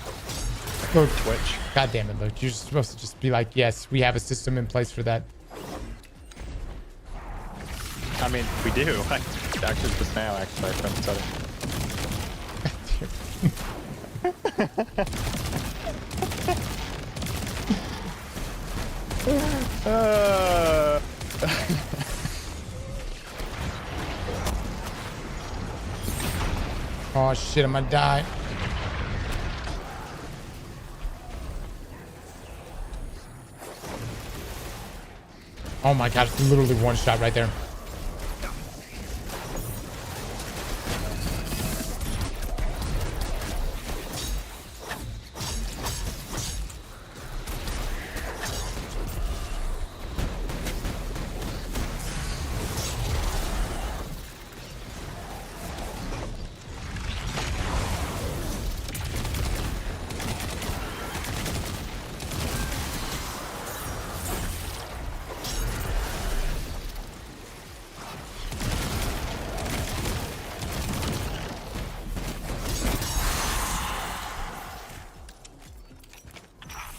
Look, Twitch. God damn it, Luke. You're supposed to just be like, yes, we have a system in place for that. I mean, we do. Actually, just now, actually, I said Oh shit, I'm gonna die. Oh my god, it's literally one shot right there.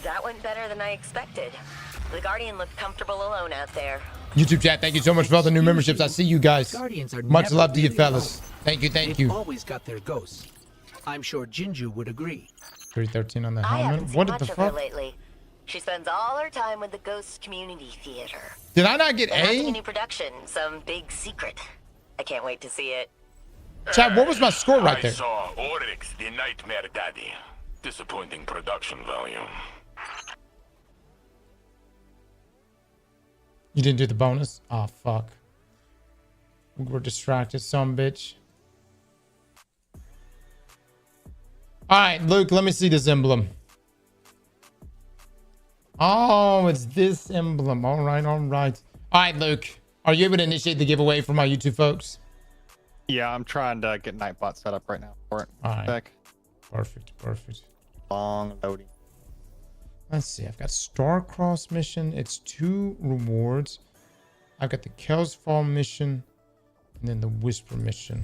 That went better than I expected. The Guardian looked comfortable alone out there. YouTube chat, thank you so much for all the new memberships. I see you guys. Guardians are Much never love to you really fellas. alone. Thank you, thank They've you. always got their ghosts. I'm sure Jinju would agree. 313 on the I helmet. haven't seen What much the of her fuck? lately. She spends all her time with the Ghost Community Theater. Did I not get They're having a A? new production, some big secret. I can't wait to see it. Chad, what was my score right there? I saw Oryx, the Nightmare Daddy. Disappointing production value. You didn't do the bonus? Oh, fuck. We're distracted, some bitch. All right, Luke, let me see this emblem. Oh, it's this emblem. All right, all right. All right, Luke, are you able to initiate the giveaway for my YouTube folks? Yeah, I'm trying to get Nightbot set up right now for it. All right. Perfect, perfect. Long loading. Let's see. I've got Aztecross mission. It's 2 rewards. I've got the Kel's Fall mission, and then the Whisper mission.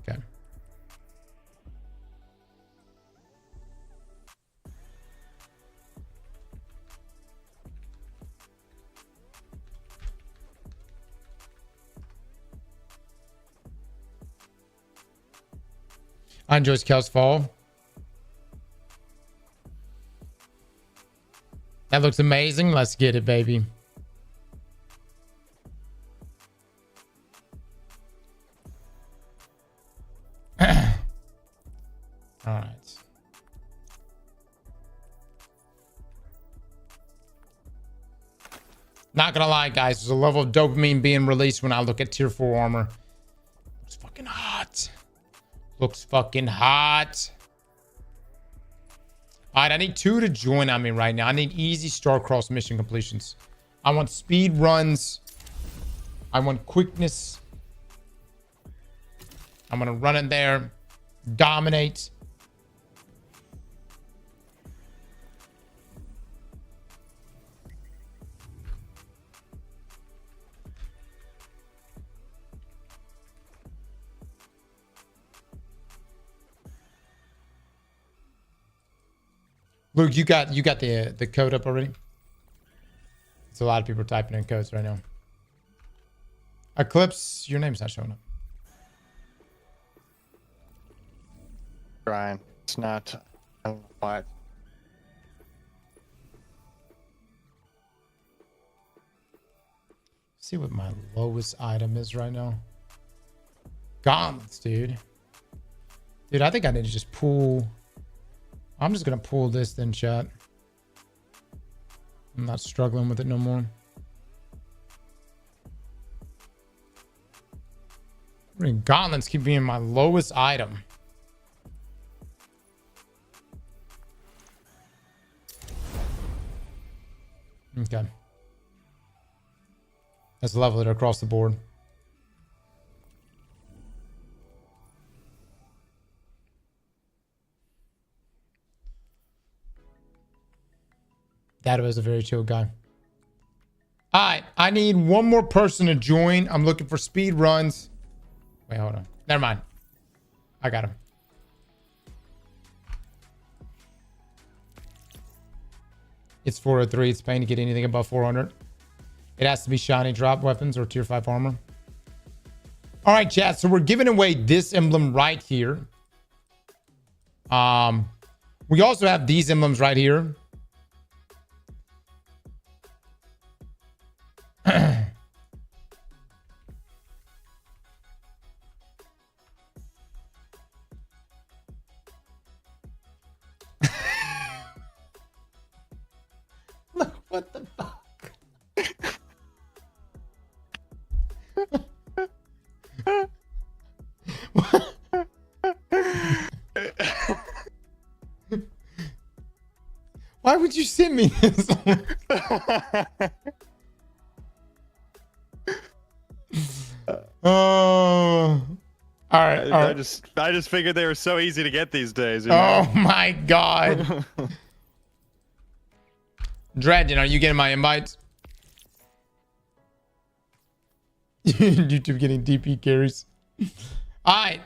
Okay. I enjoy Kel's Fall. That looks amazing. Let's get it, baby. All right. Not gonna lie, guys. There's a level of dopamine being released when I look at tier 4 armor. Looks fucking hot. Looks fucking hot. All right, I need 2 to join on me right now. I need easy Aztecross mission completions. I want speed runs. I want quickness. I'm gonna run in there, dominate. Luke, you got the code up already? It's a lot of people typing in codes right now. Eclipse, your name's not showing up. Trying. It's not. I don't know why. See what my lowest item is right now. Gauntlets, dude. Dude, I think I need to just pull. I'm just gonna pull this then, chat. I'm not struggling with it no more. Gauntlets keep being my lowest item. Okay. Let's level it across the board. That was a very chill guy. All right, I need one more person to join. I'm looking for speed runs. Wait, hold on. Never mind. I got him. It's 403. It's paying to get anything above 400. It has to be shiny drop weapons or tier 5 armor. All right, chat. So we're giving away this emblem right here. We also have these emblems right here. Look, what the fuck? Why would you send me this? Oh, all right. I just figured they were so easy to get these days. You know? Oh my god. Dredgen, are you getting my invites? YouTube getting DP carries. All right.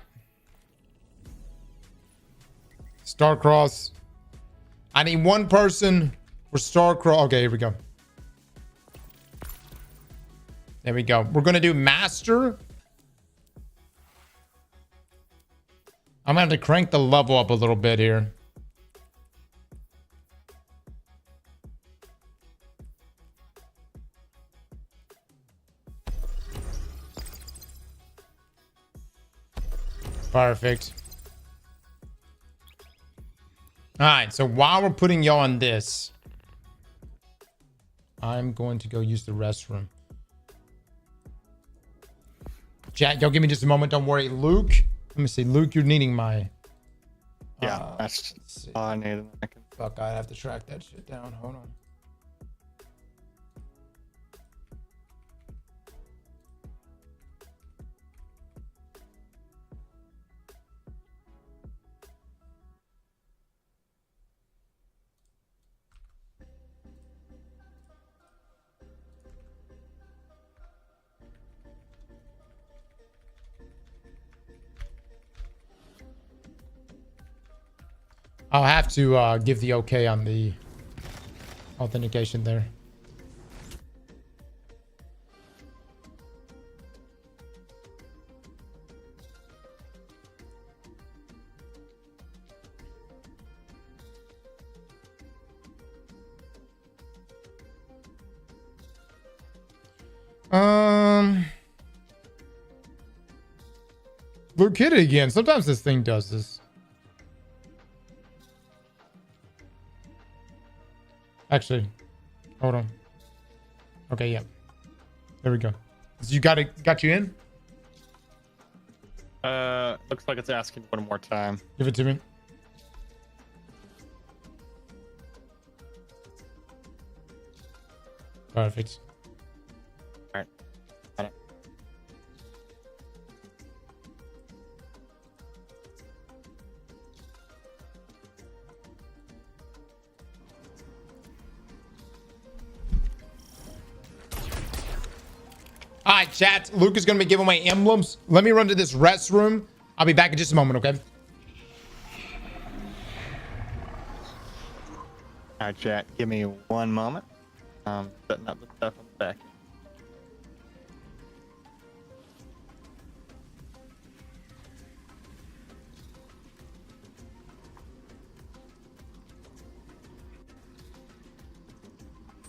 Aztecross. I need one person for Aztecross. Okay, here we go. There we go. We're going to do master. I'm going to have to crank the level up a little bit here. Perfect. All right, so while we're putting y'all on this, I'm going to go use the restroom. Jack, y'all give me just a moment. Don't worry. Luke, let me see. Luke, you're needing my... Yeah, that's all I need. Fuck, I have to track that shit down. Hold on. I'll have to give the okay on the authentication there. Luke, hit it again. Sometimes this thing does this. Actually, hold on. Okay, yeah. There we go. So you got you in? Looks like it's asking one more time. Give it to me. Perfect. All right. Got it. All right, chat. Luke is going to be giving away emblems. Let me run to this restroom. I'll be back in just a moment, okay? All right, chat. Give me one moment. Setting up the stuff on the back.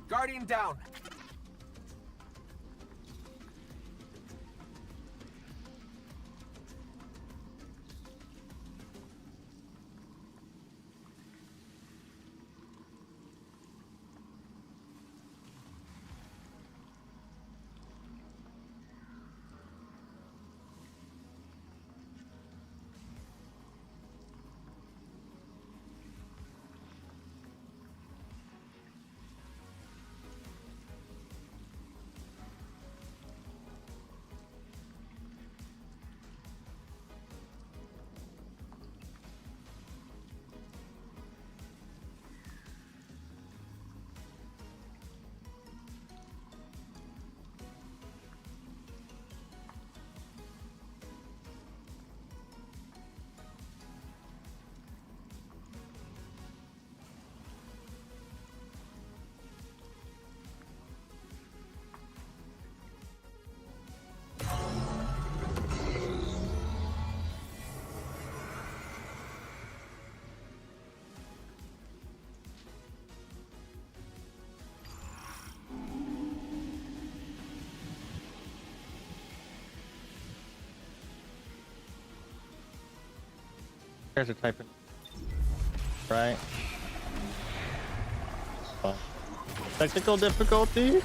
Guardian down. You guys are typing, right? Technical difficulty?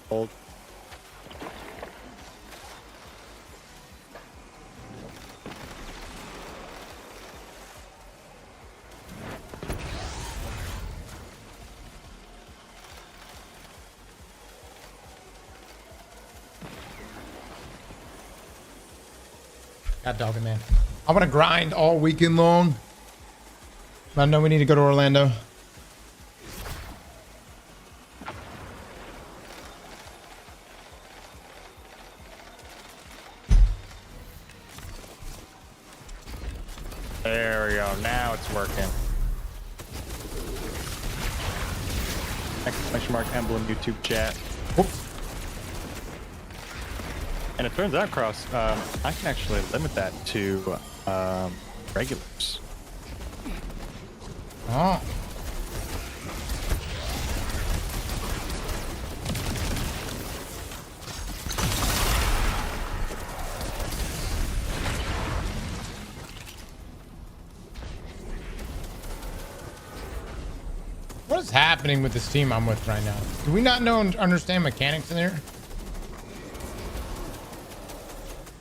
Hold. God dogging, man. I want to grind all weekend long. I know we need to go to Orlando. There we go. Now it's working. Exclamation mark emblem YouTube chat. Oops. And it turns out, Cross, I can actually limit that to regulars. Oh. What is happening with this team I'm with right now? Do we not know and understand mechanics in there?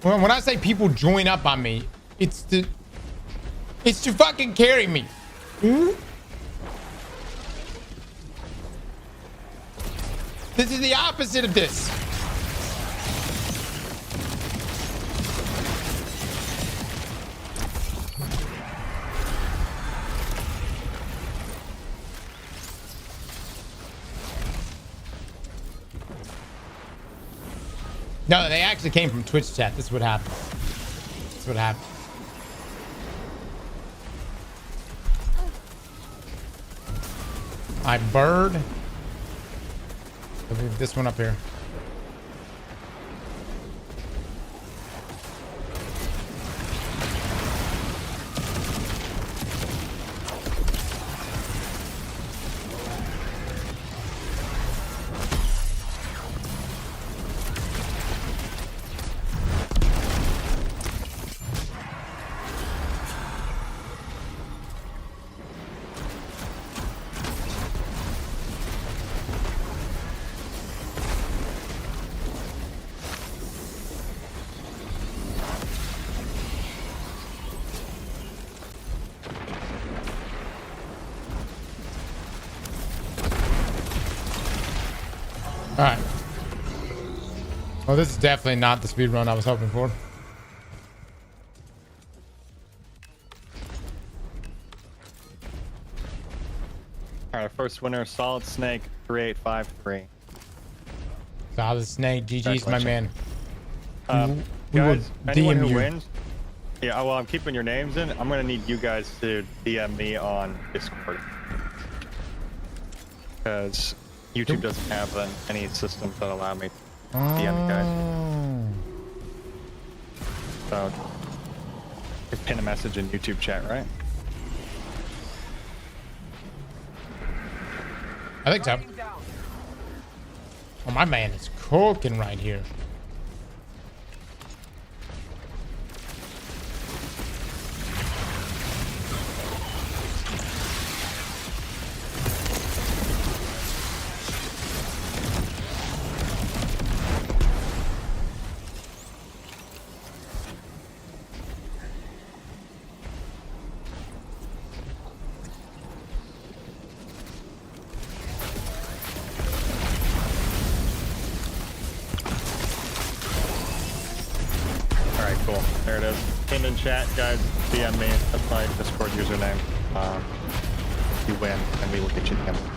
Well, when I say people join up on me, it's to fucking carry me. This is the opposite of this. No, they actually came from Twitch chat. This is what happened. This is what happened. I bird. I'll leave this one up here. All right. Well, this is definitely not the speed run I was hoping for. All right, first winner, Solid Snake 3853. Solid Snake, GG's my man. We Guys, will anyone DM who you. wins, yeah, well, I'm keeping your names in. I'm gonna need you guys to DM me on Discord because YouTube doesn't have any systems that allow me to DM you guys. So, just pin a message in YouTube chat, right? I think so. Oh, my man is cooking right here. Cool. There it is. Pinned in chat, guys. DM me. That's my Discord username. If you win, and we will get you the emblem.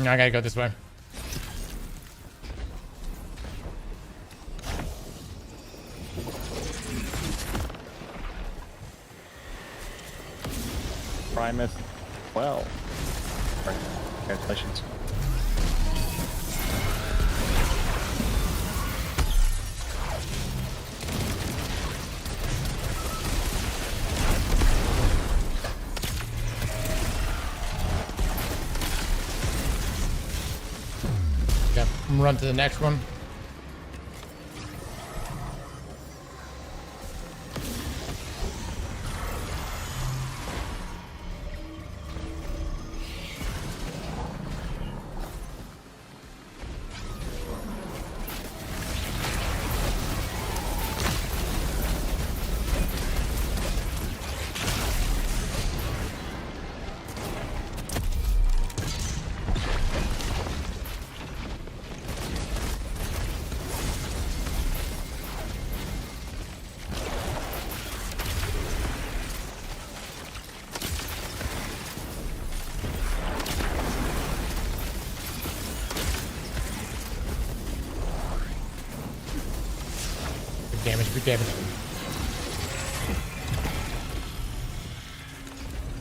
I gotta go this way. Primus, well. Congratulations. Okay, I'm gonna run to the next one. Big damage, big damage.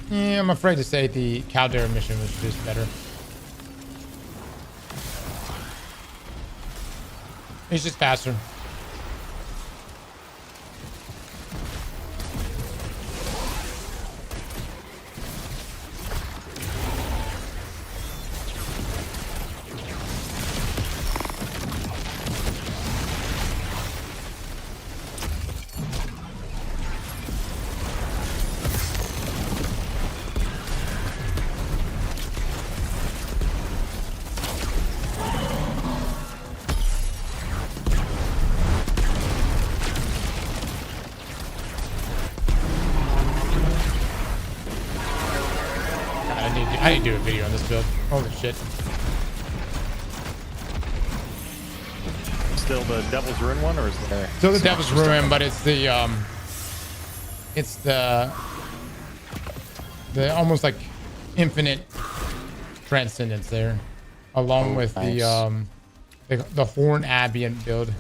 Yeah, I'm afraid to say the Caldera mission was just better. It's just faster. I need to do a video on this build. Holy shit. Still the Devil's Ruin one, or is there? Still the Devil's Ruin, but it's the almost like infinite transcendence there, along with the Horn Ambient build.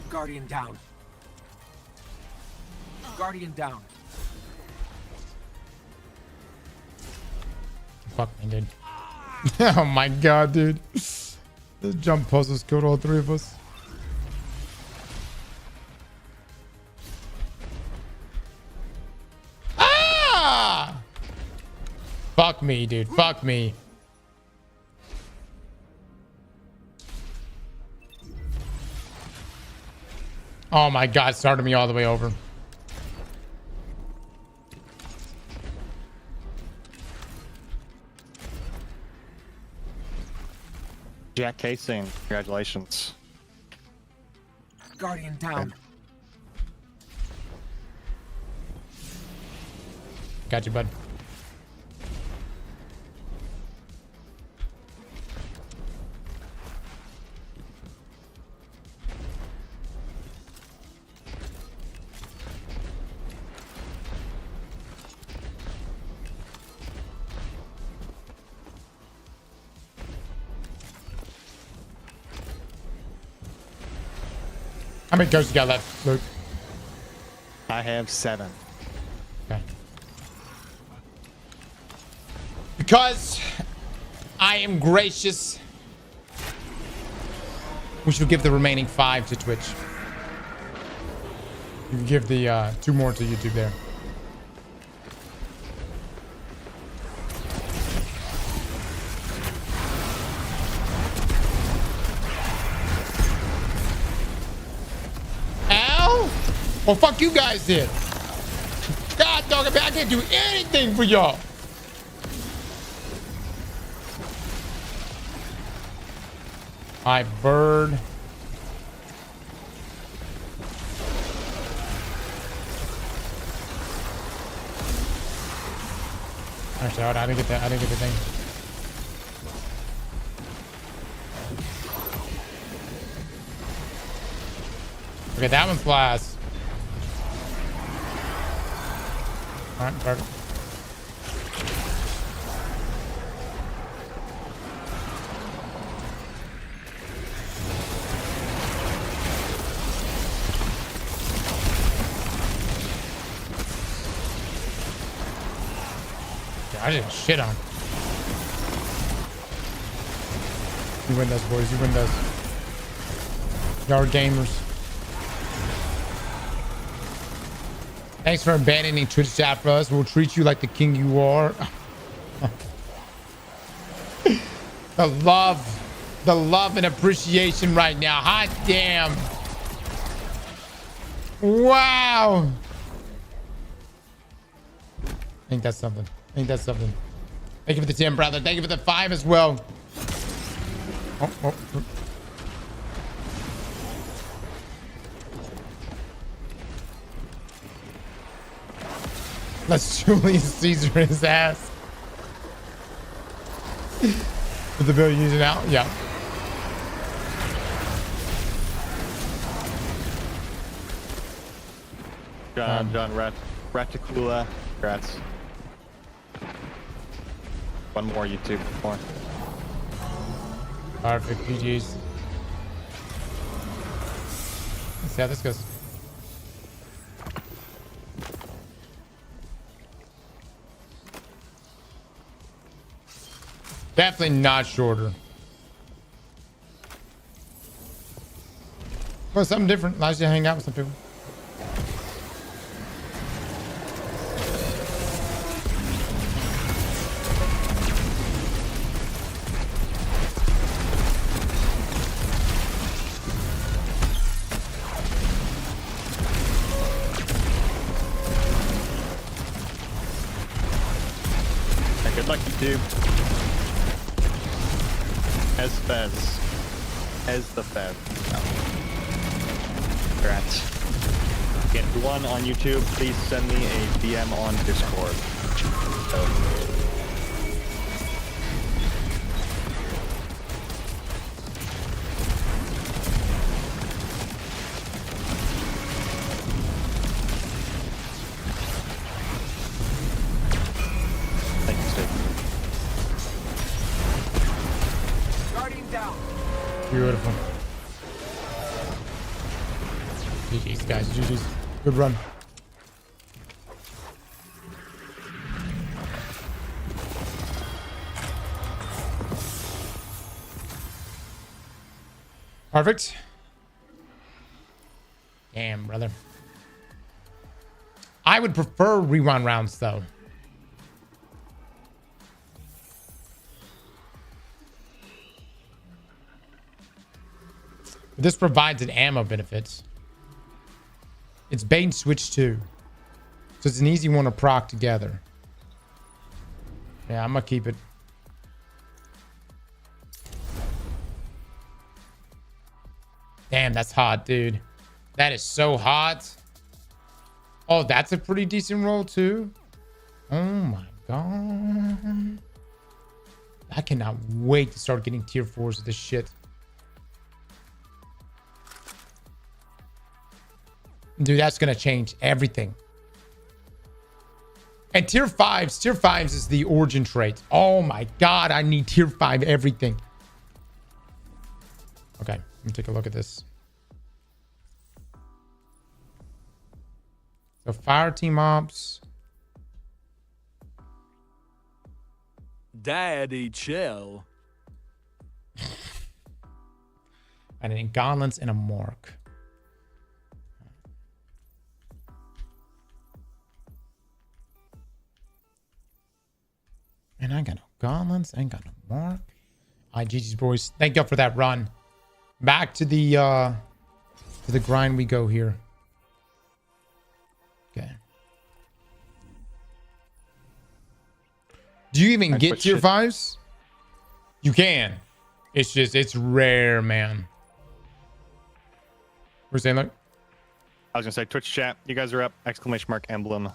Guardian down. Guardian down. Fuck me, dude. Oh my god, dude. The jump puzzles killed all three of us. Ah! Fuck me, dude. Fuck me. Oh my god, started me all the way over. Jack Casing, congratulations. Guardian down. Got you, bud. How many ghosts you got left, Luke? I have 7. Okay. Because I am gracious, we should give the remaining 5 to Twitch. You can give the 2 more to YouTube there. Well, fuck you guys did. God dog, I can't do anything for y'all. My bird. Actually, I didn't get that. I didn't get the thing. Okay, that one's last. All right, perfect. I didn't shit on. You win those, boys. You win those. Y'all are gamers. Thanks for abandoning Twitch chat for us. We'll treat you like the king you are. The love and appreciation right now. Hot damn. Wow. I think that's something. Thank you for the 10, brother. Thank you for the 5 as well. Oh. Let's Julius Caesar his ass. With the bill using out? Yeah. John Raticula. Congrats. One more YouTube. More. Perfect. GG's. See how this goes. Definitely not shorter. Well, something different. Allows you to hang out with some people. Good luck, YouTube. As the Fez. Congrats. Again, if you won on YouTube, please send me a DM on Discord. Thank you, Steve. Guardian down. Beautiful. GG's, guys. GG's. Good run. Perfect. Damn, brother. I would prefer rerun rounds, though. This provides an ammo benefits. It's bait and switch too. So it's an easy one to proc together. Yeah, I'm gonna keep it. Damn, that's hot, dude. That is so hot. Oh, that's a pretty decent roll too. Oh my god. I cannot wait to start getting tier 4s of this shit. Dude, that's going to change everything. And tier 5s is the origin trait. Oh my god, I need tier 5 everything. Okay, let me take a look at this. So fire team ops. Daddy chill. And then gauntlets and a mark. And I got no gauntlets. I ain't got no mark. All right, GG's boys. Thank y'all for that run. Back to the grind we go here. Okay. Do you even get tier 5s? You can. It's just, it's rare, man. We're saying, look. I was gonna say Twitch chat. You guys are up! ! Emblem.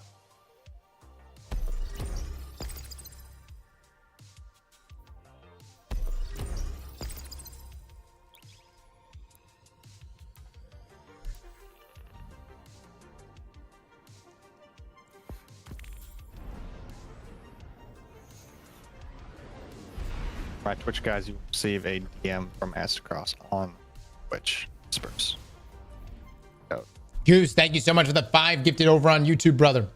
Right, Twitch guys, you receive a DM from Aztecross on Twitch. Spurs. Goose, thank you so much for the 5 gifted over on YouTube, brother.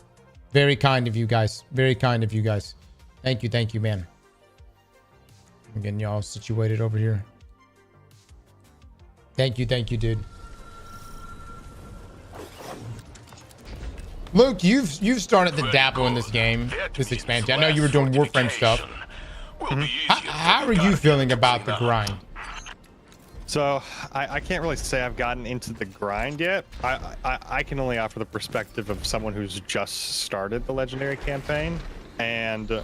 Very kind of you guys. Very kind of you guys. Thank you, man. I'm getting y'all situated over here. Thank you, dude. Luke, you've started to dabble in this game, this expansion. I know you were doing Warframe stuff. How are you feeling about the grind? So I can't really say I've gotten into the grind yet. I can only offer the perspective of someone who's just started the legendary campaign, and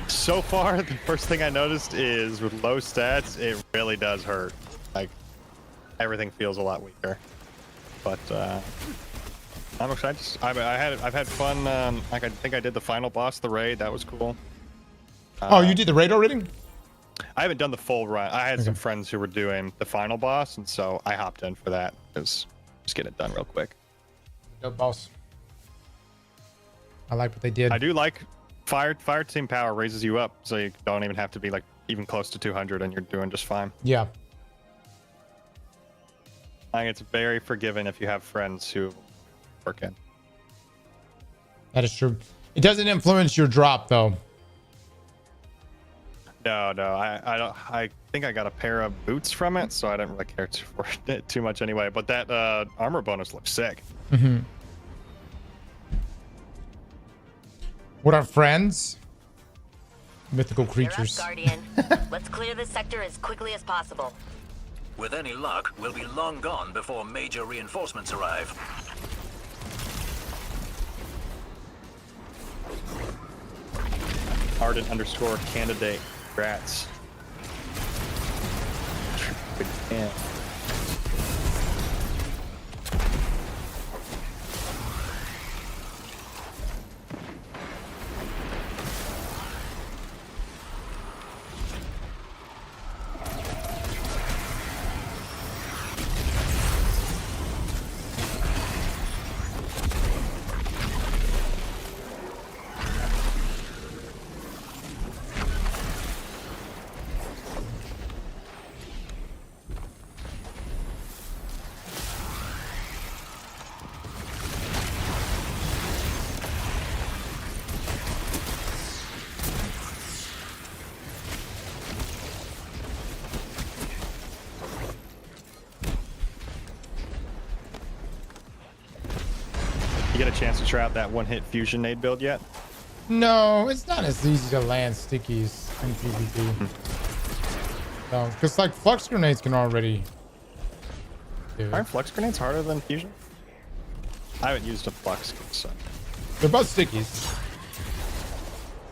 so far the first thing I noticed is with low stats it really does hurt. Like everything feels a lot weaker. But I'm excited. I've had fun. Like I think I did the final boss, the raid. That was cool. Oh, you did the raid already? I haven't done the full run. I had some friends who were doing the final boss, and so I hopped in for that. Just get it done real quick. Dope boss. I like what they did. I do like fire team power raises you up, so you don't even have to be like even close to 200, and you're doing just fine. Yeah. I think it's very forgiving if you have friends who work in. That is true. It doesn't influence your drop though. No, I don't. I think I got a pair of boots from it, so I didn't really care for it too much anyway. But that armor bonus looks sick. Mm-hmm. What are friends? Mythical creatures. You're up, Guardian. Let's clear this sector as quickly as possible. With any luck, we'll be long gone before major reinforcements arrive. Ardent_candidate. Rats. Yeah. You get a chance to try out that one-hit fusion nade build yet? No, it's not as easy to land stickies in PvP. No, because like flux grenades can already do it. Aren't flux grenades harder than fusion? I haven't used a flux, so. They're both stickies.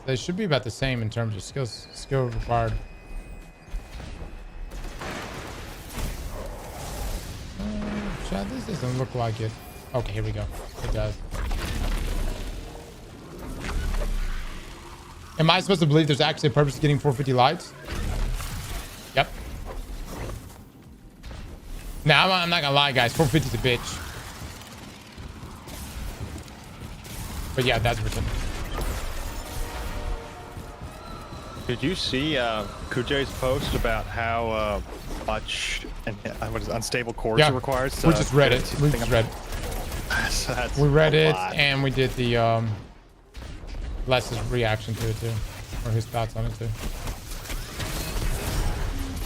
They should be about the same in terms of skill required. Chad, this doesn't look like it. Okay, here we go. It does. Am I supposed to believe there's actually a purpose to getting 450 lights? Yep. Now, I'm not gonna lie, guys. 450's a bitch. But yeah, that's written. Did you see Kujay's post about how much what is it, unstable cores it requires? We just read it. We just read it. We read it and we did the Les's reaction to it too, or his thoughts on it too.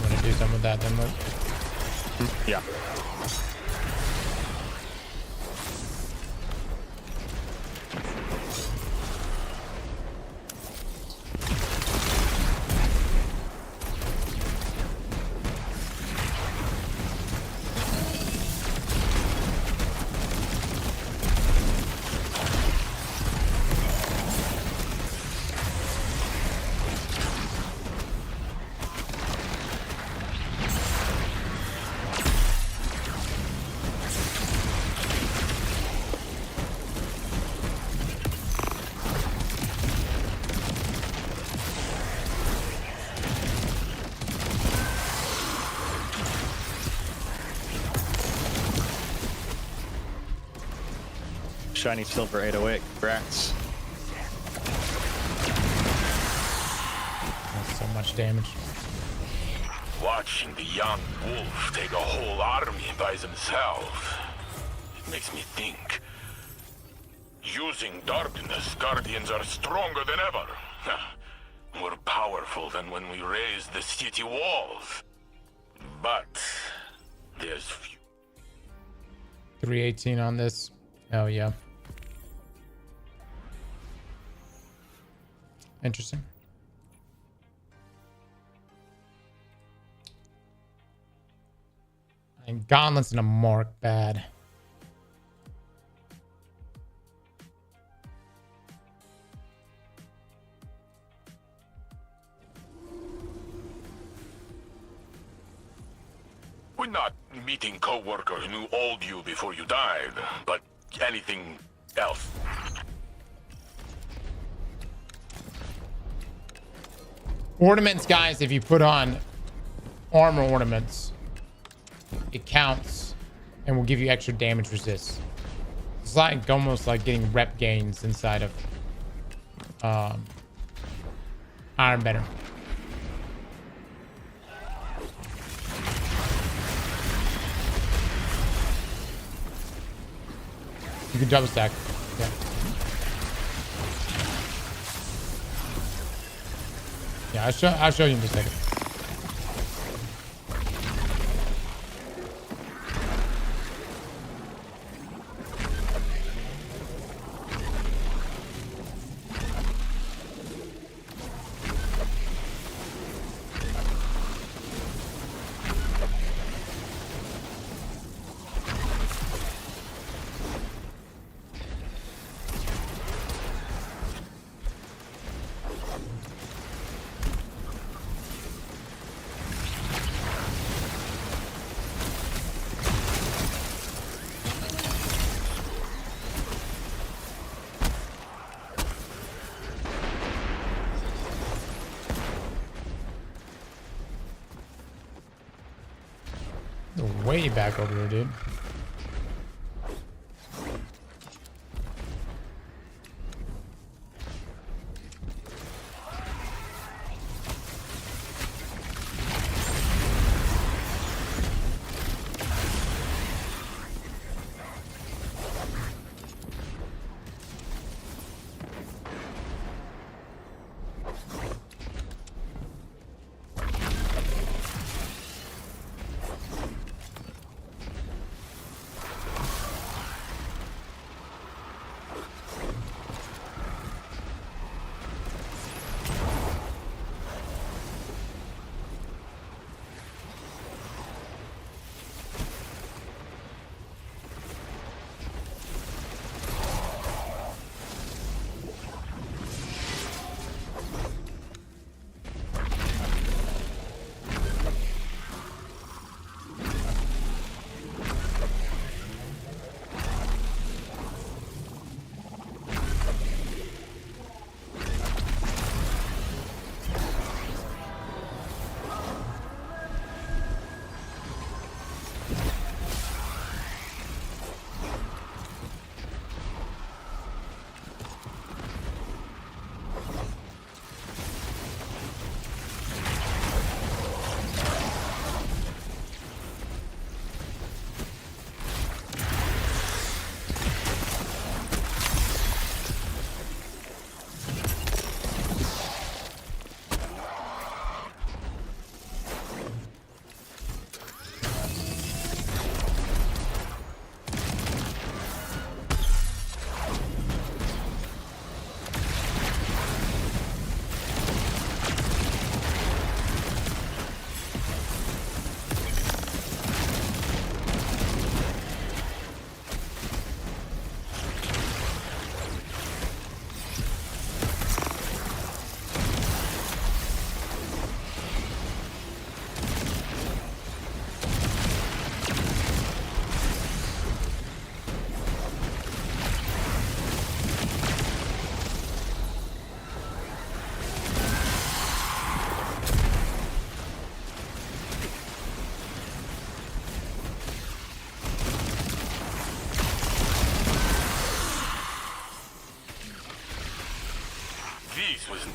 Want to do some of that then? Look. Yeah. Shiny silver 808. Congrats. That's so much damage. Watching the young wolf take a whole army by themselves, it makes me think. Using darkness, guardians are stronger than ever. More powerful than when we raised the city walls. But there's few. 318 on this. Oh yeah. Interesting. And gauntlets and a mark bad. We're not meeting co-worker who knew all you before you died, but anything else. Ornaments, guys, if you put on armor ornaments, it counts and will give you extra damage resist. It's like almost like getting rep gains inside of Iron Banner. You can double stack. Yeah. Yeah, I'll show you in just a second. Way back over here, dude.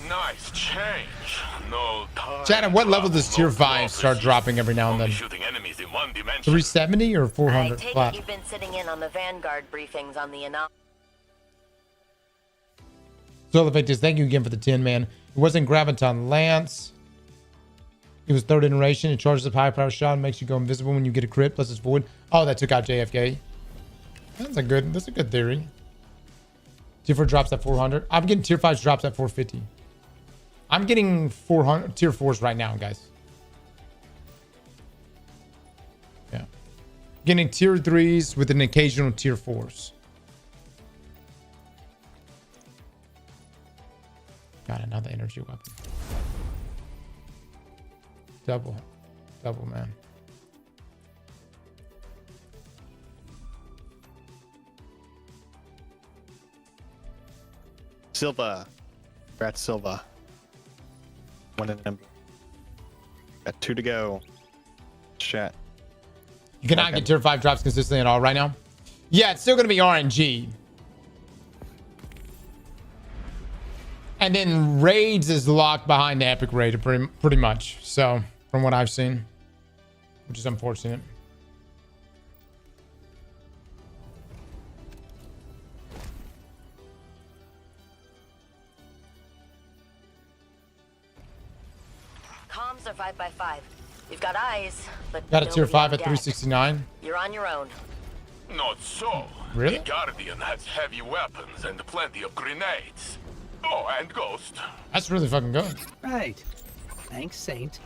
Nice change. No time. Chad, at what level does tier 5 start dropping every now and then? 370 or 400 I take flat? it you've been sitting in on the Vanguard briefings on the Solar Victus, thank you again for the 10, man. It wasn't Graviton Lance. It was third iteration. It charges up high power shot and makes you go invisible when you get a crit, plus it's void. Oh, that took out JFK. That's a good theory. Tier 4 drops at 400. I'm getting tier 5 drops at 450. I'm getting 400 tier 4s right now, guys. Yeah. Getting tier 3s with an occasional tier 4s. Got another energy weapon. Double, man. Silva. Congrats, Silva. One in them. Got 2 to go. Chat. You cannot get tier 5 drops consistently at all right now. Yeah, it's still going to be RNG. And then raids is locked behind the epic raid pretty much. So, from what I've seen, which is unfortunate. are 5x5. We've got eyes, but Got a tier nobody 5 on at deck. 369. You're on your own. Not so. Really? The Guardian has heavy weapons and plenty of grenades. Oh, and Ghost. That's really fucking good. Right. Thanks, Saint.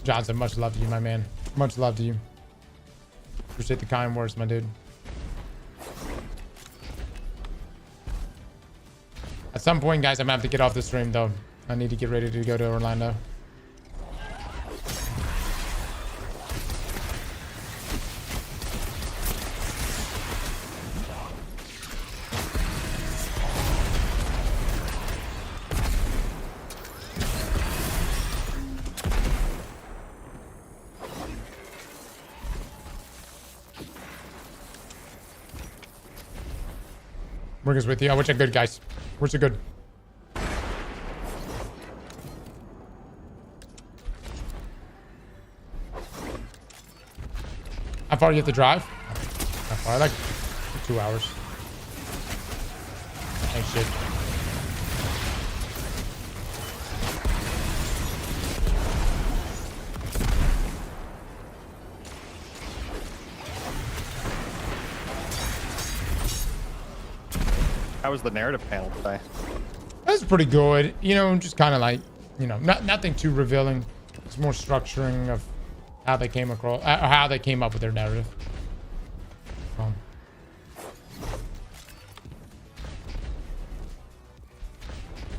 Johnson, much love to you, my man. Much love to you. Appreciate the kind words, my dude. At some point, guys, I'm gonna have to get off the stream, though. I need to get ready to go to Orlando. Work is with you. I wish I good, guys. Wish I good. How far do you have to drive? How far? Like 2 hours. Thanks, shit. How was the narrative panel today? That's pretty good. You know, just kind of like, you know, nothing too revealing. It's more structuring of how they came across, how they came up with their narrative.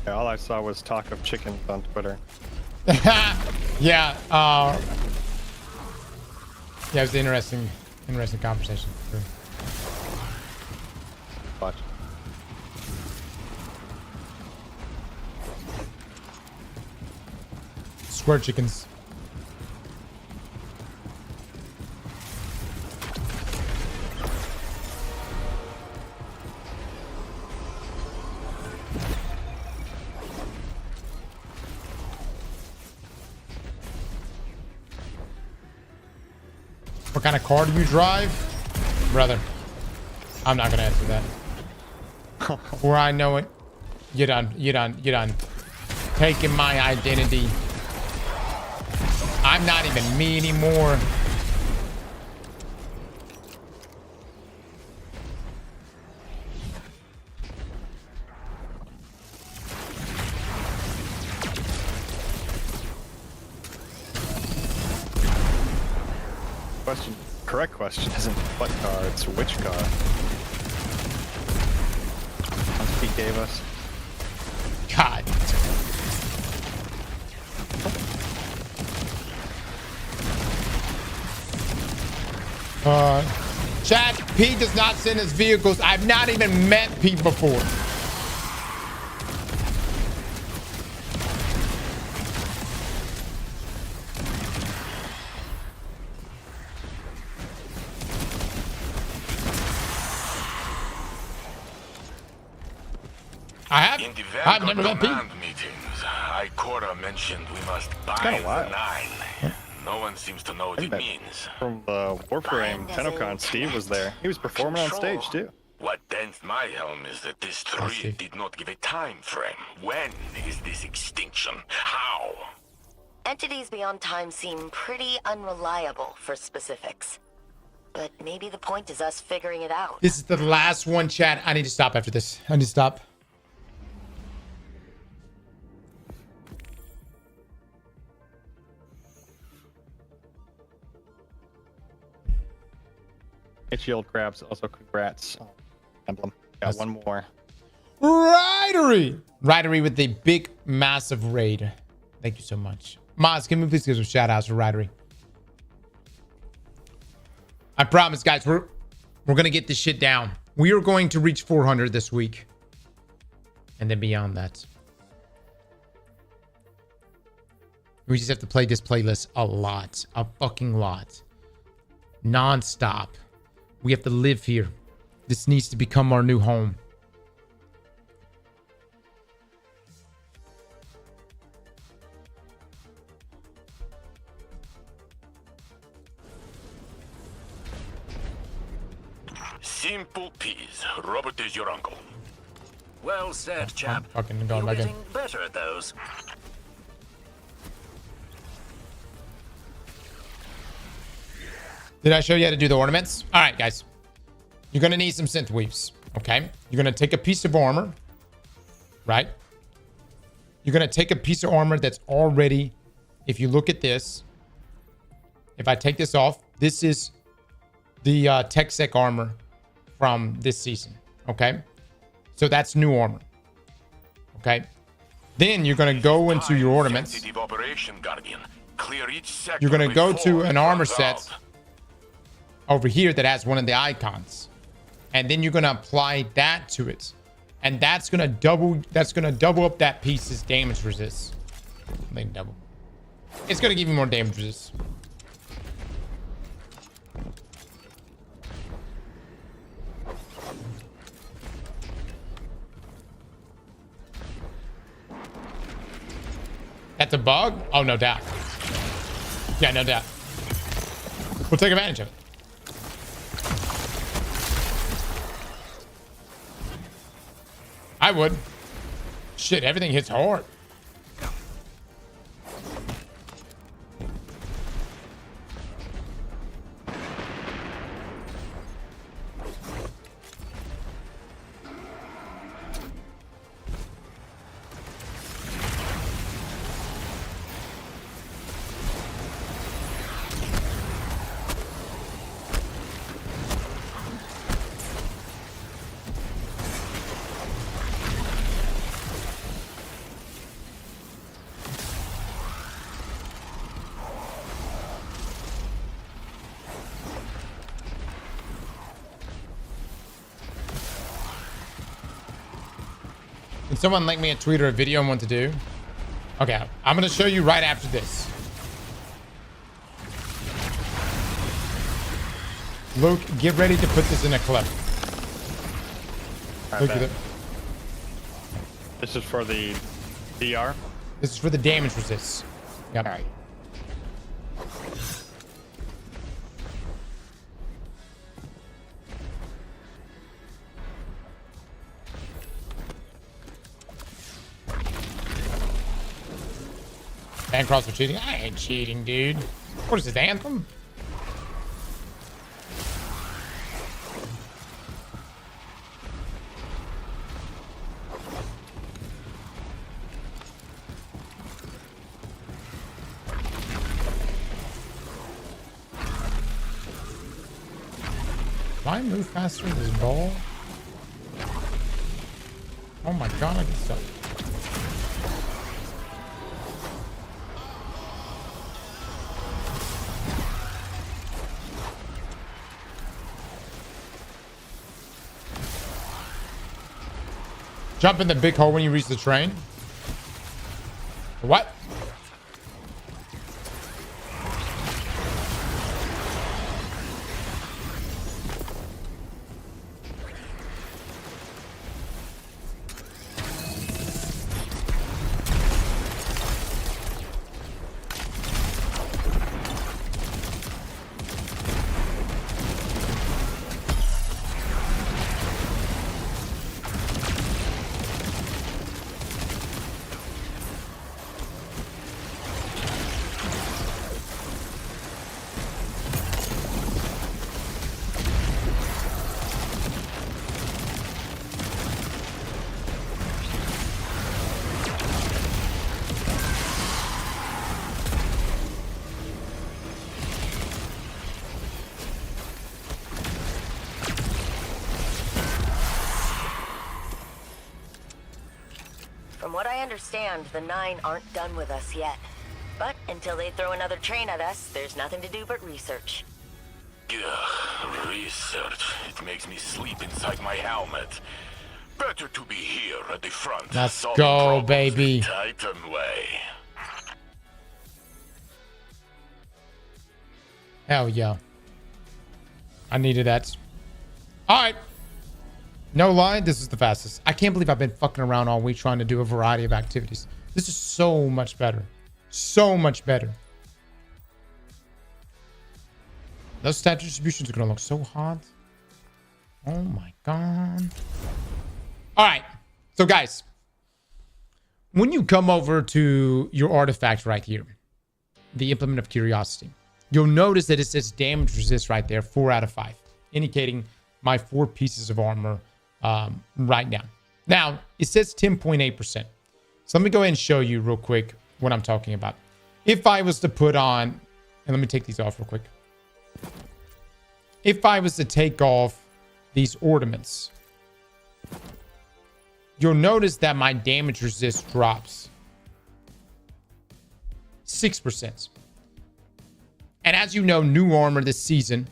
Yeah, all I saw was talk of chickens on Twitter. Yeah. Yeah, it was an interesting conversation. Sure. Watch. Square chickens. What kind of car do you drive? Brother, I'm not gonna answer that. Where I know it, you're done. Taking my identity. I'm not even me anymore. Correct question isn't what car, it's which car. He gave us. God. Chat, P does not send his vehicles. I've not even met P before. I've never met P. Meetings, Ikora mentioned we must buy the 9. No one seems to know what it means. From the Warframe TennoCon, Steve was there. He was performing on stage too. What dents my helm is that this tree did not give a time frame. When is this extinction? How? Entities beyond time seem pretty unreliable for specifics. But maybe the point is us figuring it out. This is the last one, chat. I need to stop after this. I need to stop. Shield Crabs, also congrats. Emblem. Got one more. Ridery with a big, massive raid. Thank you so much. Moz, can we please give some shout outs for Ridery? I promise, guys, we're gonna get this shit down. We are going to reach 400 this week. And then beyond that. We just have to play this playlist a lot. A fucking lot. Non-stop. We have to live here. This needs to become our new home. Simple peas. Robert is your uncle. Well said, chap. Fucking going You're back in. getting better at those. Did I show you how to do the ornaments? All right, guys. You're going to need some synth weaves, okay? You're going to take a piece of armor, right? You're going to take a piece of armor that's already, if you look at this, if I take this off, this is the tech sec armor from this season, okay? So that's new armor, okay? Then you're going to go into your ornaments. You're going to go to an armor set over here that has one of the icons, and then you're going to apply that to it, and that's going to double up that piece's damage resist. I think double. It's going to give you more damage resist. That's a bug? Oh, no doubt. Yeah, no doubt. We'll take advantage of it. I would. Shit, everything hits hard. Can someone link me a tweet or a video on what to do? Okay, I'm going to show you right after this. Luke, get ready to put this in a clip. All right, Look at it. This is for the DR? This is for the damage resist. Yep. All right. Aztecross for cheating? I ain't cheating, dude. What is this, Anthem? Do I move faster with this ball? Oh my god, I get stuck. Jump in the big hole when you reach the train. What? From what I understand, the Nine aren't done with us yet. But until they throw another train at us, there's nothing to do but research. Research. It makes me sleep inside my helmet. Better to be here at the front. Let's go, baby. Titan way. Hell yeah. I needed that. All right. No lie, this is the fastest. I can't believe I've been fucking around all week trying to do a variety of activities. This is so much better. So much better. Those stat distributions are going to look so hot. Oh my god. All right. So guys, when you come over to your artifact right here, the Implement of Curiosity, you'll notice that it says damage resist right there, 4 out of 5, indicating my 4 pieces of armor right now. Now, it says 10.8%. So let me go ahead and show you real quick what I'm talking about. If I was to put on, and let me take these off real quick. If I was to take off these ornaments, you'll notice that my damage resist drops 6%. And as you know, new armor this season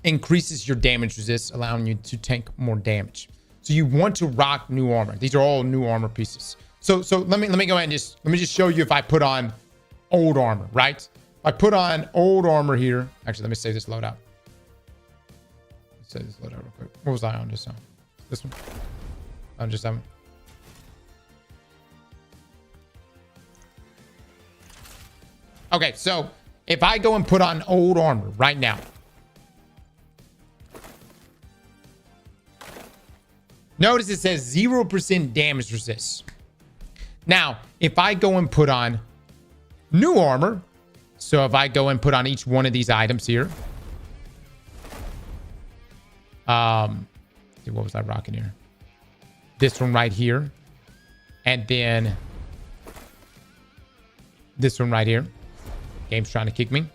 increases your damage resist, allowing you to tank more damage. So you want to rock new armor. These are all new armor pieces. So let me go ahead and let me just show you if I put on old armor, right? If I put on old armor here. Actually, let me save this loadout. Let's save this loadout real quick. What was I on just now? This one? I'm just having. Okay, so if I go and put on old armor right now, notice it says 0% damage resist. Now, if I go and put on new armor, so if I go and put on each one of these items here, what was I rocking here? This one right here, and then this one right here. Game's trying to kick me.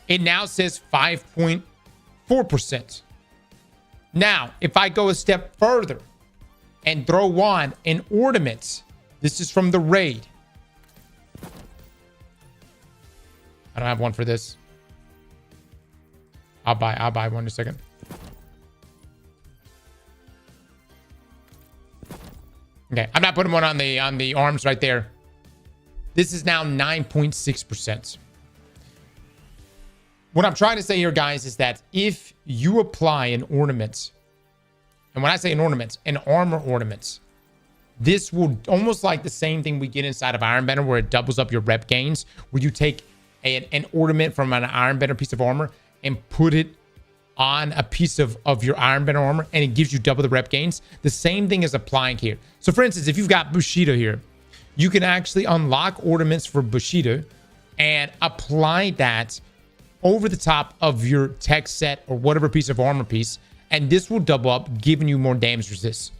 It now says 5.4%. Now, if I go a step further and throw on an ornament, this is from the raid. I don't have one for this. I'll buy one in a second. Okay, I'm not putting one on the arms right there. This is now 9.6%. What I'm trying to say here, guys, is that if you apply an ornament, and when I say an ornament, an armor ornament, this will almost like the same thing we get inside of Ironbender, where it doubles up your rep gains, where you take an ornament from an Ironbender piece of armor and put it on a piece of your Ironbender armor, and it gives you double the rep gains. The same thing is applying here. So for instance, if you've got Bushido here, you can actually unlock ornaments for Bushido and apply that over the top of your tech set or whatever piece of armor piece, and this will double up, giving you more damage resist.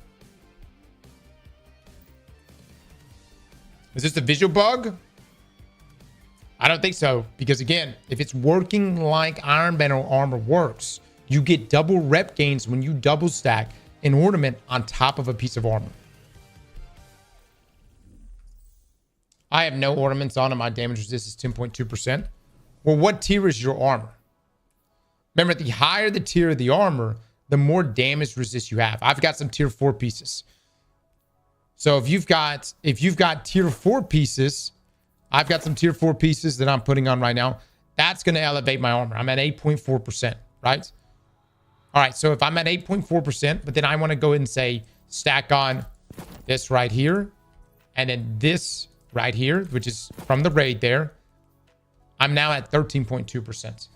Is this a visual bug? I don't think so, because again, if it's working like Ironbender armor works, you get double rep gains when you double stack an ornament on top of a piece of armor. I have no ornaments on, and my damage resist is 10.2%. Well, what tier is your armor? Remember, the higher the tier of the armor, the more damage resist you have. I've got some tier 4 pieces. So if you've got tier 4 pieces, I've got some tier 4 pieces that I'm putting on right now. That's going to elevate my armor. I'm at 8.4%, right? All right, so if I'm at 8.4%, but then I want to go ahead and say stack on this right here, and then this right here, which is from the raid there, I'm now at 13.2%.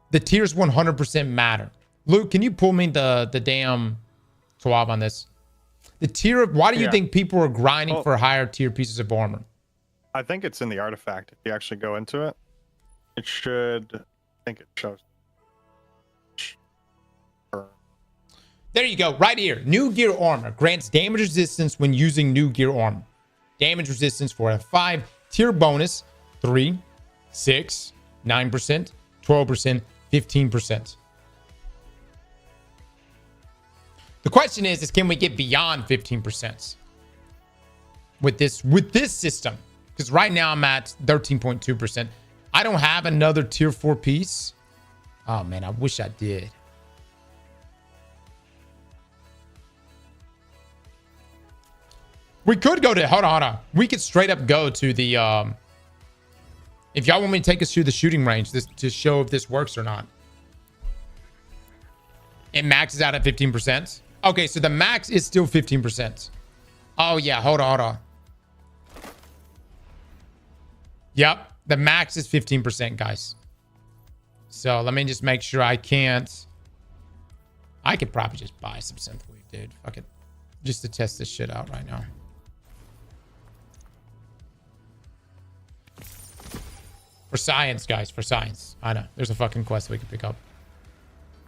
The tiers 100% matter. Luke, can you pull me the damn 12 on this? The tier of, why do you think people are grinding for higher tier pieces of armor? I think it's in the artifact. If you actually go into it, it should, I think it shows. There you go, right here. New gear armor grants damage resistance when using new gear armor. Damage resistance 4 out of 5. Tier bonus 3, 6, 9%, 12%, 15%. The question is can we get beyond 15% with this system? Because right now I'm at 13.2%. I don't have another tier 4 piece. Oh man, I wish I did. We could go to, hold on. We could straight up go to the, if y'all want me to take us through the shooting range to show if this works or not. It maxes out at 15%. Okay, so the max is still 15%. Oh yeah, hold on. Yep, the max is 15%, guys. So let me just make sure I can't I could probably just buy some synthwave, dude. Fuck it. Just to test this shit out right now. For science, guys. For science. I know. There's a fucking quest we can pick up.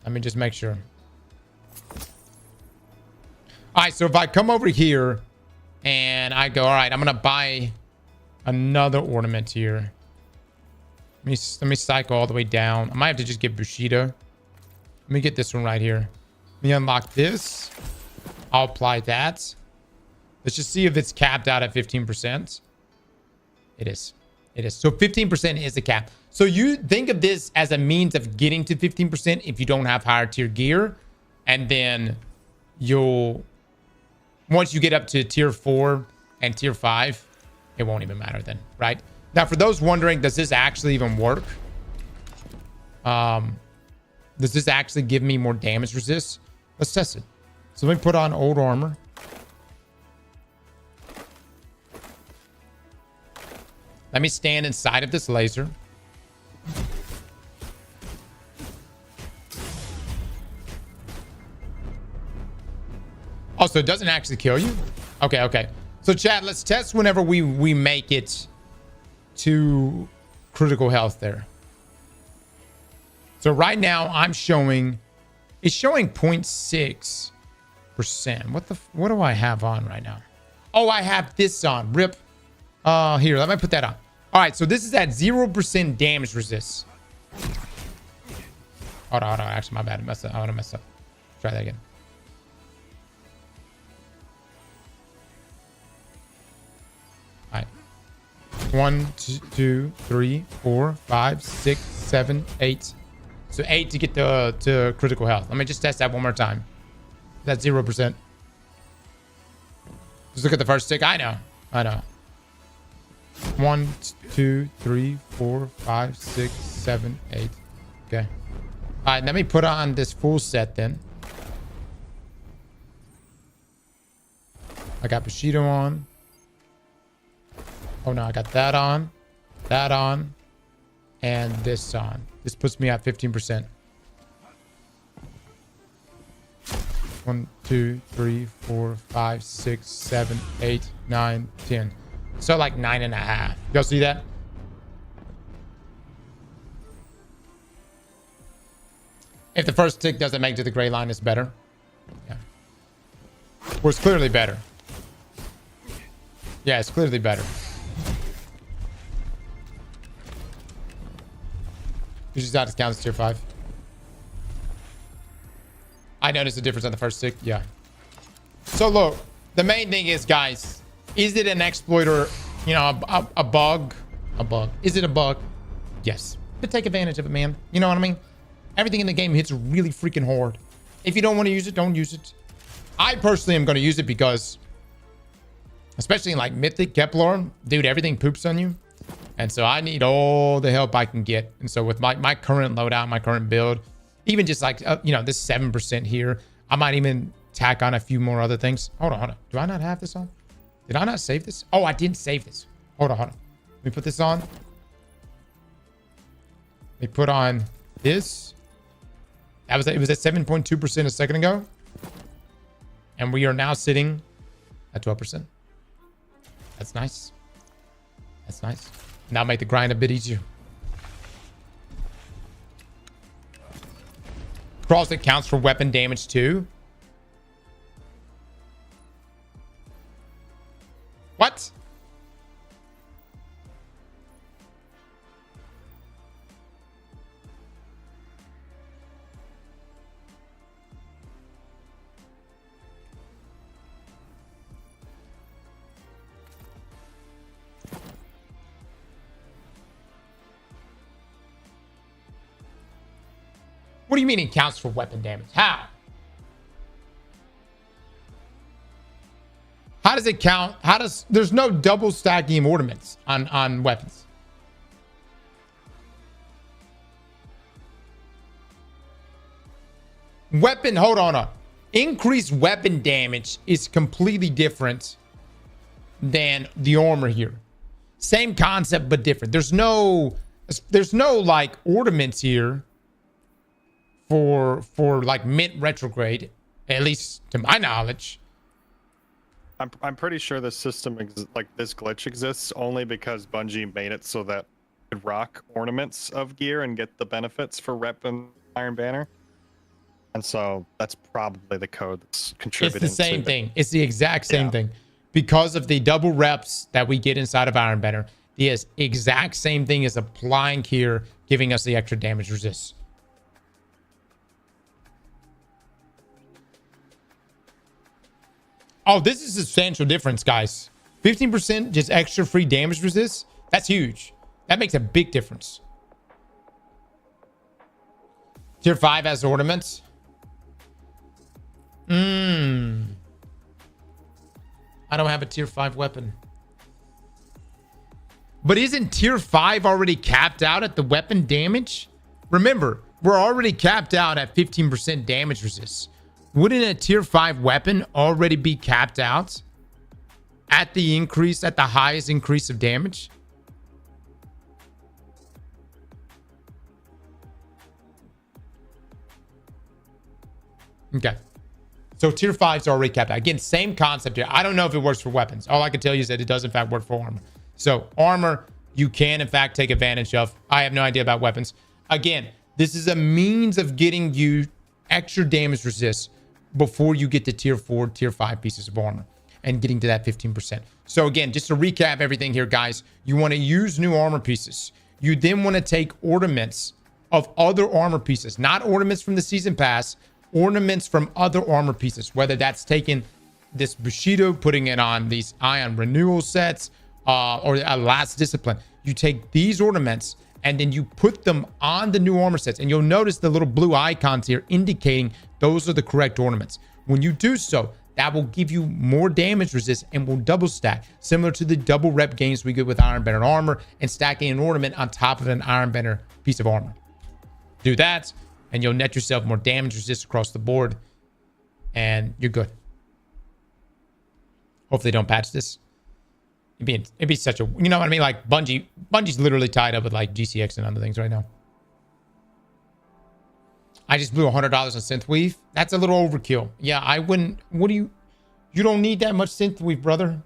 Let me just make sure. Alright, so if I come over here and I go, alright, I'm gonna buy another ornament here. Let me cycle all the way down. I might have to just get Bushido. Let me get this one right here. Let me unlock this. I'll apply that. Let's just see if it's capped out at 15%. It is. It is. So 15% is the cap. So you think of this as a means of getting to 15% if you don't have higher tier gear. And then you'll... Once you get up to tier 4 and tier 5, it won't even matter then, right? Now, for those wondering, does this actually even work? Does this actually give me more damage resist? Let's test it. So let me put on old armor. Let me stand inside of this laser. Oh, so it doesn't actually kill you? Okay, okay. So chat, let's test whenever we make it to critical health there. So right now I'm showing, it's showing 0.6%. What do I have on right now? Oh, I have this on. Rip. Here, let me put that on. All right, so this is at 0% damage resist. Hold on. Actually, my bad. I want to mess up. Try that again. All right. 1, 2, 3, 4, 5, 6, 7, 8. So 8 to get to critical health. Let me just test that one more time. That's 0%. Just look at the first stick. I know. 1, 2, 3, 4, 5, 6, 7, 8. Okay. All right, let me put on this full set then. I got Bushido on. Oh no, I got that on, and this on. This puts me at 15%. 1, 2, 3, 4, 5, 6, 7, 8, 9, 10. So like 9.5. Y'all see that? If the first tick doesn't make it to the gray line, it's better. Yeah. Well, it's clearly better. Yeah, it's clearly better. You just not count as tier 5. I noticed the difference on the first tick. Yeah. So look, the main thing is, guys, is it an exploit or, you know, a bug? A bug. Is it a bug? Yes. But take advantage of it, man. You know what I mean? Everything in the game hits really freaking hard. If you don't want to use it, don't use it. I personally am going to use it because, especially in like Mythic, Kepler, dude, everything poops on you. And so I need all the help I can get. And so with my current loadout, my current build, even just like, you know, this 7% here, I might even tack on a few more other things. Hold on. Do I not have this on? Did I not save this? Oh, I didn't save this. Hold on. Let me put this on. Let me put on this. It was at 7.2% a second ago. And we are now sitting at 12%. That's nice. That's nice. Now make the grind a bit easier. Cross it counts for weapon damage too. What? What do you mean it counts for weapon damage? How? How does it count? There's no double stacking ornaments on weapons. Hold on. Increased weapon damage is completely different than the armor here. Same concept, but different. There's no like ornaments here for like mint retrograde, at least to my knowledge. I'm pretty sure this system like this glitch exists only because Bungie made it so that you could rock ornaments of gear and get the benefits for rep and Iron Banner. And so that's probably the code that's contributing. It's the same thing. It's the exact same thing. Because of the double reps that we get inside of Iron Banner, the exact same thing is applying here, giving us the extra damage resist. Oh, this is a substantial difference, guys. 15% just extra free damage resist. That's huge. That makes a big difference. Tier 5 has ornaments. I don't have a tier 5 weapon. But isn't tier 5 already capped out at the weapon damage? Remember, we're already capped out at 15% damage resist. Wouldn't a tier 5 weapon already be capped out at the increase, at the highest increase of damage? Okay. So tier 5 is already capped out. Again, same concept here. I don't know if it works for weapons. All I can tell you is that it does in fact work for armor. So armor, you can in fact take advantage of. I have no idea about weapons. Again, this is a means of getting you extra damage resist before you get to tier 4, tier 5 pieces of armor and getting to that 15%. So again, just to recap everything here, guys, you want to use new armor pieces. You then want to take ornaments of other armor pieces, not ornaments from the season pass, ornaments from other armor pieces, whether that's taking this Bushido, putting it on these Ion renewal sets, or a last discipline. You take these ornaments and then you put them on the new armor sets, and you'll notice the little blue icons here indicating those are the correct ornaments. When you do so, that will give you more damage resist and will double stack, similar to the double rep gains we get with Iron Banner armor and stacking an ornament on top of an Iron Banner piece of armor. Do that and you'll net yourself more damage resist across the board and you're good. Hopefully they don't patch this. It'd be such a, you know what I mean? Like Bungie's literally tied up with like GCX and other things right now. I just blew $100 on Synthweave. That's a little overkill. Yeah, I wouldn't. What do you don't need that much Synthweave, brother.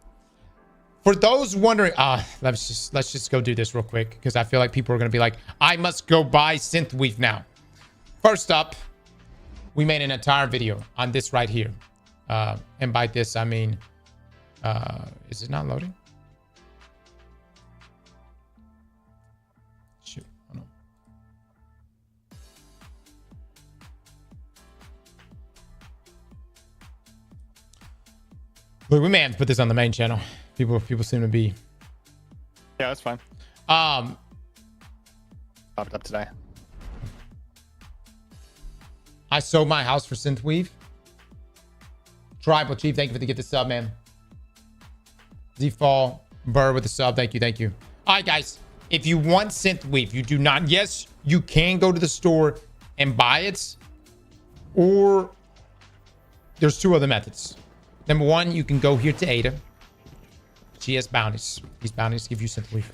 For those wondering, let's just go do this real quick because I feel like people are gonna be like, I must go buy Synthweave now. First up, we made an entire video on this right here, and by this I mean, is it not loading? Shoot, hold on. Look, we may have to put this on the main channel. People seem to be. Yeah, that's fine. Pop it up today. I sold my house for Synthweave. Tribal Chief, thank you for the get the sub, man. Z-Fall, Burr with the sub, thank you. All right, guys, if you want Synthweave, you do not. Yes, you can go to the store and buy it, or there's two other methods. Number one, you can go here to Ada. She has bounties. These bounties give you Synthweave.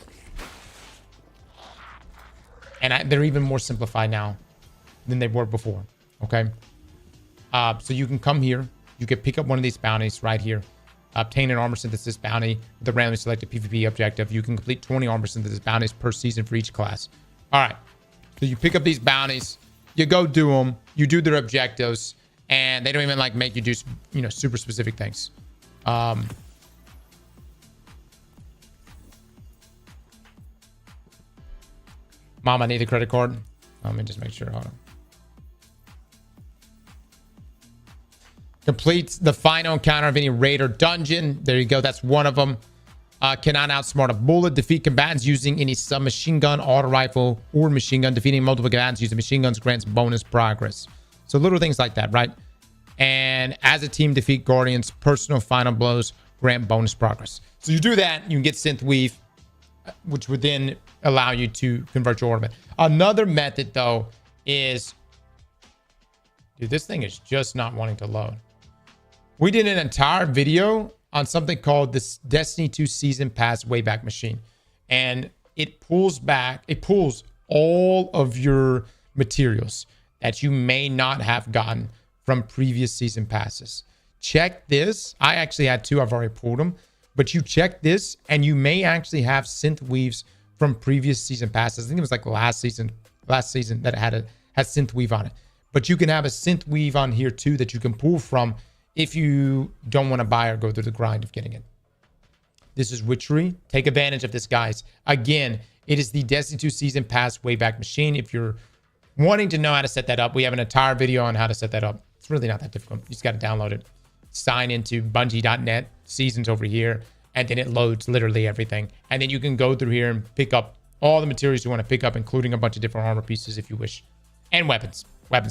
And they're even more simplified now than they were before. Okay. So you can come here. You can pick up one of these bounties right here. Obtain an armor synthesis bounty with a randomly selected PvP objective. You can complete 20 armor synthesis bounties per season for each class. All right. So you pick up these bounties. You go do them. You do their objectives. And they don't even like make you do, you know, super specific things. Mom, I need the credit card. Let me just make sure. Hold on. Complete the final encounter of any raid or dungeon. There you go. That's one of them. Cannot outsmart a bullet. Defeat combatants using any submachine gun, auto rifle, or machine gun. Defeating multiple combatants using machine guns grants bonus progress. So little things like that, right? And as a team, defeat guardians. Personal final blows grant bonus progress. So you do that, you can get Synthweave, which would then allow you to convert your ornament. Another method, though, is... Dude, this thing is just not wanting to load. We did an entire video on something called this Destiny 2 Season Pass Wayback Machine. And it pulls all of your materials that you may not have gotten from previous season passes. Check this. I actually had 2. I've already pulled them. But you check this, and you may actually have synth weaves from previous season passes. I think it was like last season that had synth weave on it. But you can have a synth weave on here too that you can pull from if you don't want to buy or go through the grind of getting it. This is Witchery. Take advantage of this, guys. Again, it is the Destiny 2 season pass Wayback Machine. If you're wanting to know how to set that up, we have an entire video on how to set that up. It's really not that difficult. You just got to download it. Sign into Bungie.net, seasons over here, and then it loads literally everything. And then you can go through here and pick up all the materials you want to pick up, including a bunch of different armor pieces if you wish. And weapons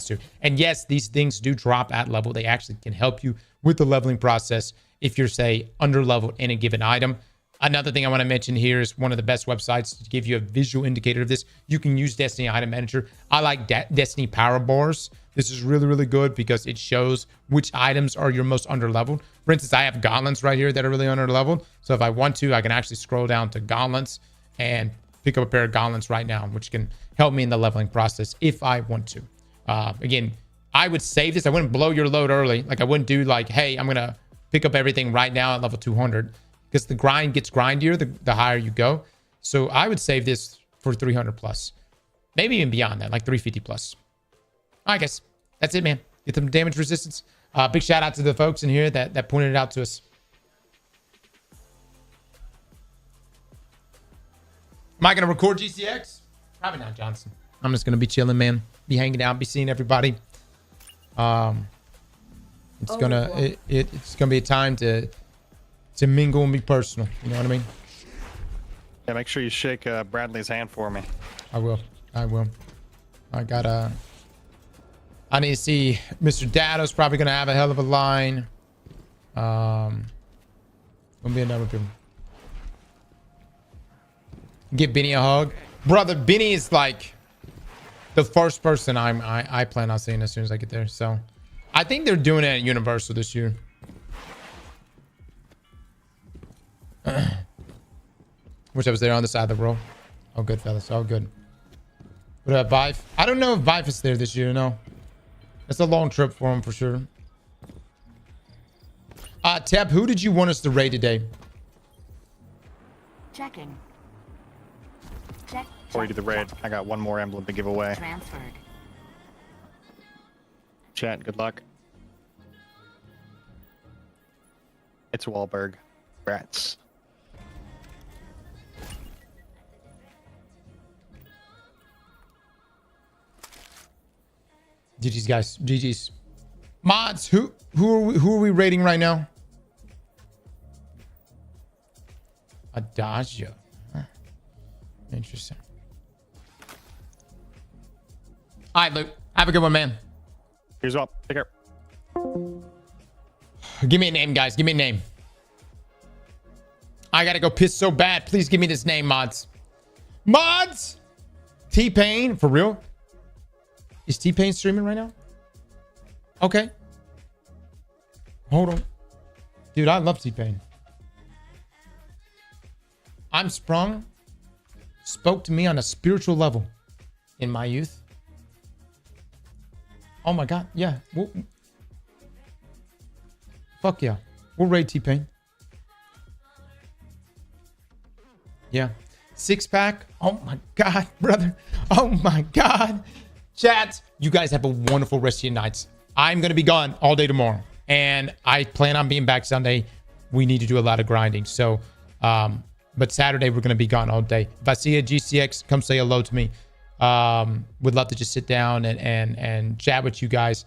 too. And yes, these things do drop at level. They actually can help you with the leveling process if you're, say, under-leveled in a given item. Another thing I want to mention here is one of the best websites to give you a visual indicator of this. You can use Destiny Item Manager. I like Destiny Power Bars. This is really, really good because it shows which items are your most underleveled. For instance, I have gauntlets right here that are really underleveled. So if I want to, I can actually scroll down to gauntlets and pick up a pair of gauntlets right now, which can help me in the leveling process if I want to. Again, I would save this. I wouldn't blow your load early. Like I wouldn't do like, hey, I'm going to pick up everything right now at level 200 because the grind gets grindier the higher you go. So I would save this for 300 plus, maybe even beyond that, like 350 plus. All right, guys, that's it, man. Get some damage resistance. Big shout out to the folks in here that pointed it out to us. Am I going to record GCX? Probably not, Johnson. I'm just going to be chilling, man. Be hanging out, be seeing everybody. It's gonna be a time to mingle and be personal. You know what I mean? Yeah, make sure you shake Bradley's hand for me. I will. I need to see Mr. Dado's probably gonna have a hell of a line. Gonna be another people. Give Benny a hug, brother. Benny is like the first person I plan on seeing as soon as I get there. So I think they're doing it at Universal this year. Wish I was there on the side of the road. Oh, good, fellas. All good. What about Vive? I don't know if Vive is there this year. No. It's a long trip for him for sure. Tab, who did you want us to raid today? Checking. Check. Before you do the raid, I got one more emblem to give away. Transferred. Chat, good luck. It's Wahlberg. Rats. GG's, guys. GG's. Mods, who are we rating right now? Adagio. Huh. Interesting. All right, Luke. Have a good one, man. Here's up. Take care. Give me a name, guys. Give me a name. I gotta go piss so bad. Please give me this name, mods. Mods! T-Pain. For real? Is T-Pain streaming right now? Okay. Hold on. Dude, I love T-Pain. I'm sprung. Spoke to me on a spiritual level in my youth. Oh my God. Yeah. Fuck yeah. We'll raid T-Pain. Yeah. 6-pack. Oh my God, brother. Oh my God. Chat, you guys have a wonderful rest of your nights. I'm going to be gone all day tomorrow. And I plan on being back Sunday. We need to do a lot of grinding. So, but Saturday, we're going to be gone all day. If I see a GCX, come say hello to me. Would love to just sit down and chat with you guys.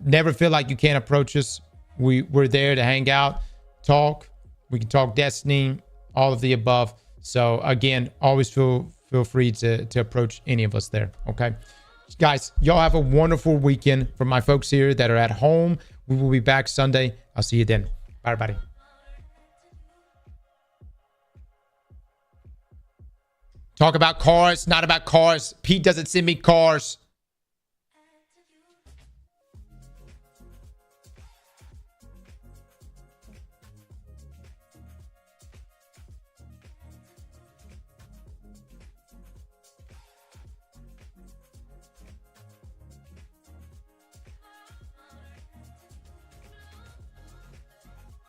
Never feel like you can't approach us. We're there to hang out, talk. We can talk Destiny, all of the above. So again, always feel free to approach any of us there. Okay, guys, y'all have a wonderful weekend. For my folks here that are at home, we will be back Sunday. I'll see you then. Bye, everybody. Talk about cars, not about cars. Pete doesn't send me cars.